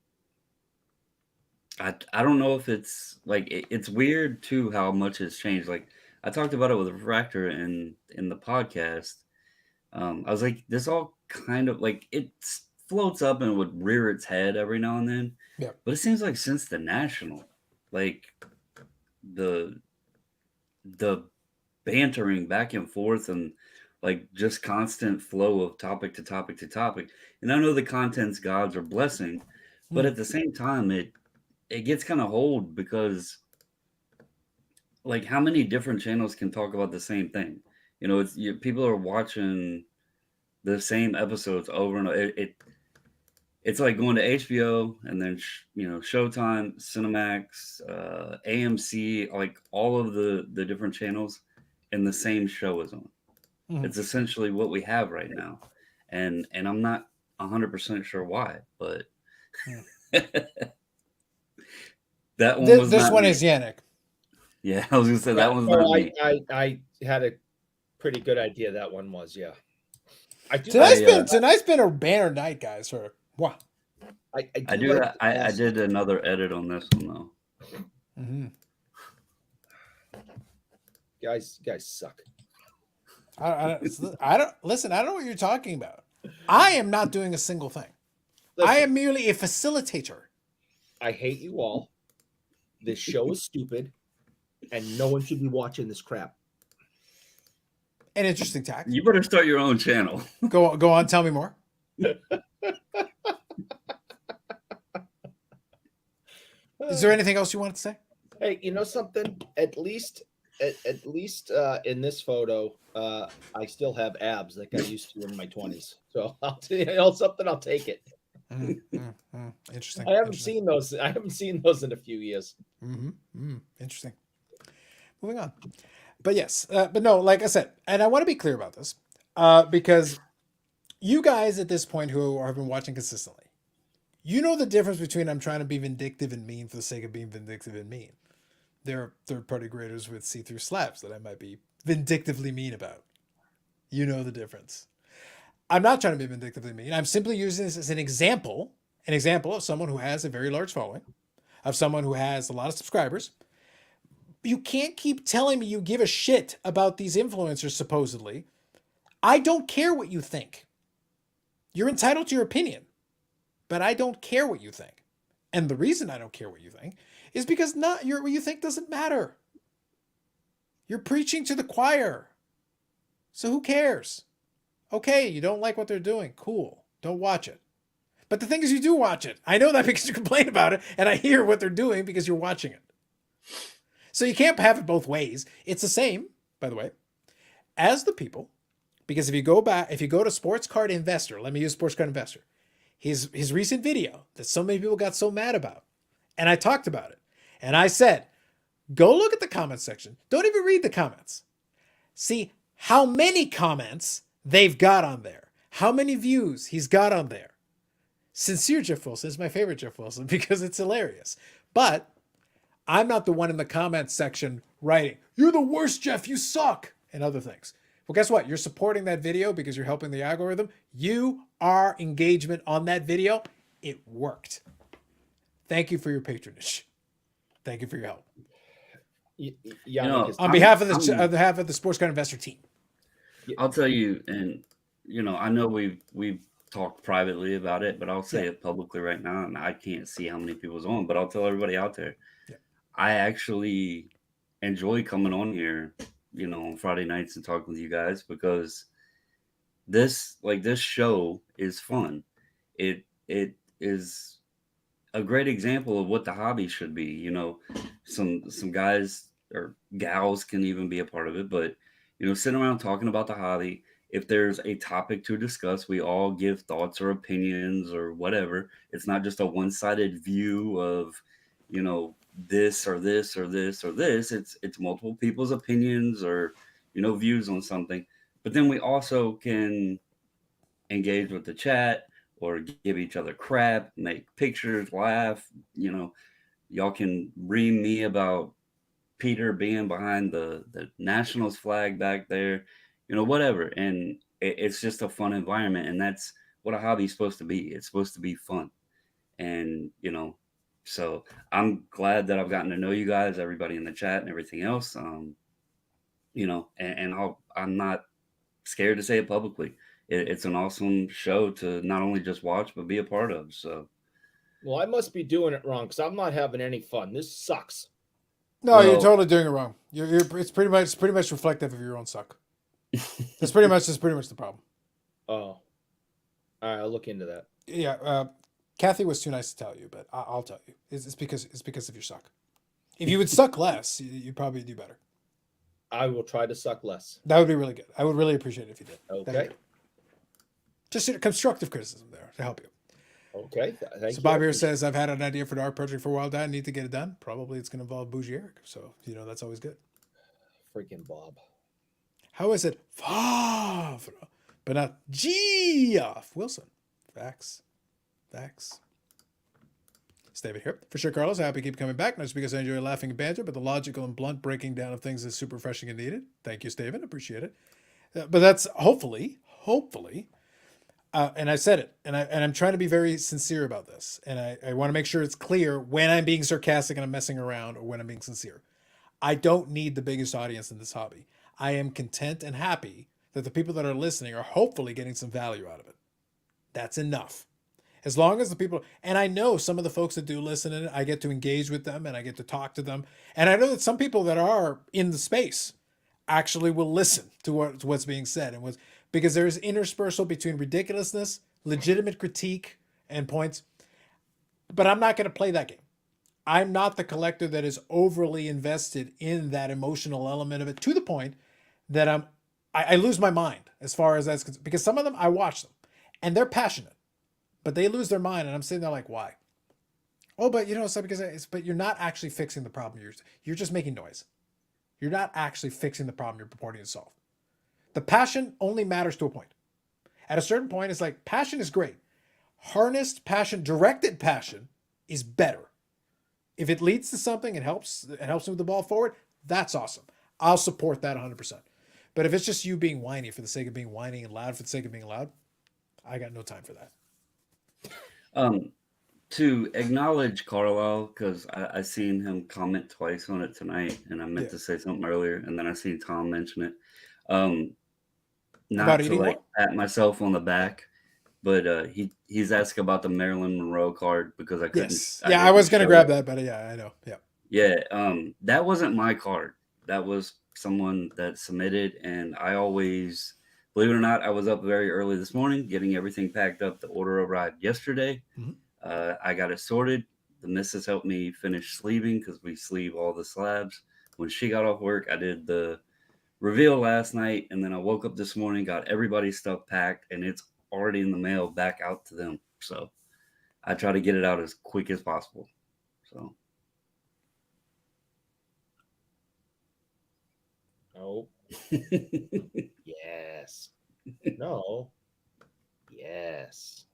I don't know if it's like it's weird too how much has changed. Like I talked about it with Refractor in the podcast. I was like, this all kind of like it floats up and would rear its head every now and then. Yeah. But it seems like since the national, like the the bantering back and forth and like just constant flow of topic to topic to topic. And I know the content's God's or blessing, but at the same time, it gets kind of old because like how many different channels can talk about the same thing? You know, people are watching the same episodes over and over. It's like going to HBO and then Showtime, Cinemax, AMC, like all of the different channels, and the same show is on. Mhm. It's essentially what we have right now, and I'm not 100% sure why, but that one was This not one me. is Yannick. Yeah, I was gonna say that one's not me. I had a pretty good idea that one was, yeah. Tonight's been a banner night, guys. For wow. I did another edit on this one though. Mm-hmm. Guys suck. I don't listen. I don't know what you're talking about. I am not doing a single thing. Listen, I am merely a facilitator. I hate you all. This show is stupid, and no one should be watching this crap. An interesting tack. You better start your own channel. Go on. Tell me more. Is there anything else you wanted to say? Hey, you know something? At least in this photo, I still have abs like I used to in my 20s. So I'll take it. Interesting. I haven't seen those. I haven't seen those in a few years. Interesting. Moving on. But yes, but no, like I said, and I want to be clear about this, because you guys at this point who have been watching consistently, you know the difference between I'm trying to be vindictive and mean for the sake of being vindictive and mean. There are third-party graders with see-through slabs that I might be vindictively mean about. You know the difference. I'm not trying to be vindictively mean. I'm simply using this as an example of someone who has a very large following, of someone who has a lot of subscribers. You can't keep telling me you give a shit about these influencers, supposedly. I don't care what you think. You're entitled to your opinion, but I don't care what you think. And the reason I don't care what you think is because what you think doesn't matter. You're preaching to the choir. So who cares? Okay, you don't like what they're doing. Cool. Don't watch it. But the thing is, you do watch it. I know that because you complain about it, and I hear what they're doing because you're watching it. So you can't have it both ways. It's the same, by the way, as the people, because if you go to Sports Card Investor, let me use Sports Card Investor, his recent video that so many people got so mad about, and I talked about it, and I said, go look at the comment section. Don't even read the comments. See how many comments they've got on there, how many views he's got on there. Sincere Jeff Wilson is my favorite Jeff Wilson because it's hilarious. But I'm not the one in the comments section writing, "You're the worst, Jeff, you suck," and other things. Well, guess what? You're supporting that video because you're helping the algorithm. You are engagement on that video. It worked. Thank you for your patronage. Thank you for your help. On behalf of the Sports Card Investor team. I'll tell you, and I know we've talked privately about it, but I'll say it publicly right now, and I can't see how many people's on, but I'll tell everybody out there. Yeah. I actually enjoy coming on here, on Friday nights and talking with you guys because this show is fun. It is a great example of what the hobby should be. Some guys or gals can even be a part of it, but sitting around talking about the hobby. If there's a topic to discuss, we all give thoughts or opinions or whatever. It's not just a one-sided view of, this or this or this or this. It's multiple people's opinions or, views on something. But then we also can engage with the chat or give each other crap, make pictures, laugh. You know, y'all can ream me about Peter being behind the Nationals flag back there, you know, whatever. And it's just a fun environment, and that's what a hobby's supposed to be. It's supposed to be fun, and you know, so I'm glad that I've gotten to know you guys, everybody in the chat, and everything else. You know, and I'm not scared to say it publicly. It's an awesome show to not only just watch but be a part of. So, Well, I must be doing it wrong because I'm not having any fun. This sucks. No, you're well, totally doing it wrong. It's pretty much reflective of your own suck. That's pretty much the problem. Oh, all right. I'll look into that. Yeah, Kathy was too nice to tell you, but I'll tell you. It's because of your suck. If you would suck less, you'd probably do better. I will try to suck less. That would be really good. I would really appreciate it if you did. Okay. Just constructive criticism there to help you. Okay. Thank So you. Bob here says, I've had an idea for an art project for a while now. I need to get it done. Probably it's going to involve Bougie Eric. So, you know, that's always good. Freaking Bob. How is it? Favre, but not Geoff Wilson. Facts. David here. For sure, Carlos. I hope you keep coming back. Not just because I enjoy laughing and banter, but the logical and blunt breaking down of things is super refreshing and needed. Thank you, Steven. Appreciate it. But that's hopefully, and I said it, and I'm trying to be very sincere about this. And I want to make sure it's clear when I'm being sarcastic and I'm messing around or when I'm being sincere. I don't need the biggest audience in this hobby. I am content and happy that the people that are listening are hopefully getting some value out of it. That's enough. As long as the people, and I know some of the folks that do listen in it, I get to engage with them and I get to talk to them. And I know that some people that are in the space actually will listen to what's being said and because there is interspersal between ridiculousness, legitimate critique, and points. But I'm not going to play that game. I'm not the collector that is overly invested in that emotional element of it to the point that I lose my mind as far as that's concerned. Because some of them, I watch them and they're passionate, but they lose their mind. And I'm sitting there like, why? Oh, but you know, it's because but you're not actually fixing the problem. You're just making noise. You're not actually fixing the problem you're purporting to solve. The passion only matters to a point. At a certain point, it's like passion is great. Harnessed passion, directed passion is better. If it leads to something, it helps move the ball forward, that's awesome. I'll support that 100%. But if it's just you being whiny for the sake of being whiny and loud for the sake of being loud, I got no time for that. To acknowledge Carlisle, because I seen him comment twice on it tonight, and I meant to say something earlier, and then I seen Tom mention it. Not About to like pat myself on the back, but he's asking about the Marilyn Monroe card because I couldn't. Yes. Yeah, I was going to grab that, but yeah, I know. Yeah. Yeah. That wasn't my card. That was someone that submitted, and I always, believe it or not, I was up very early this morning getting everything packed up. The order arrived yesterday. Mm-hmm. I got it sorted. The missus helped me finish sleeving because we sleeve all the slabs. When she got off work, I did the reveal last night, and then I woke up this morning, got everybody's stuff packed, and it's already in the mail back out to them. So I try to get it out as quick as possible. So. No. Yes. No. Yes.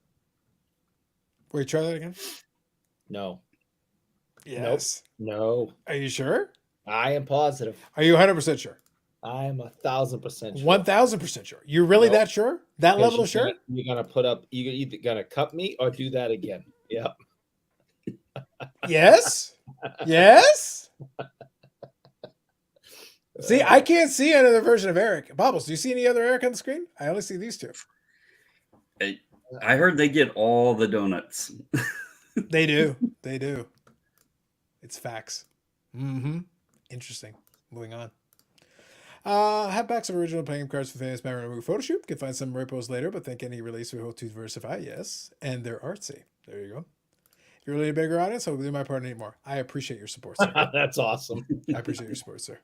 Wait, try that again? No. Yes. Nope. No. Are you sure? I am positive. Are you 100% sure? I am 1,000% sure. 1,000% sure. You're really that sure? That level of sure? You're gonna put up. You're either gonna cut me or do that again. Yep. Yes. Yes. See, I can't see another version of Eric. Bobbles, do you see any other Eric on the screen? I only see these two. I heard they get all the donuts. They do. They do. It's facts. Mm-hmm. Interesting. Moving on. Have packs of original playing cards for famous memory movie photo shoot. Can find some repos later, but think any release we hope to diversify. Yes. And they're artsy. There you go. If you're really a bigger audience, I'll do my part anymore. I appreciate your support, sir. That's awesome. I appreciate your support, sir.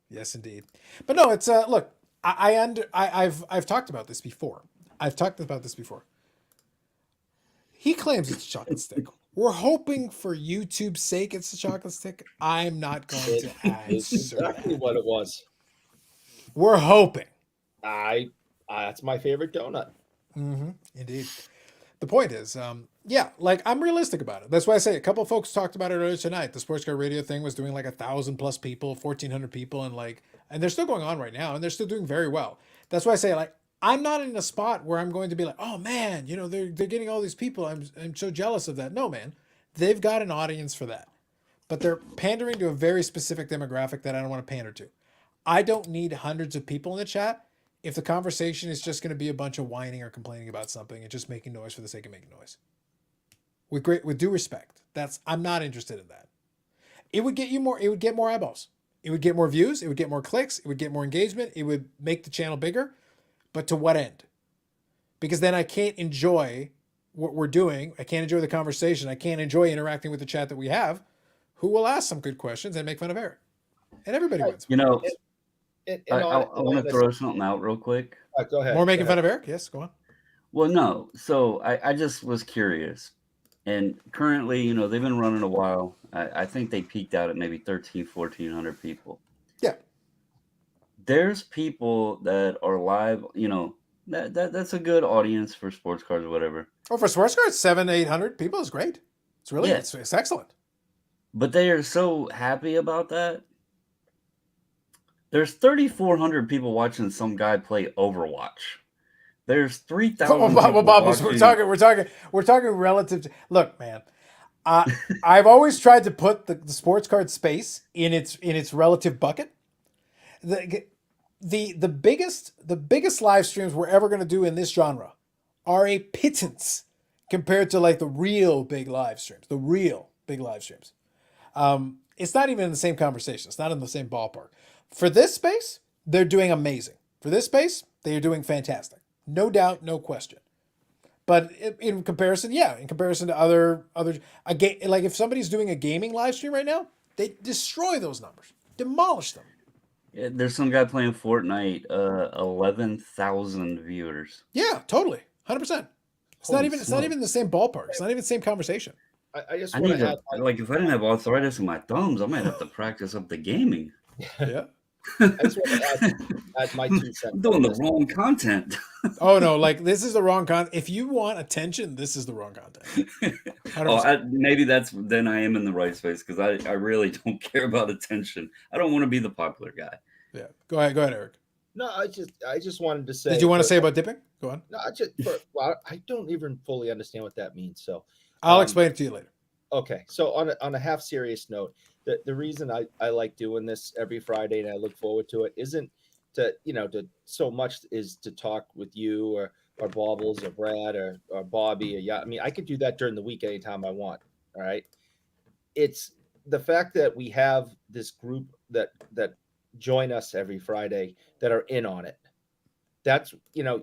Yes, indeed. But no, it's look, I've talked about this before. He claims it's a chocolate stick. We're hoping for YouTube's sake it's a chocolate stick. I'm not going to answer exactly what it was. We're hoping. That's my favorite donut. Mm-hmm. Indeed. the point is, yeah, like I'm realistic about it. That's why I say a couple of folks talked about it earlier tonight. The sports car radio thing was doing like 1,000+ people, 1,400 people, and they're still going on right now, and they're still doing very well. That's why I say, like, I'm not in a spot where I'm going to be like, oh man, they're getting all these people. I'm so jealous of that. No, man, they've got an audience for that, but they're pandering to a very specific demographic that I don't want to pander to. I don't need hundreds of people in the chat if the conversation is just going to be a bunch of whining or complaining about something and just making noise for the sake of making noise. With due respect, I'm not interested in that. It would get more eyeballs. It would get more views. It would get more clicks. It would get more engagement. It would make the channel bigger. But to what end? Because then I can't enjoy what we're doing. I can't enjoy the conversation. I can't enjoy interacting with the chat that we have, who will ask some good questions and make fun of Eric. And everybody wins. You know, And I want to throw something out real quick. Go ahead. More making fun of Eric? Yes, go on. Well, no. So I just was curious. And currently, you know, they've been running a while. I think they peaked out at maybe 1,400 people. Yeah. There's people that are live, you know, that's a good audience for sports cars or whatever. Oh, for sports cars, 700-800 people is great. It's really, Yeah. it's excellent. But they are so happy about that. There's 3,400 people watching some guy play Overwatch. There's 3,000. Well, Bob, we're talking relative to, look, man. I've always tried to put the sports card space in its relative bucket. The biggest live streams we're ever going to do in this genre are a pittance compared to like the real big live streams. It's not even in the same conversation. It's not in the same ballpark. For this space, they're doing amazing. For this space, they are doing fantastic. No doubt, no question. But in comparison to other like if somebody's doing a gaming live stream right now, they destroy those numbers, demolish them. Yeah, there's some guy playing Fortnite, 11,000 viewers. Yeah, totally, 100%. It's not even the same ballpark. It's not even the same conversation. I just I want need to to, like, if I didn't have arthritis in my thumbs, I might have to practice up the gaming. Yeah. I just want to add my 2 cents. I'm doing the wrong content. Oh no, like this is the wrong content. If you want attention, this is the wrong content. Maybe then I am in the right space because I really don't care about attention. I don't want to be the popular guy. Yeah. Go ahead, Eric. No, I just wanted to say. Did you want to say about dipping? Go on. No, I don't even fully understand what that means. So I'll explain it to you later. Okay, so on a half serious note, the reason I like doing this every Friday and I look forward to it isn't to so much is to talk with you or Bobbles or Brad or Bobby or I mean I could do that during the week anytime I want. All right, it's the fact that we have this group that join us every Friday that are in on it. That's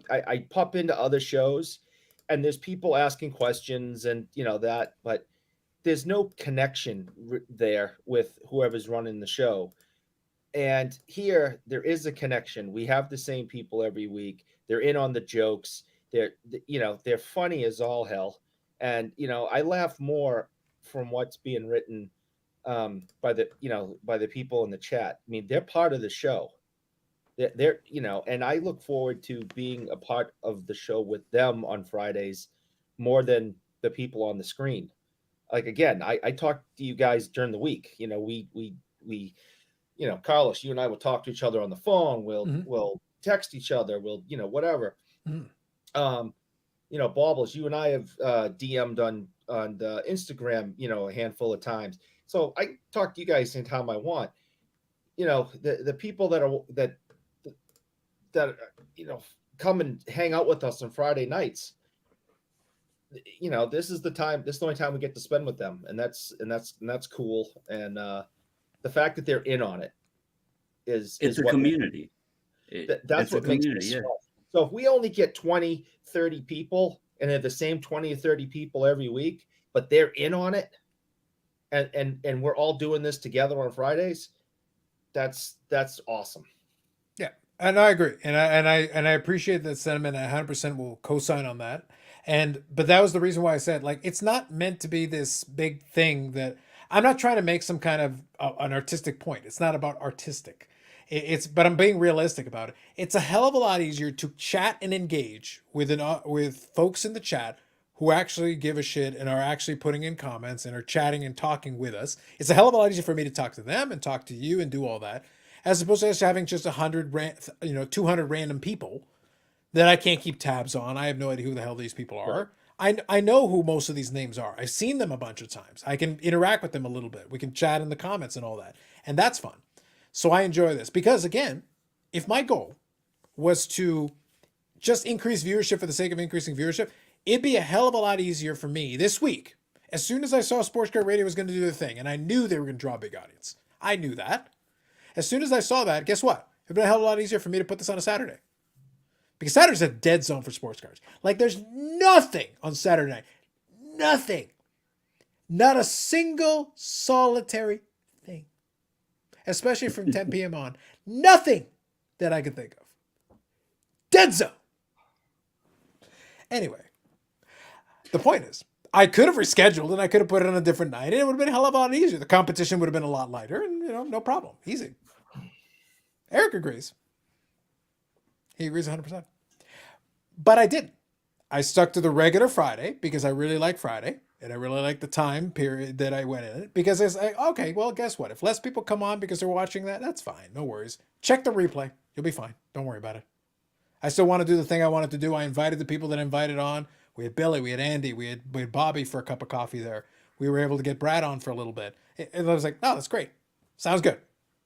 I pop into other shows and there's people asking questions and that, but there's no connection there with whoever's running the show. And here there is a connection. We have the same people every week. They're in on the jokes. They're funny as all hell. And, I laugh more from what's being written by the people in the chat. I mean, they're part of the show. They're and I look forward to being a part of the show with them on Fridays more than the people on the screen. Like, again, I talk to you guys during the week. We Carlos, you and I will talk to each other on the phone. We'll text each other. We'll, whatever. Mm-hmm. Bobbles, you and I have DM'd on the Instagram, a handful of times. So I talk to you guys anytime I want. The people that come and hang out with us on Friday nights. This is the only time we get to spend with them, and that's cool. And the fact that they're in on it is a community. That's what makes it special. So if we only get 20, 30 people, and they're the same 20 or 30 people every week, but they're in on it, and we're all doing this together on Fridays, that's awesome. Yeah, and I agree, and I appreciate that sentiment. I 100% will co-sign on that. But that was the reason why I said, like, it's not meant to be this big thing that I'm not trying to make some kind of an artistic point. It's not about artistic. But I'm being realistic about it. It's a hell of a lot easier to chat and engage with folks in the chat who actually give a shit and are actually putting in comments and are chatting and talking with us. It's a hell of a lot easier for me to talk to them and talk to you and do all that, as opposed to us having just 200 random people that I can't keep tabs on. I have no idea who the hell these people are. I know who most of these names are. I've seen them a bunch of times. I can interact with them a little bit. We can chat in the comments and all that. And that's fun. So I enjoy this because, again, if my goal was to just increase viewership for the sake of increasing viewership, it'd be a hell of a lot easier for me this week. As soon as I saw Sports Car Radio was going to do the thing, and I knew they were going to draw a big audience. I knew that. As soon as I saw that, guess what? It'd been a hell of a lot easier for me to put this on a Saturday. Because Saturday's a dead zone for sports cars. Like, there's nothing on Saturday night. Nothing. Not a single solitary thing. Especially from 10 p.m. on. Nothing that I can think of. Dead zone. Anyway, the point is, I could have rescheduled and I could have put it on a different night and it would have been a hell of a lot easier. The competition would have been a lot lighter and, no problem. Easy. Eric agrees. He agrees 100%. But I didn't. I stuck to the regular Friday because I really like Friday and I really like the time period that I went in it because it's like, okay, well, guess what? If less people come on because they're watching that, that's fine. No worries. Check the replay. You'll be fine. Don't worry about it. I still want to do the thing I wanted to do. I invited the people that I invited on. We had Billy, we had Andy, we had Bobby for a cup of coffee there. We were able to get Brad on for a little bit. And I was like, oh, that's great. Sounds good.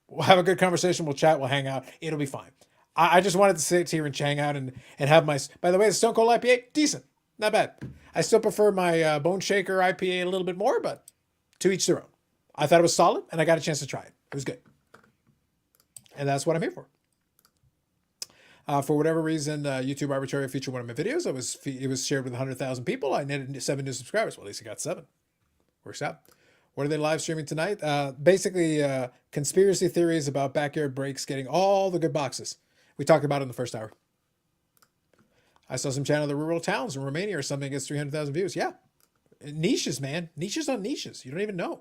We'll have a good conversation. We'll chat. We'll hang out. It'll be fine. I just wanted to sit here and hang out and have my, by the way, the Stone Cold IPA, decent. Not bad. I still prefer my Bone Shaker IPA a little bit more, but to each their own. I thought it was solid and I got a chance to try it. It was good. And that's what I'm here for. For whatever reason, YouTube arbitrarily featured one of my videos. It was shared with 100,000 people. I netted 7 new subscribers. Well, at least I got 7. Works out. What are they live streaming tonight? Basically, conspiracy theories about backyard breaks getting all the good boxes. We talked about it in the first hour. I saw some channel, the rural towns in Romania or something gets 300,000 views. Yeah. Niches, man. Niches on niches. You don't even know.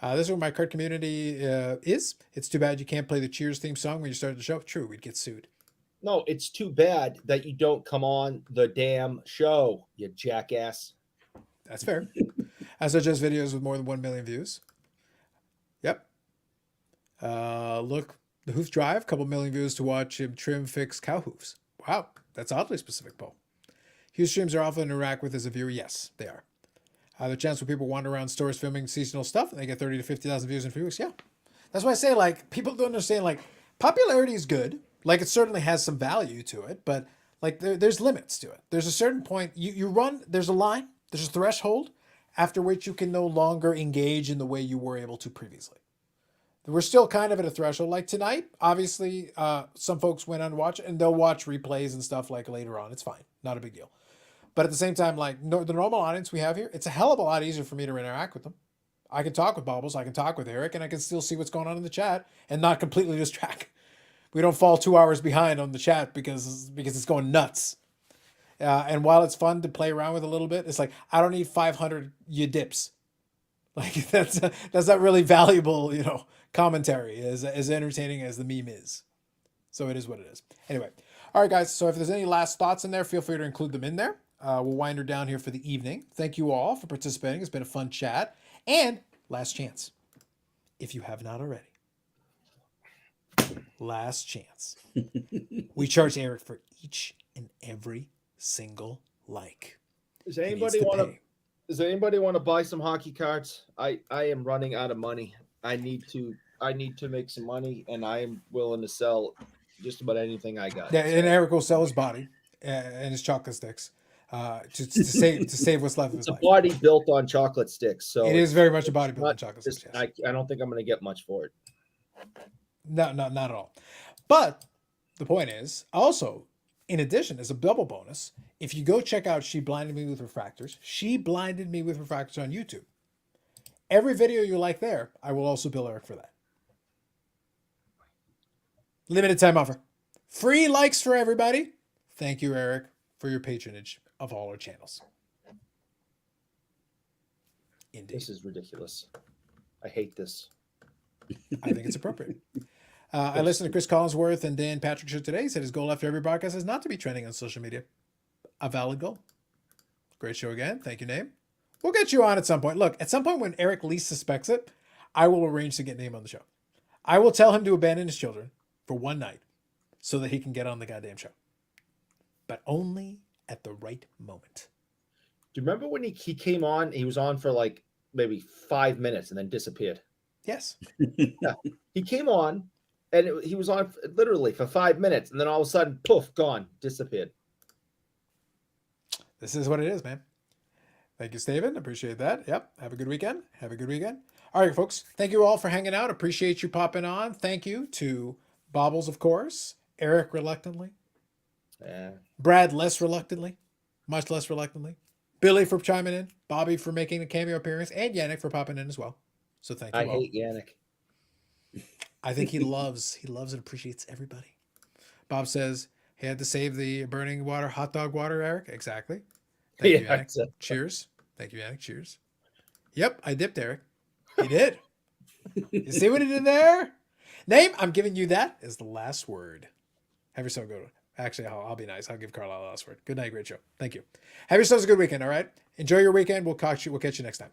This is where my card community is. It's too bad you can't play the Cheers theme song when you started the show. True, we'd get sued. No, it's too bad that you don't come on the damn show, you jackass. That's fair. I suggest videos with more than 1 million views. Yep. Look, the Hoof Drive, couple million views to watch him trim fix cow hoofs. Wow, that's oddly specific, Paul. Huge streams are often interact with as a viewer. Yes, they are. The chance where people wander around stores filming seasonal stuff and they get 30 to 50,000 views in 3 weeks. Yeah. That's why I say, like, people don't understand, like, popularity is good. Like, it certainly has some value to it, but like there's limits to it. There's a certain point you run, there's a line, there's a threshold after which you can no longer engage in the way you were able to previously. We're still kind of at a threshold. Like tonight, obviously, some folks went on to watch it and they'll watch replays and stuff like later on. It's fine. Not a big deal. But at the same time, like the normal audience we have here, it's a hell of a lot easier for me to interact with them. I can talk with Bubbles, I can talk with Eric, and I can still see what's going on in the chat and not completely distract. We don't fall 2 hours behind on the chat because it's going nuts. And while it's fun to play around with a little bit, it's like, I don't need 500 you dips. Like that's not really valuable, commentary as entertaining as the meme is. So it is what it is. Anyway. All right, guys. So if there's any last thoughts in there, feel free to include them in there. We'll wind her down here for the evening. Thank you all for participating. It's been a fun chat. And last chance, if you have not already. Last chance. We charge Eric for each and every single like. Does anybody want to buy some hockey cards? I am running out of money. I need to make some money, and I am willing to sell just about anything I got. Yeah, and Eric will sell his body and his chocolate sticks to save what's left of his life. It's a body built on chocolate sticks, so it is very much a body built on chocolate sticks. Yes. I don't think I'm going to get much for it. No, not at all. But the point is, also, in addition, as a double bonus, if you go check out She Blinded Me with Refractors, She Blinded Me with Refractors on YouTube. Every video you like there, I will also bill Eric for that. Limited time offer. Free likes for everybody. Thank you, Eric, for your patronage of all our channels. Indeed. This is ridiculous. I hate this. I think it's appropriate. I listened to Chris Collinsworth and Dan Patrick show today. He said his goal after every broadcast is not to be trending on social media. A valid goal. Great show again. Thank you, Name. We'll get you on at some point. Look, at some point when Eric least suspects it, I will arrange to get Name on the show. I will tell him to abandon his children for one night so that he can get on the goddamn show. But only at the right moment. Do you remember when he came on? He was on for like maybe 5 minutes and then disappeared. Yes. Yeah. He came on and he was on literally for 5 minutes, and then all of a sudden, poof, gone, disappeared. This is what it is, man. Thank you, Steven. Appreciate that. Yep. Have a good weekend. Have a good weekend. All right, folks. Thank you all for hanging out. Appreciate you popping on. Thank you to Bobbles, of course. Eric, reluctantly. Yeah. Brad, less reluctantly. Much less reluctantly. Billy for chiming in. Bobby for making a cameo appearance. And Yannick for popping in as well. So thank you I all. hate Yannick. I think he loves and appreciates everybody. Bob says he had to save the burning water, hot dog water, Eric. Exactly. Thank you, Yannick. Exactly. Cheers. Thank you, Yannick. Cheers. Yep, I dipped, Eric. He did. You see what he did there? Name, I'm giving you that as the last word. Have yourself a good one. Actually, I'll be nice. I'll give Carlisle the last word. Good night. Great show. Thank you. Have yourselves a good weekend, all right? Enjoy your weekend. We'll catch you next time.